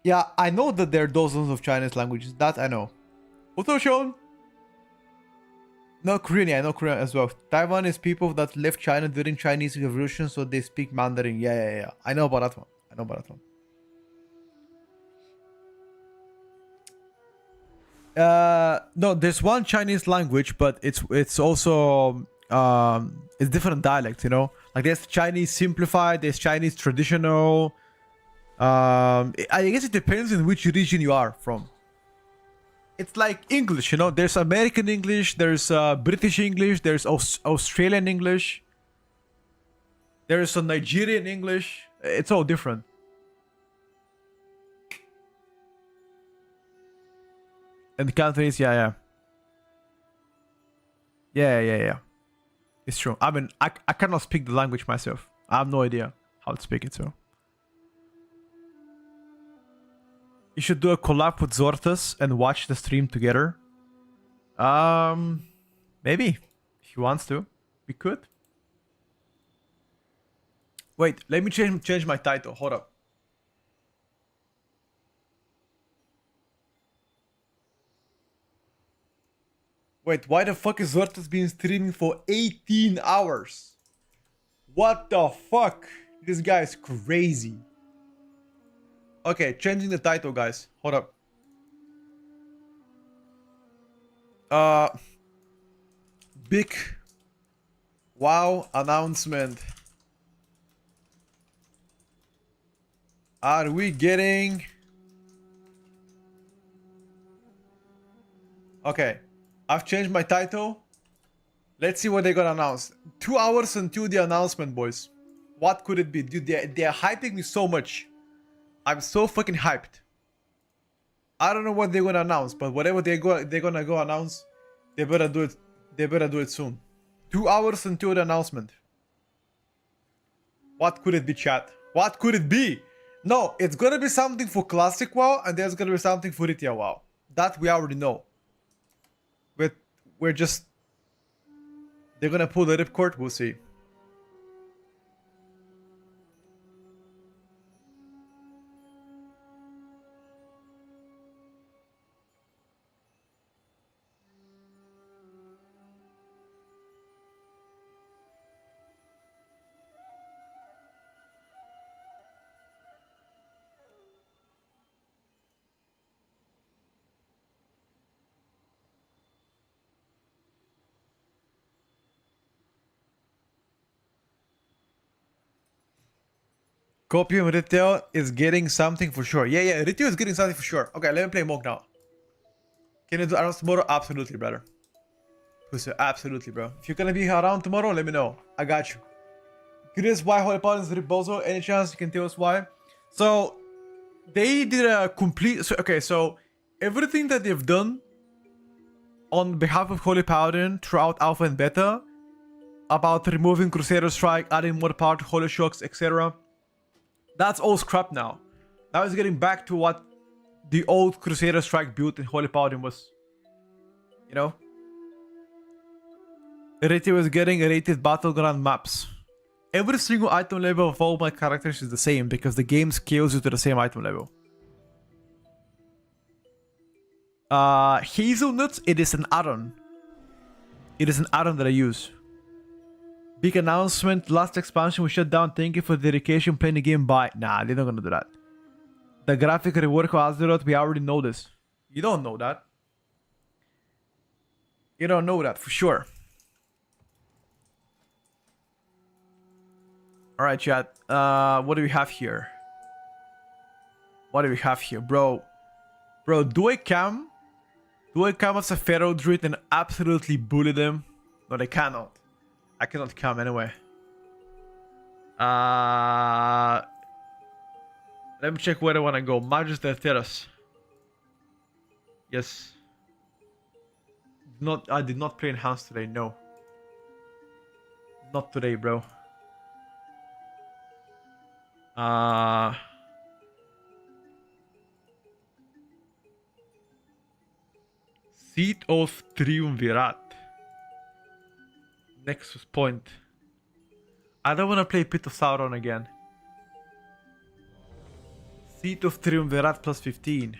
Yeah, I know that there are dozens of Chinese languages. That I know. Also shown. No, Korean. Yeah, I know Korean as well. Taiwan is people that left China during Chinese Revolution, so they speak Mandarin. Yeah. I know about that one. No, there's one Chinese language, but it's also it's different dialects. You know, like there's Chinese simplified, there's Chinese traditional. I guess it depends on which region you are from. It's like English, you know. There's American English, there's British English, there's Australian English, there's a Nigerian English. It's all different. And Cantonese, yeah. It's true. I mean, I cannot speak the language myself. I have no idea how to speak it, so. You should do a collab with Zortas and watch the stream together. Maybe. If he wants to. We could. Wait, let me change my title. Hold up. Wait, why the fuck is Zortas been streaming for 18 hours? What the fuck? This guy is crazy. Okay, changing the title, guys. Hold up. Big WoW announcement. Are we getting... Okay, I've changed my title. Let's see what they're gonna announce. 2 hours until the announcement, boys. What could it be? Dude, they're hyping me so much. I'm so fucking hyped. I don't know what they're gonna announce, but whatever they're gonna go announce, they better do it. They better do it soon. 2 hours until the announcement. What could it be, chat? What could it be? No, it's gonna be something for classic WoW, and there's gonna be something for retail WoW. That we already know. But we're just... They're gonna pull the ripcord, we'll see. Copium retail is getting something for sure. Yeah, retail is getting something for sure. Okay, let me play Monk now. Can you do around tomorrow? Absolutely, brother. Pussy, absolutely, bro. If you're gonna be around tomorrow, let me know. I got you. Curious why Holy Paladins Rebozo? Any chance you can tell us why? So, they did a complete... So everything that they've done on behalf of Holy Paladin throughout Alpha and Beta, about removing Crusader Strike, adding more power to Holy Shocks, etc., that's all scrapped now. Now it's getting back to what the old Crusader Strike build in Holy Paladin was. You know? Rated was getting rated battleground maps. Every single item level of all my characters is the same because the game scales you to the same item level. Hazelnuts, it is an add-on. It is an add-on that I use. Big announcement, last expansion we shut down. Thank you for the dedication playing the game. Bye. Nah, they're not gonna do that. The graphic rework of Azeroth, we already know this. You don't know that. You don't know that for sure. Alright, chat. What do we have here? What do we have here? Bro, do I cam? Do I come as a Pharaoh Druid and absolutely bully them? No, they cannot. I cannot come anyway. Let me check where I want to go. Magus de Terras. Yes. I did not play Enhanced today, no. Not today, bro. Seat of Triumvirat. Nexus Point. I don't want to play Pit of Sauron again. Seat of Triumvirat plus 15.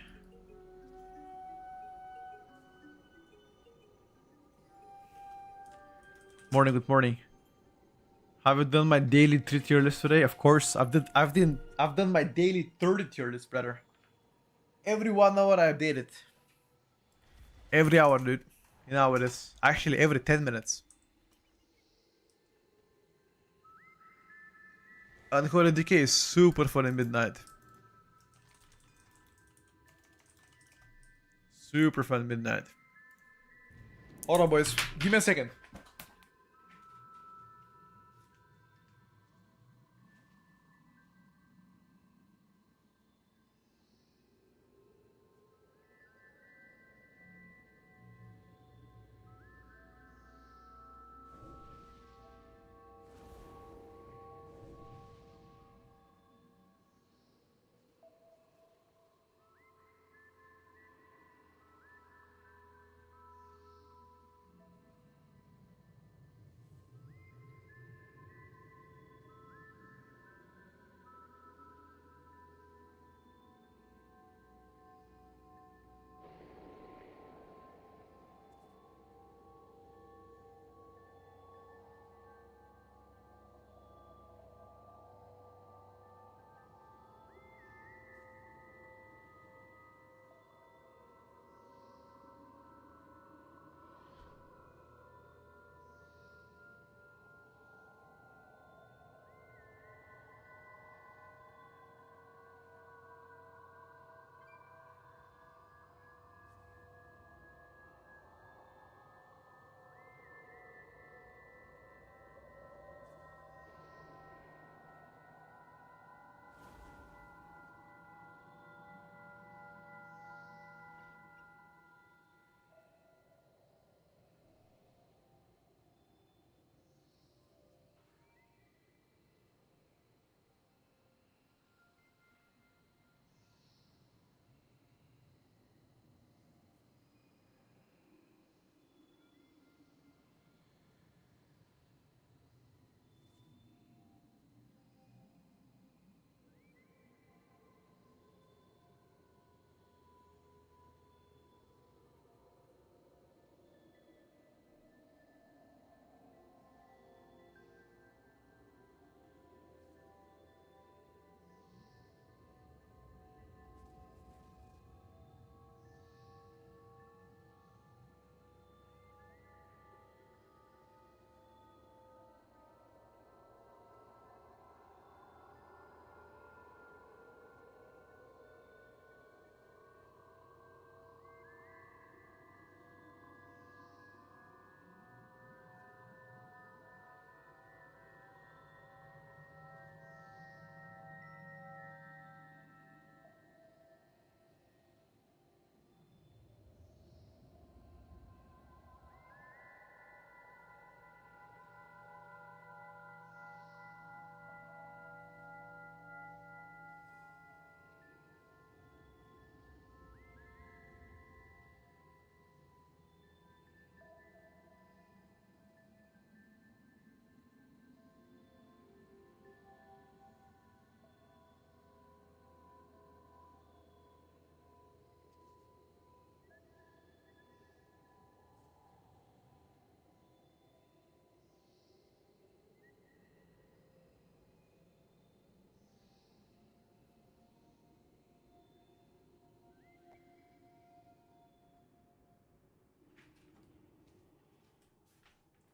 Morning, good morning. Have you done my daily 3 tier list today? Of course, I've done my daily 30 tier list, brother. Every 1 hour I update it. Every hour, dude. You know how it is. Actually, every 10 minutes. Unholy Decay is super fun in midnight. Super fun midnight. Hold on, boys. Give me a second.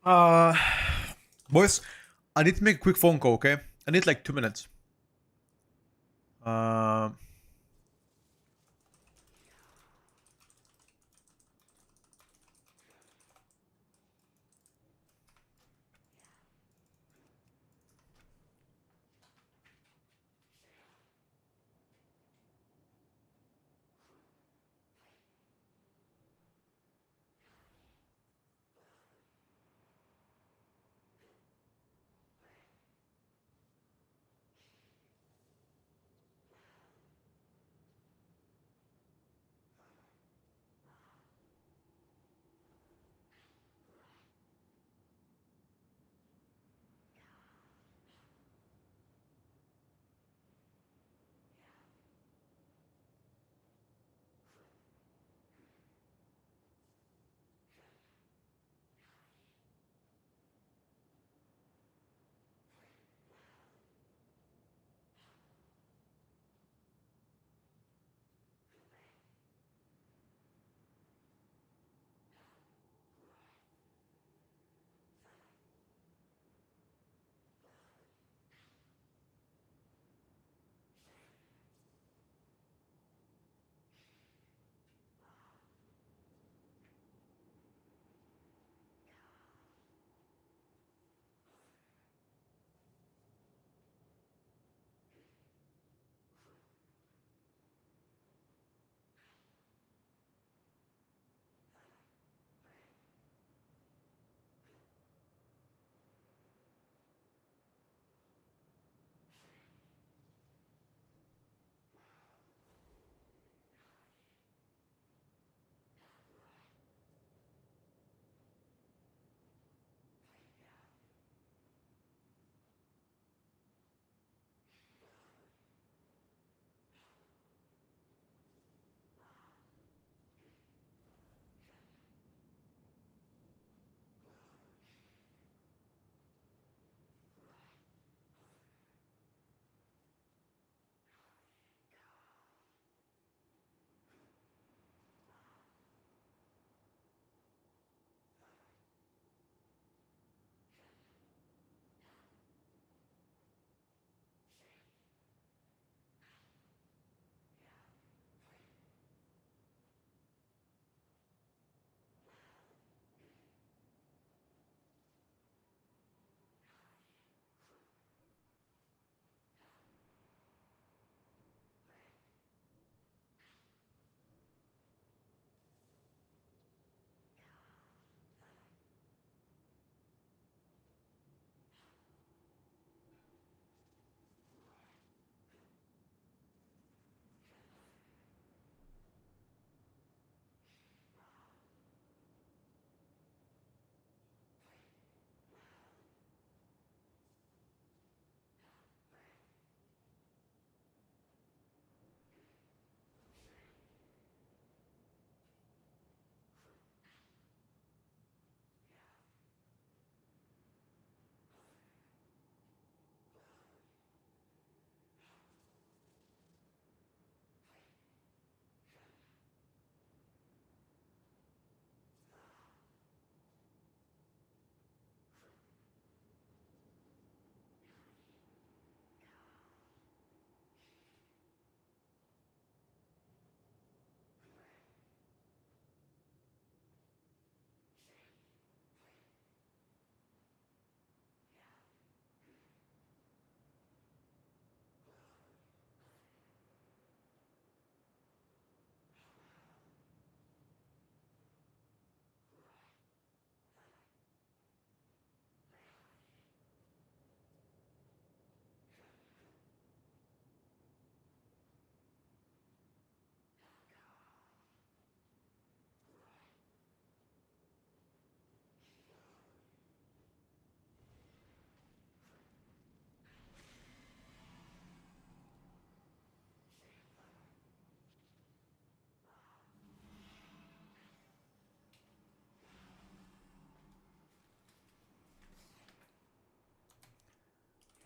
Uh, boys, I need to make a quick phone call, okay? I need like 2 minutes.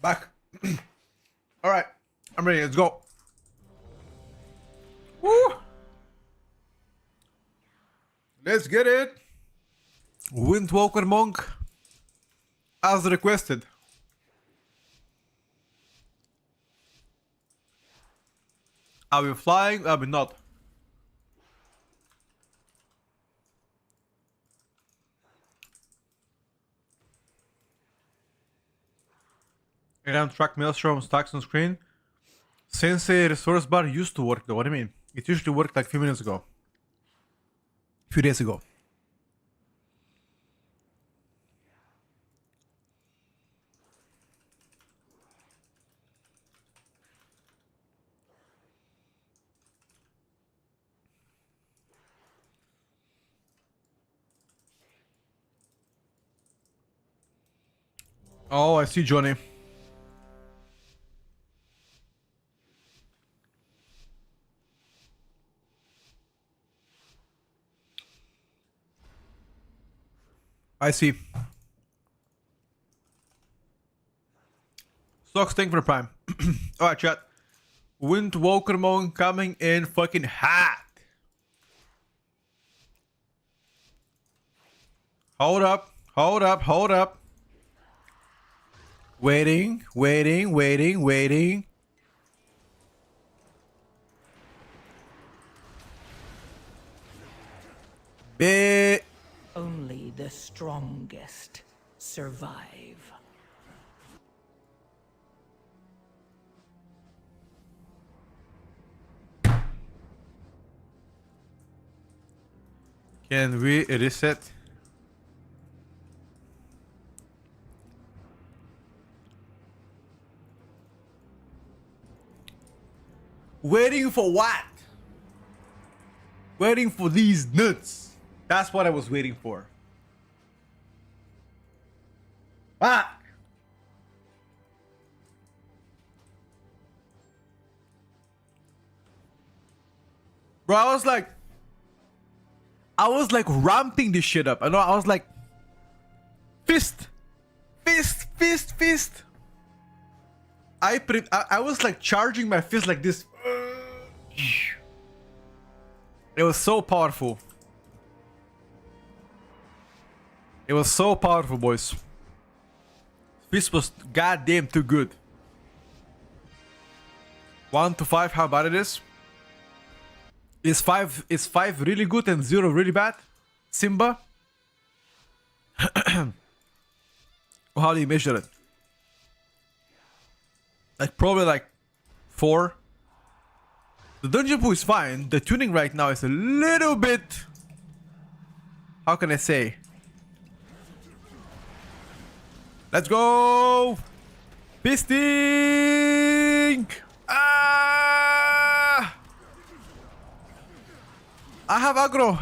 Back. All right, I'm ready. Let's go. Woo! Let's get it. Windwalker monk. as requested. Are we flying? Are we not? Random track maelstrom stacks on screen. Sensei resource bar used to work though. What do you mean? It usually worked like a few minutes ago. A few days ago. Oh, I see Johnny. I see. Stocks tank for prime. Alright, chat. Windwalker mode coming in fucking hot. Hold up. Hold up. Hold up. Waiting. Waiting. Waiting. Waiting. Bit. Only the strongest survive. Can we reset? Waiting for what? Waiting for these nuts. That's what I was waiting for. Fuck. Bro, I was like ramping this shit up. I know, I was like fist. I was like charging my fist like this. It was so powerful. It was so powerful, boys. Fist was goddamn too good. 1 to 5, how bad it is? Is 5 really good and 0 really bad? Simba? How do you measure it? Like probably like 4. The dungeon pool is fine. The tuning right now is a little bit, how can I say? Let's go! Fisting! Ah! I have aggro.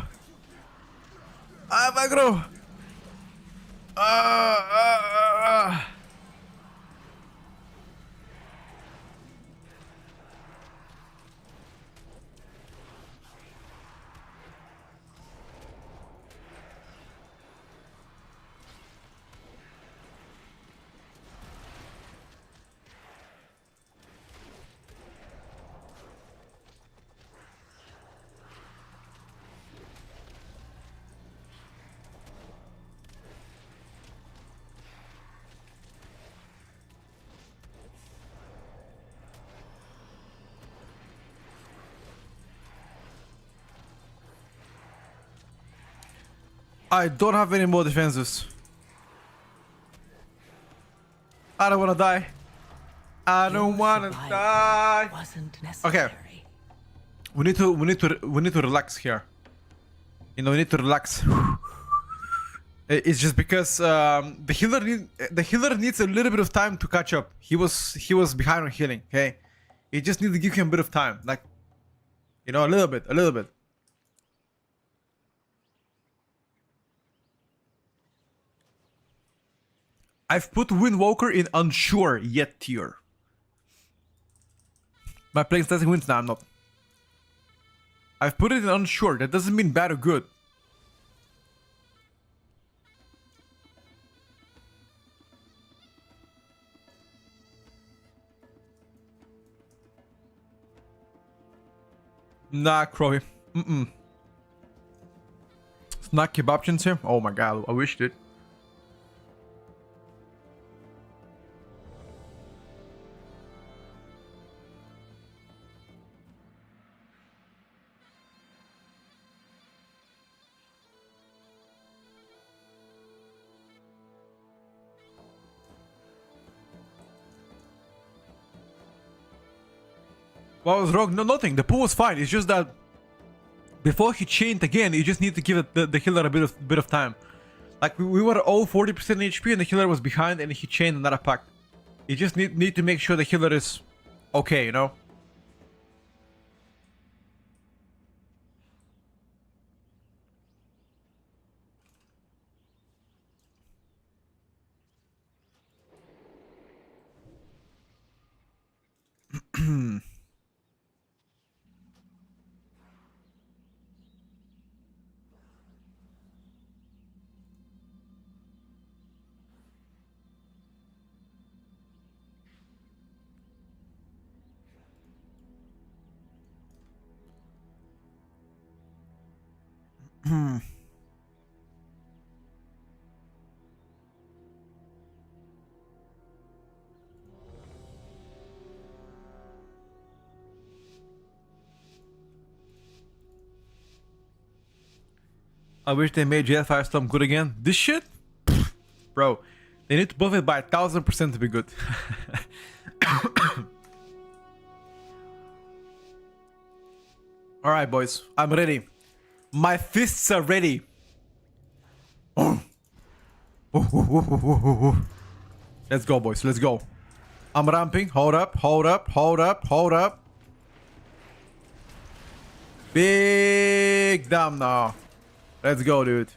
I don't have any more defenses. I don't wanna die. I don't wanna die. Wasn't necessary. Okay. We need to relax here. You know, we need to relax. It's just because the healer needs a little bit of time to catch up. He was behind on healing. Okay, you just need to give him a bit of time, like, you know, a little bit. I've put Windwalker in unsure yet tier. My playing testing wins now. I'm not. I've put it in unsure. That doesn't mean bad or good. Nah, Crowy. Snack kebab options here. Oh my god, I wished it. What was wrong? No, nothing. The pull was fine. It's just that before he chained again, you just need to give it the healer a bit of time. Like we were all 40% HP and the healer was behind and he chained another pack. You just need to make sure the healer is okay, you know? I wish they made Jet Firestorm good again. This shit? Bro, they need to buff it by 1000% to be good. Alright, boys. I'm ready. My fists are ready. Let's go, boys. Let's go. I'm ramping. Hold up. Hold up. Hold up. Hold up. Big damn now. Let's go, dude.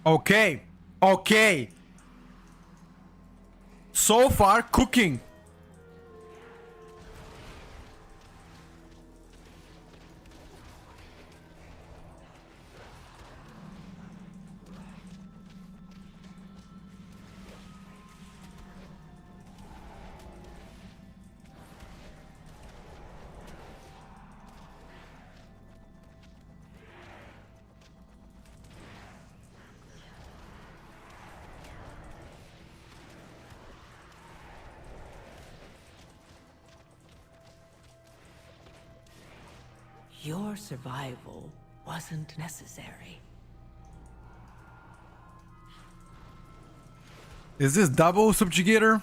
Okay. Okay. So far, cooking. Your survival wasn't necessary. Is this double subjugator?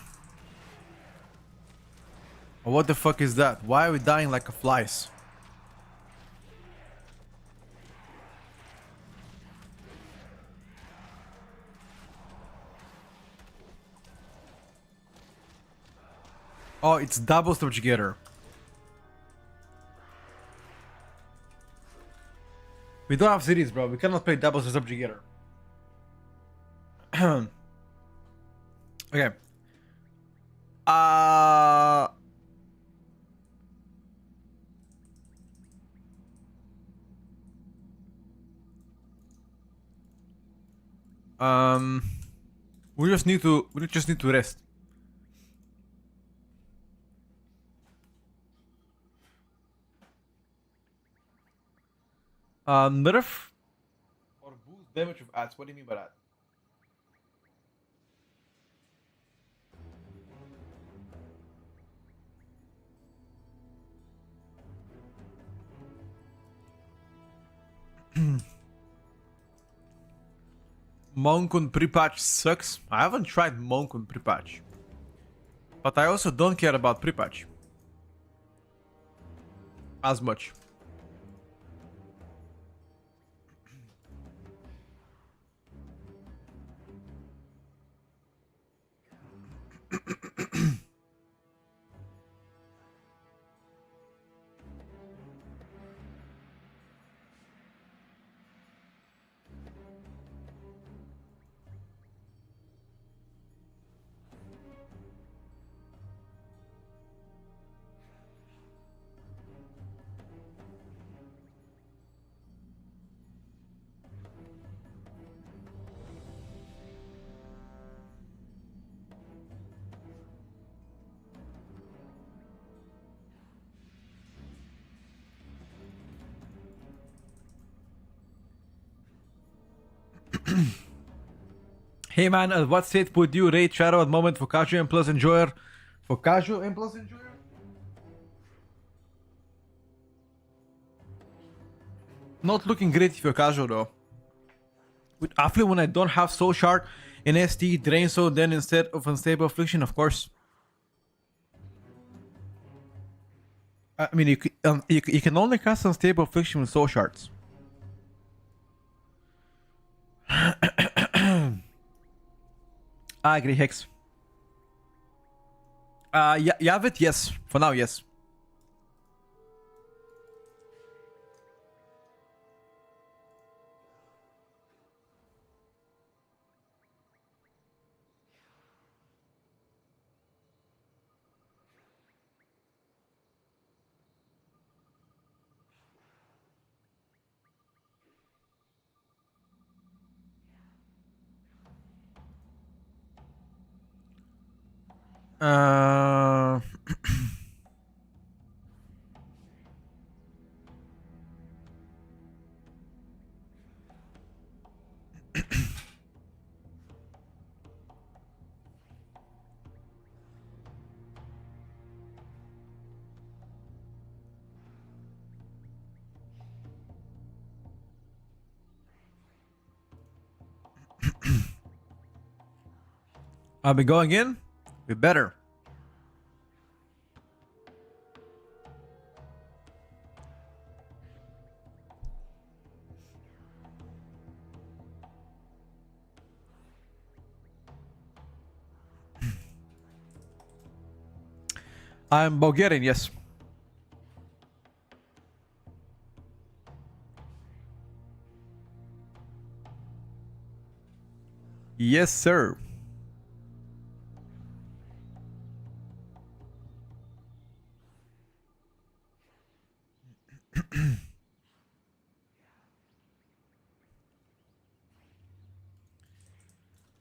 Or what the fuck is that? Why are we dying like a flies? Oh, it's double subjugator. We don't have cities, bro. We cannot play double subjugator. Okay. Um, we just need to rest. Nerf or boost damage of ads. What do you mean by that? Monk on pre-patch sucks. I haven't tried Monk on pre-patch. But I also don't care about pre-patch. As much. Hey man, at what state would you rate Shadow at the moment for casual and plus enjoyer? For casual and plus enjoyer? Not looking great if you're casual though. With Affli when I don't have Soul Shard in ST, Drain Soul, then instead of Unstable Affliction, of course. I mean, you can only cast Unstable Affliction with Soul Shards. I agree, Hex. Yavet, yes. For now, yes. Uh, I'll be going in. We better. I'm Bulgarian, yes. Yes, sir.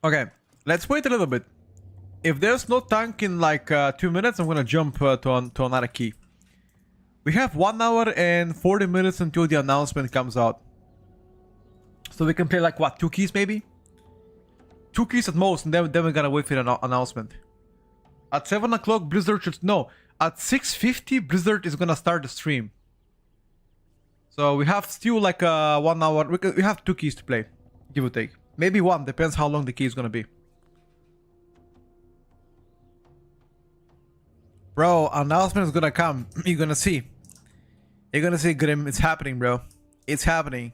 Okay, let's wait a little bit. If there's no tank in like 2 minutes, I'm gonna jump to another key. We have 1 hour and 40 minutes until the announcement comes out. So we can play like what, 2 keys maybe? 2 keys at most, and then we're gonna wait for the announcement. At 7 o'clock, Blizzard should... No, at 6:50, Blizzard is gonna start the stream. So we have still like 1 hour. We have 2 keys to play, give or take. Maybe 1, depends how long the key is gonna be. Bro, announcement is gonna come. You're gonna see. You're gonna see, Grim. It's happening, bro. It's happening.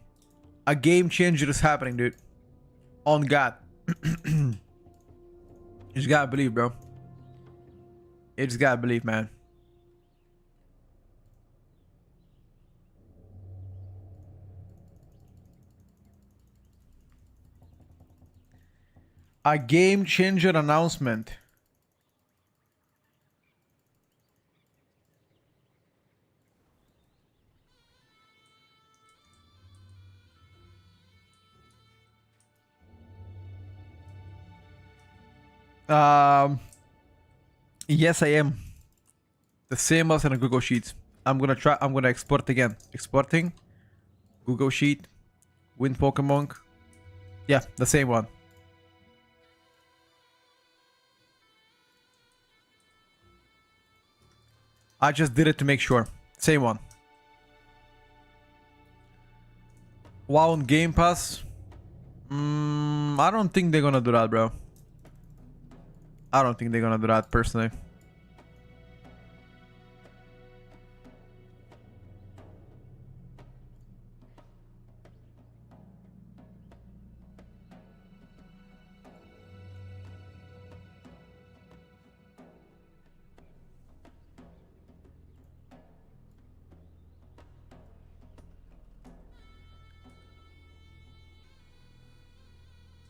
A game changer is happening, dude. On God. You just gotta believe, bro. You just gotta believe, man. A game changer announcement. Yes, I am. The same as in a Google Sheet. I'm gonna export again. Exporting. Google Sheet. Win Pokemon. Yeah, the same one. I just did it to make sure. Same one. WoW on Game Pass. I don't think they're gonna do that, bro. I don't think they're gonna do that personally.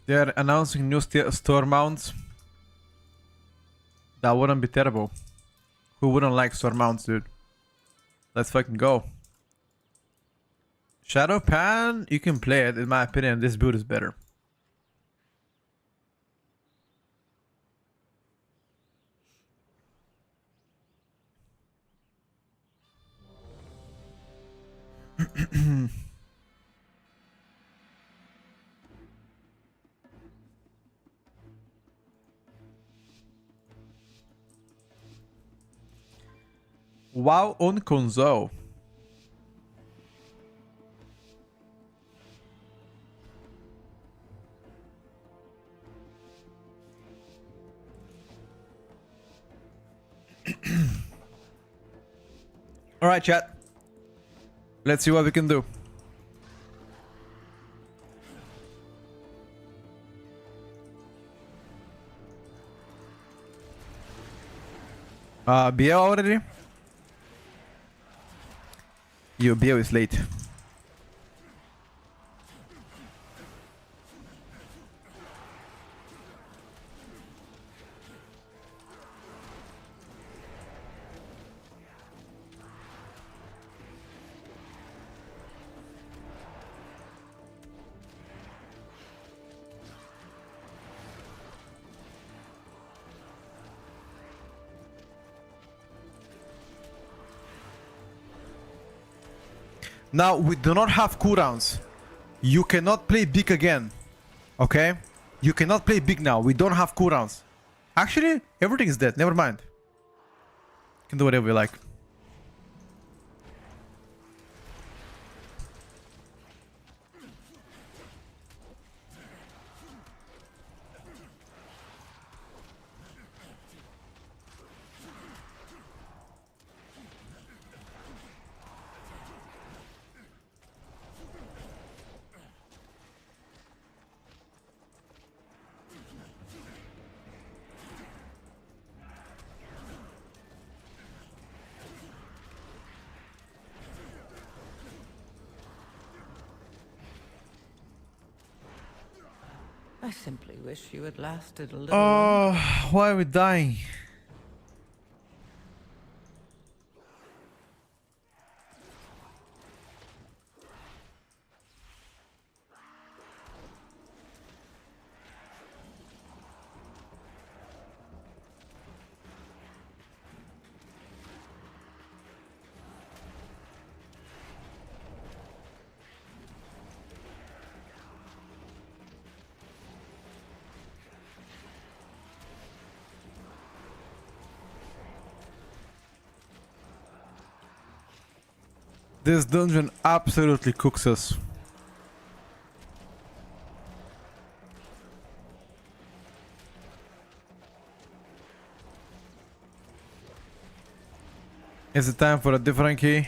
They're announcing new store mounts. That wouldn't be terrible. Who wouldn't like store mounts, dude? Let's fucking go. Shadow Pan, you can play it. In my opinion, this build is better. WoW on console. Alright, chat. Let's see what we can do. BO already? Your BO is late. Now, we do not have cooldowns. You cannot play big again. Okay? You cannot play big now. We don't have cooldowns. Actually, everything is dead. Never mind. Can do whatever we like. I simply wish you had lasted a little longer. Oh, why are we dying? This dungeon absolutely cooks us. Is it time for a different key?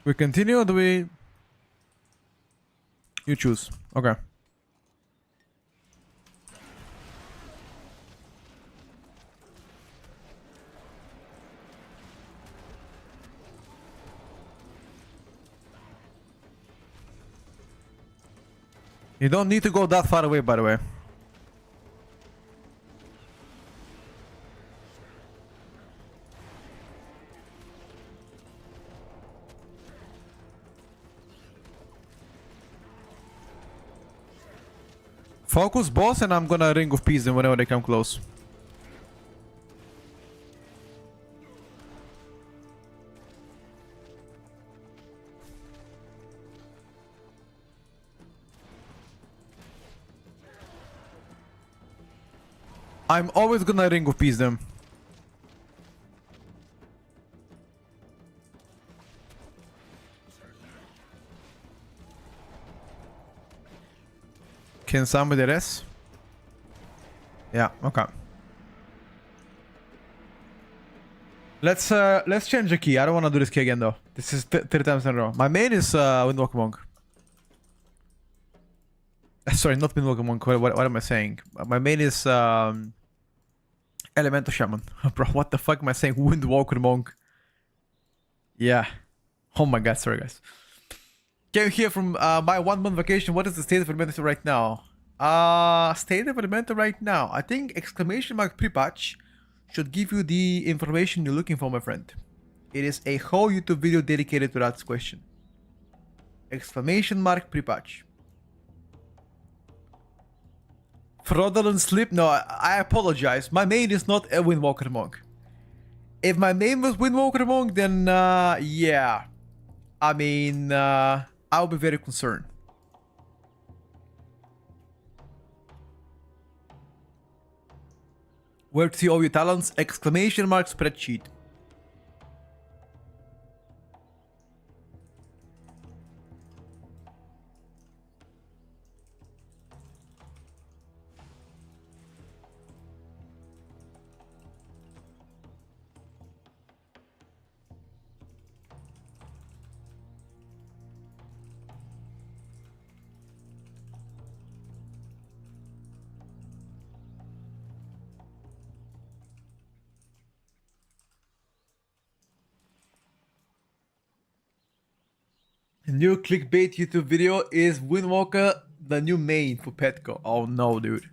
We continue or do we... You choose. Okay. You don't need to go that far away, by the way. Focus boss and I'm gonna ring of peace them whenever they come close. I'm always gonna ring of peace them. Can somebody rest? Yeah, okay. Let's change the key. I don't wanna do this key again though. This is 3 times in a row. My main is Windwalker Monk. Sorry, not Windwalker Monk. What am I saying? My main is Elemental Shaman. Bro, what the fuck am I saying? Windwalker Monk. Yeah. Oh my god, sorry guys. Came here from my 1 month vacation. What is the state of Elemental right now? State of Elemental right now. I think exclamation mark pre-patch should give you the information you're looking for, my friend. It is a whole YouTube video dedicated to that question. Exclamation mark pre-patch. Fraudulent sleep? No, I apologize. My main is not a Windwalker Monk. If my main was Windwalker Monk, then yeah. I mean, I'll be very concerned. Where to see all your talents? Exclamation mark spreadsheet. A new clickbait YouTube video is Windwalker the new main for Petco. Oh no, dude.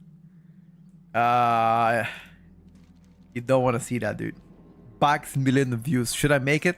You don't want to see that, dude. Bucks million views. Should I make it?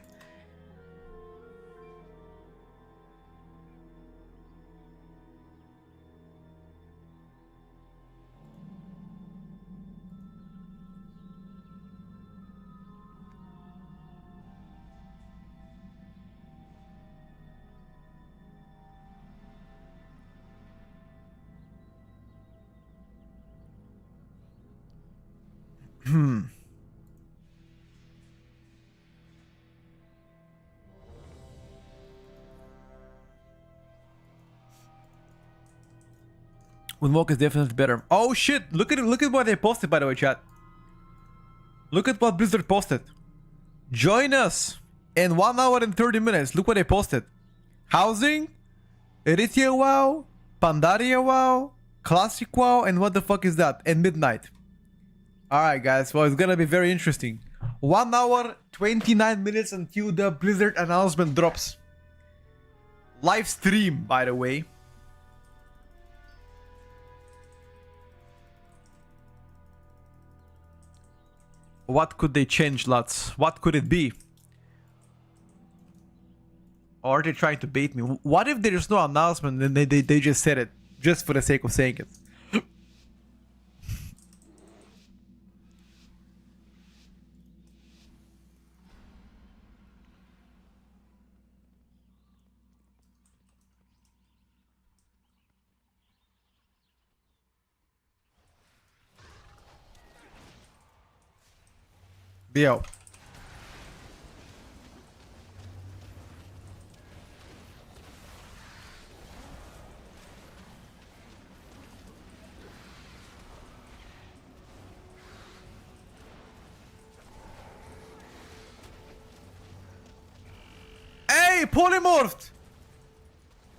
Windwalker is definitely better. Oh shit! Look at what they posted, by the way, chat. Look at what Blizzard posted. Join us in 1 hour and 30 minutes. Look what they posted. Housing, Eritrea WoW, Pandaria WoW, Classic WoW, and what the fuck is that? And Midnight. Alright guys, well it's gonna be very interesting. 1 hour, 29 minutes until the Blizzard announcement drops. Live stream, by the way. What could they change, lads? What could it be? Or are they trying to bait me? What if there's no announcement and they just said it? Just for the sake of saying it. Yo. Hey, polymorphed!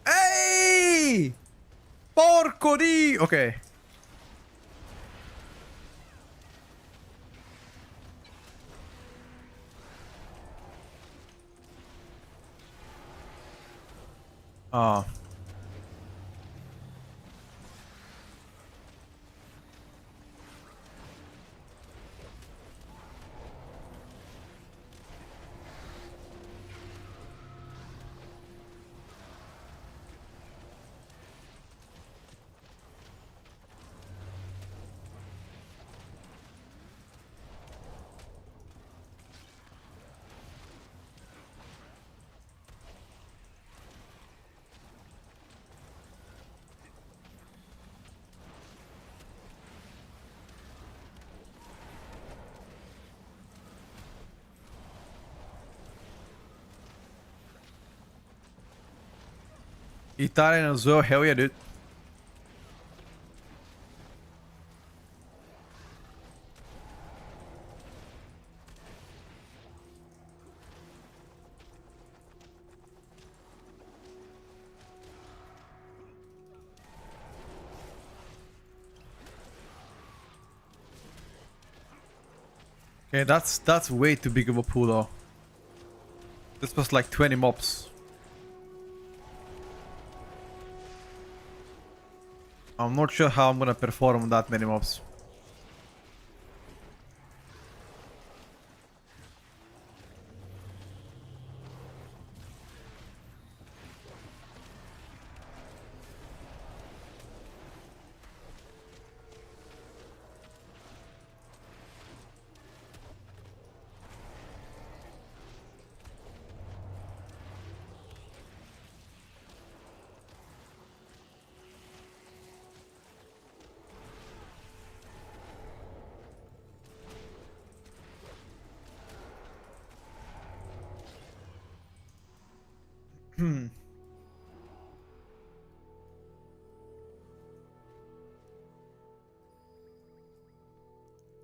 Hey! Porco di... Okay. Oh. Italian as well, hell yeah, dude. Okay, that's way too big of a pool though. This was like 20 mobs. I'm not sure how I'm gonna perform that many mobs.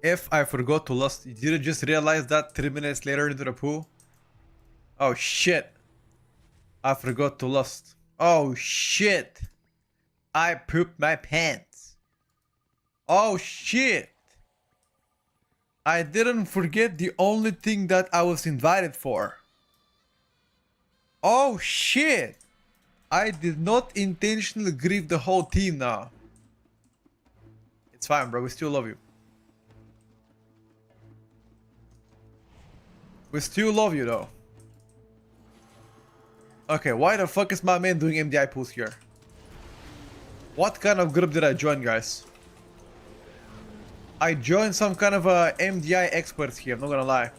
If I forgot to lust, did you just realize that 3 minutes later into the pool? Oh shit. I forgot to lust. Oh shit. I pooped my pants. Oh shit. I didn't forget the only thing that I was invited for. Oh shit. I did not intentionally grieve the whole team now. It's fine, bro. We still love you. We still love you, though. Okay, why the fuck is my man doing MDI pulls here? What kind of group did I join, guys? I joined some kind of MDI experts here, I'm not gonna lie.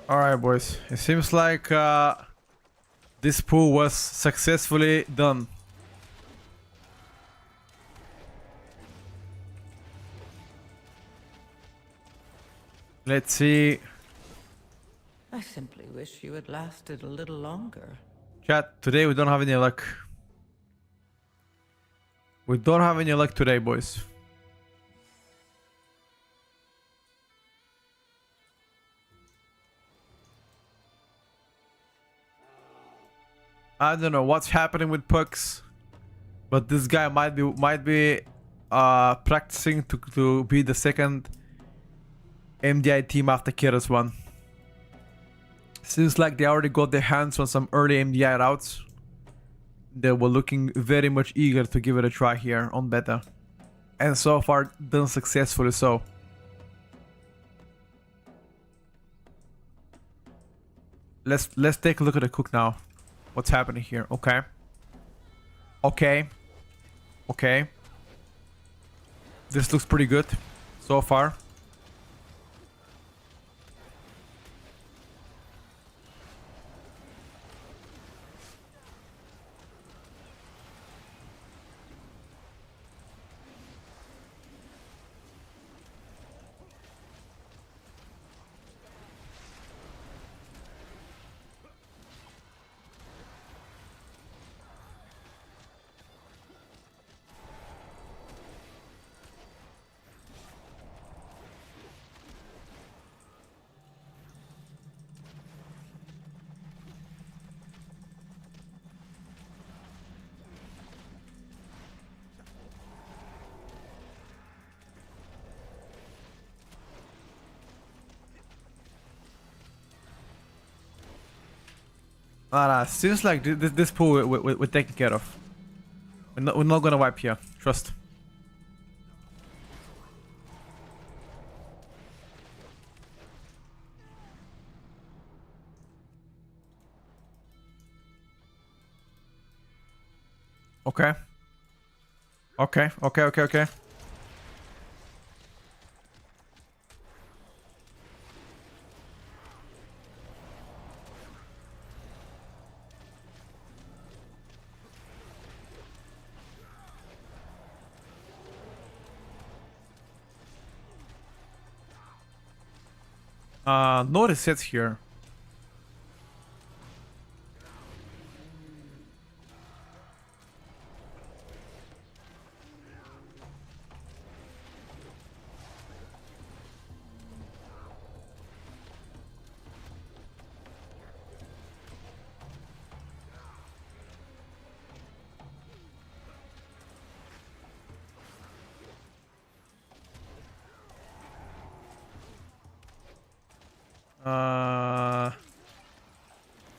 Alright, boys. It seems like this pool was successfully done. Let's see. I simply wish you had lasted a little longer. Chat, today we don't have any luck. We don't have any luck today, boys. I don't know what's happening with pucks, but this guy might be practicing to be the second MDI team after Kira's one. Seems like they already got their hands on some early MDI routes. They were looking very much eager to give it a try here on beta, and so far done successfully so. Let's take a look at the cook now. What's happening here? Okay. Okay. This looks pretty good so far. Seems like this pool we're taken care of. We're not gonna wipe here. Trust. Okay. Okay. No resets here.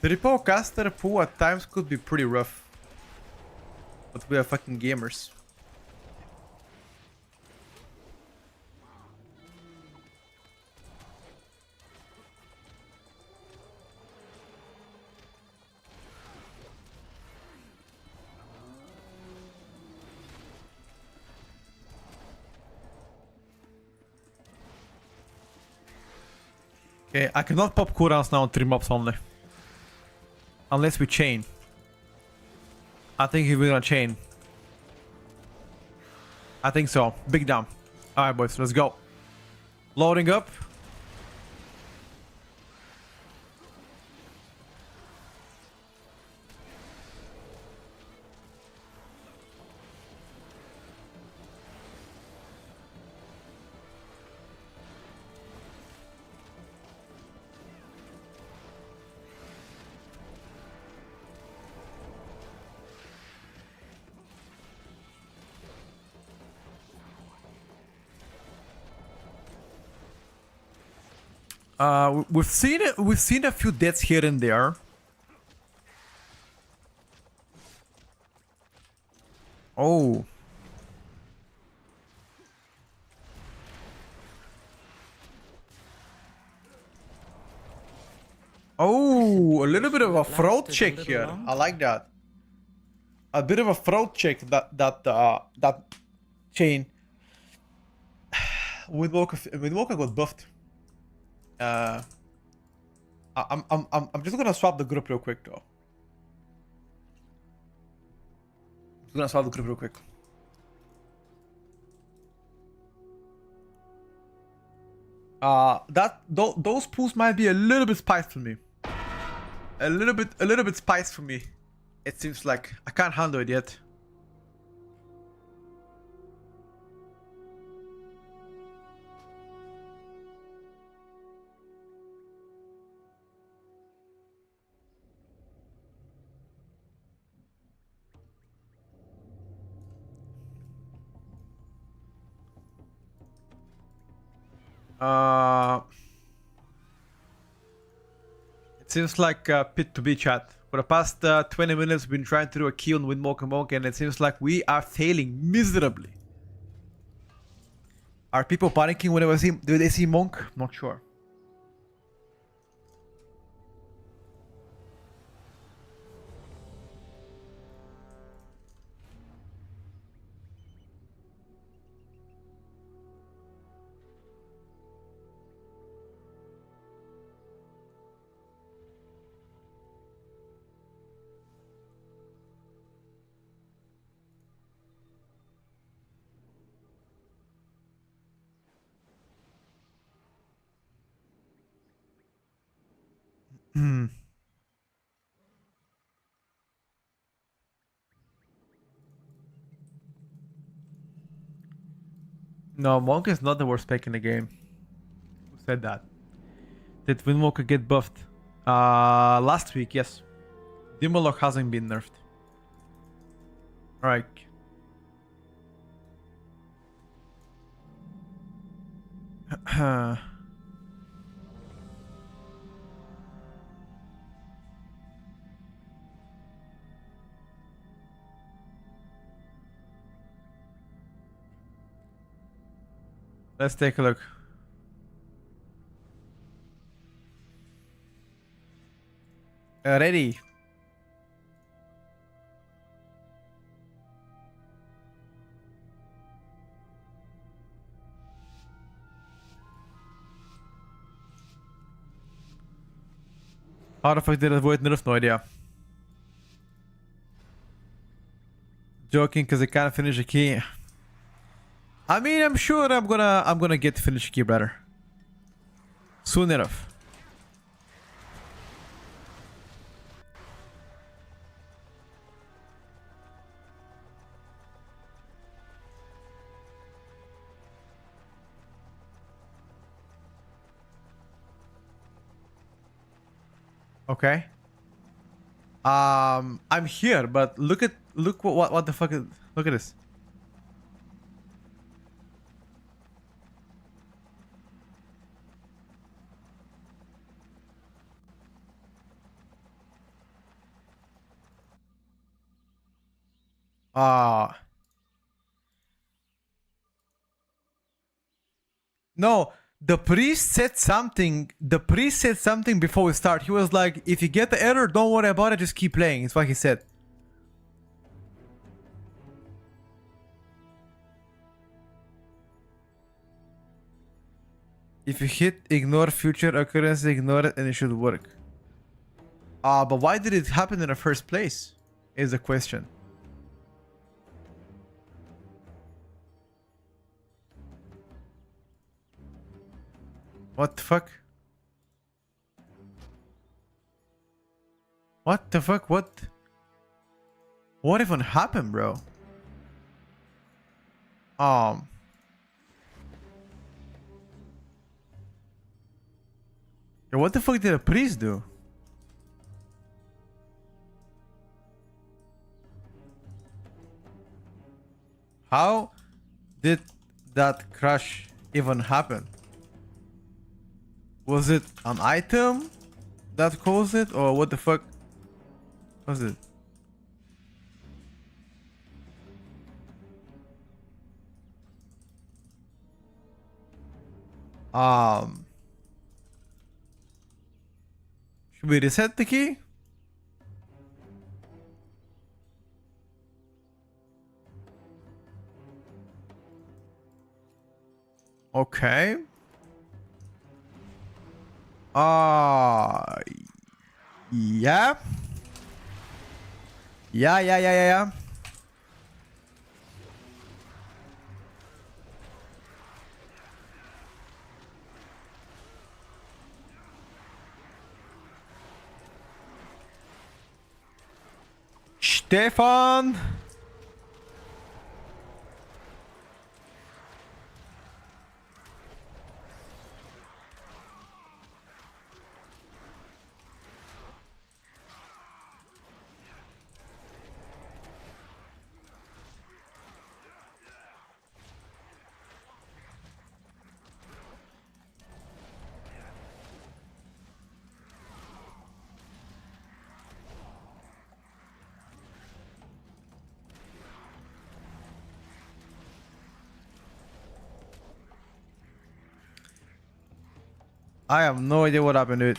Triple caster pool at times could be pretty rough. But we are fucking gamers. Okay, I cannot pop cooldowns now on 3 mobs only. Unless we chain. I think we're gonna chain. I think so. Big dump. Alright boys, let's go. Loading up. We've seen it. We've seen a few deaths here and there. Oh. Oh, a little bit of a throat check here. I like that. A bit of a throat check. That chain. Windwalker got buffed. I'm just gonna swap the group real quick though. I'm gonna swap the group real quick. Those pools might be a little bit spiced for me. A little bit spiced for me. It seems like I can't handle it yet. It seems like pit to be chat. For the past 20 minutes, we've been trying to do a key on Windwalker Monk, and it seems like we are failing miserably. Are people panicking whenever do they see Monk? Not sure. No, Monk is not the worst pick in the game. Who said that? Did Windwalker get buffed? Last week, yes. Dimoloch hasn't been nerfed. Alright. Let's take a look. Ready. How the fuck did I avoid nerf? No idea. Joking, because I can't finish a key. I mean, I'm sure I'm gonna get to finish a key, brother. Soon enough. Okay. I'm here, but look what the fuck is, look at this. Uh no, the priest said something. The priest said something before we start. He was like, if you get the error, don't worry about it, just keep playing. It's what he said. If you hit ignore future occurrences, ignore it and it should work. But why did it happen in the first place? Is the question. What the fuck? What the fuck? What even happened, bro? Yeah, what the fuck did a priest do? How did that crash even happen? Was it an item that caused it, or what the fuck was it? Should we reset the key? Okay. Yeah. Yeah. Stefan! I have no idea what happened, dude.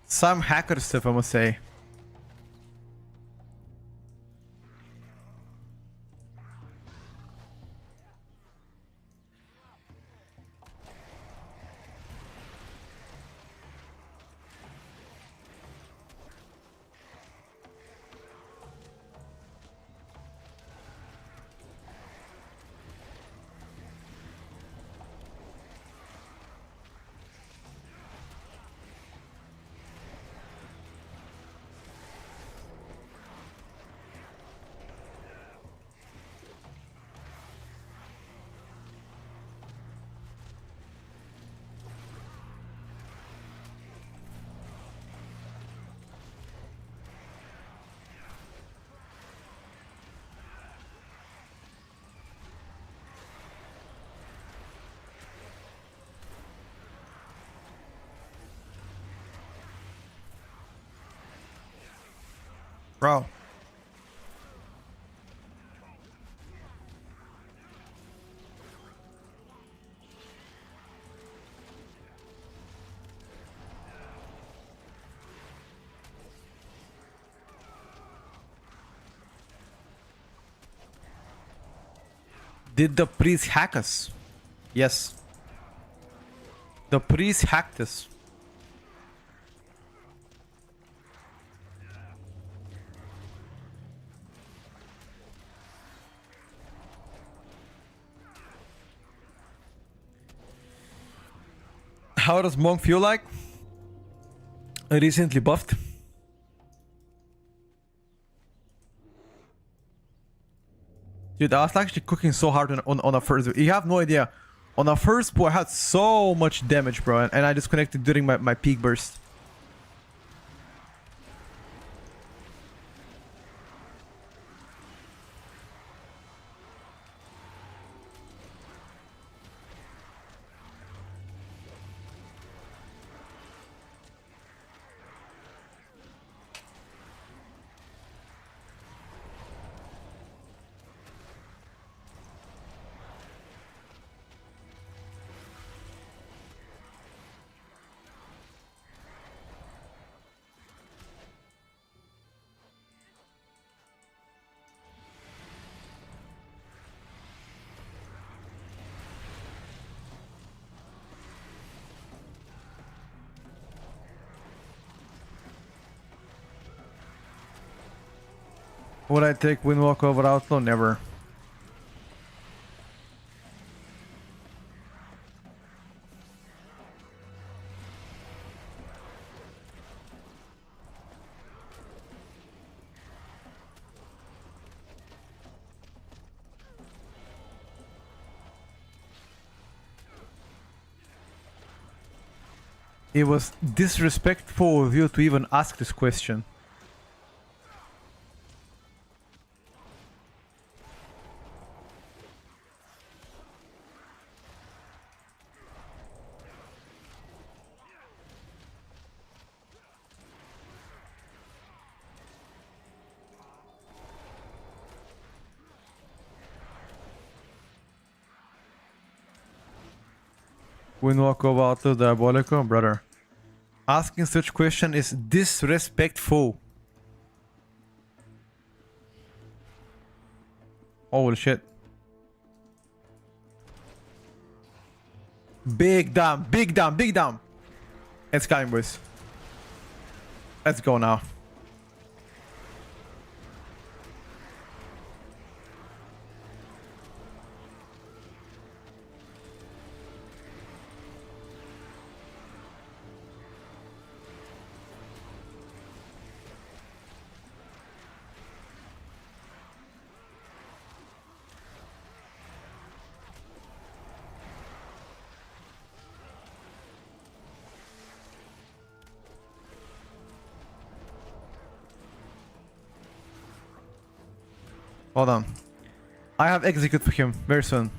Some hacker stuff, I must say. Bro. Did the priest hack us? Yes. The priest hacked us. How does Monk feel like? Recently buffed. Dude, I was actually cooking so hard on a first. You have no idea. On a first boy, I had so much damage, bro, and I disconnected during my peak burst. Would I take Windwalk over Outlaw? Never. It was disrespectful of you to even ask this question. Windwalk over Outlaw Diabolico? Brother. Asking such question is disrespectful. Holy shit. Big damn, big damn, big damn. It's coming, boys. Let's go now. Hold on. I have execute for him very soon.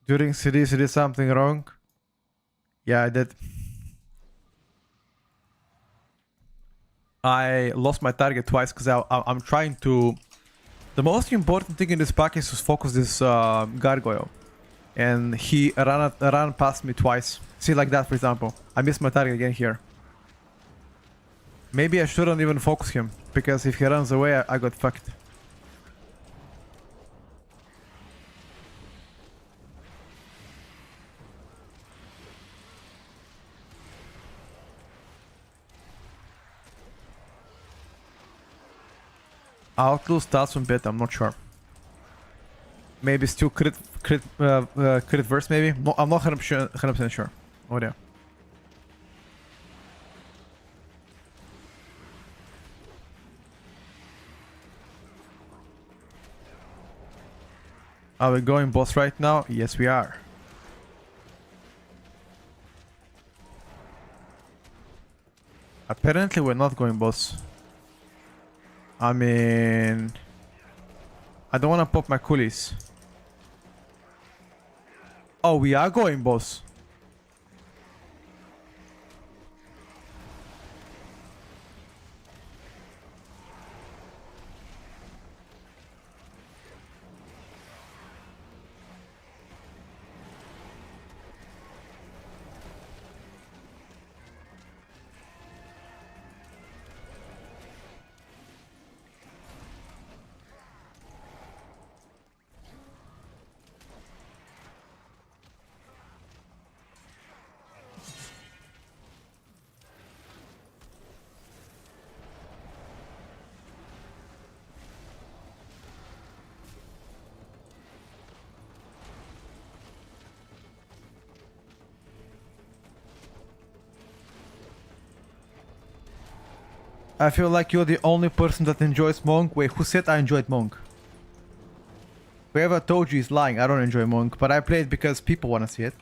During series, you did something wrong? Yeah, I did. I lost my target twice because I'm trying to... The most important thing in this pack is to focus this gargoyle. And he ran past me twice. See, like that, for example. I missed my target again here. Maybe I shouldn't even focus him, because if he runs away, I got fucked. Outlaw starts from bit, I'm not sure. Maybe still crit verse, maybe? No, I'm not 100% sure. Oh yeah. Are we going boss right now? Yes, we are. Apparently, we're not going boss. I mean... I don't want to pop my coolies. Oh, we are going boss. I feel like you're the only person that enjoys Monk. Wait, who said I enjoyed Monk? Whoever told you is lying. I don't enjoy Monk, but I play it because people want to see it.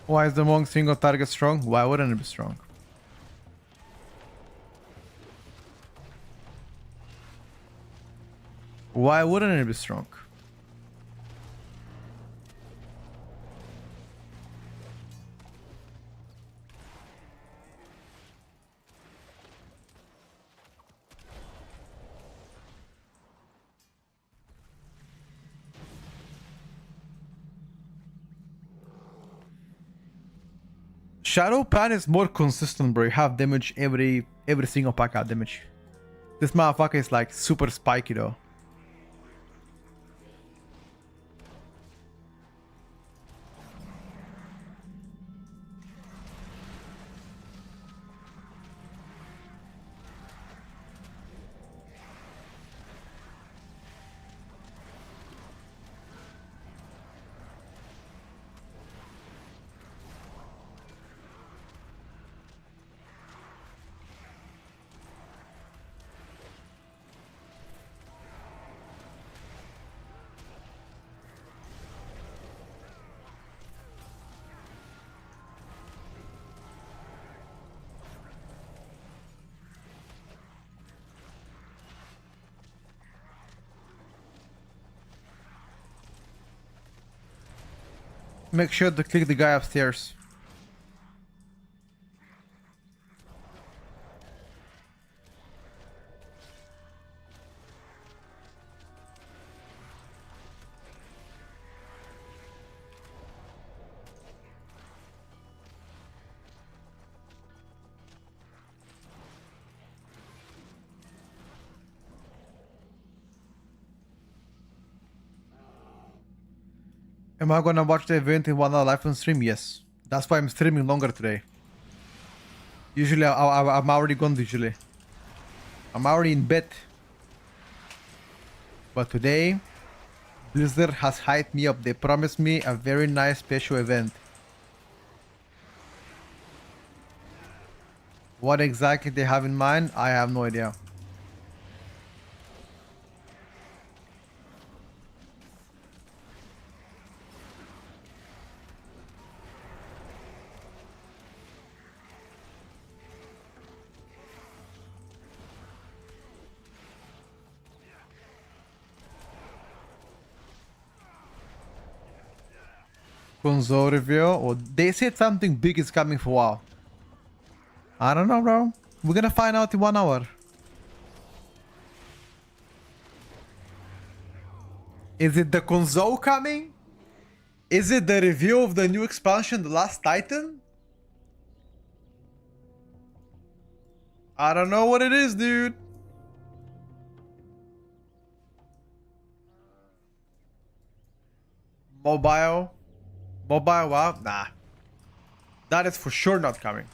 Why is the monk single target strong? Why wouldn't it be strong? Why wouldn't it be strong? Shadow Pan is more consistent, bro. You have damage every single pack out damage. This motherfucker is like super spiky though. Make sure to click the guy upstairs. Am I gonna watch the event in 1 hour live on stream? Yes. That's why I'm streaming longer today. Usually I'm already gone usually. I'm already in bed. But today, Blizzard has hyped me up. They promised me a very nice special event. What exactly they have in mind, I have no idea. Console reveal, or they said something big is coming for a while. I don't know, bro. We're gonna find out in 1 hour. Is it the console coming? Is it the reveal of the new expansion, The Last Titan? I don't know what it is, dude. Mobile. Mobile WoW? Nah. That is for sure not coming.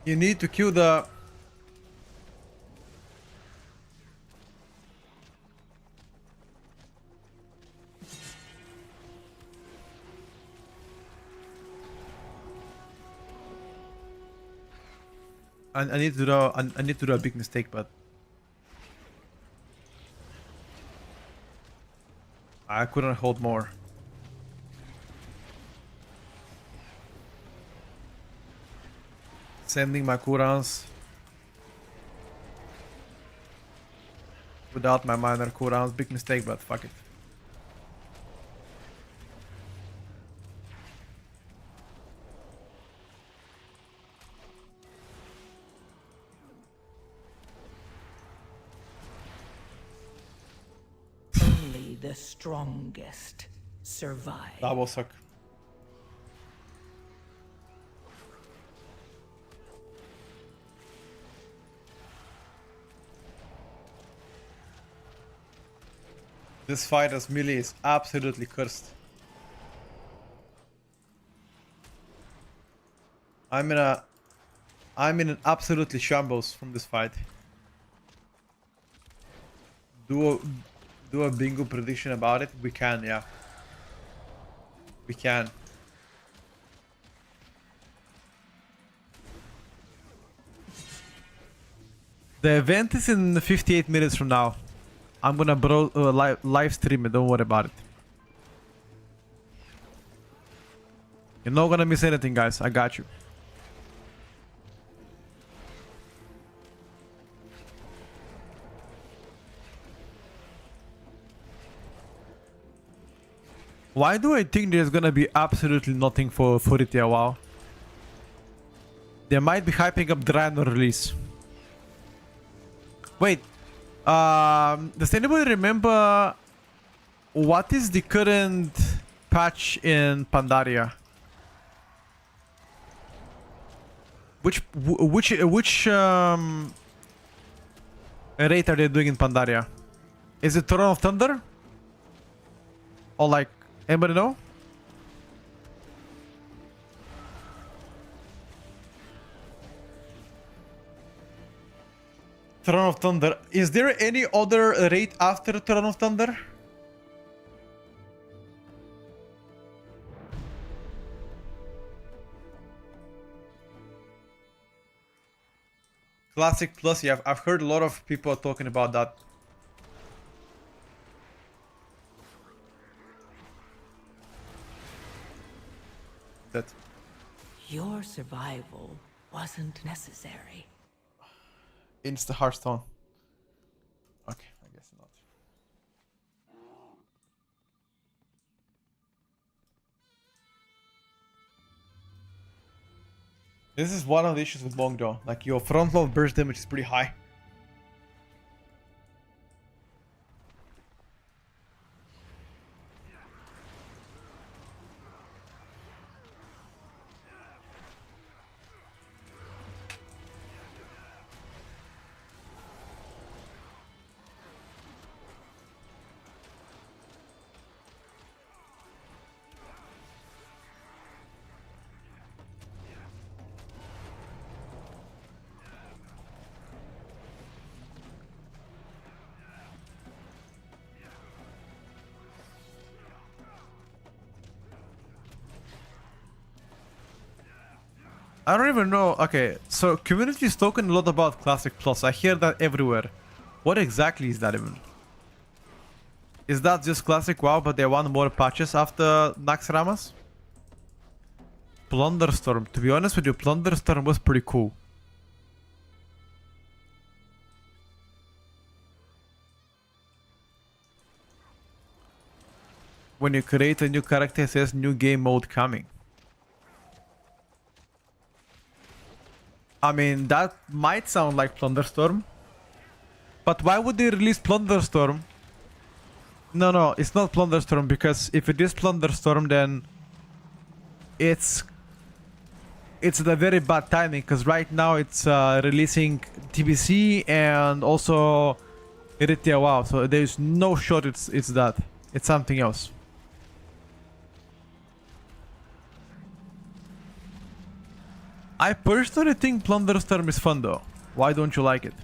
You need to kill the... I need to do I need to do a big mistake, but I couldn't hold more. Sending my cooldowns without my minor cooldowns. Big mistake, but fuck it. Only the strongest survive. That will suck. This fight as melee is absolutely cursed. I'm in an absolutely shambles from this fight. Do a bingo prediction about it? We can, yeah. We can. The event is in 58 minutes from now. I'm gonna live stream it, don't worry about it. You're not gonna miss anything, guys. I got you. Why do I think there's gonna be absolutely nothing for it here? Wow. They might be hyping up the random release. Wait. Does anybody remember what is the current patch in Pandaria? Which rate are they doing in Pandaria? Is it Throne of Thunder? Or like, anybody know? Throne of Thunder. Is there any other raid after Throne of Thunder? Classic Plus, yeah, I've heard a lot of people talking about that. Your survival wasn't necessary. Insta Hearthstone. Okay, I guess not. This is one of the issues with Bong though. Like your front load burst damage is pretty high. I don't even know. Okay, so community is talking a lot about Classic Plus. I hear that everywhere. What exactly is that even? Is that just Classic WoW, but they want more patches after Naxxramas? Plunderstorm. To be honest with you, Plunderstorm was pretty cool. When you create a new character, it says new game mode coming. I mean, that might sound like Plunderstorm. But why would they release Plunderstorm? No, it's not Plunderstorm, because if it is Plunderstorm, then it's the very bad timing, because right now it's releasing TBC and also Eritia WoW, so there's no shot it's that. It's something else. I personally think Plunderstorm is fun though. Why don't you like it?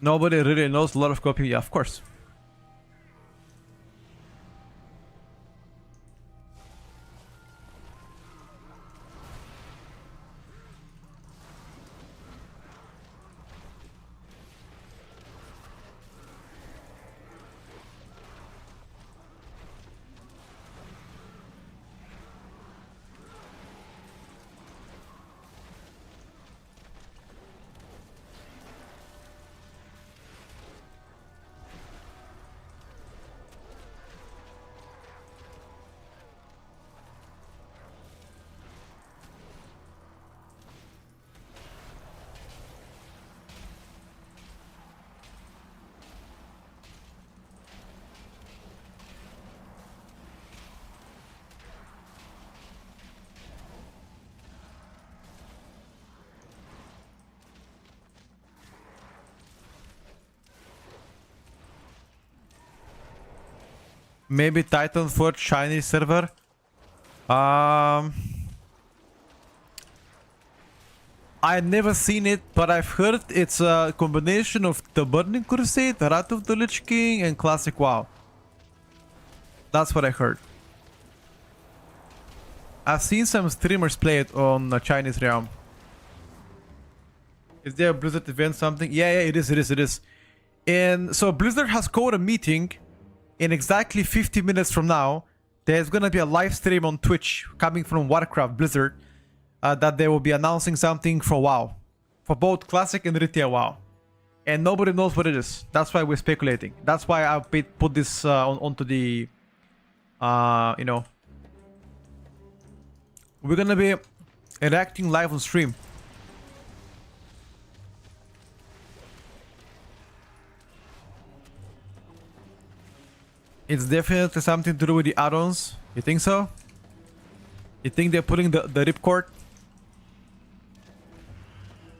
Nobody really knows a lot of copy. Yeah, of course. Maybe Titan for Chinese server. I've never seen it, but I've heard it's a combination of the Burning Crusade, Wrath of the Lich King, and Classic WoW. That's what I heard. I've seen some streamers play it on the Chinese realm. Is there a Blizzard event something? Yeah, it is. And so Blizzard has called a meeting in exactly 50 minutes from now. There's gonna be a live stream on Twitch coming from Warcraft Blizzard that they will be announcing something for WoW. For both Classic and Retail WoW. And nobody knows what it is. That's why we're speculating. That's why I put this onto the... you know... We're gonna be reacting live on stream. It's definitely something to do with the add-ons. You think so? You think they're putting the ripcord?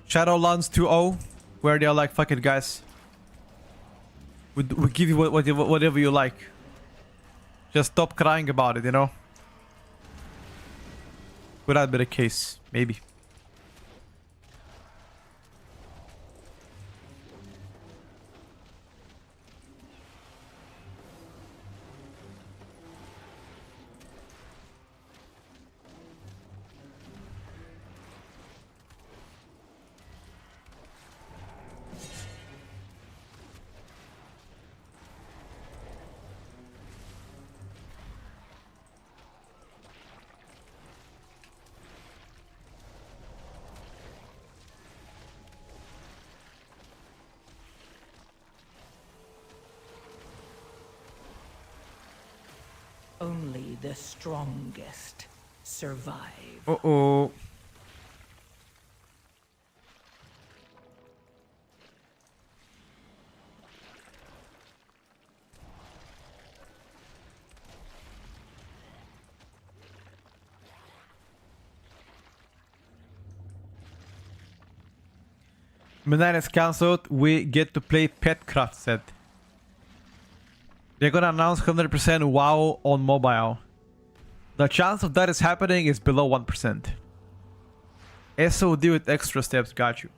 Shadowlands 2.0, where they're like, fuck it, guys. We give you whatever you like. Just stop crying about it, you know? Would that be the case? Maybe. Only the strongest survive. Uh-oh. Midnight is cancelled. We get to play Petcraft set. They're gonna announce 100% WoW on mobile. The chance of that is happening is below 1%. SOD with extra steps, got you.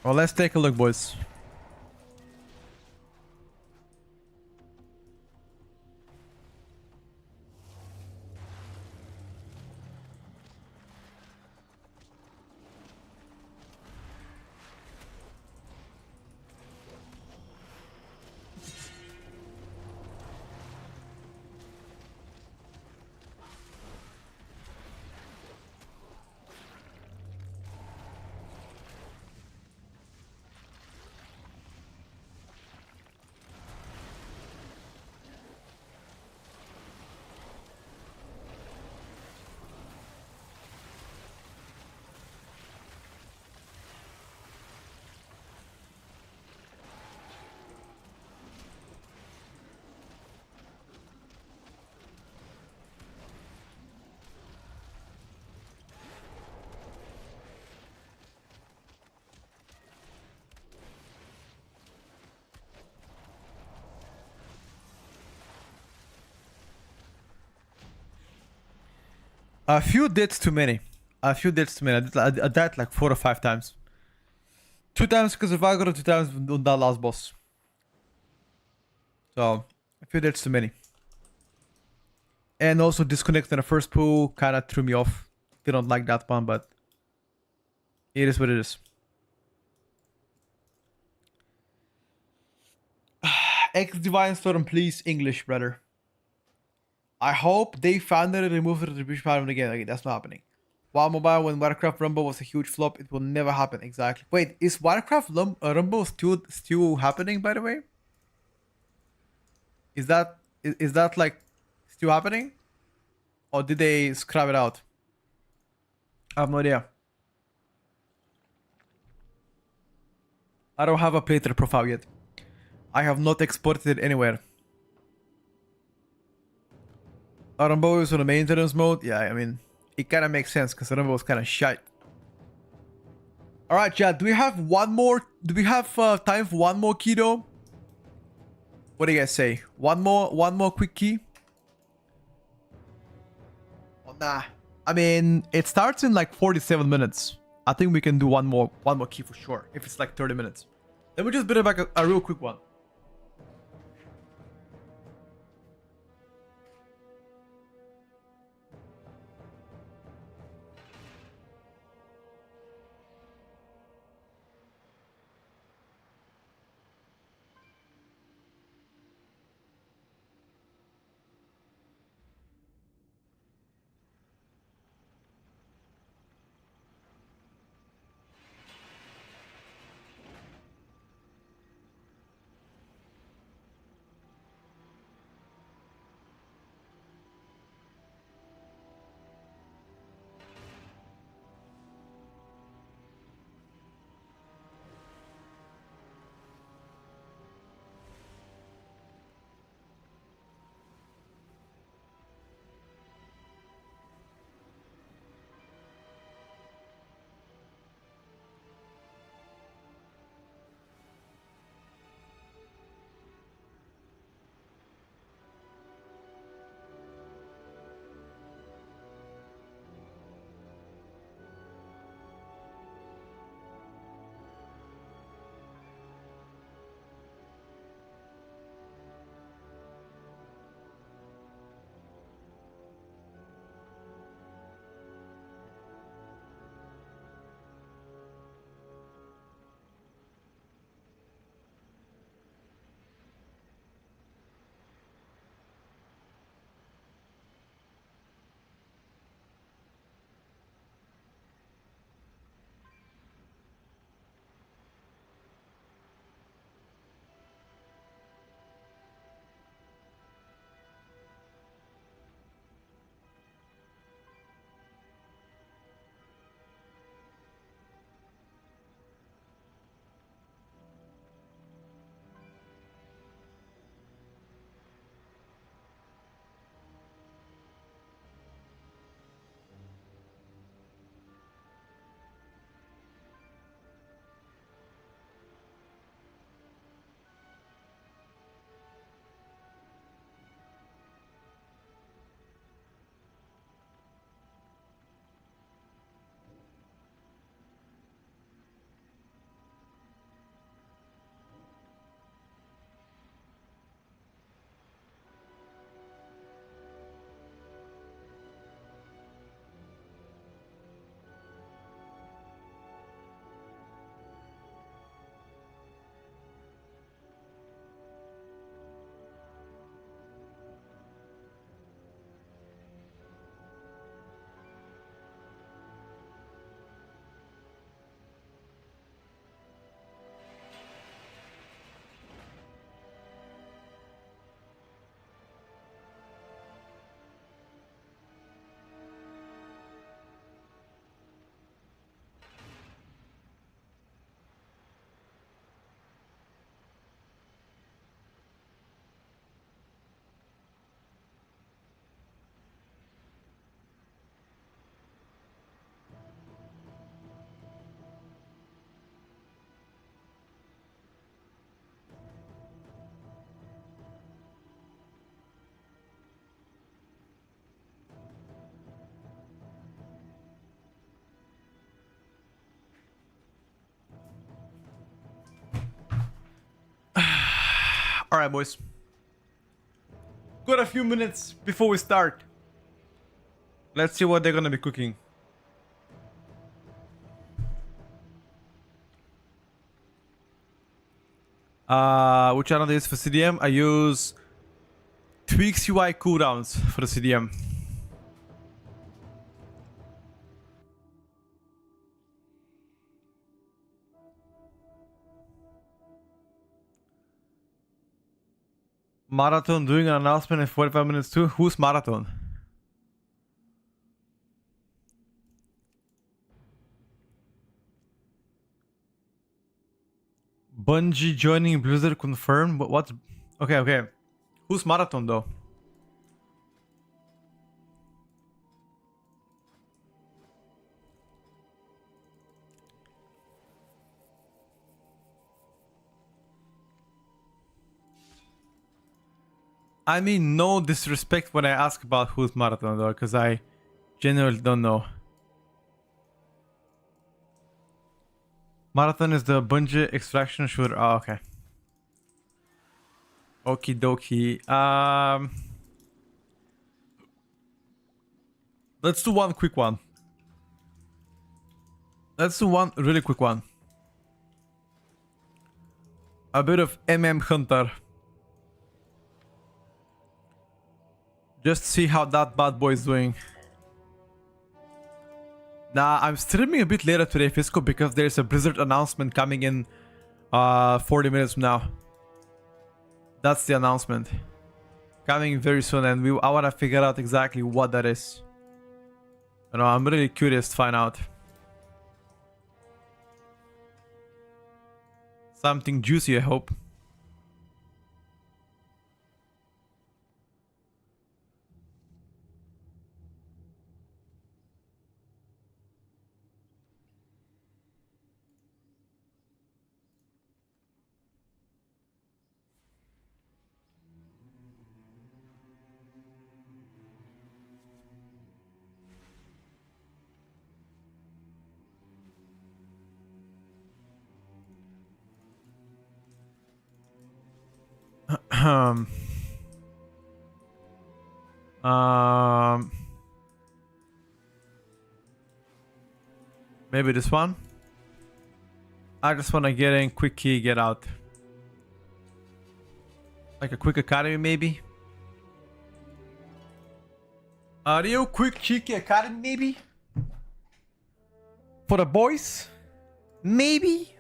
Well, let's take a look, boys. A few deaths too many. A few deaths too many. I died like 4 or 5 times. 2 times because of Agro, 2 times on that last boss. So, a few deaths too many. And also disconnecting the first pool kind of threw me off. Didn't like that one, but it is what it is. X Divine Storm, please, English, brother. I hope they finally remove the retribution pattern again. Okay, that's not happening. WoW Mobile, when Warcraft Rumble was a huge flop, it will never happen. Exactly. Wait, is Warcraft Rumble still happening, by the way? Is that like still happening? Or did they scrap it out? I have no idea. I don't have a playthrough profile yet. I have not exported it anywhere. Rumble is on the maintenance mode. Yeah, I mean, it kind of makes sense because Rumble is kind of shite. All right, chat. Do we have one more? Do we have time for one more key though? What do you guys say? One more quick key? Oh, nah. I mean, it starts in like 47 minutes. I think we can do one more key for sure. If it's like 30 minutes. Let me just bring back a real quick one. All right, boys. Got a few minutes before we start. Let's see what they're gonna be cooking. Which channel is for CDM? I use Tweaks UI cooldowns for the CDM. Marathon doing an announcement in 45 minutes too? Who's Marathon? Bungie joining Blizzard confirmed? But what's... Okay. Who's Marathon though? I mean, no disrespect when I ask about who's Marathon though, because I genuinely don't know. Marathon is the Bungie extraction shooter. Oh, okay. Okie dokie. Let's do one quick one. Let's do one really quick one. A bit of Hunter. Just see how that bad boy is doing. Nah, I'm streaming a bit later today, Fisco, because there's a Blizzard announcement coming in 40 minutes from now. That's the announcement. Coming very soon, and I want to figure out exactly what that is. You know, I'm really curious to find out. Something juicy, I hope. um, maybe this one. I just want to get in, quick key, get out. Like a quick academy, maybe. Rio, quick cheeky academy, maybe. For the boys, maybe.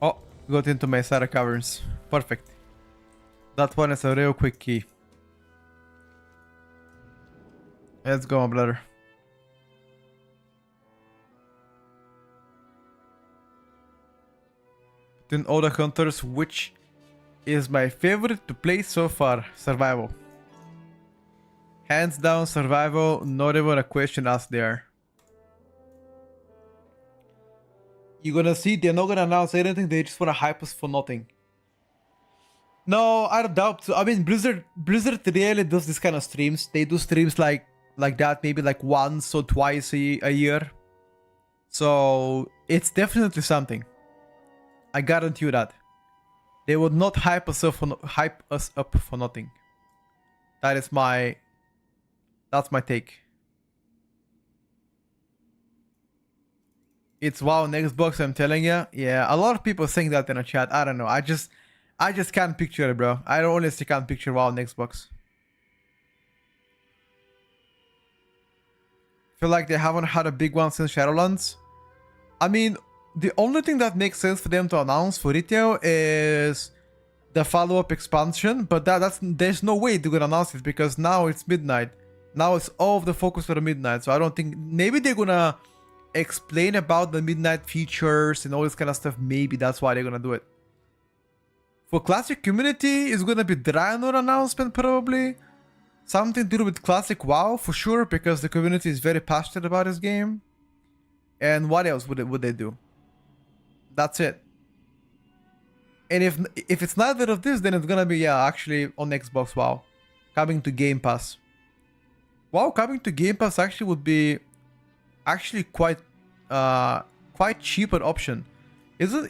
Oh, got into my Sarah caverns. Perfect. That one is a real quick key. Let's go, my brother. Between all the hunters, which is my favorite to play so far? Survival. Hands down, survival. Not even a question asked there. You're gonna see they're not gonna announce anything. They just wanna hype us for nothing. No, I don't doubt. So, I mean, Blizzard really does this kind of streams. They do streams like that, maybe like once or twice a year. So it's definitely something. I guarantee you that. They would not hype us up for nothing. That's my take. It's WoW on Xbox, I'm telling you. Yeah, a lot of people think that in a chat. I don't know. I just can't picture it, bro. I honestly can't picture WoW on Xbox. Feel like they haven't had a big one since Shadowlands. I mean, the only thing that makes sense for them to announce for retail is the follow-up expansion, but there's no way they're gonna announce it because now it's midnight. Now it's all of the focus for the midnight, so I don't think maybe they're gonna explain about the midnight features and all this kind of stuff. Maybe that's why they're gonna do it. For classic community, it's gonna be Draenor announcement probably. Something to do with classic WoW for sure, because the community is very passionate about this game. And what else would they do? That's it. And if it's neither of this, then it's gonna be actually on Xbox WoW, coming to Game Pass. WoW coming to Game Pass actually would be actually quite cheaper option. Isn't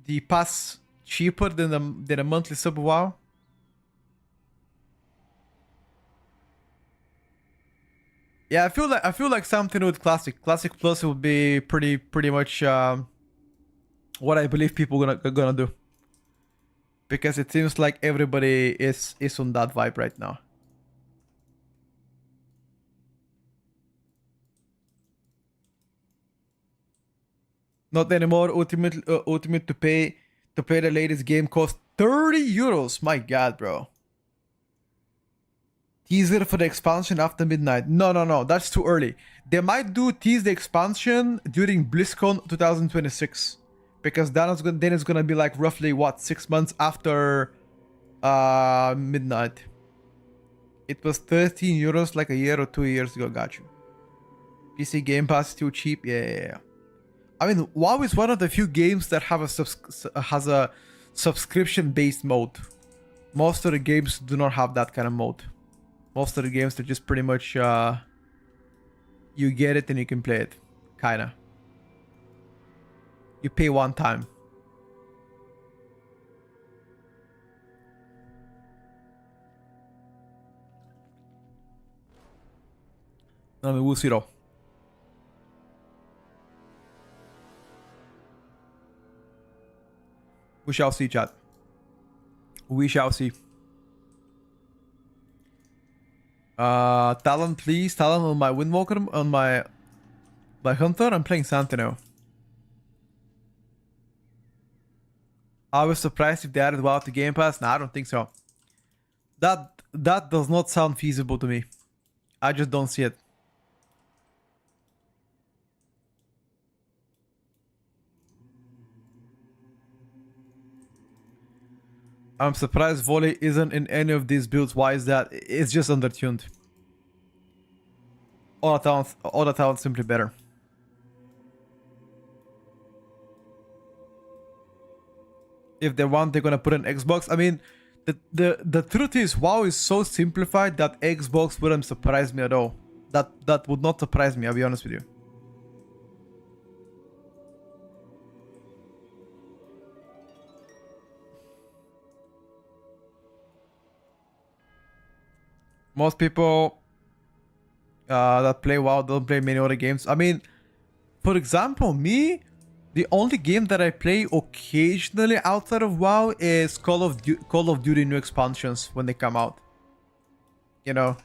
the pass cheaper than a monthly sub WoW? Yeah, I feel like something with Classic Plus would be pretty much what I believe people gonna do, because it seems like everybody is on that vibe right now. Not anymore. Ultimate to play the latest game costs 30 euros. My god, bro. Teaser for the expansion after midnight. No. That's too early. They might tease the expansion during BlizzCon 2026. Because then it's gonna be like roughly what, 6 months after midnight. It was 13 euros like a year or 2 years ago. Got you. PC Game Pass is too cheap. Yeah. I mean, WoW is one of the few games that have has a subscription-based mode. Most of the games do not have that kind of mode. Most of the games are just pretty much you get it and you can play it, kinda. You pay one time. No, we'll see though. We shall see, chat. We shall see. Talent, please. Talent on my Windwalker, on my Hunter. I'm playing Sentinel. I was surprised if they added WoW to Game Pass. Nah, I don't think so. That does not sound feasible to me. I just don't see it. I'm surprised Volley isn't in any of these builds. Why is that? It's just undertuned. All the talents simply better. If they want, they're gonna put an Xbox. I mean, the truth is, WoW is so simplified that Xbox wouldn't surprise me at all. That would not surprise me, I'll be honest with you. Most people that play WoW don't play many other games. I mean, for example, me, the only game that I play occasionally outside of WoW is Call of Duty new expansions when they come out. You know,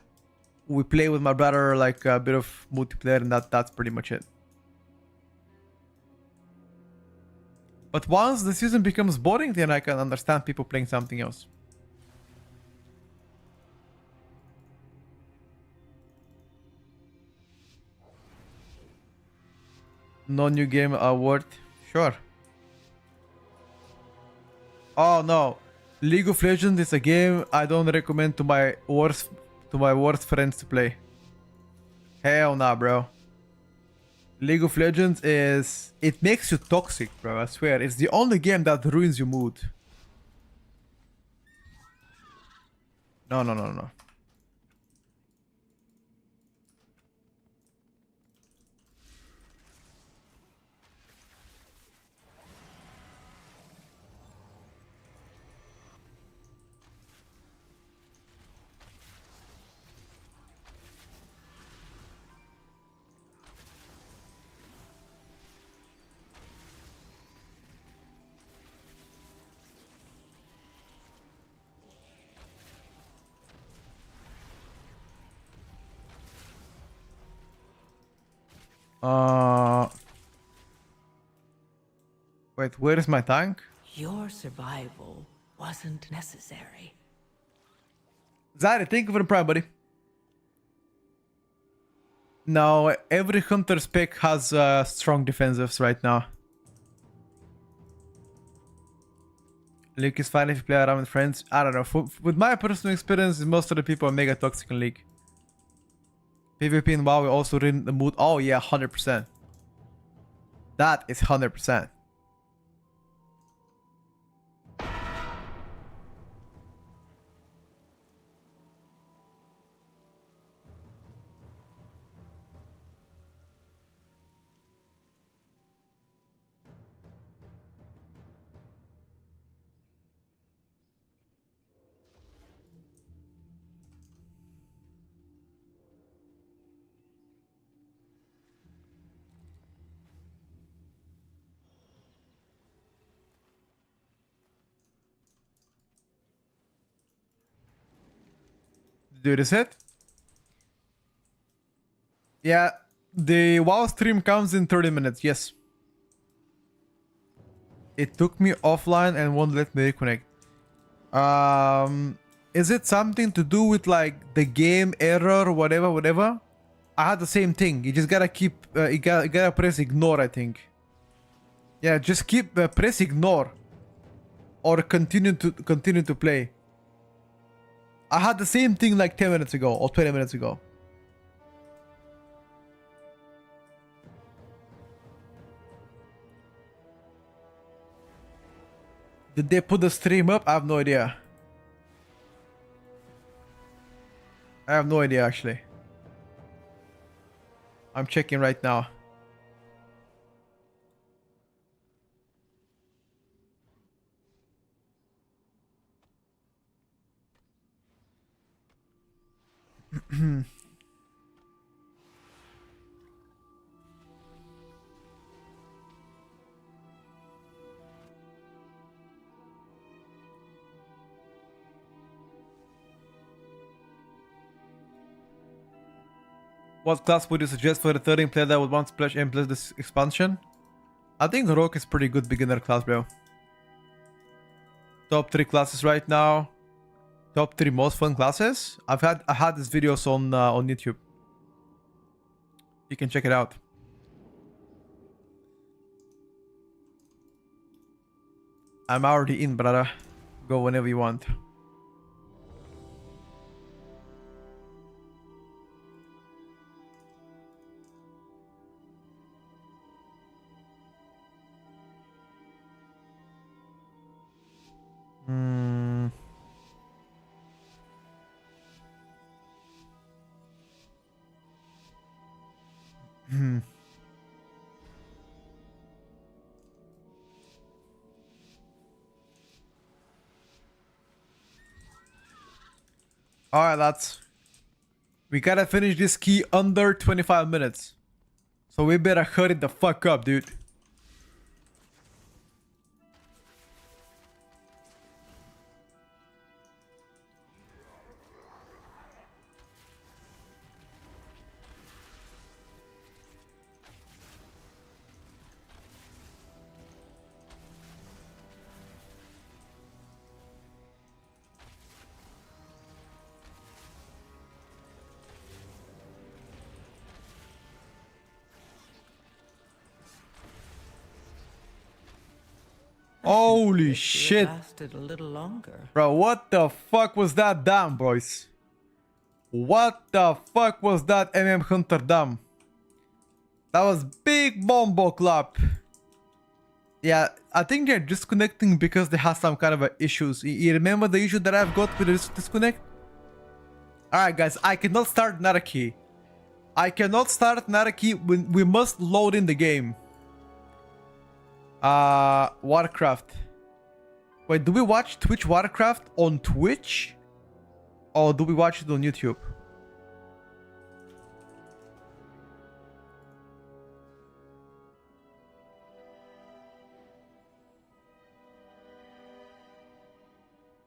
we play with my brother, like a bit of multiplayer, and that's pretty much it. But once the season becomes boring, then I can understand people playing something else. No new game award. Sure. Oh no. League of Legends is a game I don't recommend to my worst friends to play. Hell nah, bro. League of Legends it makes you toxic, bro. I swear. It's the only game that ruins your mood. No. Wait, where is my tank? Your survival wasn't necessary. Zari, thank you for the prime, buddy. No, every hunter spec has strong defensives right now. League is fine if you play around with friends. I don't know. With my personal experience, most of the people are mega toxic in League. PvP in WoW also in the mood. Oh yeah, 100%. That is 100%. Do this hit? Yeah, the WoW stream comes in 30 minutes, yes. It took me offline and won't let me reconnect. Is it something to do with like the game error, whatever? I had the same thing. You just gotta keep, you gotta press ignore, I think. Yeah, just keep press ignore, or continue to play. I had the same thing like 10 minutes ago or 20 minutes ago. Did they put the stream up? I have no idea. I have no idea actually. I'm checking right now. What class would you suggest for returning player that would want Splash and plus this expansion? I think Rogue is pretty good beginner class, bro. Top 3 classes right now. Top 3 most fun classes. I had these videos on YouTube. You can check it out. I'm already in, brother. Go whenever you want. Alright, lads. We gotta finish this key under 25 minutes. So we better hurry the fuck up, dude. Holy shit. Lasted a little longer. Bro, what the fuck was that dam, boys? What the fuck was that Hunter dam? That was big bombo clap. Yeah, I think they're disconnecting because they have some kind of issues. You remember the issue that I've got with this disconnect? Alright guys, I cannot start another key. I cannot start another key when we must load in the game. Warcraft. Wait, do we watch Twitch Warcraft on Twitch? Or do we watch it on YouTube?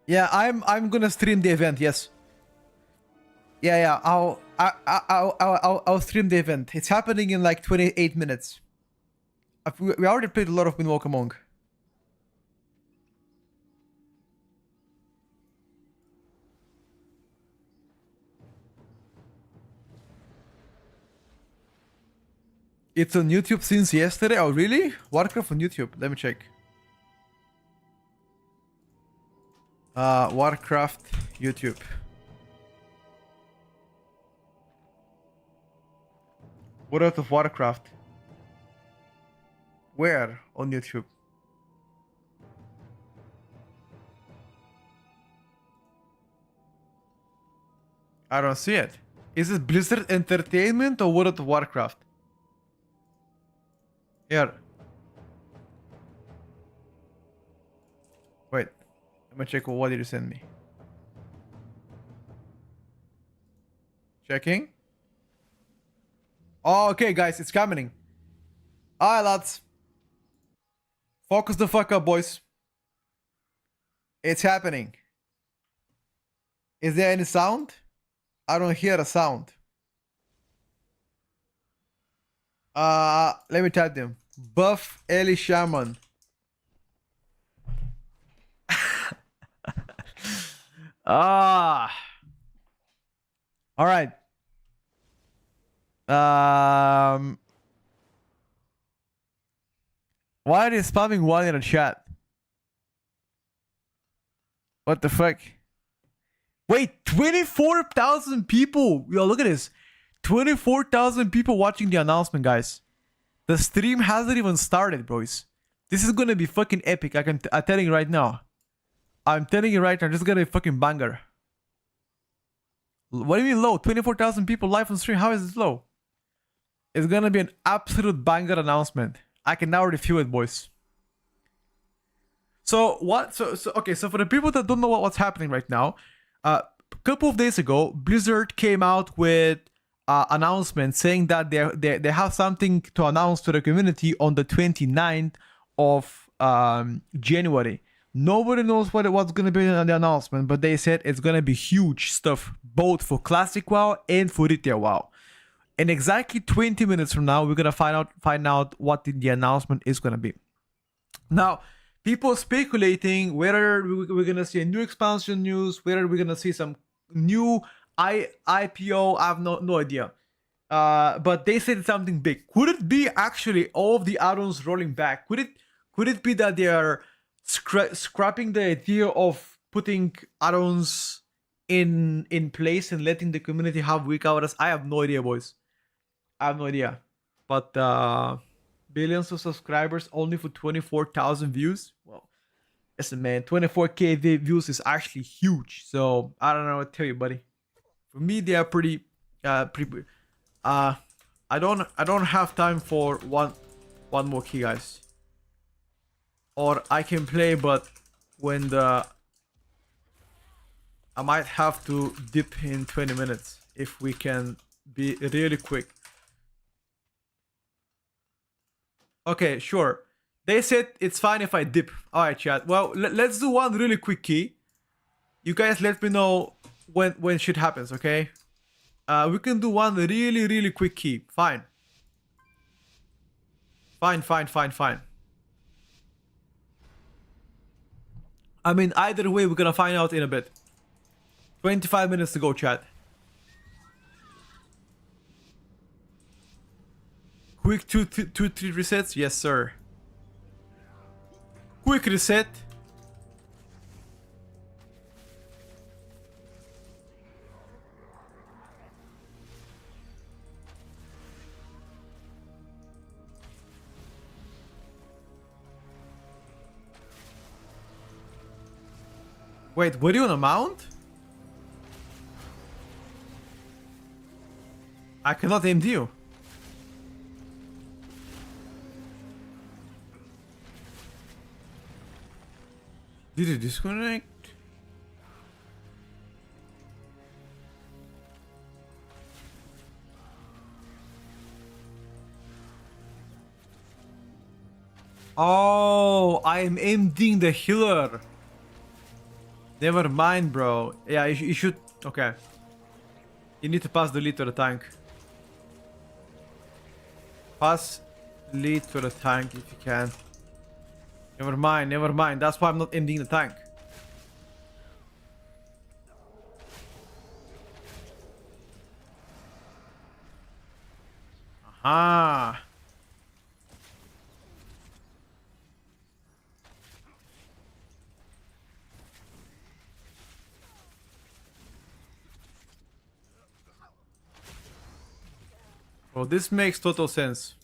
Yeah, I'm gonna stream the event, yes. Yeah, I'll stream the event. It's happening in like 28 minutes. We already played a lot of Windwalker Monk. It's on YouTube since yesterday. Oh, really? Warcraft on YouTube. Let me check. Warcraft YouTube. World of Warcraft. Where on YouTube? I don't see it. Is it Blizzard Entertainment or World of Warcraft? Here. Wait. Let me check what did you send me. Checking. Oh, okay, guys, it's coming. Alright, lads. Focus the fuck up, boys. It's happening. Is there any sound? I don't hear a sound. Let me type them. Buff Ellie Shaman. Ah. All right. Why are they spamming one in the chat? What the fuck? Wait, 24,000 people. Yo, look at this. 24,000 people watching the announcement, guys. The stream hasn't even started, boys. This is gonna be fucking epic. I'm telling you right now. I'm telling you right now. This is gonna be fucking banger. What do you mean low? 24,000 people live on stream. How is this low? It's gonna be an absolute banger announcement. I can already feel it, boys. So what? So okay. So for the people that don't know what's happening right now, a couple of days ago, Blizzard came out with announcement saying that they have something to announce to the community on the 29th of January. Nobody knows what's gonna be in the announcement, but they said it's gonna be huge stuff, both for Classic WoW and for Retail WoW. In exactly 20 minutes from now, we're gonna find out what the announcement is gonna be. Now, people speculating whether we're gonna see a new expansion news, whether we're gonna see some new IPO. I have no idea. But they said something big. Could it be actually all of the add-ons rolling back? Could it be that they are scrapping the idea of putting add-ons in place and letting the community have weak hours? I have no idea, boys. I have no idea. But billions of subscribers only for 24,000 views. Well, listen, man, 24k views is actually huge. So I don't know what to tell you, buddy. For me, they are pretty. I don't have time for one more key, guys. Or I can play, but when I might have to dip in 20 minutes if we can be really quick. Okay, sure. They said it's fine if I dip. Alright, chat. Well, let's do one really quick key. You guys let me know when shit happens, okay? We can do one really quick key. Fine. Fine. I mean, either way, we're gonna find out in a bit. 25 minutes to go, chat. Quick 3 resets? Yes, sir. Quick reset. Wait, were you on a mount? I cannot aim you. Did you disconnect? Oh, I am aiming the healer. Never mind, bro. Yeah, you should... Okay. You need to pass the lead to the tank. Pass lead to the tank if you can. Never mind. That's why I'm not ending the tank. Aha. Well, this makes total sense.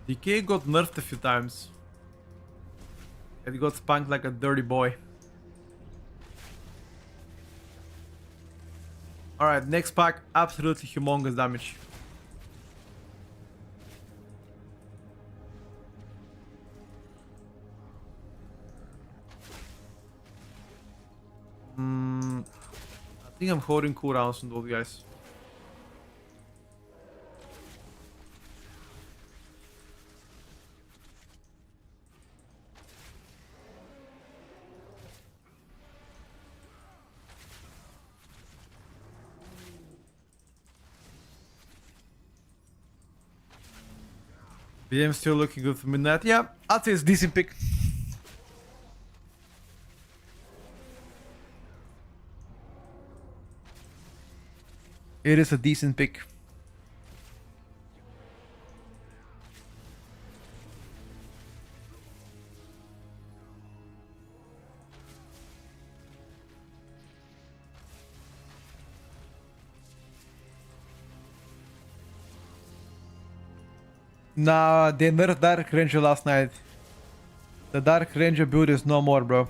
DK got nerfed a few times. It got spanked like a dirty boy. Alright, next pack, absolutely humongous damage. I think I'm holding cooldowns on those guys. BM still looking good for midnight. Yeah, I'd say it's a decent pick. It is a decent pick. Nah, they nerfed Dark Ranger last night. The Dark Ranger build is no more, bro.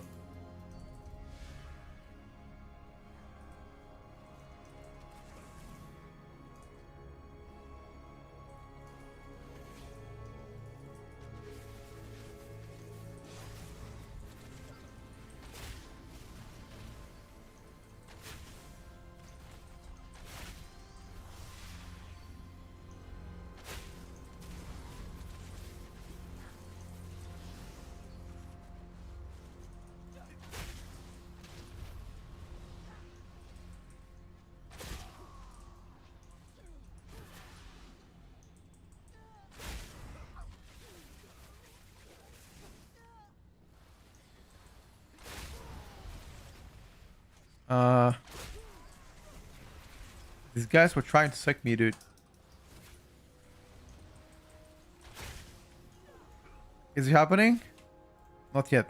These guys were trying to suck me, dude. Is it happening? Not yet.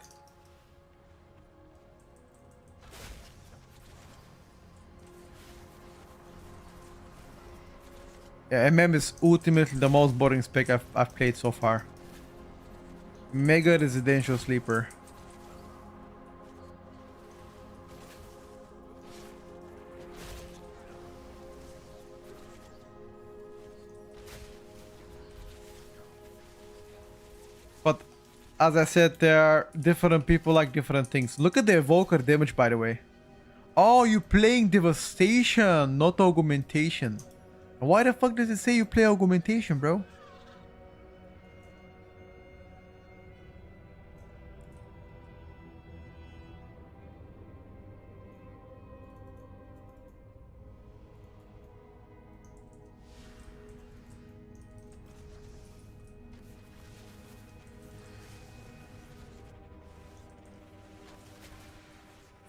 Yeah, MM is ultimately the most boring spec I've played so far. Mega Residential Sleeper. But as I said, there are different people like different things. Look at the evoker damage, by the way. Oh, you're playing Devastation, not Augmentation. Why the fuck does it say you play Augmentation, bro?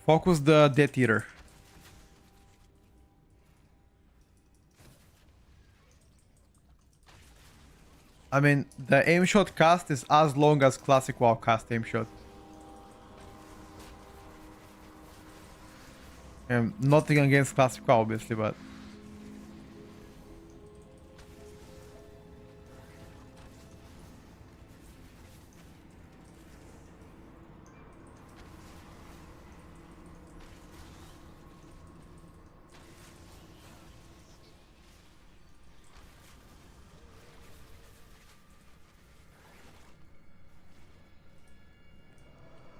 Focus the Death Eater. I mean, the aim shot cast is as long as classic WoW cast aim shot. Nothing against classic WoW, obviously, but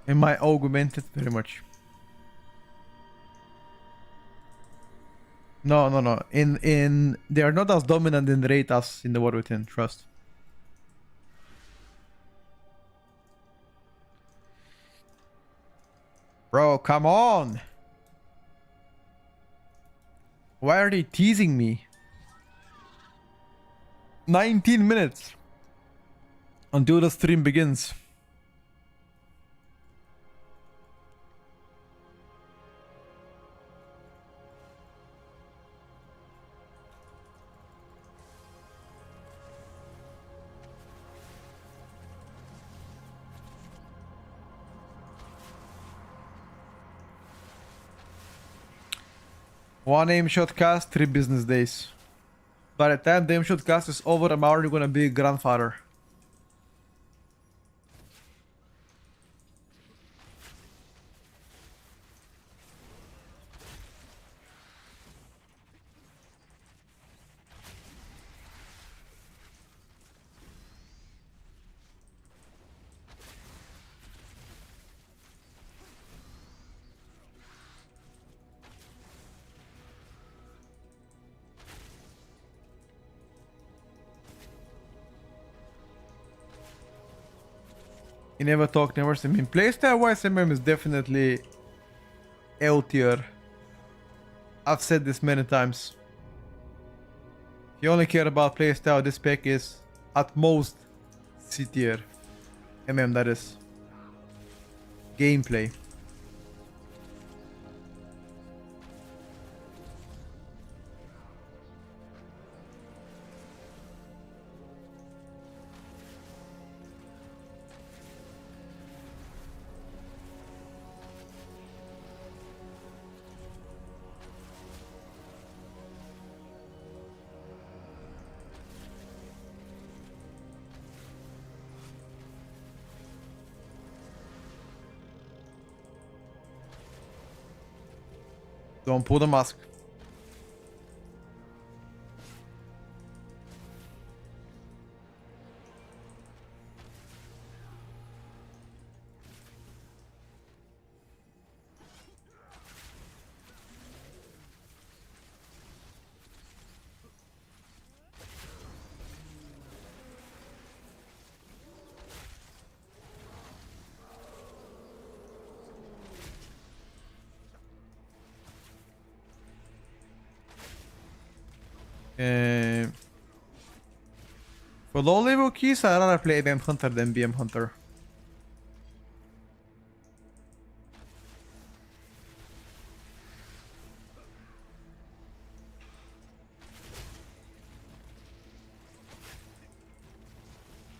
in my augmented very much. No. In they are not as dominant in rate as in the War Within, trust. Bro, come on! Why are they teasing me? 19 minutes until the stream begins. One aim shot cast, 3 business days. By the time the aim shot cast is over, I'm already gonna be a grandfather. You never talk, never see. I mean, playstyle wise, MM is definitely L tier. I've said this many times. If you only care about playstyle, this pack is at most C tier. MM, that is. Gameplay. Don't pull the mask. For low level keys, I'd rather play ABM Hunter than BM Hunter.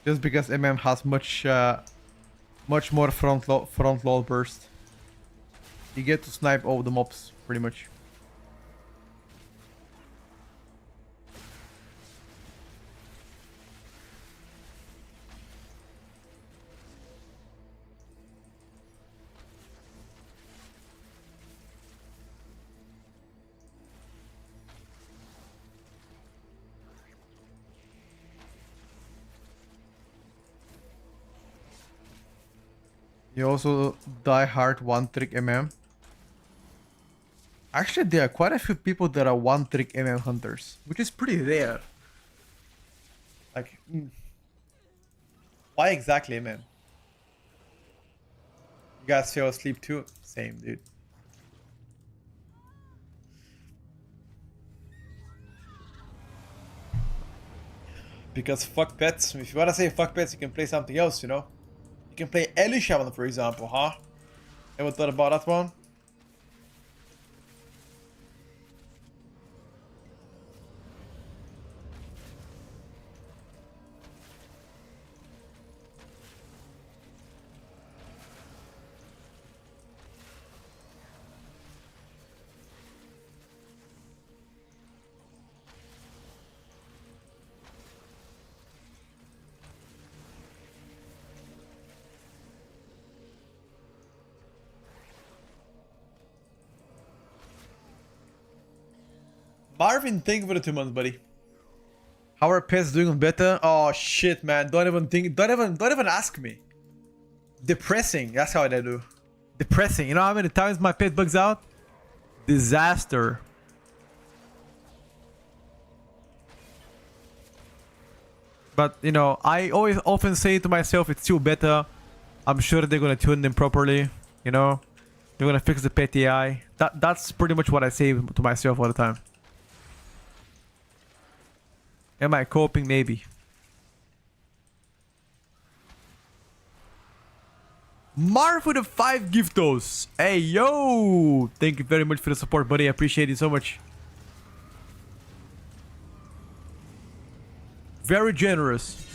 Just because MM has much more front load burst. You get to snipe all the mobs pretty much. You also die hard one trick MM. Actually, there are quite a few people that are one trick MM hunters, which is pretty rare. Like, why exactly, man? You guys fell asleep too? Same, dude. Because fuck pets. If you wanna say fuck pets, you can play something else, you know? You can play Elishaman, for example, huh? Ever thought about that one? Marvin, thank you for the 2 months, buddy. How are pets doing better? Oh shit, man! Don't even ask me. Depressing. That's how they do. Depressing. You know how many times my pet bugs out? Disaster. But you know, I often say to myself, it's still better. I'm sure they're gonna tune them properly. You know, they're gonna fix the pet AI. That's pretty much what I say to myself all the time. Am I coping? Maybe. Marv with the 5 giftos. Hey, yo! Thank you very much for the support, buddy. I appreciate it so much. Very generous.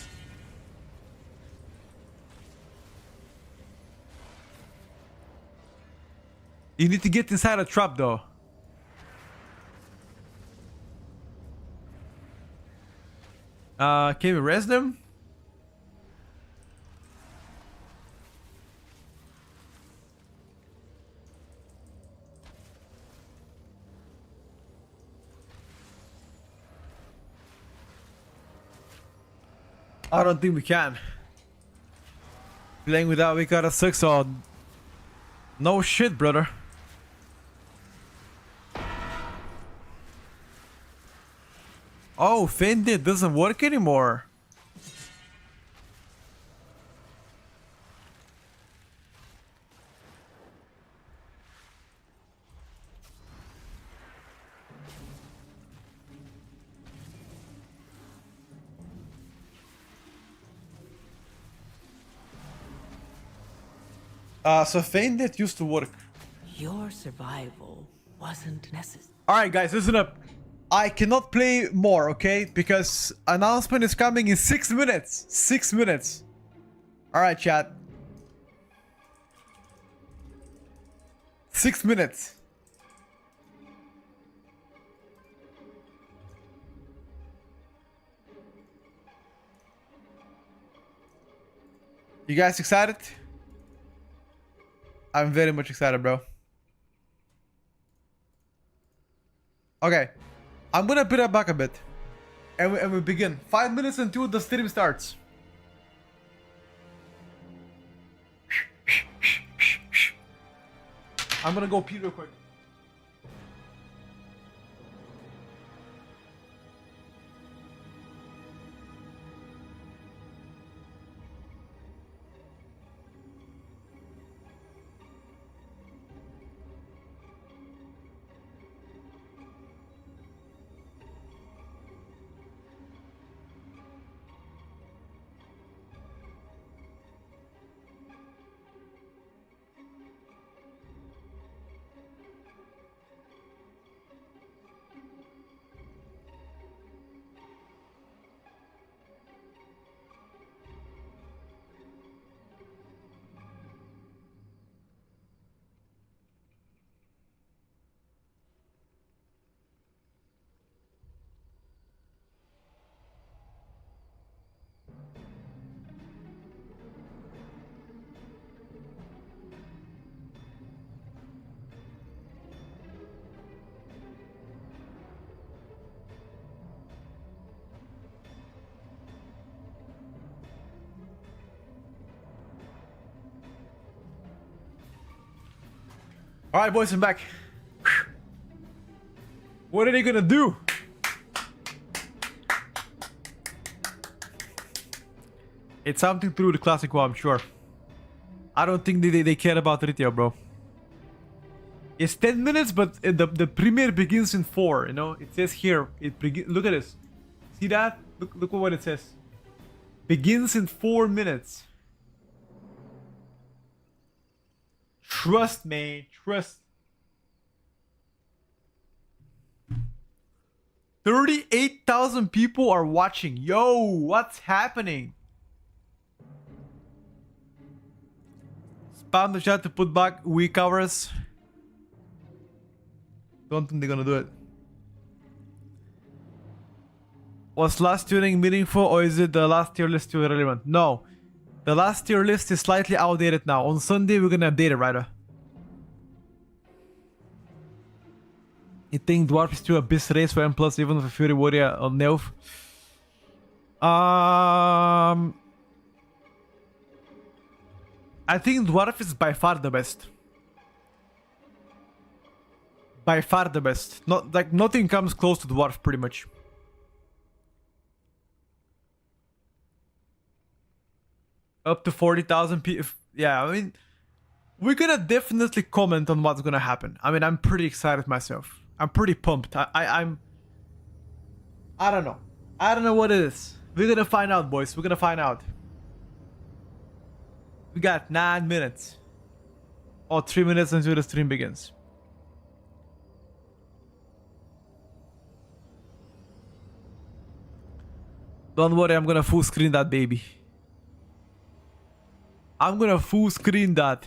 You need to get inside a trap, though. Can we res them? I don't think we can. Playing without we got a 6 on. No shit, brother. Oh, Fendit doesn't work anymore. So feign that used to work. Your survival wasn't necessary. Alright guys, listen up. I cannot play more, okay? Because announcement is coming in 6 minutes. 6 minutes. Alright, chat. 6 minutes. You guys excited? I'm very much excited, bro. Okay. I'm gonna put it back a bit. And we begin. 5 minutes until the stream starts. I'm gonna go pee real quick. Alright, boys, I'm back. What are they gonna do? It's something to do with the classic one, I'm sure. I don't think they care about retail, bro. It's 10 minutes, but the premiere begins in 4, you know? It says here, look at this. See that? Look what it says. Begins in 4 minutes. Trust me, trust. 38,000 people are watching. Yo, what's happening? Spam the chat to put back week hours. Don't think they're gonna do it. Was last tuning meaningful, or is it the last tier list still relevant? No. The last tier list is slightly outdated now. On Sunday, we're gonna update it, right? You think Dwarf is still a beast race for M+, even for Fury Warrior on Nelf? I think Dwarf is by far the best. By far the best. Not like nothing comes close to Dwarf, pretty much. Up to 40,000 people. Yeah, I mean, we're gonna definitely comment on what's gonna happen. I mean, I'm pretty excited myself. I'm pretty pumped. I don't know. I don't know what it is. We're gonna find out, boys. We're gonna find out. We got 9 minutes. Or 3 minutes until the stream begins. Don't worry, I'm gonna full screen that baby. I'm gonna full screen that.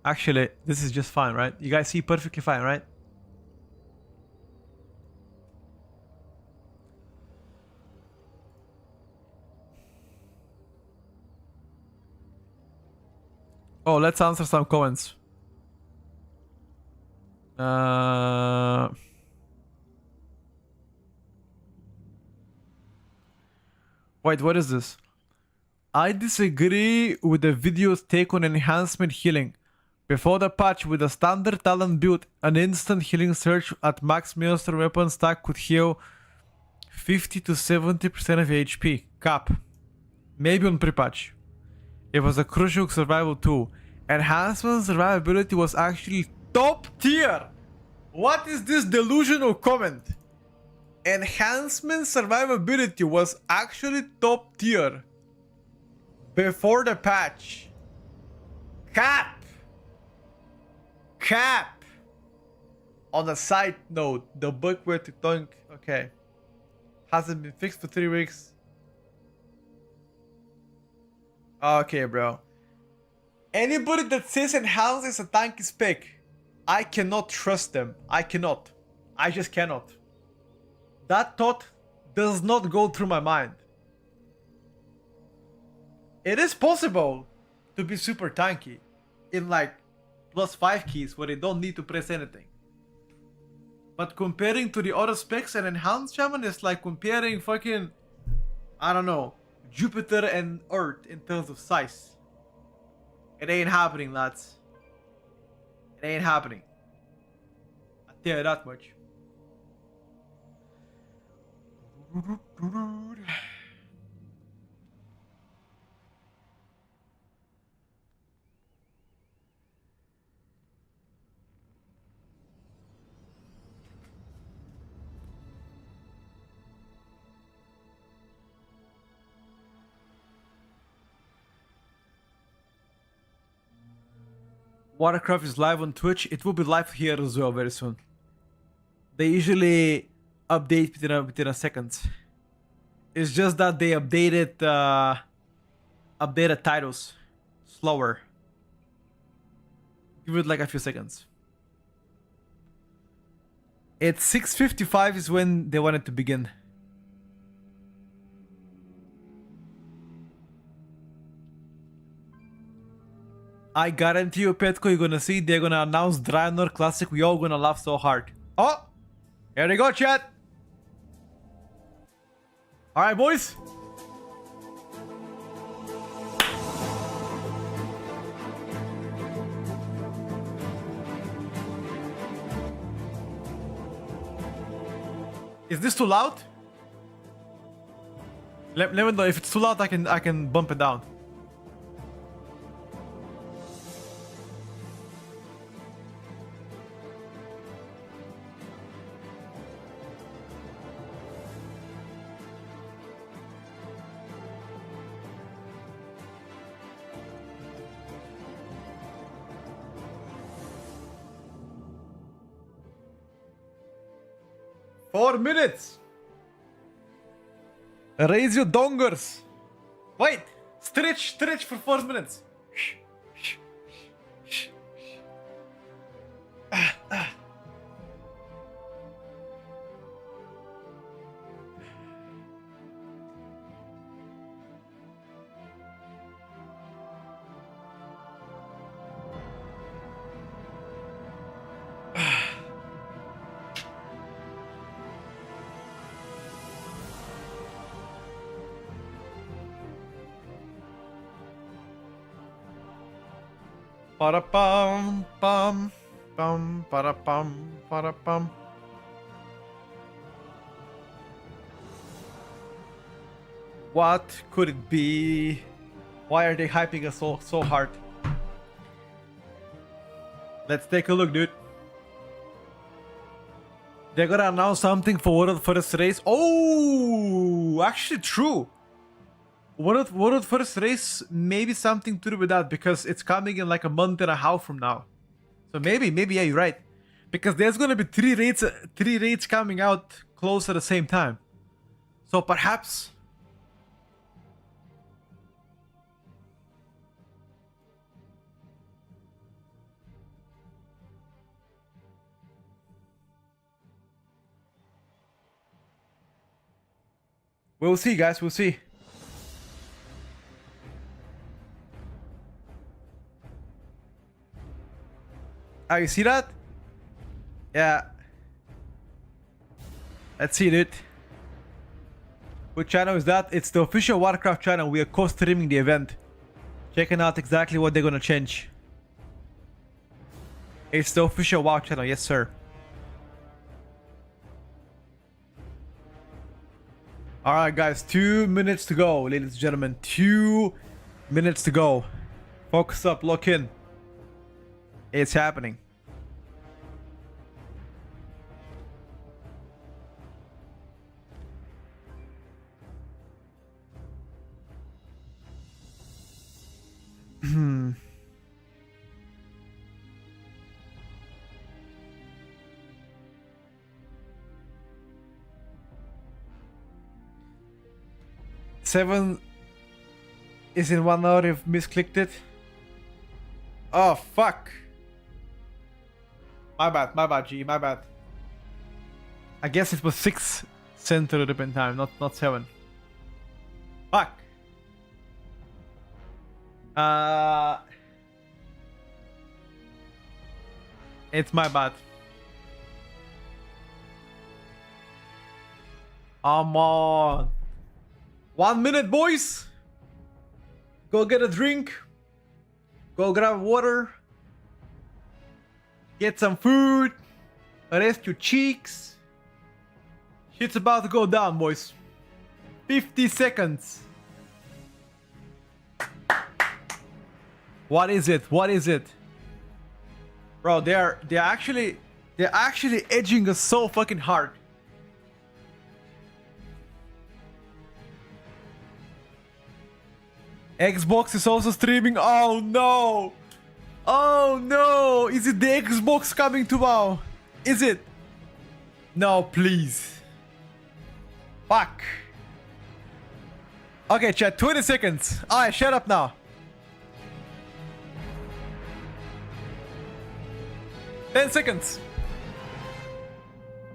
Actually, this is just fine, right? You guys see perfectly fine, right? Oh, let's answer some comments. Wait, what is this? I disagree with the video's take on enhancement healing. Before the patch, with a standard talent build, an instant healing surge at max monster weapon stack could heal 50 to 70% of HP. Cap. Maybe on pre-patch. It was a crucial survival tool. Enhancement survivability was actually top tier. What is this delusional comment? Enhancement survivability was actually top tier. before the patch. Cap. On a side note, the bug where to dunk, okay, hasn't been fixed for 3 weeks. Okay, bro. Anybody that says enhance is a tanky spec, I cannot trust them. I cannot. I just cannot. That thought does not go through my mind. It is possible to be super tanky in like +5 keys where you don't need to press anything. But comparing to the other specs and enhanced shaman is like comparing fucking, I don't know, Jupiter and Earth in terms of size. It ain't happening, lads. It ain't happening. I tell you that much. Watercraft is live on Twitch. It will be live here as well very soon. They usually update within a second. It's just that they updated titles slower. Give it like a few seconds. It's 6:55 is when they wanted to begin. I guarantee you, Petko, you're gonna see they're gonna announce Draenor Classic. We all gonna laugh so hard. Oh! Here they go, chat! Alright, boys. Is this too loud? Let me know if it's too loud. I can bump it down. Four minutes. Raise your dongers. Wait. Stretch for 4 minutes. Para-pum, pum, pum, para-pum, para-pum. What could it be? Why are they hyping us so hard? Let's take a look, dude. They're gonna announce something for World First Race. Oh, actually true. World First Race, maybe something to do with that because it's coming in like a month and a half from now. So maybe yeah, you're right. Because there's gonna be three raids coming out close at the same time. So perhaps. We'll see, guys. We'll see. Oh, you see that? Yeah. Let's see, dude. What channel is that? It's the official Warcraft channel. We are co-streaming the event. Checking out exactly what they're gonna change. It's the official WoW channel, yes sir. Alright guys, 2 minutes to go, ladies and gentlemen. 2 minutes to go. Focus up, lock in. It's happening. 7 is in 1 hour if misclicked it. Oh fuck. My bad, G, my bad. I guess it was 6 Central European time, not 7. Fuck. It's my bad. Come on. 1 minute, boys. Go get a drink. Go grab water. Get some food. Rest your cheeks. Shit's about to go down, boys. 50 seconds. What is it? What is it? Bro, they're actually edging us so fucking hard. Xbox is also streaming. Oh no! Oh no! Is it the Xbox coming to WoW? Is it? No, please. Fuck. Okay, chat, 20 seconds. Alright, shut up now. 10 seconds.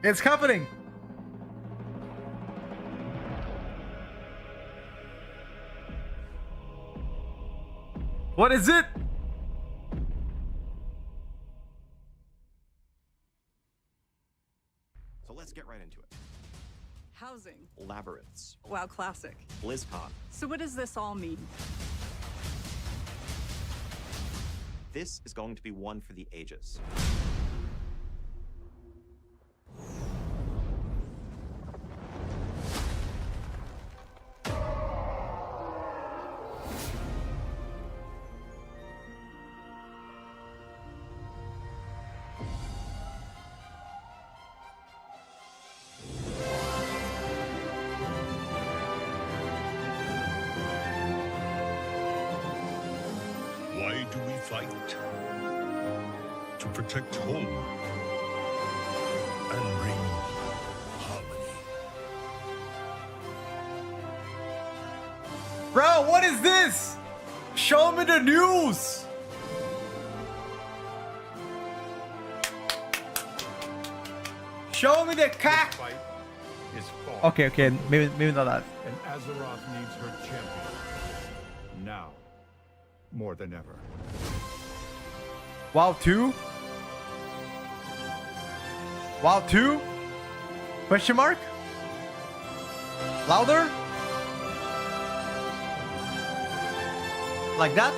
It's happening. What is it? So let's get right into it. Housing. Labyrinths. WoW Classic. BlizzCon. So what does this all mean? This is going to be one for the ages. Why do we fight? To protect home and bring harmony. Bro, what is this? Show me the news. Show me the cock. Fight is fought. Okay, maybe not that. And Azeroth needs her champion. Now, more than ever. WoW 2? WoW 2? Question mark? Louder? Like that?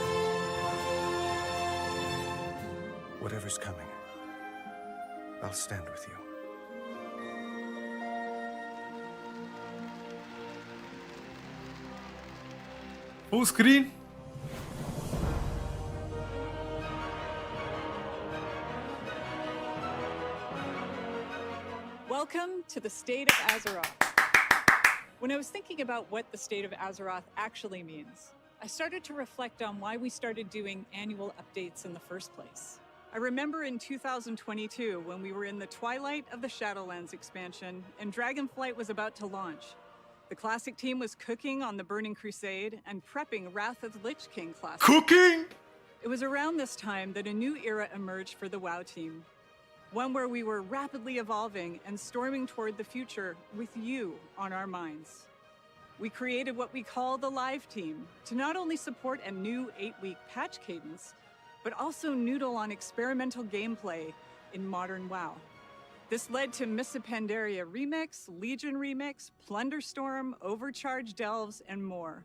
Whatever's coming, I'll stand with you. Full screen? Welcome to the State of Azeroth. When I was thinking about what the State of Azeroth actually means, I started to reflect on why we started doing annual updates in the first place. I remember in 2022 when we were in the twilight of the Shadowlands expansion and Dragonflight was about to launch. The Classic team was cooking on the Burning Crusade and prepping Wrath of the Lich King Classic. Cooking? It was around this time that a new era emerged for the WoW team. One where we were rapidly evolving and storming toward the future with you on our minds. We created what we call the Live Team to not only support a new 8-week patch cadence, but also noodle on experimental gameplay in modern WoW. This led to Mists of Pandaria Remix, Legion Remix, Plunderstorm, Overcharge Delves, and more.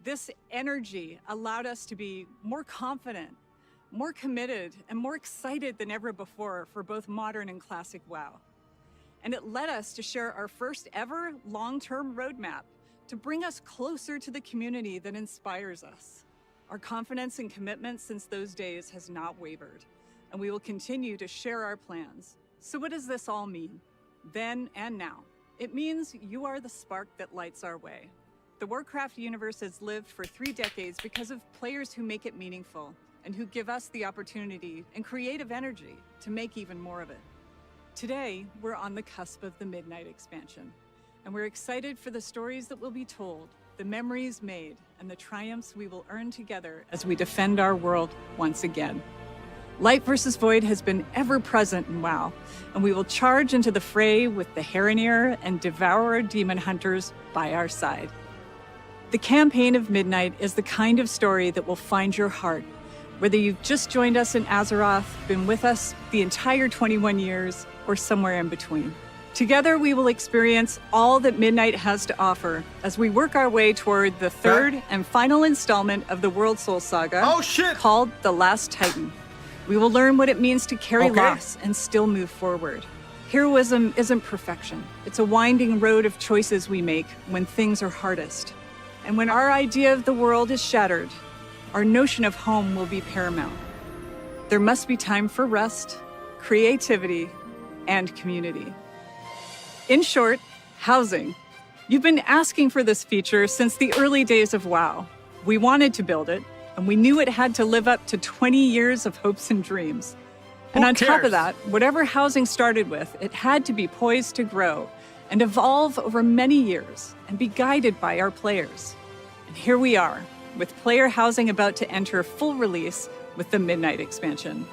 This energy allowed us to be more confident, more committed, and more excited than ever before for both modern and classic WoW. And it led us to share our first ever long-term roadmap to bring us closer to the community that inspires us. Our confidence and commitment since those days has not wavered, and we will continue to share our plans. So what does this all mean? Then and now. It means you are the spark that lights our way. The Warcraft universe has lived for 3 decades because of players who make it meaningful and who give us the opportunity and creative energy to make even more of it. Today, we're on the cusp of the Midnight expansion, and we're excited for the stories that will be told, the memories made, and the triumphs we will earn together as we defend our world once again. Light versus Void has been ever present in WoW, and we will charge into the fray with the Heronir and Devourer demon hunters by our side. The campaign of Midnight is the kind of story that will find your heart, whether you've just joined us in Azeroth, been with us the entire 21 years, or somewhere in between. Together, we will experience all that Midnight has to offer as we work our way toward the third and final installment of the World Soul Saga, called The Last Titan. We will learn what it means to carry loss and still move forward. Heroism isn't perfection. It's a winding road of choices we make when things are hardest. And when our idea of the world is shattered, our notion of home will be paramount. There must be time for rest, creativity, and community. In short, housing. You've been asking for this feature since the early days of WoW. We wanted to build it, and we knew it had to live up to 20 years of hopes and dreams. And on top of that, whatever housing started with, it had to be poised to grow and evolve over many years and be guided by our players. And here we are, with player housing about to enter full release with the Midnight expansion.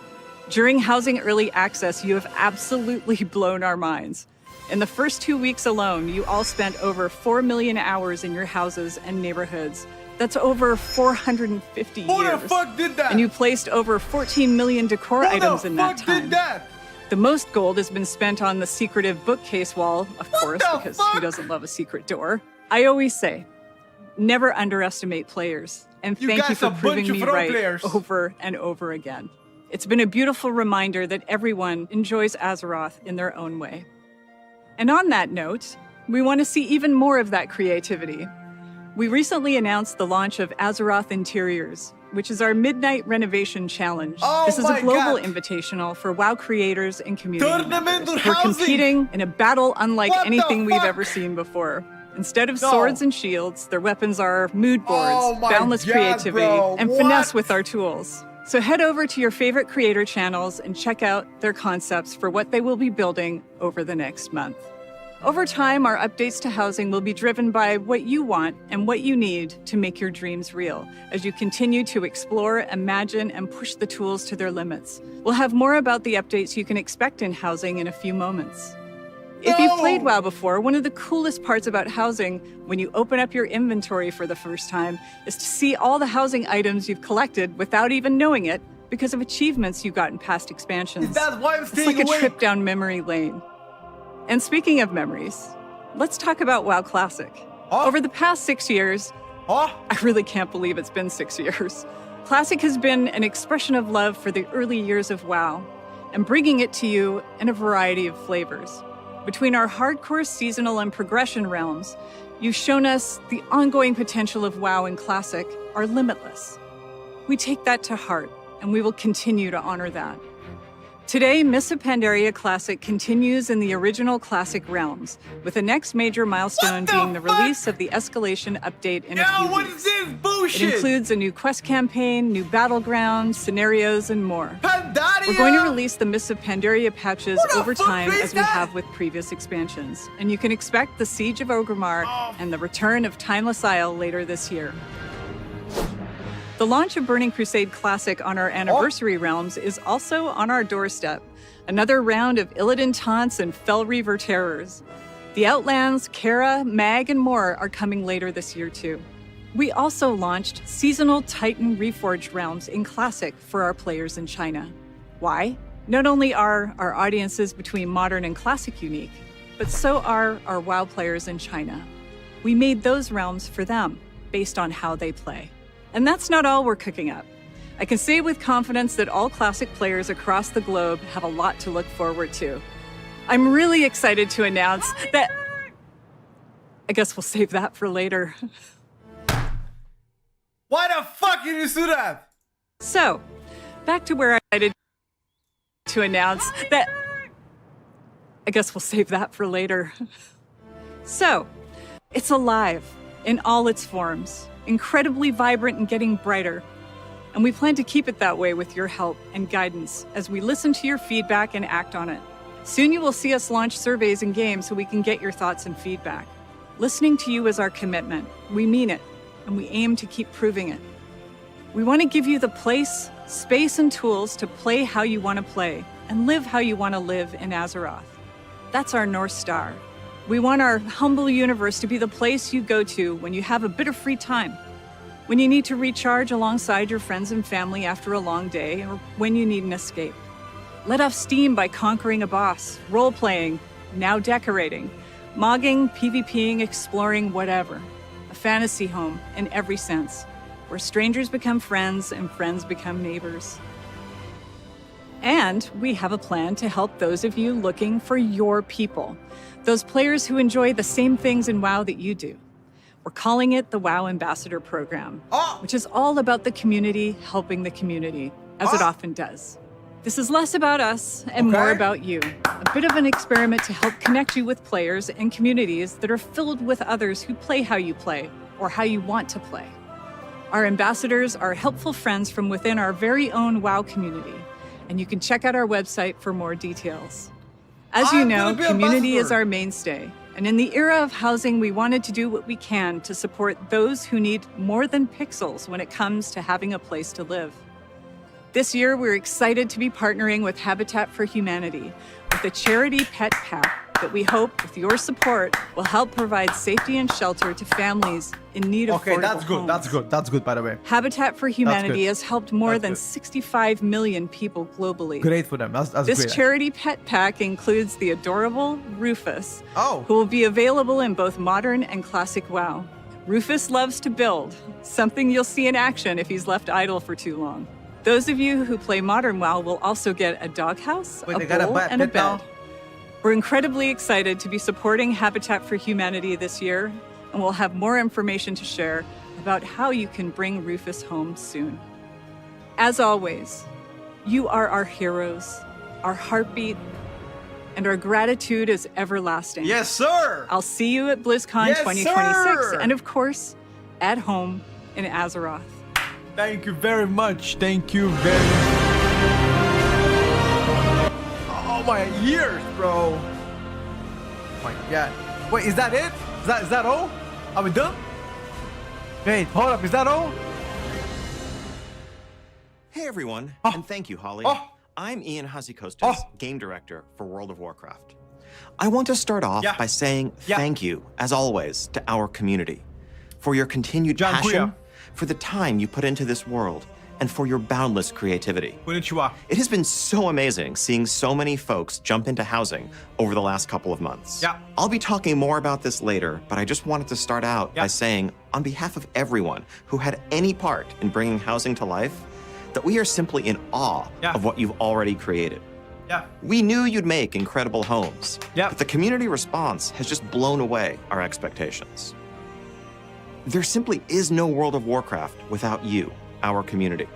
During Housing Early Access, you have absolutely blown our minds. In the first 2 weeks alone, you all spent over 4 million hours in your houses and neighborhoods. That's over 450 years. Who the fuck did that? And you placed over 14 million decor items in that time. Who the fuck did that? The most gold has been spent on the secretive bookcase wall, of course, because who doesn't love a secret door? I always say, never underestimate players. And thank you for proving me right over and over again. It's been a beautiful reminder that everyone enjoys Azeroth in their own way. And on that note, we want to see even more of that creativity. We recently announced the launch of Azeroth Interiors, which is our Midnight Renovation Challenge. This is a global invitational for WoW creators and community members. We're competing in a battle unlike anything we've ever seen before. Instead of swords and shields, their weapons are mood boards, boundless creativity, and finesse with our tools. So head over to your favorite creator channels and check out their concepts for what they will be building over the next month. Over time, our updates to housing will be driven by what you want and what you need to make your dreams real as you continue to explore, imagine, and push the tools to their limits. We'll have more about the updates you can expect in housing in a few moments. If you've played WoW before, one of the coolest parts about housing when you open up your inventory for the first time is to see all the housing items you've collected without even knowing it because of achievements you got in past expansions. That's why I'm It's staying like away. a trip down memory lane. And speaking of memories, let's talk about WoW Classic. Over the past 6 years, I really can't believe it's been 6 years. Classic has been an expression of love for the early years of WoW and bringing it to you in a variety of flavors. Between our hardcore seasonal and progression realms, you've shown us the ongoing potential of WoW and Classic are limitless. We take that to heart, and we will continue to honor that. Today, Mists of Pandaria Classic continues in the original Classic realms, with the next major milestone being the release of the Escalation update in a few What weeks. is this bullshit? It includes a new quest campaign, new battlegrounds, scenarios, and more. Pandaria? We're going to release the Mists of Pandaria patches Who the over fuck time is as we that? have with previous expansions, and you can expect the Siege of Orgrimmar and the return of Timeless Isle later this year. The launch of Burning Crusade Classic on our anniversary realms is also on our doorstep. Another round of Illidan taunts and Fel Reaver terrors. The Outlands, Kara, Mag, and more are coming later this year too. We also launched seasonal Titan Reforged realms in Classic for our players in China. Why? Not only are our audiences between Modern and Classic unique, but so are our WoW players in China. We made those realms for them, based on how they play. And that's not all we're cooking up. I can say with confidence that all Classic players across the globe have a lot to look forward to. I'm really excited to announce that... I guess we'll save that for later. Why the fuck did you do that? So, back to where I decided to announce that... I guess we'll save that for later. So, it's alive in all its forms, incredibly vibrant and getting brighter. And we plan to keep it that way with your help and guidance as we listen to your feedback and act on it. Soon you will see us launch surveys in game so we can get your thoughts and feedback. Listening to you is our commitment. We mean it, and we aim to keep proving it. We want to give you the place, space, and tools to play how you want to play and live how you want to live in Azeroth. That's our North Star. We want our humble universe to be the place you go to when you have a bit of free time, when you need to recharge alongside your friends and family after a long day, or when you need an escape. Let off steam by conquering a boss, role-playing, now decorating, mogging, PvPing, exploring, whatever. A fantasy home in every sense, where strangers become friends and friends become neighbors. And we have a plan to help those of you looking for your people, those players who enjoy the same things in WoW that you do. We're calling it the WoW Ambassador Program, which is all about the community helping the community, as it often does. This is less about us and more about you. A bit of an experiment to help connect you with players and communities that are filled with others who play how you play or how you want to play. Our ambassadors are helpful friends from within our very own WoW community, and you can check out our website for more details. As you know, community is our mainstay, and in the era of housing, we wanted to do what we can to support those who need more than pixels when it comes to having a place to live. This year, we're excited to be partnering with Habitat for Humanity with a charity pet pack that we hope, with your support, will help provide safety and shelter to families in need of affordable homes. That's good, by the way. Habitat for Humanity good. has helped more That's than good. 65 million people globally. Great for them. That's This great. charity pet pack includes the adorable Rufus, Oh. who will be available in both modern and classic WoW. Rufus loves to build, something you'll see in action if he's left idle for too long. Those of you who play modern WoW will also get a doghouse, Wait, a they got a bowl, pet and a now? bed. We're incredibly excited to be supporting Habitat for Humanity this year, and we'll have more information to share about how you can bring Rufus home soon. As always, you are our heroes, our heartbeat, and our gratitude is everlasting. Yes, sir. I'll see you at BlizzCon Yes, 2026, sir! and of course, at home in Azeroth. Thank you very much. Thank you very much. Oh my ears, bro. Oh my god. Wait, is that it? Is that all? Are we done? Wait, hold up. Is that all? Hey everyone, Oh. and thank you, Holly. Oh. I'm Ian Hazzikostas, Oh. Game Director for World of Warcraft. I want to start off Yeah. by saying Yeah. thank you, as always, to our community for your continued John passion, Kuya. for the time you put into this world, and for your boundless creativity. Konnichiwa. It has been so amazing seeing so many folks jump into housing over the last couple of months. Yeah. I'll be talking more about this later, but I just wanted to start out Yeah. by saying, on behalf of everyone who had any part in bringing housing to life, that we are simply in awe Yeah. of what you've already created. Yeah. We knew you'd make incredible homes, Yeah. but the community response has just blown away our expectations. There simply is no World of Warcraft without you, our community.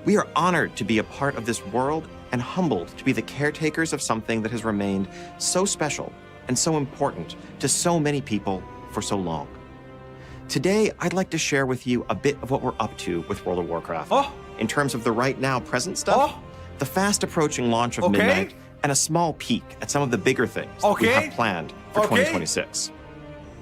We are honored to be a part of this world and humbled to be the caretakers of something that has remained so special and so important to so many people for so long. Today, I'd like to share with you a bit of what we're up to with World of Warcraft. Oh. In terms of the right now present stuff, Oh. the fast approaching launch of Okay. Midnight, and a small peek at some of the bigger things that we Okay. have planned for Okay. 2026.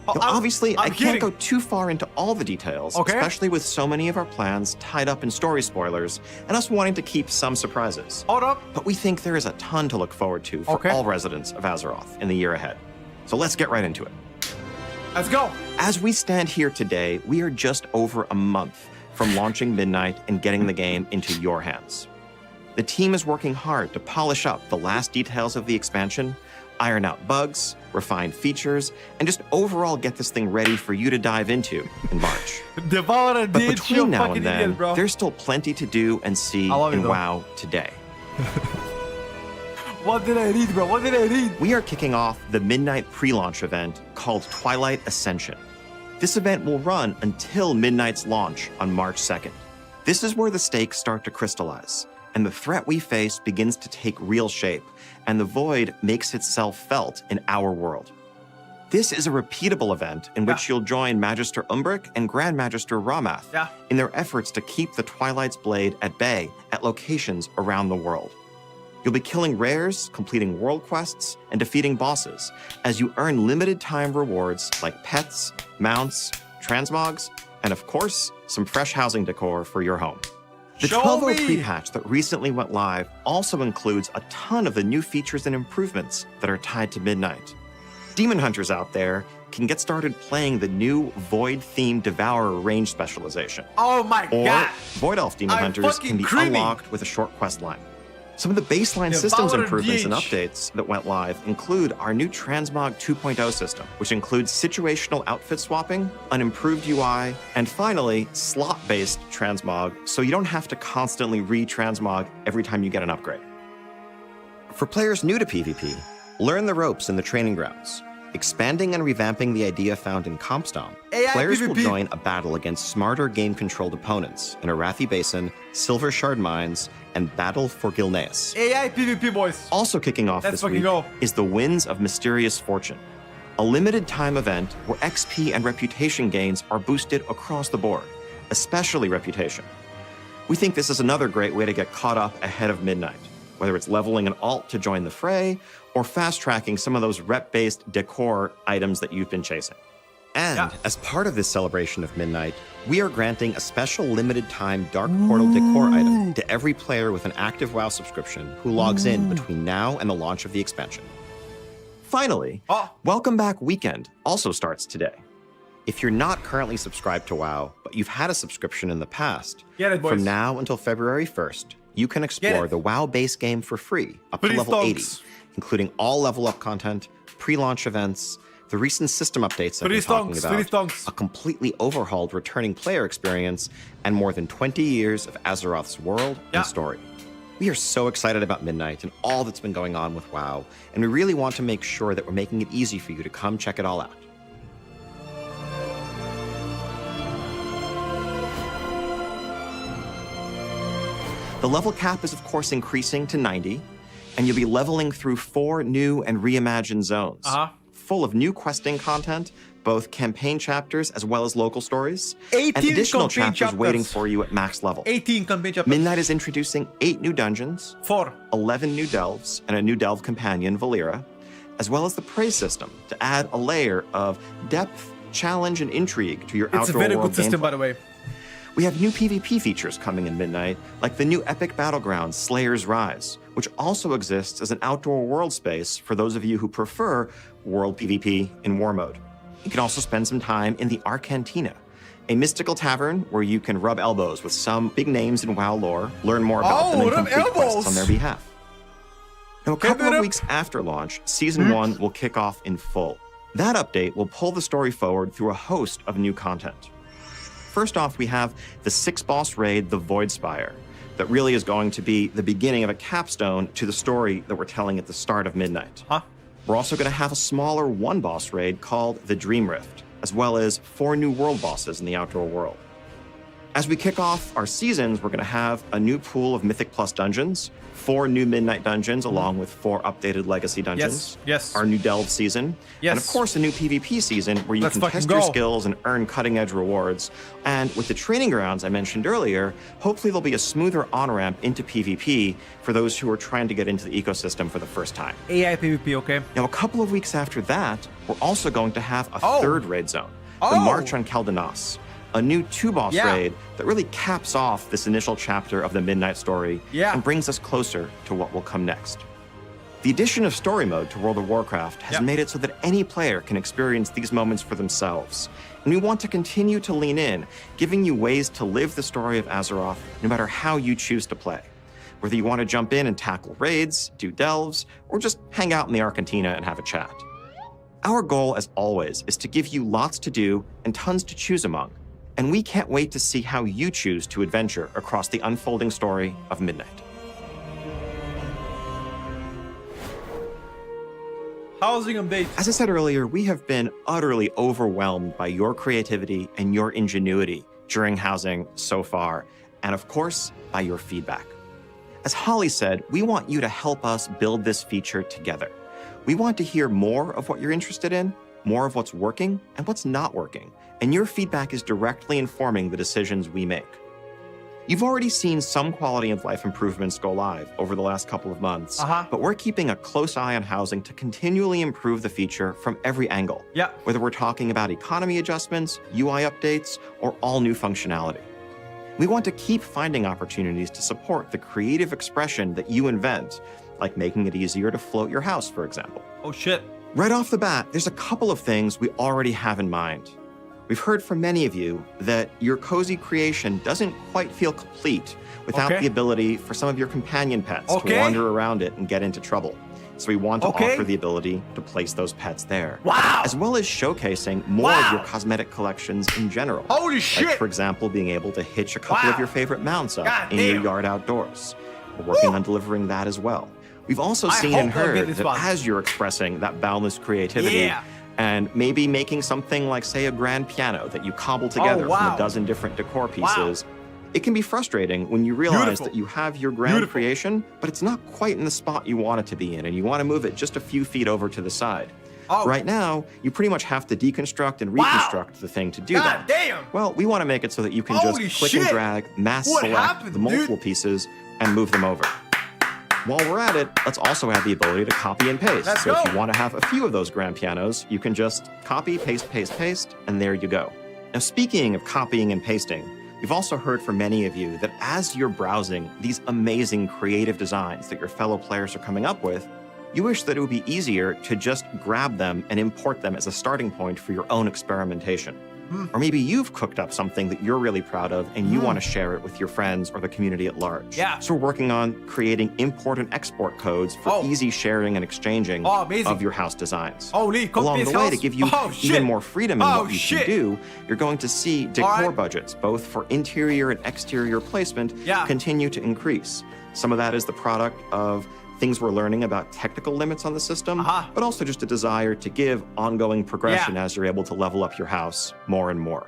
Oh, Now, obviously, I I'm can't go kidding. too far into all the details, Okay. especially with so many of our plans tied up in story spoilers and us wanting to keep some surprises. Hold up. But we think there is a ton to look forward to for Okay. all residents of Azeroth in the year ahead. So let's get right into it. Let's go. As we stand here today, we are just over a month from launching Midnight and getting the game into your hands. The team is working hard to polish up the last details of the expansion, iron out bugs, refine features, and just overall get this thing ready for you to dive into in March. Devourer But did between now fucking and then, idiot, bro. there's still plenty to do and see I love it, in though. WoW today. What did I read, bro? What did I read? We are kicking off the Midnight pre-launch event called Twilight Ascension. This event will run until Midnight's launch on March 2nd. This is where the stakes start to crystallize, and the threat we face begins to take real shape, and the void makes itself felt in our world. This is a repeatable event in which you'll join Magister Umbric and Grand Magister Ramath Yeah. in their efforts to keep the Twilight's blade at bay at locations around the world. You'll be killing rares, completing world quests, and defeating bosses as you earn limited time rewards like pets, mounts, transmogs, and of course, some fresh housing decor for your home. The Show 12.03 me! patch that recently went live also includes a ton of the new features and improvements that are tied to Midnight. Demon hunters out there can get started playing the new Void-themed Devourer range specialization. Oh my Or god! Void Elf Demon I'm Hunters fucking can be creamy. unlocked with a short quest line. Some of the baseline systems Devourer improvements and DH. updates that went live include our new Transmog 2.0 system, which includes situational outfit swapping, an improved UI, and finally, slot-based transmog, so you don't have to constantly re-transmog every time you get an upgrade. For players new to PvP, learn the ropes in the training grounds. Expanding and revamping the idea found in Compstomp, AI players will PvP. join a battle against smarter game-controlled opponents in Arathi Basin, Silver Shard Mines, and Battle for Gilneas. AI PvP, boys. Also kicking off Let's this fucking week go. is the Winds of Mysterious Fortune, a limited time event where XP and reputation gains are boosted across the board, especially reputation. We think this is another great way to get caught up ahead of Midnight, whether it's leveling an alt to join the fray or fast-tracking some of those rep-based decor items that you've been chasing. And Yeah. as part of this celebration of Midnight, we are granting a special limited-time Dark Portal decor item to every player with an active WoW subscription who logs in between now and the launch of the expansion. Finally, Welcome Back Weekend also starts today. If you're not currently subscribed to WoW, but you've had a subscription in the past, Get it, boys. from now until February 1st, you can explore it. the WoW base game for free up to Free level 80, stonks. including all level up content, pre-launch events, the recent system updates I've Free been talking stonks, free about, stonks. a completely overhauled returning player experience, and more than 20 years of Azeroth's world Yeah. and story. We are so excited about Midnight and all that's been going on with WoW, and we really want to make sure that we're making it easy for you to come check it all out. The level cap is, of course, increasing to 90, and you'll be leveling through 4 new and reimagined zones, full of new questing content, both campaign chapters as well as local stories, 18 and additional campaign chapters waiting chapters. for you at max level. 18 campaign chapters. Midnight is introducing 8 new dungeons, 4. 11 new delves, and a new delve companion, Valera, as well as the praise system to add a layer of depth, challenge, and intrigue to your It's a outdoor very world good system, gameplay. by the way. We have new PvP features coming in Midnight, like the new epic battleground Slayer's Rise, which also exists as an outdoor world space for those of you who prefer world PvP in war mode. You can also spend some time in the Arcantina, a mystical tavern where you can rub elbows with some big names in WoW lore, learn more about them, and rub complete quests elbows! on their behalf. Now, a couple it of up. weeks after launch, Season 1 will kick off in full. That update will pull the story forward through a host of new content. First off, we have the 6-boss raid, the Void Spire, that really is going to be the beginning of a capstone to the story that we're telling at the start of Midnight. We're also going to have a smaller 1-boss raid called the Dream Rift, as well as 4 new world bosses in the outdoor world. As we kick off our seasons, we're going to have a new pool of Mythic Plus dungeons, 4 new Midnight dungeons, along with 4 updated Legacy dungeons. yes. Our new Delve season. Yes. And of course, a new PvP season where you Let's can fucking test your go. skills and earn cutting-edge rewards. And with the training grounds I mentioned earlier, hopefully there'll be a smoother on-ramp into PvP for those who are trying to get into the ecosystem for the first time. AI PvP, okay? Now, a couple of weeks after that, we're also going to have a Oh. 3rd raid zone, the Oh. March on Keldanas, a new 2-boss Yeah. raid that really caps off this initial chapter of the Midnight story and brings us closer to what will come next. The addition of story mode to World of Warcraft has made it so that any player can experience these moments for themselves. And we want to continue to lean in, giving you ways to live the story of Azeroth no matter how you choose to play. Whether you want to jump in and tackle raids, do delves, or just hang out in the Arcantina and have a chat. Our goal, as always, is to give you lots to do and tons to choose among. And we can't wait to see how you choose to adventure across the unfolding story of Midnight. Housing update. As I said earlier, we have been utterly overwhelmed by your creativity and your ingenuity during housing so far, and of course, by your feedback. As Holly said, we want you to help us build this feature together. We want to hear more of what you're interested in, more of what's working and what's not working, and your feedback is directly informing the decisions we make. You've already seen some quality of life improvements go live over the last couple of months, but we're keeping a close eye on housing to continually improve the feature from every angle. Yeah. Whether we're talking about economy adjustments, UI updates, or all new functionality. We want to keep finding opportunities to support the creative expression that you invent, like making it easier to float your house, for example. Oh shit. Right off the bat, there's a couple of things we already have in mind. We've heard from many of you that your cozy creation doesn't quite feel complete without the ability for some of your companion pets to wander around it and get into trouble. So we want to offer the ability to place those pets there. Wow! As well as showcasing more of your cosmetic collections in general. Holy shit! Like, for example, being able to hitch a couple of your favorite mounts up in your yard outdoors. We're working on delivering that as well. We've also seen and heard that as you're expressing that boundless creativity, and maybe making something like, say, a grand piano that you cobble together from a dozen different decor pieces, it can be frustrating when you realize that you have your grand creation, but it's not quite in the spot you want it to be in, and you want to move it just a few feet over to the side. Right now, you pretty much have to deconstruct and reconstruct the thing to do that. Damn! Well, we want to make it so that you can just click and drag, mass select the multiple pieces, and move them over. While we're at it, let's also have the ability to copy and paste. So if you want to have a few of those grand pianos, you can just copy, paste, paste, paste, and there you go. Now, speaking of copying and pasting, we've also heard from many of you that as you're browsing these amazing creative designs that your fellow players are coming up with, you wish that it would be easier to just grab them and import them as a starting point for your own experimentation. Or maybe you've cooked up something that you're really proud of and you want to share it with your friends or the community at large. So we're working on creating import and export codes for easy sharing and exchanging of your house designs. Along the way, to give you even more freedom in what you can do, you're going to see decor budgets, both for interior and exterior placement, continue to increase. Some of that is the product of things we're learning about technical limits on the system, but also just a desire to give ongoing progression as you're able to level up your house more and more.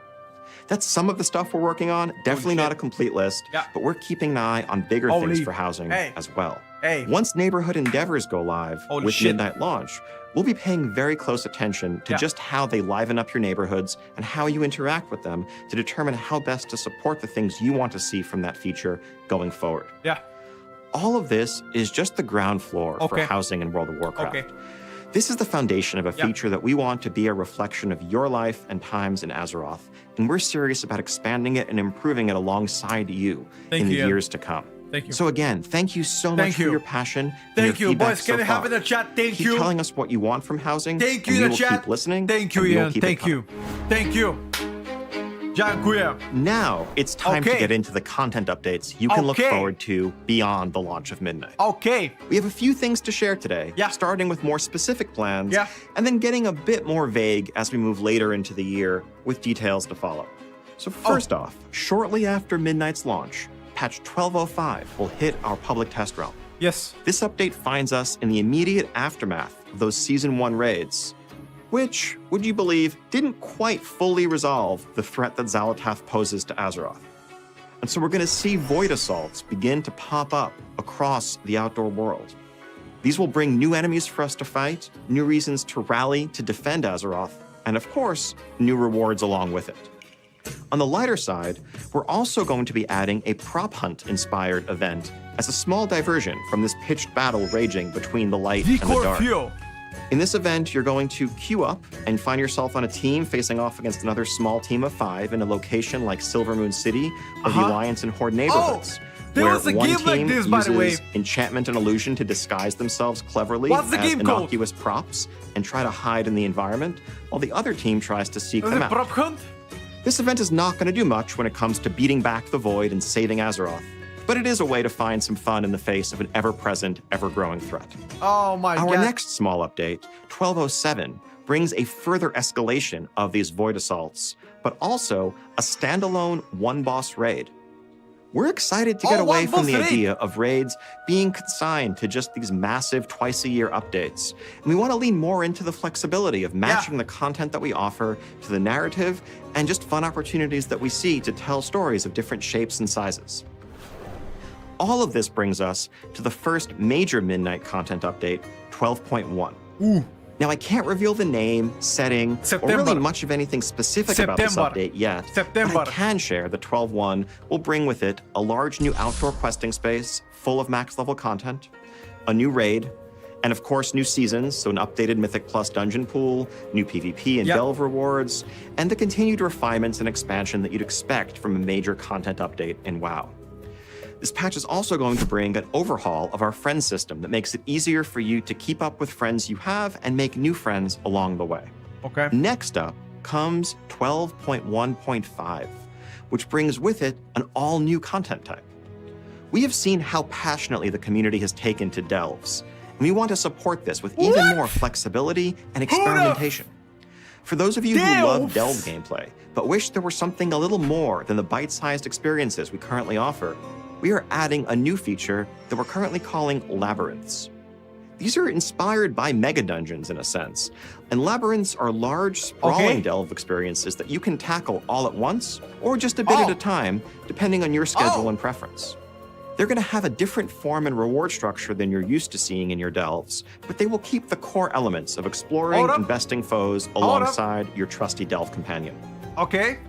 That's some of the stuff we're working on. Definitely not a complete list, but we're keeping an eye on bigger things for housing as well. Once neighborhood endeavors go live with Midnight launch, we'll be paying very close attention to just how they liven up your neighborhoods and how you interact with them to determine how best to support the things you want to see from that feature going forward. All of this is just the ground floor for housing in World of Warcraft. This is the foundation of a feature that we want to be a reflection of your life and times in Azeroth, and we're serious about expanding it and improving it alongside you in the years to come. So again, thank you so much for your passion and your feedback boys. Can I have in the chat? Thank you. Keep telling us what you want from housing. Thank you and in we the will chat. keep listening. Thank you, and we will Ian. keep it Thank you. Thank you. Dziękuję. Now it's time to get into the content updates you can look forward to beyond the launch of Midnight. We have a few things to share today, starting with more specific plans, and then getting a bit more vague as we move later into the year with details to follow. So first off, shortly after Midnight's launch, patch 1205 will hit our public test realm. This update finds us in the immediate aftermath of those Season 1 raids, which, would you believe, didn't quite fully resolve the threat that Xal'atath poses to Azeroth. And so we're going to see void assaults begin to pop up across the outdoor world. These will bring new enemies for us to fight, new reasons to rally to defend Azeroth, and of course, new rewards along with it. On the lighter side, we're also going to be adding a prop hunt-inspired event as a small diversion from this pitched battle raging between the light and the dark. In this event, you're going to queue up and find yourself on a team facing off against another small team of 5 in a location like Silvermoon City or the Alliance and Horde neighborhoods. There was a one game like team this, by the way. uses enchantment and illusion to disguise themselves cleverly What's the as game called? innocuous props and try to hide in the environment, while the other team tries to seek them out. Prop hunt? This event is not going to do much when it comes to beating back the Void and saving Azeroth, but it is a way to find some fun in the face of an ever-present, ever-growing threat. Oh my god. Our next small update, 1207, brings a further escalation of these Void assaults, but also a standalone one-boss raid. We're excited to get away from the idea of raids being consigned to just these massive twice-a-year updates. And we want to lean more into the flexibility of matching the content that we offer to the narrative and just fun opportunities that we see to tell stories of different shapes and sizes. All of this brings us to the first major Midnight content update, 12.1. Now, I can't reveal the name, setting, or September. really much of anything specific about this September. update yet, September. but I can share that 12.1 will bring with it a large new outdoor questing space full of max-level content, a new raid, and of course, new seasons, so an updated Mythic Plus dungeon pool, new PvP and Yep. delve rewards, and the continued refinements and expansion that you'd expect from a major content update in WoW. This patch is also going to bring an overhaul of our friend system that makes it easier for you to keep up with friends you have and make new friends along the way. Okay. Next up comes 12.1.5, which brings with it an all-new content type. We have seen how passionately the community has taken to delves, and we want to support this with even more flexibility and experimentation. For those of you who love delve gameplay, but wish there were something a little more than the bite-sized experiences we currently offer, we are adding a new feature that we're currently calling labyrinths. These are inspired by mega dungeons in a sense, and labyrinths are large, sprawling delve experiences that you can tackle all at once or just a bit at a time, depending on your schedule and preference. They're going to have a different form and reward structure than you're used to seeing in your delves, but they will keep the core elements of exploring and besting foes alongside your trusty delve companion. Okay.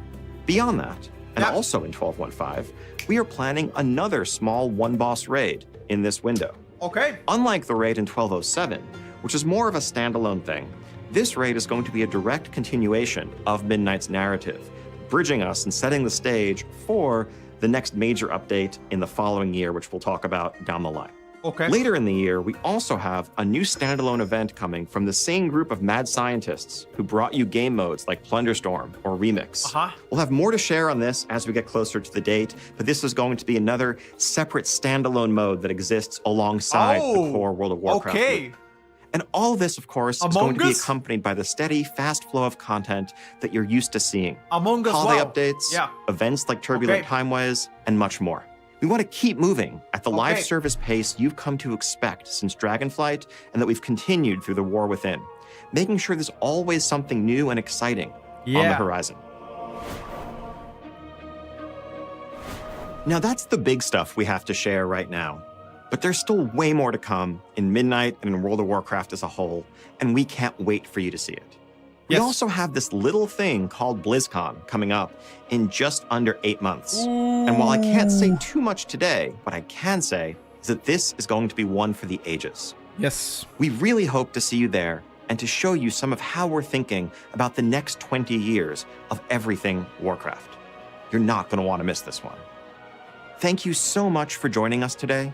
Beyond that, and also in 12.1.5, we are planning another small one-boss raid in this window. Okay. Unlike the raid in 12.07, which is more of a standalone thing, this raid is going to be a direct continuation of Midnight's narrative, bridging us and setting the stage for the next major update in the following year, which we'll talk about down the line. Okay. Later in the year, we also have a new standalone event coming from the same group of mad scientists who brought you game modes like Plunderstorm or Remix. We'll have more to share on this as we get closer to the date, but this is going to be another separate standalone mode that exists alongside the core World of Warcraft group. And all of this, of course, is going to be accompanied by the steady, fast flow of content that you're used to seeing. Among Us Holiday updates, events like Turbulent Timeways, and much more. We want to keep moving at the live service pace you've come to expect since Dragonflight and that we've continued through the War Within, making sure there's always something new and exciting on the horizon. Now that's the big stuff we have to share right now, but there's still way more to come in Midnight and in World of Warcraft as a whole, and we can't wait for you to see it. We also have this little thing called BlizzCon coming up in just under 8 months. And while I can't say too much today, what I can say is that this is going to be one for the ages. Yes. We really hope to see you there and to show you some of how we're thinking about the next 20 years of everything Warcraft. You're not going to want to miss this one. Thank you so much for joining us today.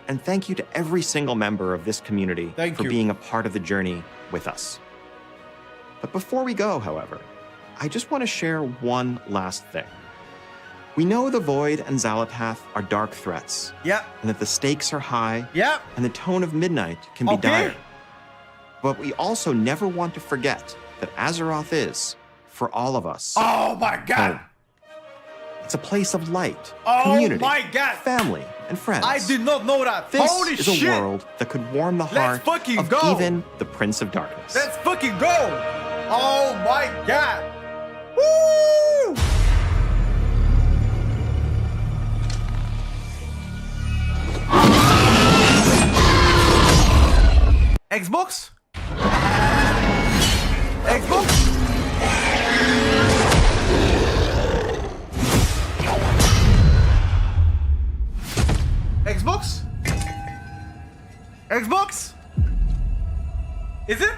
And thank you to every single member of this community for being a part of the journey with us. But before we go, however, I just want to share one last thing. We know the Void and Xalatath are dark threats. And that the stakes are high. And the tone of Midnight can be dire. But we also never want to forget that Azeroth is, for all of us, home. It's a place of light, community, family, and friends. I did not know that. This Holy is shit. a world that could warm the heart of even the Prince of Darkness. Let's fucking go. Oh my god. Woo! Xbox? Xbox? Xbox? Xbox? Is it?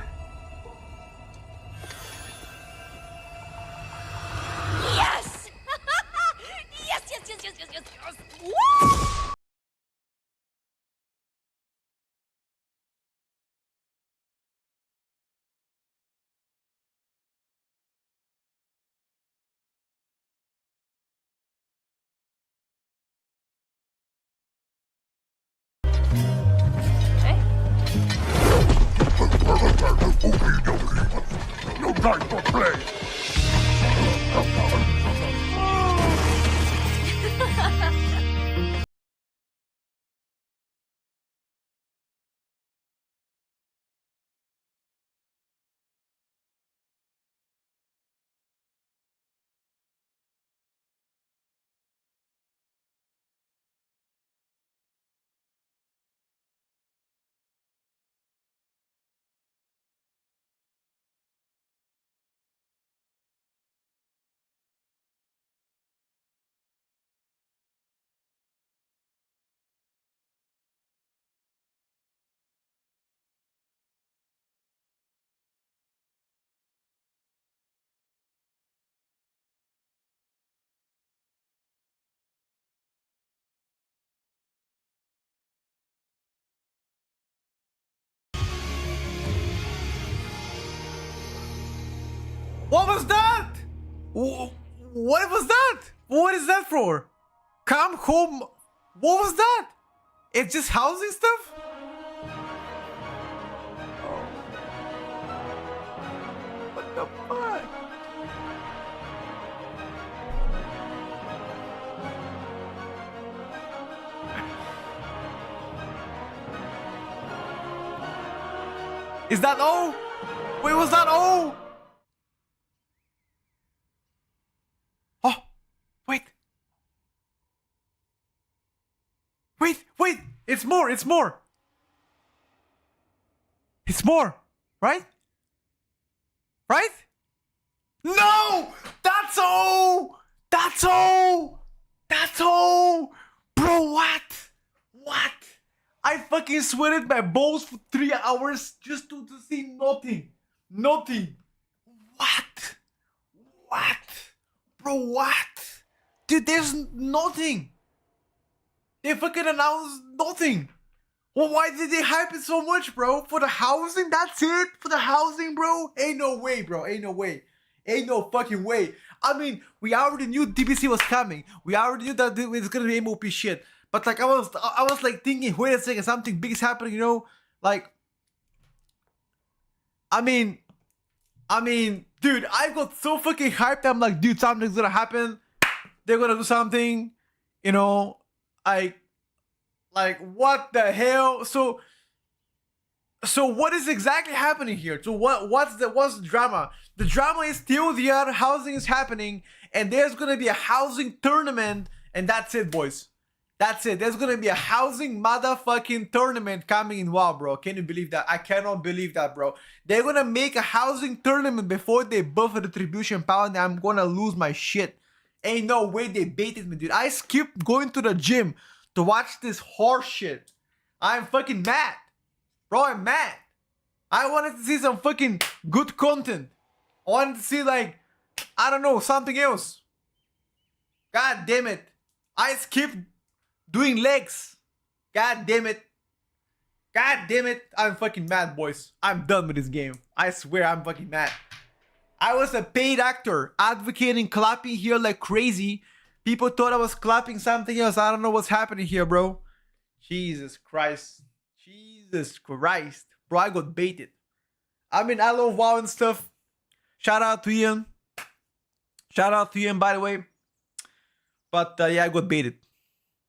Yes! Yes, yes, yes, yes, yes, yes, yes! Woo! No time for play! What was that? What was that? What is that for? Come home. What was that? It's just housing stuff? What the fuck? Is that all? Wait, was that all? Oh, wait. Wait, it's more, it's more. It's more, right? Right? No! That's all! That's all! That's all! Bro, what? What? I fucking sweated my balls for 3 hours just to see nothing. Nothing. What? What? Bro, what? Dude, there's nothing. They fucking announced nothing. Well, why did they hype it so much, bro? For the housing? That's it? For the housing, bro? Ain't no way, bro. Ain't no way. Ain't no fucking way. I mean, we already knew DBC was coming. We already knew that it was gonna be MOP shit. But like, I was like thinking, wait a second, something big is happening, you know? Like, I mean, dude, I got so fucking hyped. I'm like, dude, something's gonna happen. They're gonna do something, you know? Like what the hell? So what is exactly happening here? So what's the drama? The drama is still the other housing is happening, and there's gonna be a housing tournament, and that's it, boys. That's it. There's gonna be a housing motherfucking tournament coming in WoW, bro. Can you believe that? I cannot believe that, bro. They're gonna make a housing tournament before they buff a retribution power, and I'm gonna lose my shit. Ain't no way they baited me, dude. I skipped going to the gym to watch this horse shit. I'm fucking mad. Bro, I'm mad. I wanted to see some fucking good content. I wanted to see, like, I don't know, something else. God damn it. I skipped doing legs. God damn it. God damn it. I'm fucking mad, boys. I'm done with this game. I swear I'm fucking mad. I was a paid actor, advocating, clapping here like crazy. People thought I was clapping something else. I don't know what's happening here, bro. Jesus Christ. Jesus Christ. Bro, I got baited. I mean, I love WoW and stuff. Shout out to Ian. Shout out to Ian, by the way. But yeah, I got baited.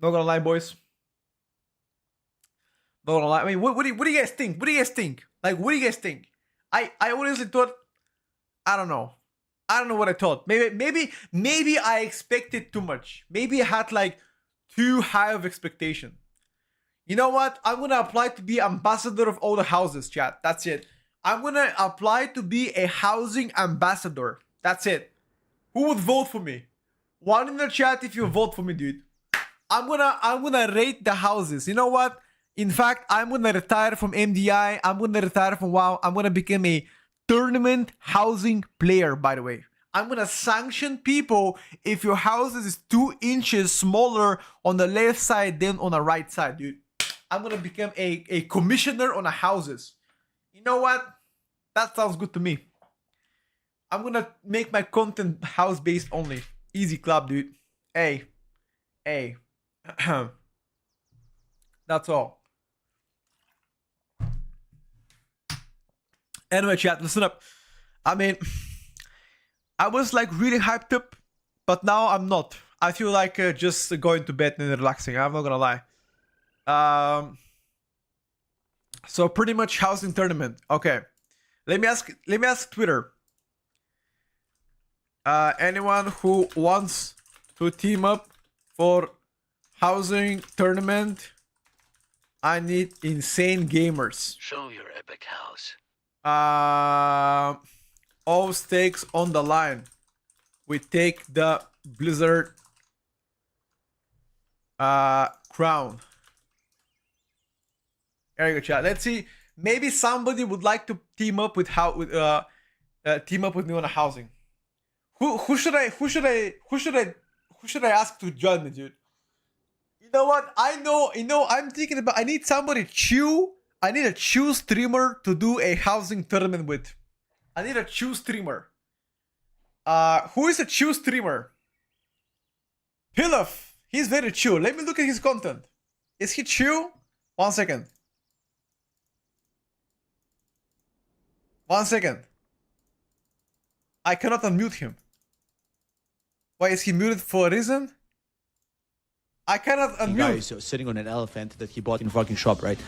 Not gonna lie, boys. Not gonna lie. I mean, what do you guys think? What do you guys think? Like, what do you guys think? I honestly thought, I don't know. I don't know what I thought. Maybe I expected too much. Maybe I had like too high of expectation. You know what? I'm gonna apply to be ambassador of all the houses, chat. That's it. I'm gonna apply to be a housing ambassador. That's it. Who would vote for me? One in the chat if you vote for me, dude. I'm gonna rate the houses. You know what? In fact, I'm gonna retire from MDI. I'm gonna retire from WoW. I'm gonna become a tournament housing player, by the way. I'm gonna sanction people if your house is 2 inches smaller on the left side than on the right side, dude. I'm gonna become a commissioner on the houses. You know what? That sounds good to me. I'm gonna make my content house based only. Easy club, dude. Hey. That's all. Anyway, chat, listen up. I mean, I was like really hyped up, but now I'm not. I feel like just going to bed and relaxing. I'm not gonna lie. So pretty much housing tournament. Okay, let me ask Twitter. Anyone who wants to team up for housing tournament? I need insane gamers. Show your epic house. All stakes on the line. We take the Blizzard crown. There you go, chat. Let's see. Maybe somebody would like to team up with team up with me on a housing. Who should I ask to join me, dude? You know what? I'm thinking about, I need somebody chill. I need a chill streamer to do a housing tournament with. I need a chill streamer. Who is a chill streamer? Pilaf. He's very chill. Let me look at his content. Is he chill? 1 second. 1 second. I cannot unmute him. Why is he muted for a reason? I cannot unmute. Guys sitting on an elephant that he bought in fucking shop, right?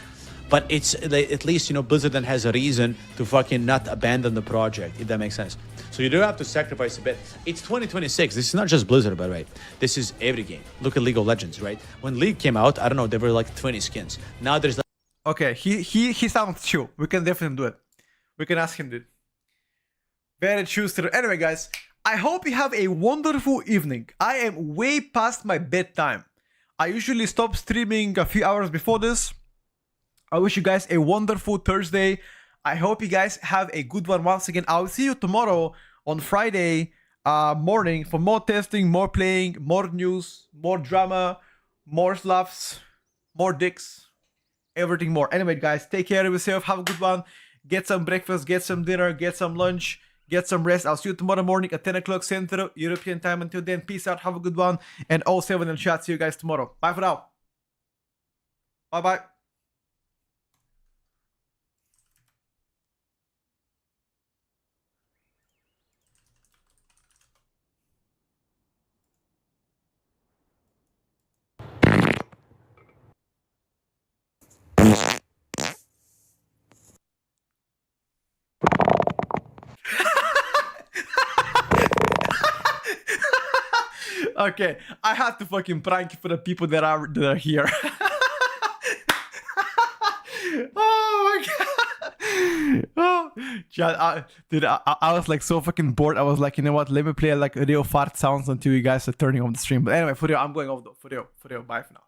But it's at least, you know, Blizzard then has a reason to fucking not abandon the project, if that makes sense. So you do have to sacrifice a bit. It's 2026. This is not just Blizzard, by the way. This is every game. Look at League of Legends, right? When League came out, I don't know, there were like 20 skins. Now there's like... Okay, he sounds chill. We can definitely do it. We can ask him, dude. Very chill. Anyway, guys, I hope you have a wonderful evening. I am way past my bedtime. I usually stop streaming a few hours before this. I wish you guys a wonderful Thursday. I hope you guys have a good one once again. I'll see you tomorrow on Friday morning for more testing, more playing, more news, more drama, more slaps, more dicks, everything more. Anyway, guys, take care of yourself. Have a good one. Get some breakfast, get some dinner, get some lunch, get some rest. I'll see you tomorrow morning at 10 o'clock Central European time. Until then, peace out. Have a good one. And all 7 in the chat. See you guys tomorrow. Bye for now. Bye-bye. Okay, I had to fucking prank for the people that are here. Oh my god. Oh, Chad, dude, I was like so fucking bored. I was like, you know what? Let me play like real fart sounds until you guys are turning on the stream. But anyway, for real, I'm going off though. For real. Bye for now.